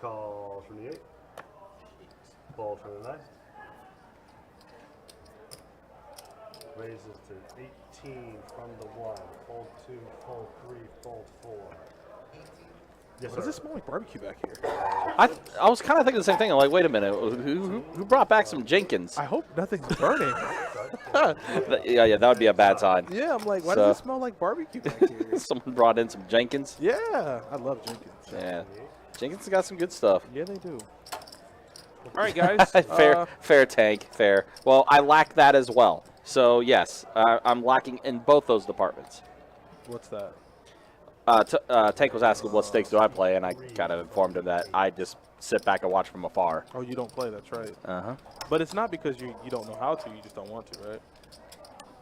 Calls from the 8. Balls from the 9. Raises to 18 from the 1. Fold 2, fold 3, fold 4. Yes, What does it smell like barbecue back here? I was kind of thinking the same thing. I'm like, wait a minute, who brought back some Jenkins? I hope nothing's burning. Yeah, that would be a bad sign. Yeah, I'm like, why does it smell like barbecue back here? Someone brought in some Jenkins. Yeah, I love Jenkins. Yeah, Jenkins got some good stuff. Yeah, they do. All right, guys. Fair, Tank, fair. Well, I lack that as well. So, yes, I'm lacking in both those departments. What's that? Tank was asking what stakes do I play, and I kind of informed him that I just sit back and watch from afar. Oh, you don't play, that's right. Uh-huh. But it's not because you don't know how to, you just don't want to, right?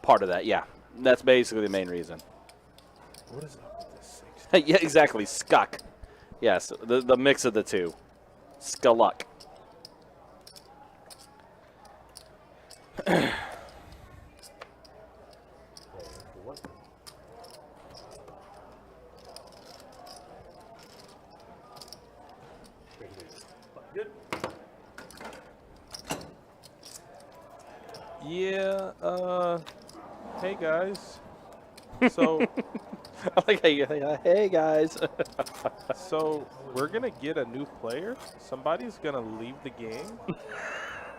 Part of that, yeah. That's basically the main reason. What is up with this 60? Yeah, exactly, Skuck. Yes, the mix of the two. Skulluck. Yeah, hey guys. So, hey guys. So, we're going to get a new player. Somebody's going to leave the game.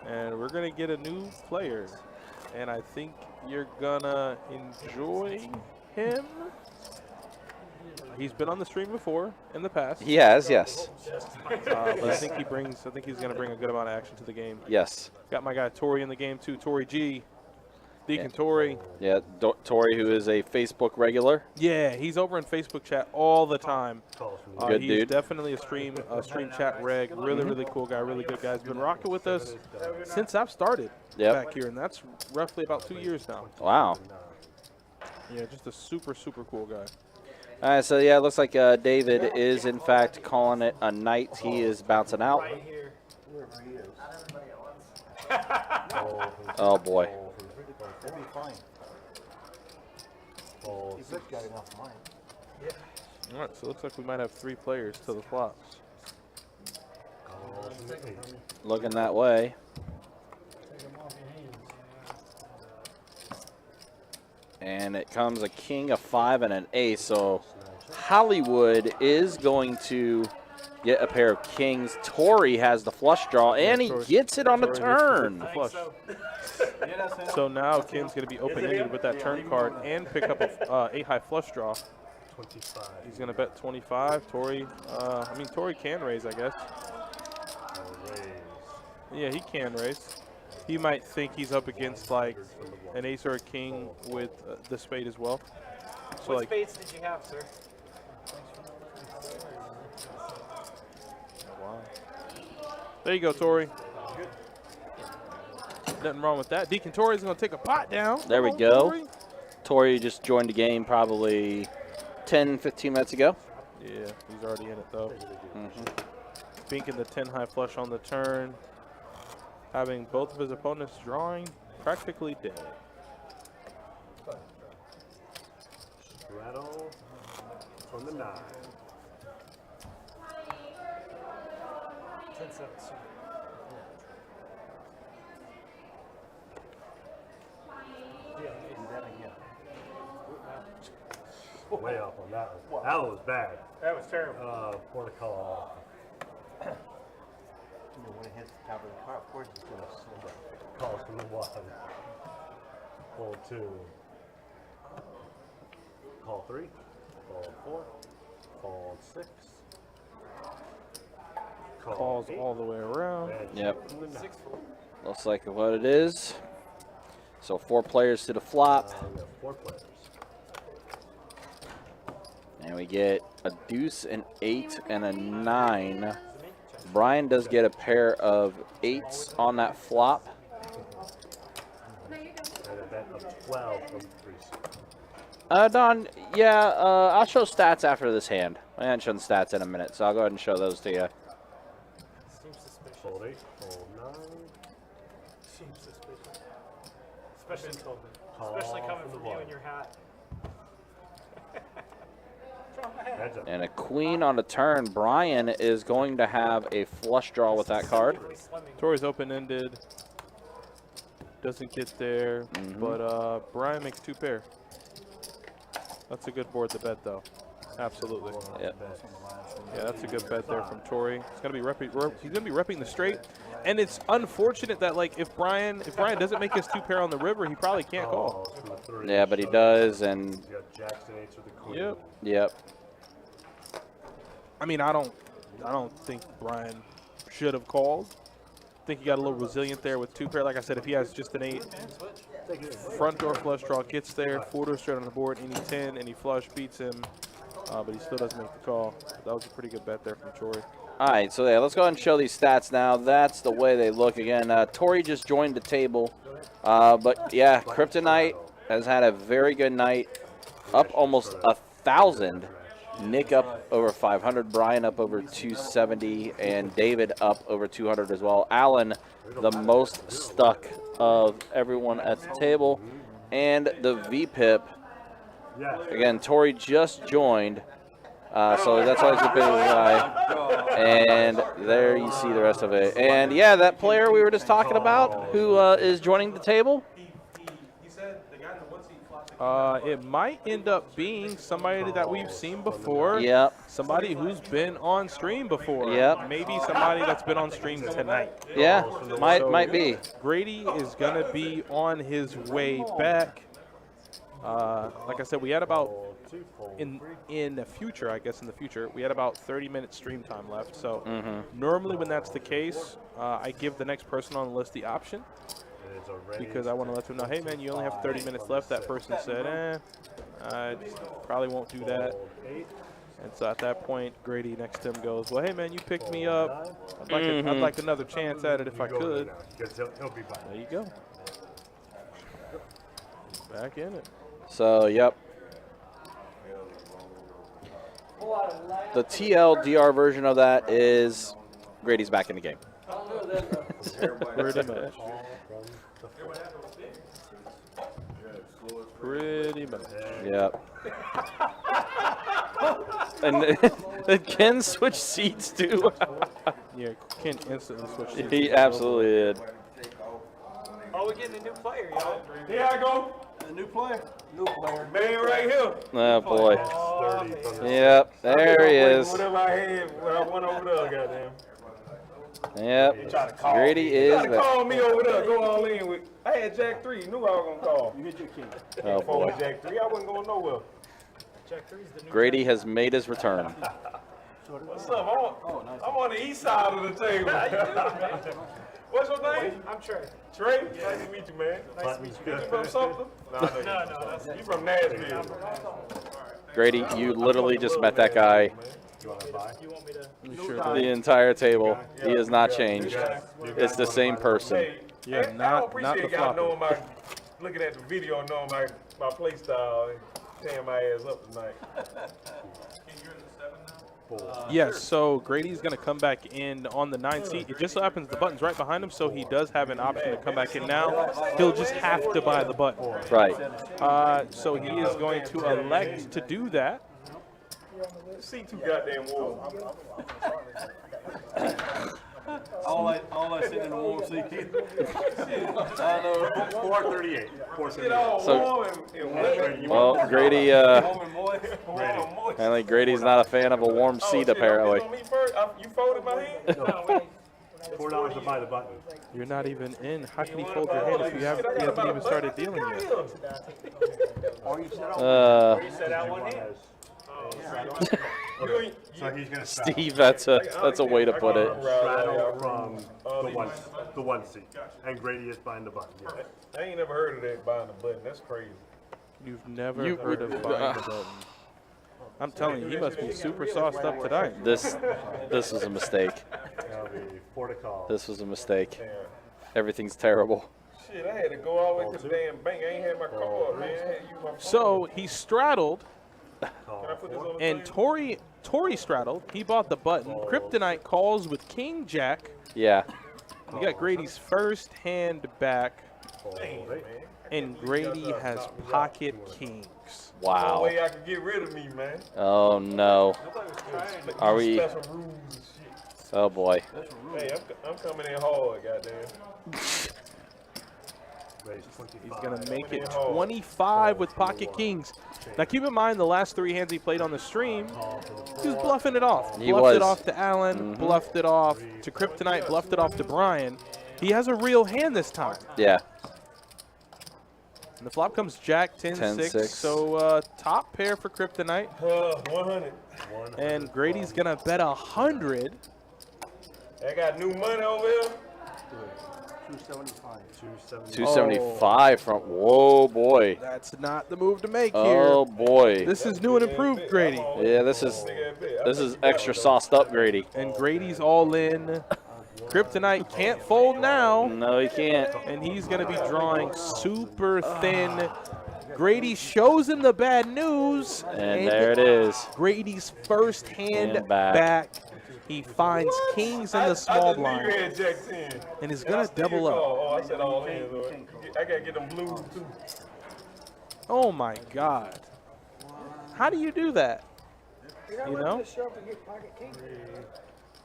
And we're going to get a new player. And I think you're going to enjoy him. He's been on the stream before in the past. He has, yes. But I think he's going to bring a good amount of action to the game. Yes. Got my guy Torry in the game too. Torry G. Deacon Torry. Yeah, Torry, who is a Facebook regular. Yeah, he's over in Facebook chat all the time. Good he's dude. Definitely a stream chat reg. Really cool guy. Really good guy. He's been rocking with us since I've started back here, and that's roughly about 2 years now. Wow. Yeah, just a super cool guy. All right, so yeah, it looks like David is in fact calling it a night. He is bouncing out. Oh boy. That'd be fine. He's got enough money. Yeah. All right, so it looks like we might have 3 players to the flops. Looking that way. And it comes a king, a 5, and an ace. So Hollywood is going to get a pair of kings. Torry has the flush draw, and he gets it on the turn. So now Ken's going to be open-ended with that turn card and pick up a 8-high flush draw. 25. He's going to bet 25. Torry, Torry can raise, I guess. Yeah, he can raise. He might think he's up against like an ace or a king with the spade as well. So what spades did you have, sir? Wow. There you go, Torry. Nothing wrong with that. Deacon Torry's going to take a pot down. There we go. Torry just joined the game probably 10, 15 minutes ago. Yeah, he's already in it, though. Binking the 10-high flush on the turn. Having both of his opponents drawing practically dead. Rattle from the 9. 10-7. Way off on that one. That one was bad. That was terrible. Pour the call off. When it hits the top of the car, of course it's going to slow down. Calls from the 1. Call 2. Call 3. Call 4. Call 6. Calls all the way around. Yep. Looks like what it is. So 4 players to the flop. We have 4 players. And we get a deuce, an 8, and a 9. Bryan does get a pair of 8s on that flop. And a bet of 12 from 3. Don, yeah, I'll show stats after this hand. I haven't shown stats in a minute, so I'll go ahead and show those to you. Seems suspicious. Fold 8, fold 9. Seems suspicious. Especially Call coming from from the you 1. and your hat. And a queen on the turn. Bryan is going to have a flush draw with that card. Torry's open-ended. Doesn't get there, but Bryan makes 2 pair. That's a good board to bet, though. Absolutely. Yep. Yeah, that's a good bet there from Torry. He's gonna be repping the straight, and it's unfortunate that like if Bryan doesn't make his 2 pair on the river, he probably can't call. Yeah, but he does, and You got jacks and 8s with the queen. Yep. Yep. I mean, I don't think Bryan should have called. I think he got a little resilient there with 2 pair. Like I said, if he has just an 8, front door flush draw gets there, 4 door straight on the board, any 10, any flush beats him, but he still doesn't make the call. That was a pretty good bet there from Torry. All right, so yeah, let's go ahead and show these stats now. That's the way they look again. Torry just joined the table, but yeah, Kryptonite has had a very good night, up almost 1,000. Nick up over 500, Bryan up over 270, and David up over 200 as well. Alan, the most stuck of everyone at the table, and the VPIP. Again, Torry just joined, so that's always a big guy. And there you see the rest of it. And yeah, that player we were just talking about, who is joining the table. It might end up being somebody that we've seen before. Yep. Somebody who's been on stream before. Yep. Maybe somebody that's been on stream tonight. Yeah, might be. Grady is going to be on his way back. Like I said, we had about in the future, I guess in the future, we had about 30-minute stream time left. So normally when that's the case, I give the next person on the list the option because I want to let them know, hey man, you only have 30 minutes left. That person said, I probably won't do that. And so at that point, Grady next to him goes, well, hey man, you picked me up. I'd like another chance at it if I could. There you go. Back in it. So, yep. The TLDR version of that is Grady's back in the game. Pretty much. Pretty much. Yep. And Ken switched seats too. Yeah, Ken instantly switched seats. He absolutely did. Oh, we're getting a new player, y'all. Here I go. A new player. New player. Man right here. Oh boy. Yep, there he is. Whatever I had when I went over there, goddamn. Yep. Grady is there. You call me over there. Go all in with. I had Jack 3. You knew I was gonna call. You hit your king. Oh boy. Jack 3. I wasn't going nowhere. Jack 3's the new Grady has made his return. What's up? I'm on the east side of the table. How you doing, man? What's your name? I'm Trey. Trey? Nice to meet you, man. Nice to meet you. You from something? No. You from Nashville. Grady, you literally just met that guy. You want me to? The entire table. He has not changed. It's the same person. Yeah, not the y'all knowing floppy. looking at the video and knowing my play style and tearing my ass up tonight. Yes, so Grady's going to come back in on the 9 seat. It just so happens the button's right behind him, so he does have an option to come back in now. He'll just have to buy the button. Right. So he is going to elect to do that. See too goddamn warm. All I sit in the warm seat. I know. 438. 438. Well, Grady, apparently Grady's not a fan of a warm seat, apparently. You folded my hand? $4 to buy the button. You're not even in. How can you fold your hand if you haven't even started dealing yet? You set out one hand. So he's gonna Steve, that's a way to put it. straddle from the one seat, and Grady is behind the button. Yeah. I ain't never heard of that buying a button. That's crazy. You've never heard of buying the button. I'm telling you, he must be super sauced up tonight. This was a mistake. That'll be 4 to call. This was a mistake. Everything's terrible. Shit, I had to go all the way to the damn bank. I ain't had my card, man. I had to use my phone. So he straddled, Can I put this on the and thing? Torry straddled. He bought the button. Kryptonite calls with King Jack. Yeah. We got Grady's first hand back, and Grady has pocket kings. No Wow. way I could get rid of me, man. Oh no. Are we? Special rules and shit. Oh boy. Hey, I'm coming in hard, goddamn. He's going to make it 25 with pocket kings. Now, keep in mind, the last 3 hands he played on the stream, he was bluffing it off. He bluffed was. it off to Allen, bluffed it off to Kryptonite, bluffed it off to Bryan. He has a real hand this time. Yeah. And the flop comes Jack, 10-6. So, top pair for Kryptonite. 100. And Grady's going to bet 100. I got new money over here. 275 from. Whoa, boy. That's not the move to make here. Oh boy. This is new and improved, Grady. Yeah, this is extra sauced up, Grady. And Grady's all in. Kryptonite can't fold now. No, he can't. And he's going to be drawing super thin. Grady shows him the bad news. And there it is. Grady's first hand And back. back. He finds kings in the small blind. You had Jack 10. And is going to double up. Oh, I said all in. I got to get them blues, too. Oh, my God. How do you do that? You know?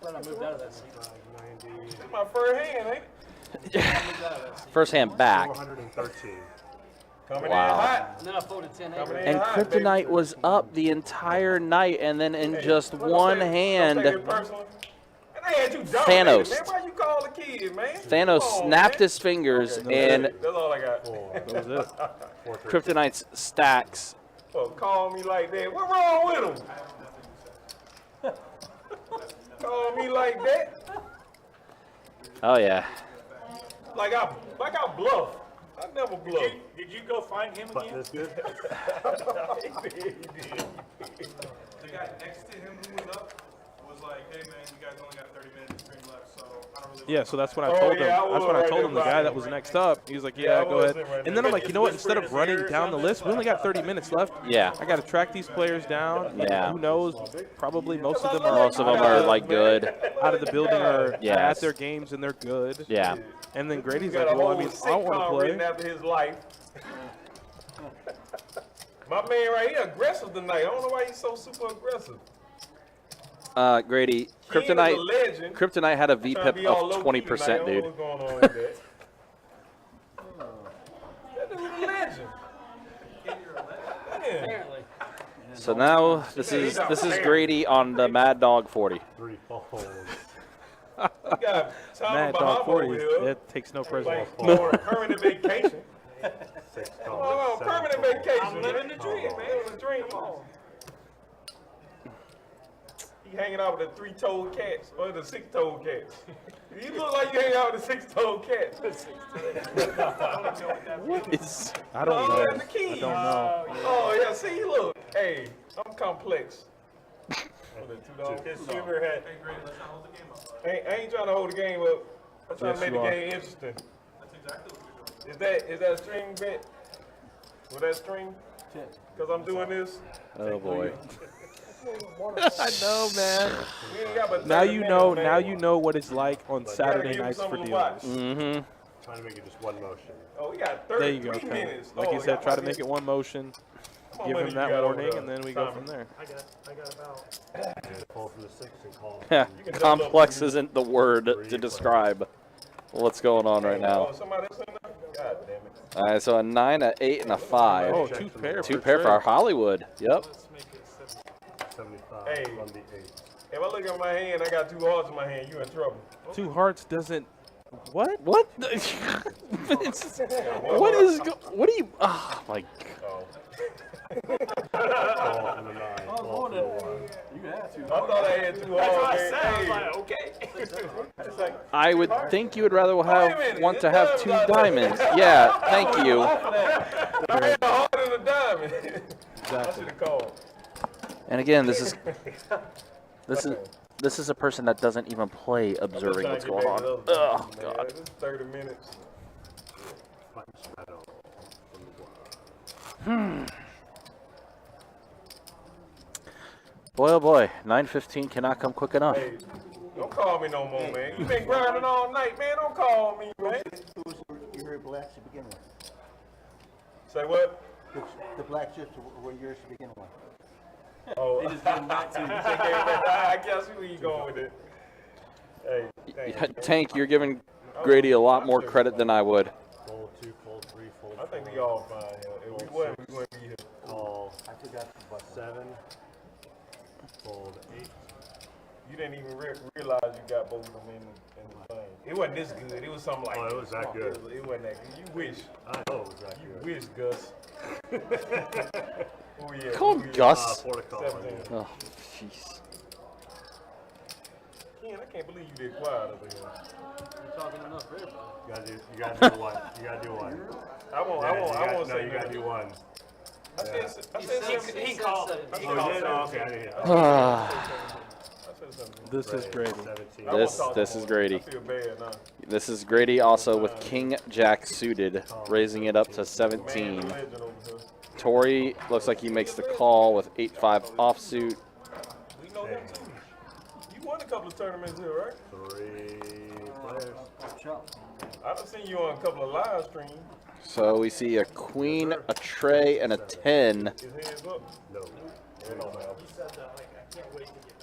Glad I moved out of that seat. This is my first hand, ain't it? First hand back. 413. Coming Wow. in hot. And then I folded 10 Coming in eggs. And hot, Kryptonite baby. was up the entire night, and then in just one Don't hand, take it personal. And they had you dominated, Thanos. Man, why you call the kid, man? Thanos Come on, snapped man. his fingers, and That's all I got. That was it. Kryptonite's stacks Well, call me like that. What wrong with him? Call me like that? Oh yeah. Like I bluff. I never bluff. Did you go find him again? That's good. He did. The guy next to him who was up was like, "Hey man, you guys only got 30 minutes of stream left, so I don't really." Yeah, so that's when I told him. That's when I told him the guy that was next up. He was like, "Yeah, go ahead." And then I'm like, you know what? Instead of running down the list, we only got 30 minutes left. Yeah. I got to track these players down. Yeah. Who knows? Probably most of them are like good. Out of the building or Yes. at their games and they're good. Yeah. And then Grady's Got like, a well, I whole mean, I don't want sitcom to play. written after his life. My man right here aggressive tonight. I don't know why he's so super aggressive. Grady, King is a legend. Kryptonite had a Trying to VPIP be all of low-key 20%, tonight. I don't know dude. what's going on with that. That dude's a legend. Man. So now this is Grady on the Mad Dog 40. 3 folds. We got Tom Mad Bahama Dog 40, over here. it takes no present. Like for permanent vacation. 6 Oh, folds. permanent vacation. I'm living the dream, man. Living the dream. He hanging out with the 3-toed cats or the 6-toed cats. You look like you hang out with the 6-toed cats. What is? I don't know. That's the key. I don't know. Oh yeah, see, look. Hey, I'm complex. Silver head. I ain't trying to hold the game up. I'm trying Yes, to make you the are. game interesting. That's exactly what you're doing. Is that a string bet? Was that string? Because I'm doing this. Oh boy. I know, man. We ain't got but Now 30 you minutes, know. man. Now you know what it's like on Saturday give him nights for something to dealers. watch. Mm-hmm. Trying to make it just one motion. Oh, we got There 33 you go. Kevin. minutes. Like oh, you said, y'all try to might make get- it one motion. Come on, Give buddy, him you that got over warning, there. and then we go Simon. from there. I got about. Pull from the 6 and call. Yeah. You can double up Complex for me. isn't the word to describe what's going on right now. Oh, somebody else in there? God damn it. All right, so a 9, a 8, and a 5. Oh, two pair. Two pair for Hollywood. Yep. Let's make it 75 Hey. from the 8. If I look at my hand, I got 2 hearts in my hand, you in trouble. Two hearts doesn't. What? What? What is? What do you? Oh my. Oh. Call from the 9. Oh, Call from the 1. You can have 2. I thought I had 2 That's hearts. what I man. said. I was Hey. like, okay. It's like, I would think you would rather a have minute, want it to have does 2 not- diamonds. Yeah, thank you. I had a heart and a diamond. I should have called. And again, this is a person that doesn't even play observing what's going on. Oh God. This is 30 minutes. Boy, oh boy, 9:15 cannot come quick enough. Hey, don't call me no more, man. You been grinding all night, man. Don't call me, man. You heard black to begin with. Say what? The black chips were yours to begin with. Oh, They just gave 'em back to you. I guess where you going with it. Hey, thank you. Tank, you're giving Grady a lot more credit than I would. Fold 2, fold 3, fold I think 4. we all fine. If we wouldn't be here. Call. I forgot about 7. Fold 8. You didn't even realize you got both of them in the thing. It wasn't this good. It was something like Oh, it was that good. It wasn't that good. You wish. I know it was that You good. wish, Gus. Oh, yeah. Call him Oh, yeah. Gus. 4 to call. 17. Oh, jeez. Ken, I can't believe you did quiet over here. You're talking enough for everybody. You gotta do one. You gotta do one. I won't No, say you gotta nothing. do one. I said something. He called it. Oh, you did? Oh, okay, I didn't hear. I said something. This is Grady. 17. I won't talk This no is more. Grady. I feel bad now. This is Grady also with King Jack suited, raising it up to 17. Man, legend over here. Torry looks like he makes the call with 8-5 offsuit. We know him too. You won a couple of tournaments here, right? 3 players. I done seen you on a couple of live streams. So we see a queen, a tray, and a 10. His hands up. No. It don't matter.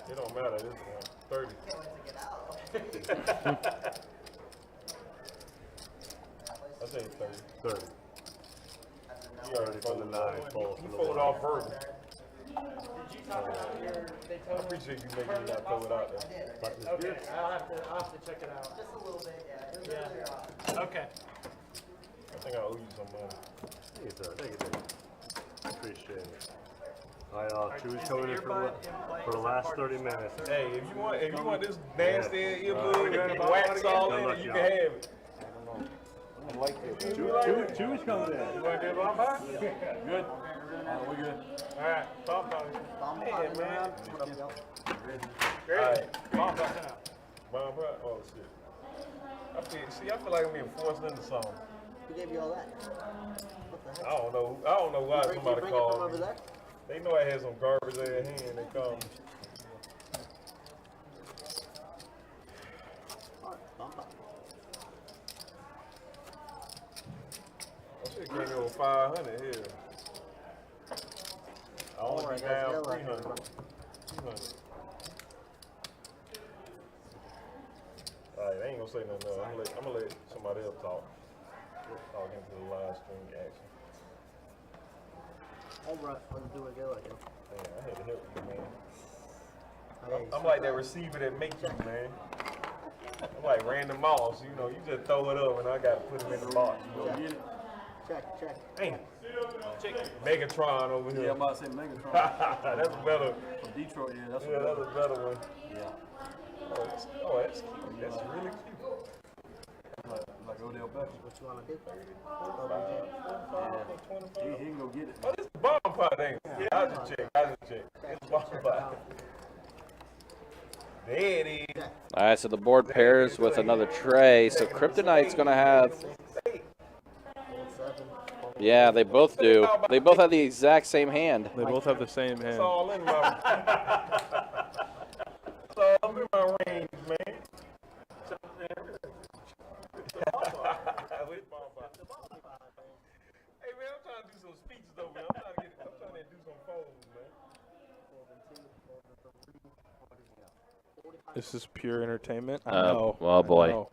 It don't matter at this point. 30. I say 30. 30. You already 30 from the folded 9. off. Fold You from the folded 1. off verbal. I appreciate you making me not throw it out there. Button is Okay, good. I'll have to check it out. Just a little bit, yeah. Okay. I think I owe you some money. Thank you, sir. Thank you. Appreciate it. All right, Chewy's coming in for the last 30 minutes. Hey, if you want this nasty earbud wax all in it, you can have it. I like it. Chewy's coming in. You want to do a bomb pot? Good. We're good. All right, bomb pot. Man. Great. All right, bomb pot. Bomb pot. Oh shit. I feel like I'm being forced into something. Who gave you all that? What the heck? I don't know why somebody bring called it from over me. there? They know I had some garbage in their hand. They called me. Alright, bump up. I should have came in with 500 here. I only be down 300. 200. Alright, I ain't gonna say nothing else. I'm gonna let somebody else talk. Talk into the live stream action. Alright, let's do it again like that. Man, I had to help you, man. Hey, I'm like that receiver that makes you, man. I'm like Random Moss, you know, you just throw it up and I gotta put it in the box. You know? Check. Check. Damn. Megatron over here. Yeah, I'm about to say Megatron. That's better. From Detroit, yeah, that's a better one. Yeah. Oh, that's cute. That's really cute. Like Odell Beckham. What you want to do? Yeah. He can go get it. Oh, this is the bomb pot, ain't it? Yeah, I'll just check. It's the bomb pot. There it is. All right, so the board pairs with another tray. So Kryptonite's going to have... Yeah, they both do. They both have the exact same hand. They both have the same It's hand. all in my... It's all in my range, man. Hey man, I'm trying to do some speeches though, man. I'm trying to do some phones, man. This is pure entertainment. I Oh, know. well, boy. I know.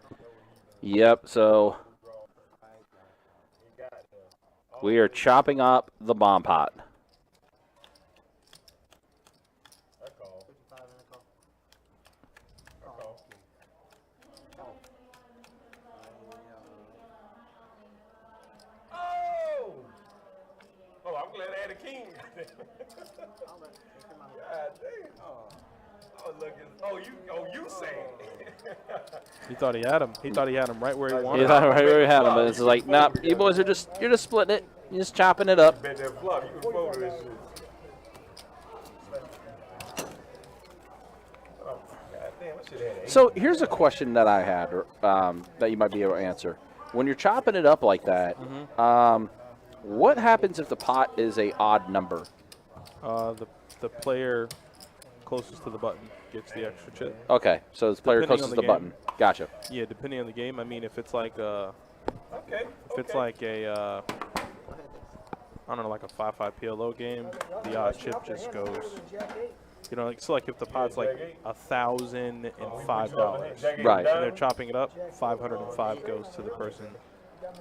Yep, so we are chopping up the bomb pot. Oh, I'm glad I had a king. God damn. Oh, you saying it. He thought he had him. He thought he had him right where he wanted. You thought right where we had him, but it's like, nah, you boys are you're just splitting it. You're just chopping it up. Bet that flop, you can photo this shit. Oh, God damn, I should have had So here's a question that I had that you might be able to answer. When you're chopping it up like that, what happens if the pot is a odd number? The player closest to the button gets the extra chip. Okay, so it's player Depending closest on to the the game. button. Gotcha. Yeah, depending on the game. I mean, if it's like Okay. if it's like a I don't know, like a 5-5 PLO game, the odd chip just goes. You know, it's like if the pot's like $1,005, Right. and they're chopping it up, 505 goes to the person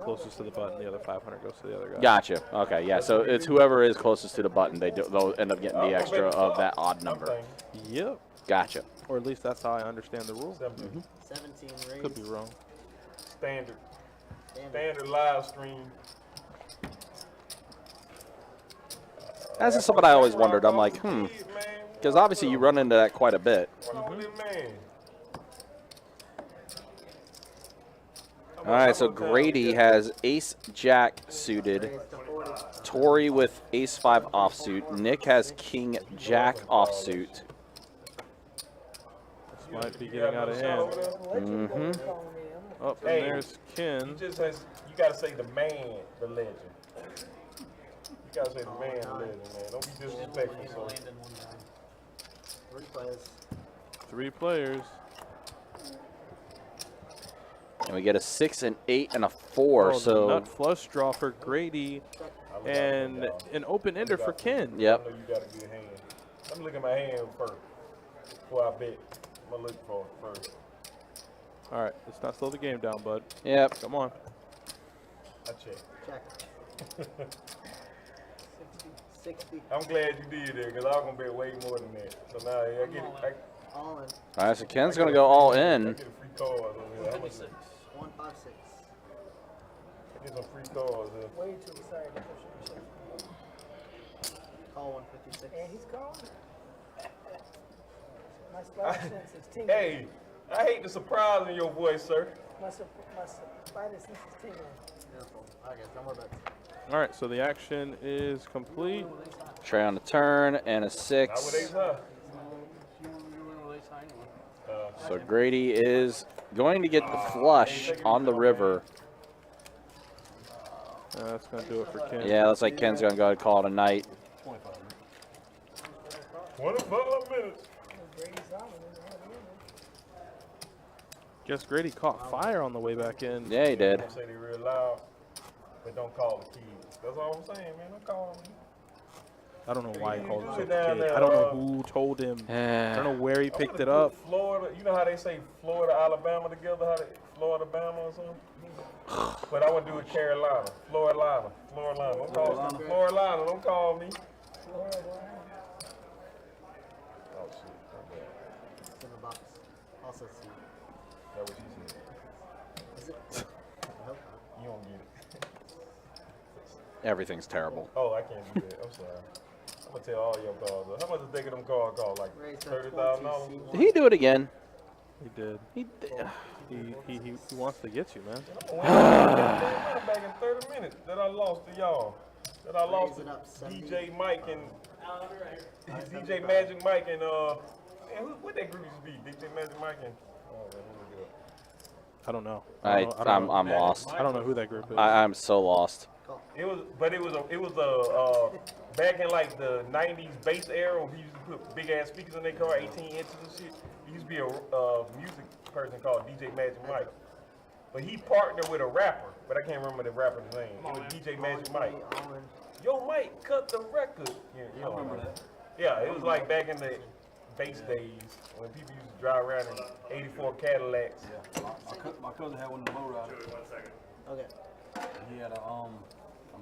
closest to the button. The other 500 goes to the other guy. Gotcha. Okay, yeah. So it's whoever is closest to the button. They'll end up getting the extra of that odd number. Yep. Gotcha. Or at least that's how I understand the rule. 17 raised. Could be wrong. Standard live stream. That's just something I always wondered. I'm like, because obviously you run into that quite a bit. All right, so Grady has Ace-Jack suited, Torry with Ace-5 offsuit, Nick has King-Jack offsuit. This might be getting out of hand. Oh, and there's Ken. You gotta say the man, the legend. You gotta say the man, the legend, man. Don't be disrespectful. So. 3 players. 3 players. And we get a 6, an 8, and a 4. Oh, so nut flush draw for Grady, and an open ender for Ken. Yep. I know you got a good hand. Let me look at my hand first before I bet. I'm gonna look for it first. All right, let's not slow the game down, bud. Yep. Come on. I check. 60. I'm glad you did that because I was gonna bet way more than that. So now I get it. All in. All right, so Ken's going to go all I in. get a free card over here. How much? 156. I get some free cards here. Way too excited. Call 156. And he's calling. My spider sense is tingling. Hey, I hate the surprise in your voice, sir. My spider sense is tingling. Beautiful. I guess no more bets. All right, so the action is complete. Trey on the turn and a Not with 6. ace high. So Grady is going to get the flush on the river. That's going to do it for Ken. Yeah, looks like Ken's going to go ahead and call it a night. 25 minutes. Guess Grady caught fire on the way back in. Yeah, he did. Don't say they real loud, but don't call the kids. That's all I'm saying, man. Don't call them. I don't know why he called himself a down kid. there, I don't know who told him. I don't know where he picked it up. Florida, you know how they say Florida, Alabama together? How they, Florida, Bama or something? But I would do it Carolina, Florida. Don't call me Florida. Don't call me. Oh shit. It's in the box. Also C. That's what she said. Is it? I hope not. You don't get it. Everything's terrible. Oh, I can't do that. I'm sorry. I'm gonna tell all your calls. How much is they get them calls cost? Like $30,000? Did he do it again? He did. He did. He wants to get you, man. Back in 30 minutes that I lost to y'all. That I lost to DJ Mike and DJ Magic Mike and what that group used to be? DJ Magic Mike and I don't know. I'm lost. I don't know who that group is. I'm so lost. It was back in like the 90s bass era when we used to put big ass speakers in their car, 18 inches and shit. There used to be a music person called DJ Magic Mike. But he partnered with a rapper, but I can't remember the rapper's name. It was DJ Magic Mike. Yo, Mike, cut the record. Yeah, you know, remember that? Yeah, it was like back in the bass days when people used to drive around in 84 Cadillacs. Yeah, my cousin had one of the lowriders. Okay. He had a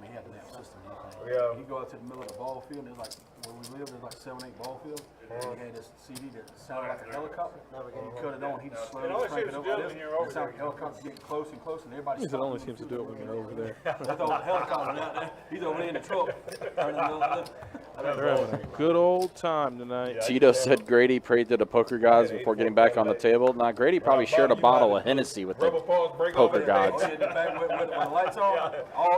he had the damn system. Yeah. He'd go out to the middle of the ball field. There's like where we live. There's like 7, 8 ball fields. And he had this CD that sounded like a helicopter. And he cut it on. He just slowly crank it over this. It sounded like a helicopter getting closer and closer, and everybody. He only seems to do it when you're over there. That's the helicopter out there. He's over there in the truck. They're having a good old time tonight. Tito said Grady prayed to the poker gods before getting back on the table. Now, Grady probably shared a bottle of Hennessy with the poker gods. With the lights on,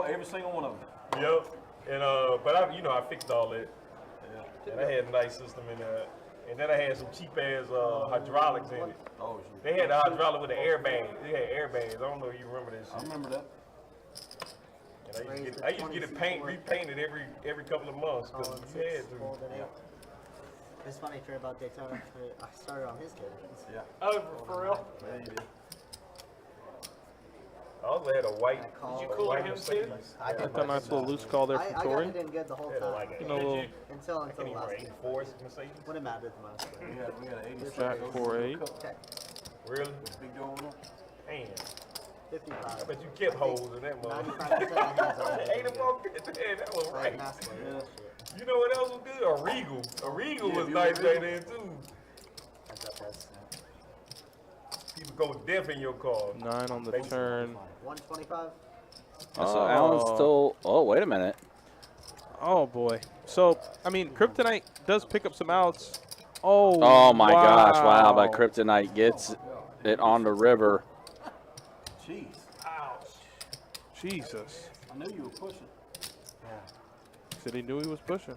every single one of them. Yep. And but I fixed all that. And I had a nice system in there. And then I had some cheap ass hydraulics in it. Oh, shit. They had the hydraulic with the airbag. They had airbags. I don't know if you remember that shit. I remember that. And I used to get it repainted every couple of months because you had to. It's funny, Trey, about Daytona. I started on his kid. Yeah. Oh, for real? Yeah, you did. I also had a white. Did you cooler him too? I Got a nice little loose call there I for got Torry. it in good the whole time. You know, Until last week. Mercedes. When it mattered the most. We had an 80 Jack 4-8. Okay. Really? Big door on it. Damn. 55. I bet you kept holes in that mother. 95% of the guys are 8 of them. That was right. Yeah. You know what else was good? A Regal. A Regal was nice right there too. People go deaf in your car. 9 on the turn. 125. So Alan's still. Oh, wait a minute. Oh boy. So I mean, Kryptonite does pick up some outs. Oh. Oh my gosh! Wow, but Kryptonite gets it on the river. Jeez. Ouch. Jesus. I knew you were pushing. He said he knew he was pushing.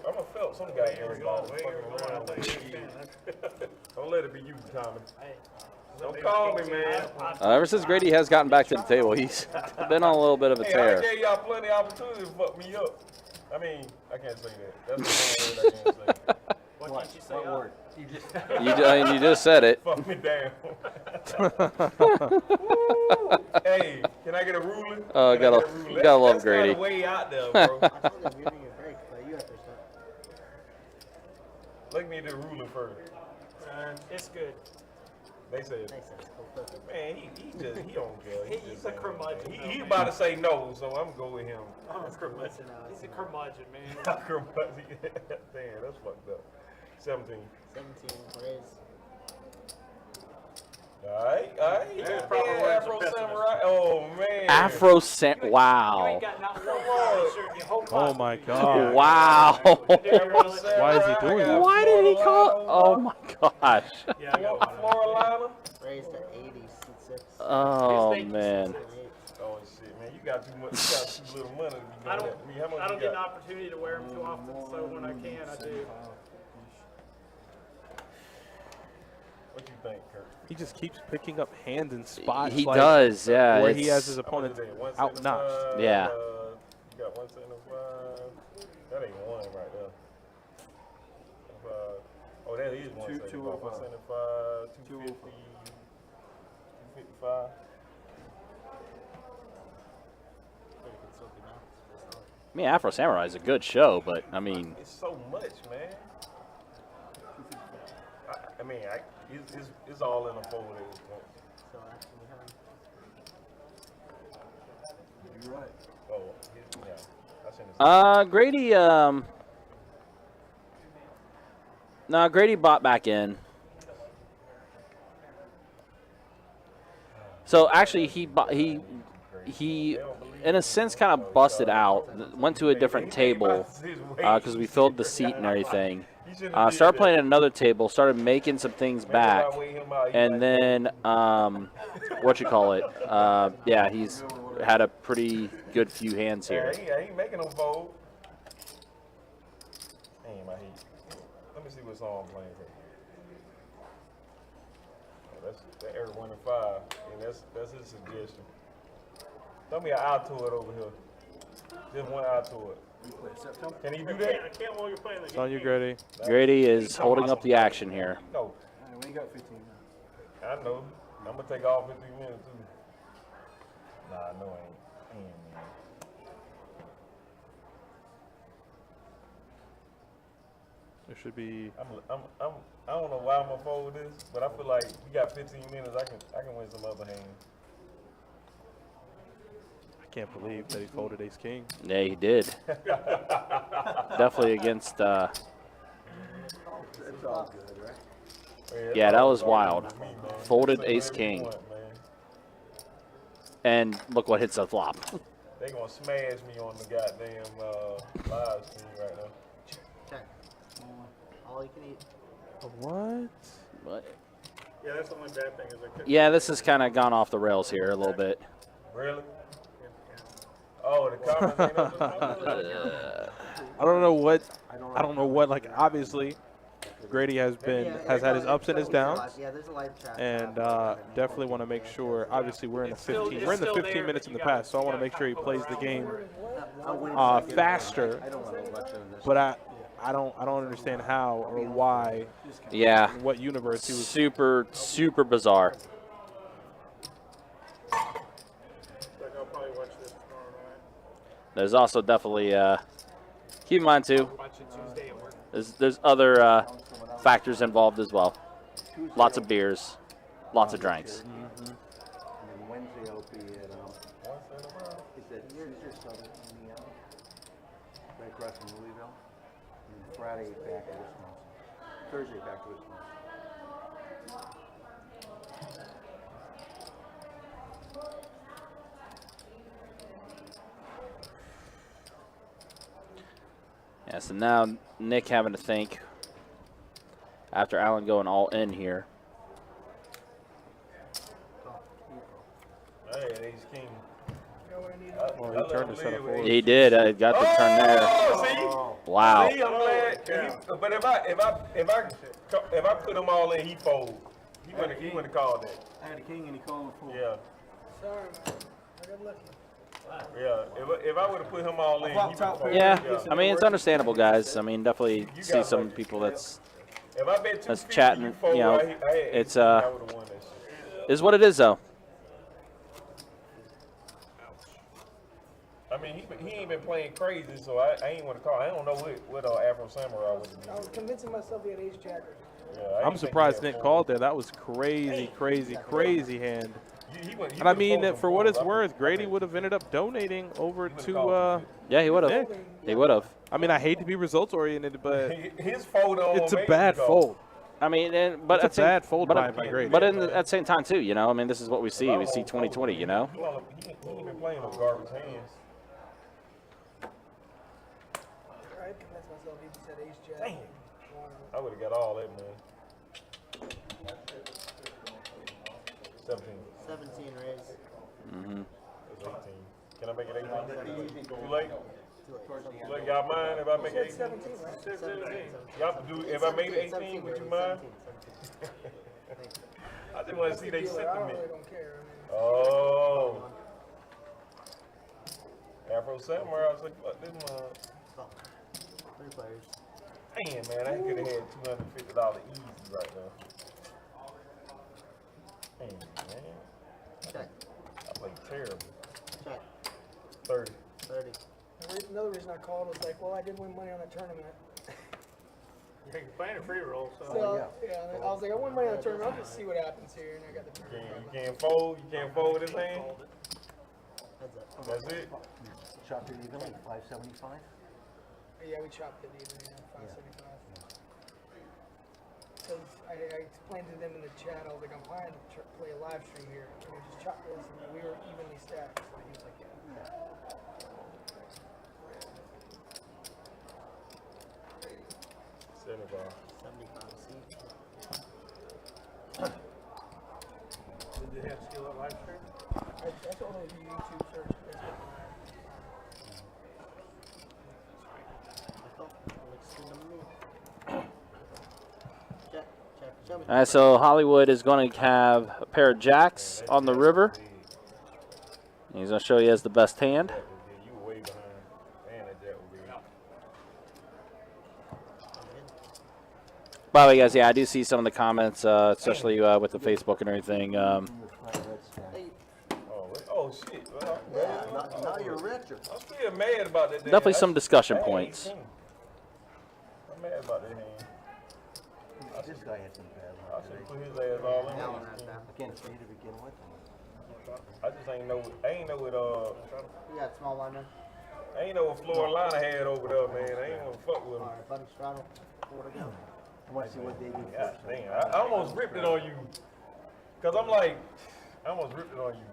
I'm gonna feel some guy everybody fucking around. Don't let it be you, Tommy. Don't call me, man. Ever since Grady has gotten back to the table, he's been on a little bit of a Hey, tear. I gave y'all plenty of opportunity to fuck me up. I mean, I can't say that. That's the one word I can't say. What did you say? What word? You just You just said it. Fuck me down. Hey, can I get a ruler? Oh, gotta love Grady. That's way out there, bro. I told him giving you a break, but you have to start. Let me get the ruler first. It's good. They said, man, he don't care. He's a curmudgeon. He about to say no, so I'm gonna go with him. He's a curmudgeon, man. Curmudgeon. Damn, that's fucked up. 17. 17 plays. All right. Afro Samurai. Oh, man. Wow. Oh my God. Wow. Why is he doing that? Why did he call? Oh my gosh. Florida. Raised to 86. Oh man. Oh shit, man! You got too much. You got too little money to be doing that. I don't get an opportunity to wear them too often, so when I can, I do. What you think, Kurt? He just keeps picking up hands and spots. He like, does, yeah. Where he has his opponent outnotched. Yeah. You got 175. That ain't one right there. Oh, that is 175. 175, 250, 255. I mean, Afro Samurai is a good show, but I mean, it's so much, man. I mean, it's all in a fold at this point. So actually, You're right. Oh, yeah. Grady. No, Grady bought back in. So actually, he in a sense kind of busted out. Went to a different table because we filled the seat and everything. Started playing at another table. Started making some things back, and then yeah, he's had a pretty good few hands here. Yeah, he ain't making them fold. Ain't my heat. Let me see what song I'm playing here. Oh, that's the Air 1 and 5, and that's his suggestion. Throw me an out to it over here. Just one out to it. Can he do that? I can't while you're playing the It's on you, Grady. Grady is holding up the action here. No. We got 15 minutes. I know. I'm gonna take all 15 minutes too. Nah, no, I ain't. Man. There should be. I don't know why I'm gonna fold this, but I feel like we got 15 minutes. I can win some other hands. I can't believe that he folded Ace King. Yeah, he did. Definitely against. It's all good, right? Yeah, that was wild. Folded Ace King. And look what hits the flop. They gonna smash me on the goddamn live stream right now. check. All you can eat. What? Yeah, that's the only bad thing is I couldn't. Yeah, this has kind of gone off the rails here a little bit. Really? Oh, the comments ain't up to I don't know what. Like obviously, Grady has had his ups and his downs, and definitely want to make sure. Obviously, we're in the 15 minutes in the past, so I want to make sure he plays the game faster. But I don't understand how or why. Yeah. What universe he was. Super bizarre. I'll probably watch this tomorrow night. There's also definitely keep in mind too. There's other factors involved as well. Lots of beers, lots of drinks. And then Wednesday I'll be at, he said, here's your southern Indiana, right across from Louisville. And Friday back to Wisconsin. Thursday back to Wisconsin. Yeah, so now Nick having to think after Allen going all in here. I had Ace King. Well, he turned to set up forward. He did. Got the turn there. See? Wow. See, I'm glad. But if I put him all in, he fold. He wouldn't have called that. I had a king and he called for. Yeah. Sorry, man. I got lucky. Yeah. If I would have put him all in, he would have folded. Yeah, I mean, it's understandable, guys. I mean, definitely see some people that's chatting, you know, it's is what it is, though. I mean, he ain't been playing crazy, so I ain't want to call. I don't know what Afro Samurai would do. I was convincing myself he had ace jack. Yeah, I'm surprised Nick called there. That was crazy hand. And I mean, for what it's worth, Grady would have ended up donating over to. Yeah, he would have. He would have. I mean, I hate to be results oriented, but his fold it's a bad fold. I mean, but it's a bad fold by Grady. But at the same time, too, I mean, this is what we see. We see 2020, He ain't been playing no garbage hands. Damn. I would have got all that, man. 17. 17 raise. It's 18. Can I make it 18? Too late? Too late. Y'all mind if I make it 18? 17. Y'all do, if I made it 18, would you mind? I just want to see they sit to me. Oh. Afro Samurai, I was like, fuck this one. 3 players. Damn, man, I could have had $250 easy right now. Damn, man. Check. I played terrible. Check. 30. 30. Another reason I called was like, well, I did win money on that tournament. You're playing a free roll, so. Yeah, and I was like, I won money on the tournament. I'll just see what happens here, and I got the tournament. You can't fold. You can't fold this hand. That's it. Chopped it evenly, 575. Yeah, we chopped it even, 575. Because I explained to them in the chat, I was like, I'm trying to play a live stream here. Can we just chop this? And we were evenly stacked. So he was like, yeah. 75. 75 seat. Did they have to steal that live stream? I told him to YouTube search. That's what All right, so Hollywood is going to have a pair of jacks on the river. He's going to show you as the best hand. You were way behind. Man, that jack would be. By the way, guys, yeah, I do see some of the comments, especially with the Facebook and everything. Oh, shit. Well, now you're richer. I'm still mad about that. Definitely some discussion points. I'm mad about that hand. This guy had some bad I luck. should put his ass all in. I can't see to begin with. I just ain't know. I ain't know what. You got small line, man. I ain't know what Florida had over there, man. I ain't gonna fuck with him. Alright, button straddle. 4 to go. I want to see what they do God first. damn, I almost ripped it on you. Cause I'm like, I almost ripped it on you.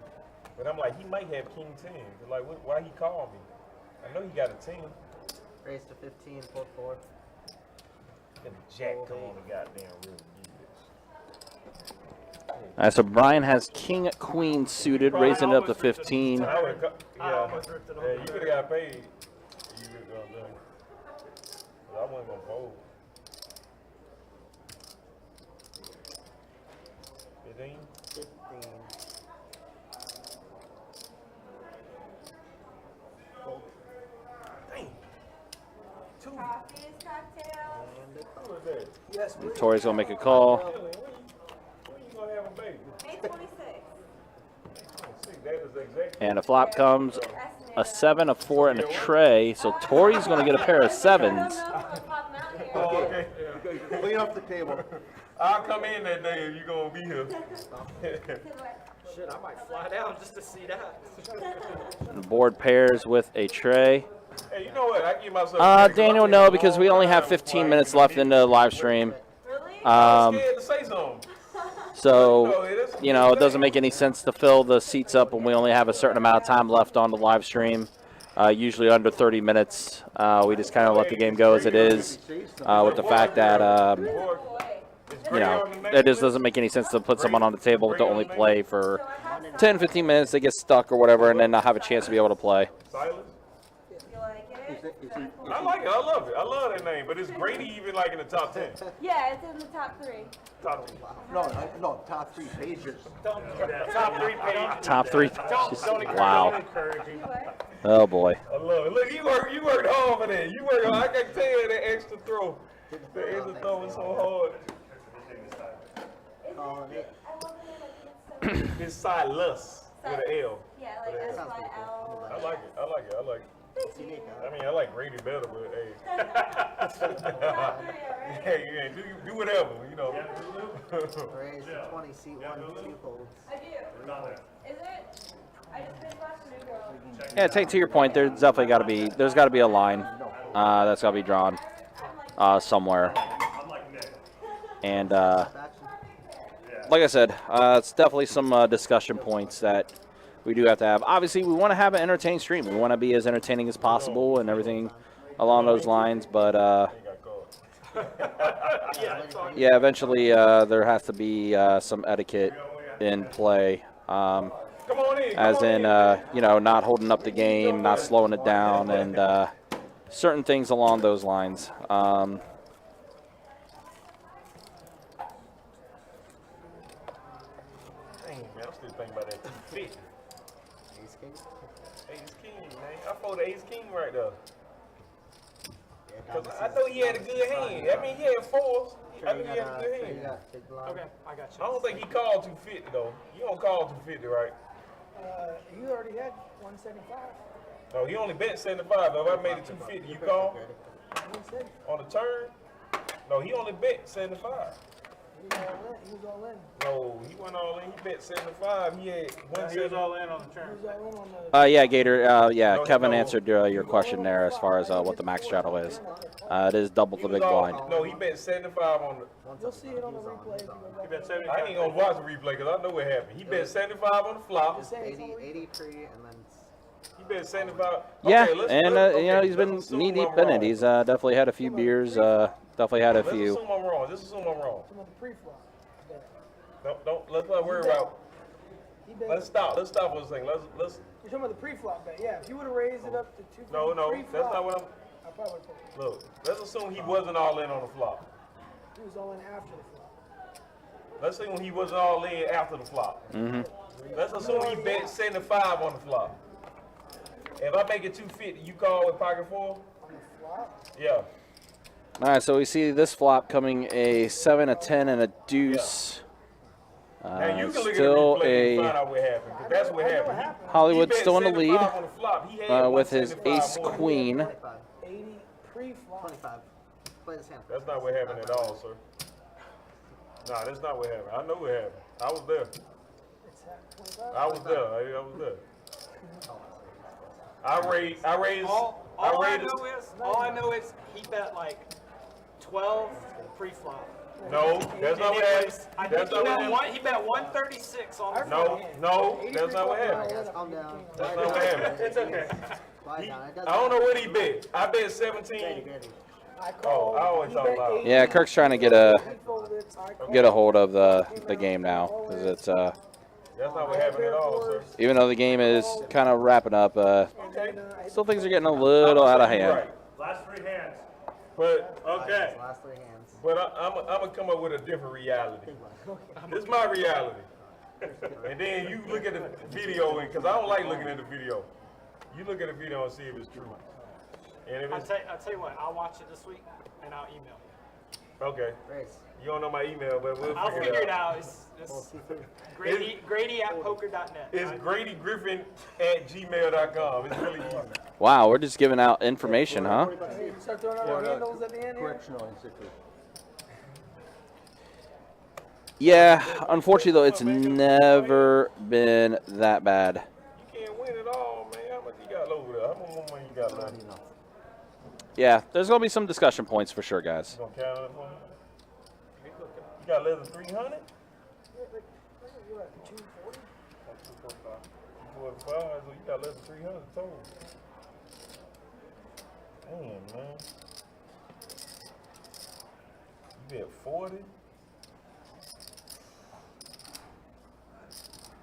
But I'm like, he might have King 10. Cause like, why he called me? I know he got a 10. Raise to 15, 4-4. And Jack come on the goddamn river. All right, so Bryan has King Queen suited, raising it up to 15. Yeah, you could have got paid. You could have done. I wasn't gonna fold. 15? 15. Coffees, cocktails. Yes, Torry's going to make a call. When you gonna have a baby? May 26. That is exactly. And a flop comes a 7, a 4, and a tray. So Torry's going to get a pair of 7s. Oh, okay. Clean off the table. I'll come in that day if you're gonna be here. Shit, I might fly down just to see that. And board pairs with a tray. Hey, you know what? I give myself. Daniel, no, because we only have 15 minutes left in the live stream. I'm scared to say something. So, it doesn't make any sense to fill the seats up when we only have a certain amount of time left on the live stream. Usually under 30 minutes. We just kind of let the game go as it is, with the fact that, it just doesn't make any sense to put someone on the table to only play for 10, 15 minutes. They get stuck or whatever, and then not have a chance to be able to play. Silence? You like it? I like it. I love it. I love that name. But is Grady even like in the top 10? Yeah, it's in the top 3. Top 10. No, top 3 pages. Top 3 pages. Top 3 pages. Don't Wow. encourage you. Oh, boy. I love it. Look, you worked hard for that. You worked hard. I can tell you that extra throw. The extra throw was so hard. It's Silas with an L. Yeah, like S-Y-L. I like it. I like it. I like it. I mean, I like Grady better, but hey. Hey, yeah, do whatever, you know. Raise to 20, seat 1, 2 holds. I do. Is it? I just finished watching New Girl. Yeah, to your point, there's definitely got to be a line that's got to be drawn somewhere. And like I said, it's definitely some discussion points that we do have to have. Obviously, we want to have an entertaining stream. We want to be as entertaining as possible and everything along those lines. But yeah, eventually there has to be some etiquette in play. As in, you know, not holding up the game, not slowing it down, and certain things along those lines. Dang, man, I'm still thinking about that 250. Ace king? Ace king, man. I folded ace king right there. Cause I know he had a good hand. I mean, he had fours. I knew he had a good hand. Okay, I got you. I don't think he called 250 though. You don't call 250, right? You already had 175. No, he only bet 75. If I made it 250, you call? On the turn? No, he only bet 75. He was all in. No, he went all in. He bet 75. He had 175. He was all in on the turn. He was all in on the. Yeah, Gator. Yeah, Kevin answered your question there as far as what the max straddle is. It is double the big blind. No, he bet 75 on the. You'll see it on the replay. He bet 75. I ain't gonna watch the replay because I know what happened. He bet 75 on the flop. 80 pre, and then. He bet 75. Yeah, okay, and you know, he's been knee deep in it. He's definitely had a few beers. Definitely had a few. Let's assume I'm wrong. Just assume I'm wrong. Some of the pre-flop. Don't let's not worry about. Let's stop. Let's stop for a second. Let's. You're talking about the pre-flop bet. Yeah, if you would have raised it up to 250 No, pre-flop, that's not what I'm. I probably would have. Look, let's assume he wasn't all in on the flop. He was all in after the flop. Let's assume he wasn't all in after the flop. Let's assume he bet 75 on the flop. If I make it 250, you call with pocket four? On the flop? Yeah. All right, so we see this flop coming a 7, a 10, and a deuce. Now you can look Still at the replay and find out what happened. 'Cause that's what happened. Hollywood's He bet still in the 75 lead on the flop. He had with his 175 ace more. queen. 80 pre-flop. 25. Play this hand. That's not what happened at all, sir. Nah, that's not what happened. I know what happened. I was there. It's at 25. I was there. I was there. I raised. All I know is he bet like 12 pre-flop. No, that's not what happened. I That's think not what happened. he bet 136 on the No, that's not what happened. Calm down. That's not what happened. It's okay. Lie down. It doesn't I don't know matter. what he bet. I bet 17. Grady. I Oh, called. I always he talk bet loud. 80. Yeah, Kirk's trying to get He folded. I called. a hold of the game now, because it's That's not what happened at all, sir. even though the game is kind of wrapping up, And then, still things are getting a little out of hand. Right. Last three hands. But Okay. Last three hands. but I'm gonna come up with a different reality. This is my reality. And then you look at the video, and because I don't like looking at the video, you look at the video and see if it's true. And if I'll it's tell you what, I'll watch it this week and I'll email you. okay, Race. you don't know my email, but we'll I'll figure figure it it out. out. It's Grady at poker.net. It's GradyGriffin@gmail.com. It's really easy. Wow, we're just giving out information, huh? hey, you start throwing out our handles at the end here. Correctional institute. Yeah, unfortunately though, it's never been that bad. You can't win it all, man. How much you got over there? How much more money you got left? Yeah, there's gonna be some discussion points for sure, guys. You gonna count it for me? You got less than 300? You're at 240. 245, so you got less than 300 total. Damn, man. You bet 40?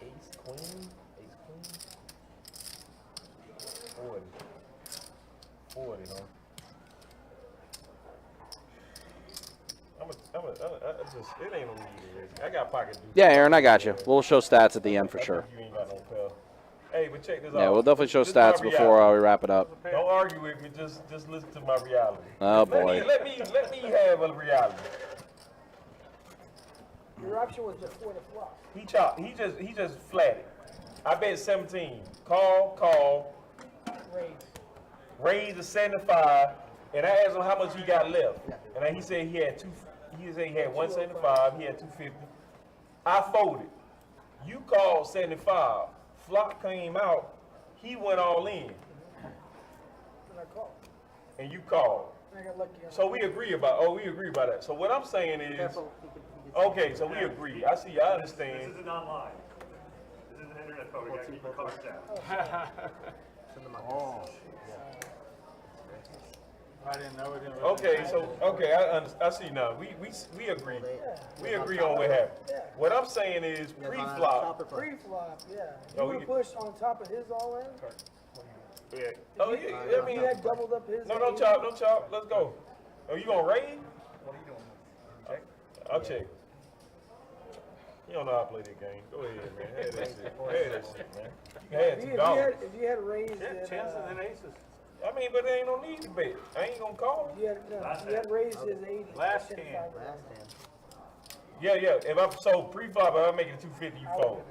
Ace queen? 40. 40, huh? It ain't no need. I got pocket deuce. Yeah, Aaron, I got you. We'll show stats at the end for sure. You ain't got no pill. Hey, but check this out. Yeah, we'll definitely show This is my stats before reality. we wrap it up. Don't argue with me. Just listen to my reality. Oh boy. Let me have a reality. Your option was before the flop. He chopped. He just flatted. I bet 17. Call. Raise to 75, and I asked him how much he got left, and then he said he had 175. He had 250. I folded. You called 75. Flop came out. He went all in. And I called. And you called. I got lucky. So we agree about that. So what I'm saying is, okay, so we agree. I see, I understand. This isn't online. This isn't internet photo. You gotta keep your cards down. Oh. I didn't know it. Okay, so I see now. We agree. We agree on what happened. What I'm saying is pre-flop. Pre-flop, yeah. Oh, You would have pushed on top of his all in? Yeah. Oh yeah. I mean, he had doubled up his. no chop. Let's go. Oh, you gonna raise? What are you doing? I'll check. You don't know how to play this game. Go ahead, man. Have that shit, man. You had $2. If you had raised it, Chances and aces. I mean, but there ain't no need to bet. I ain't gonna call him. you had raised his 80. Last Should've hand. found it. Yeah. If I'm so pre-flop, if I make it 250, you fold.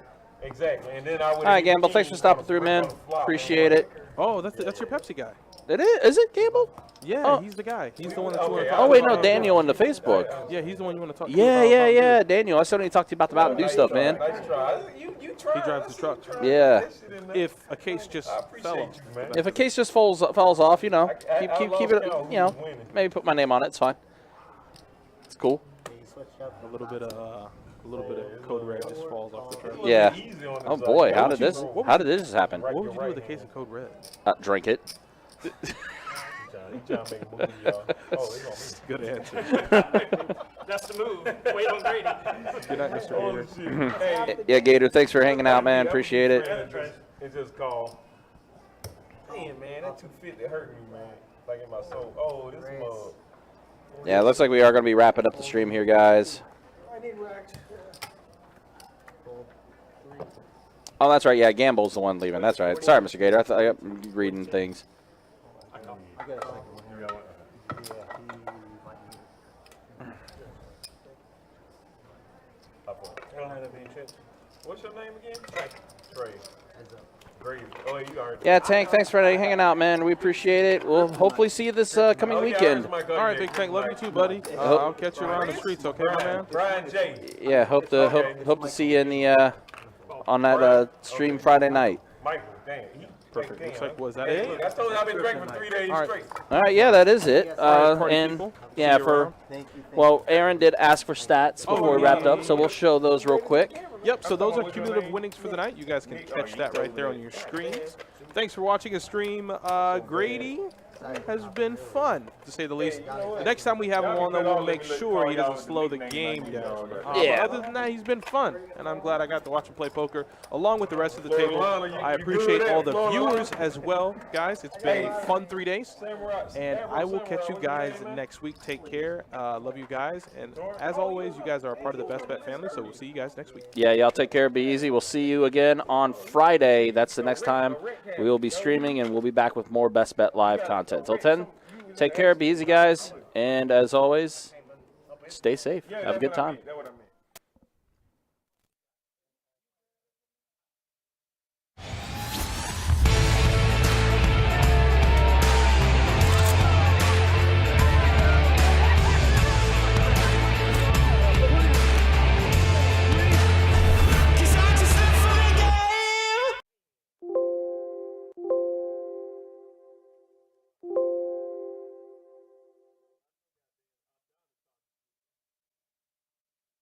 Exactly, and then I would. All right, Gamble. Thanks for stopping through, man. Appreciate it. Oh, that's your Pepsi guy. It is. Is it Gamble? Yeah, Oh. he's the guy. He's the one that you want to talk Oh wait, about. no, Daniel on the Facebook. Yeah, he's the one you want to talk to. Yeah. Daniel, I still need to talk to you about the Mountain Dew stuff, man. Nice try. You try. He drives the truck. Yeah. If a case just fell. If a case just falls off, you know, keep it, you know, maybe put my name on it. It's fine. It's cool. A little bit of Code Red just falls off the truck. Yeah. Oh boy, how did this happen? What would you do with a case of Code Red? Drink it. Good answer. That's the move. Wait on Grady. Good night, Mr. Gator. Yeah, Gator, thanks for hanging out, man. Appreciate it. It's just called. Damn, man, that 250 hurt me, man. Like in my soul. Oh, this mug. Yeah, it looks like we are going to be wrapping up the stream here, guys. I need racks. Oh, that's right. Yeah, Gamble's the one leaving. That's right. Sorry, Mr. Gator. I thought I got reading things. What's your name again? Trey. Grady. Oh, you already. Yeah, Tank, thanks for hanging out, man. We appreciate it. We'll hopefully see you this coming weekend. All right, Big Tank. Love you too, buddy. I'll catch you around the streets, okay, my man? Bryan J. Yeah, hope to see you in the on that stream Friday night. Michael, damn. Perfect. Looks like, was that it? I told you I've been drinking for 3 days straight. All right, yeah, that is it. Party And people. yeah, See you around. well, Aaron did ask for stats before we wrapped up, so we'll show those real quick. Yep, so those are cumulative winnings for the night. You guys can catch that right there on your screens. Thanks for watching a stream. Grady has been fun, to say the least. The next time we have him on, though, we'll make sure he doesn't slow the game down. Yeah. But other than that, he's been fun, and I'm glad I got to watch him play poker along with the rest of the table. I appreciate all the viewers as well, guys. It's been a fun 3 days, and I will catch you guys next week. Take care. Love you guys, and as always, you guys are a part of the Best Bet family, so we'll see you guys next week. Yeah, y'all take care. Be easy. We'll see you again on Friday. That's the next time we will be streaming, and we'll be back with more Best Bet Live content. Until 10, take care. Be easy, guys. And as always, stay safe. Have a good time.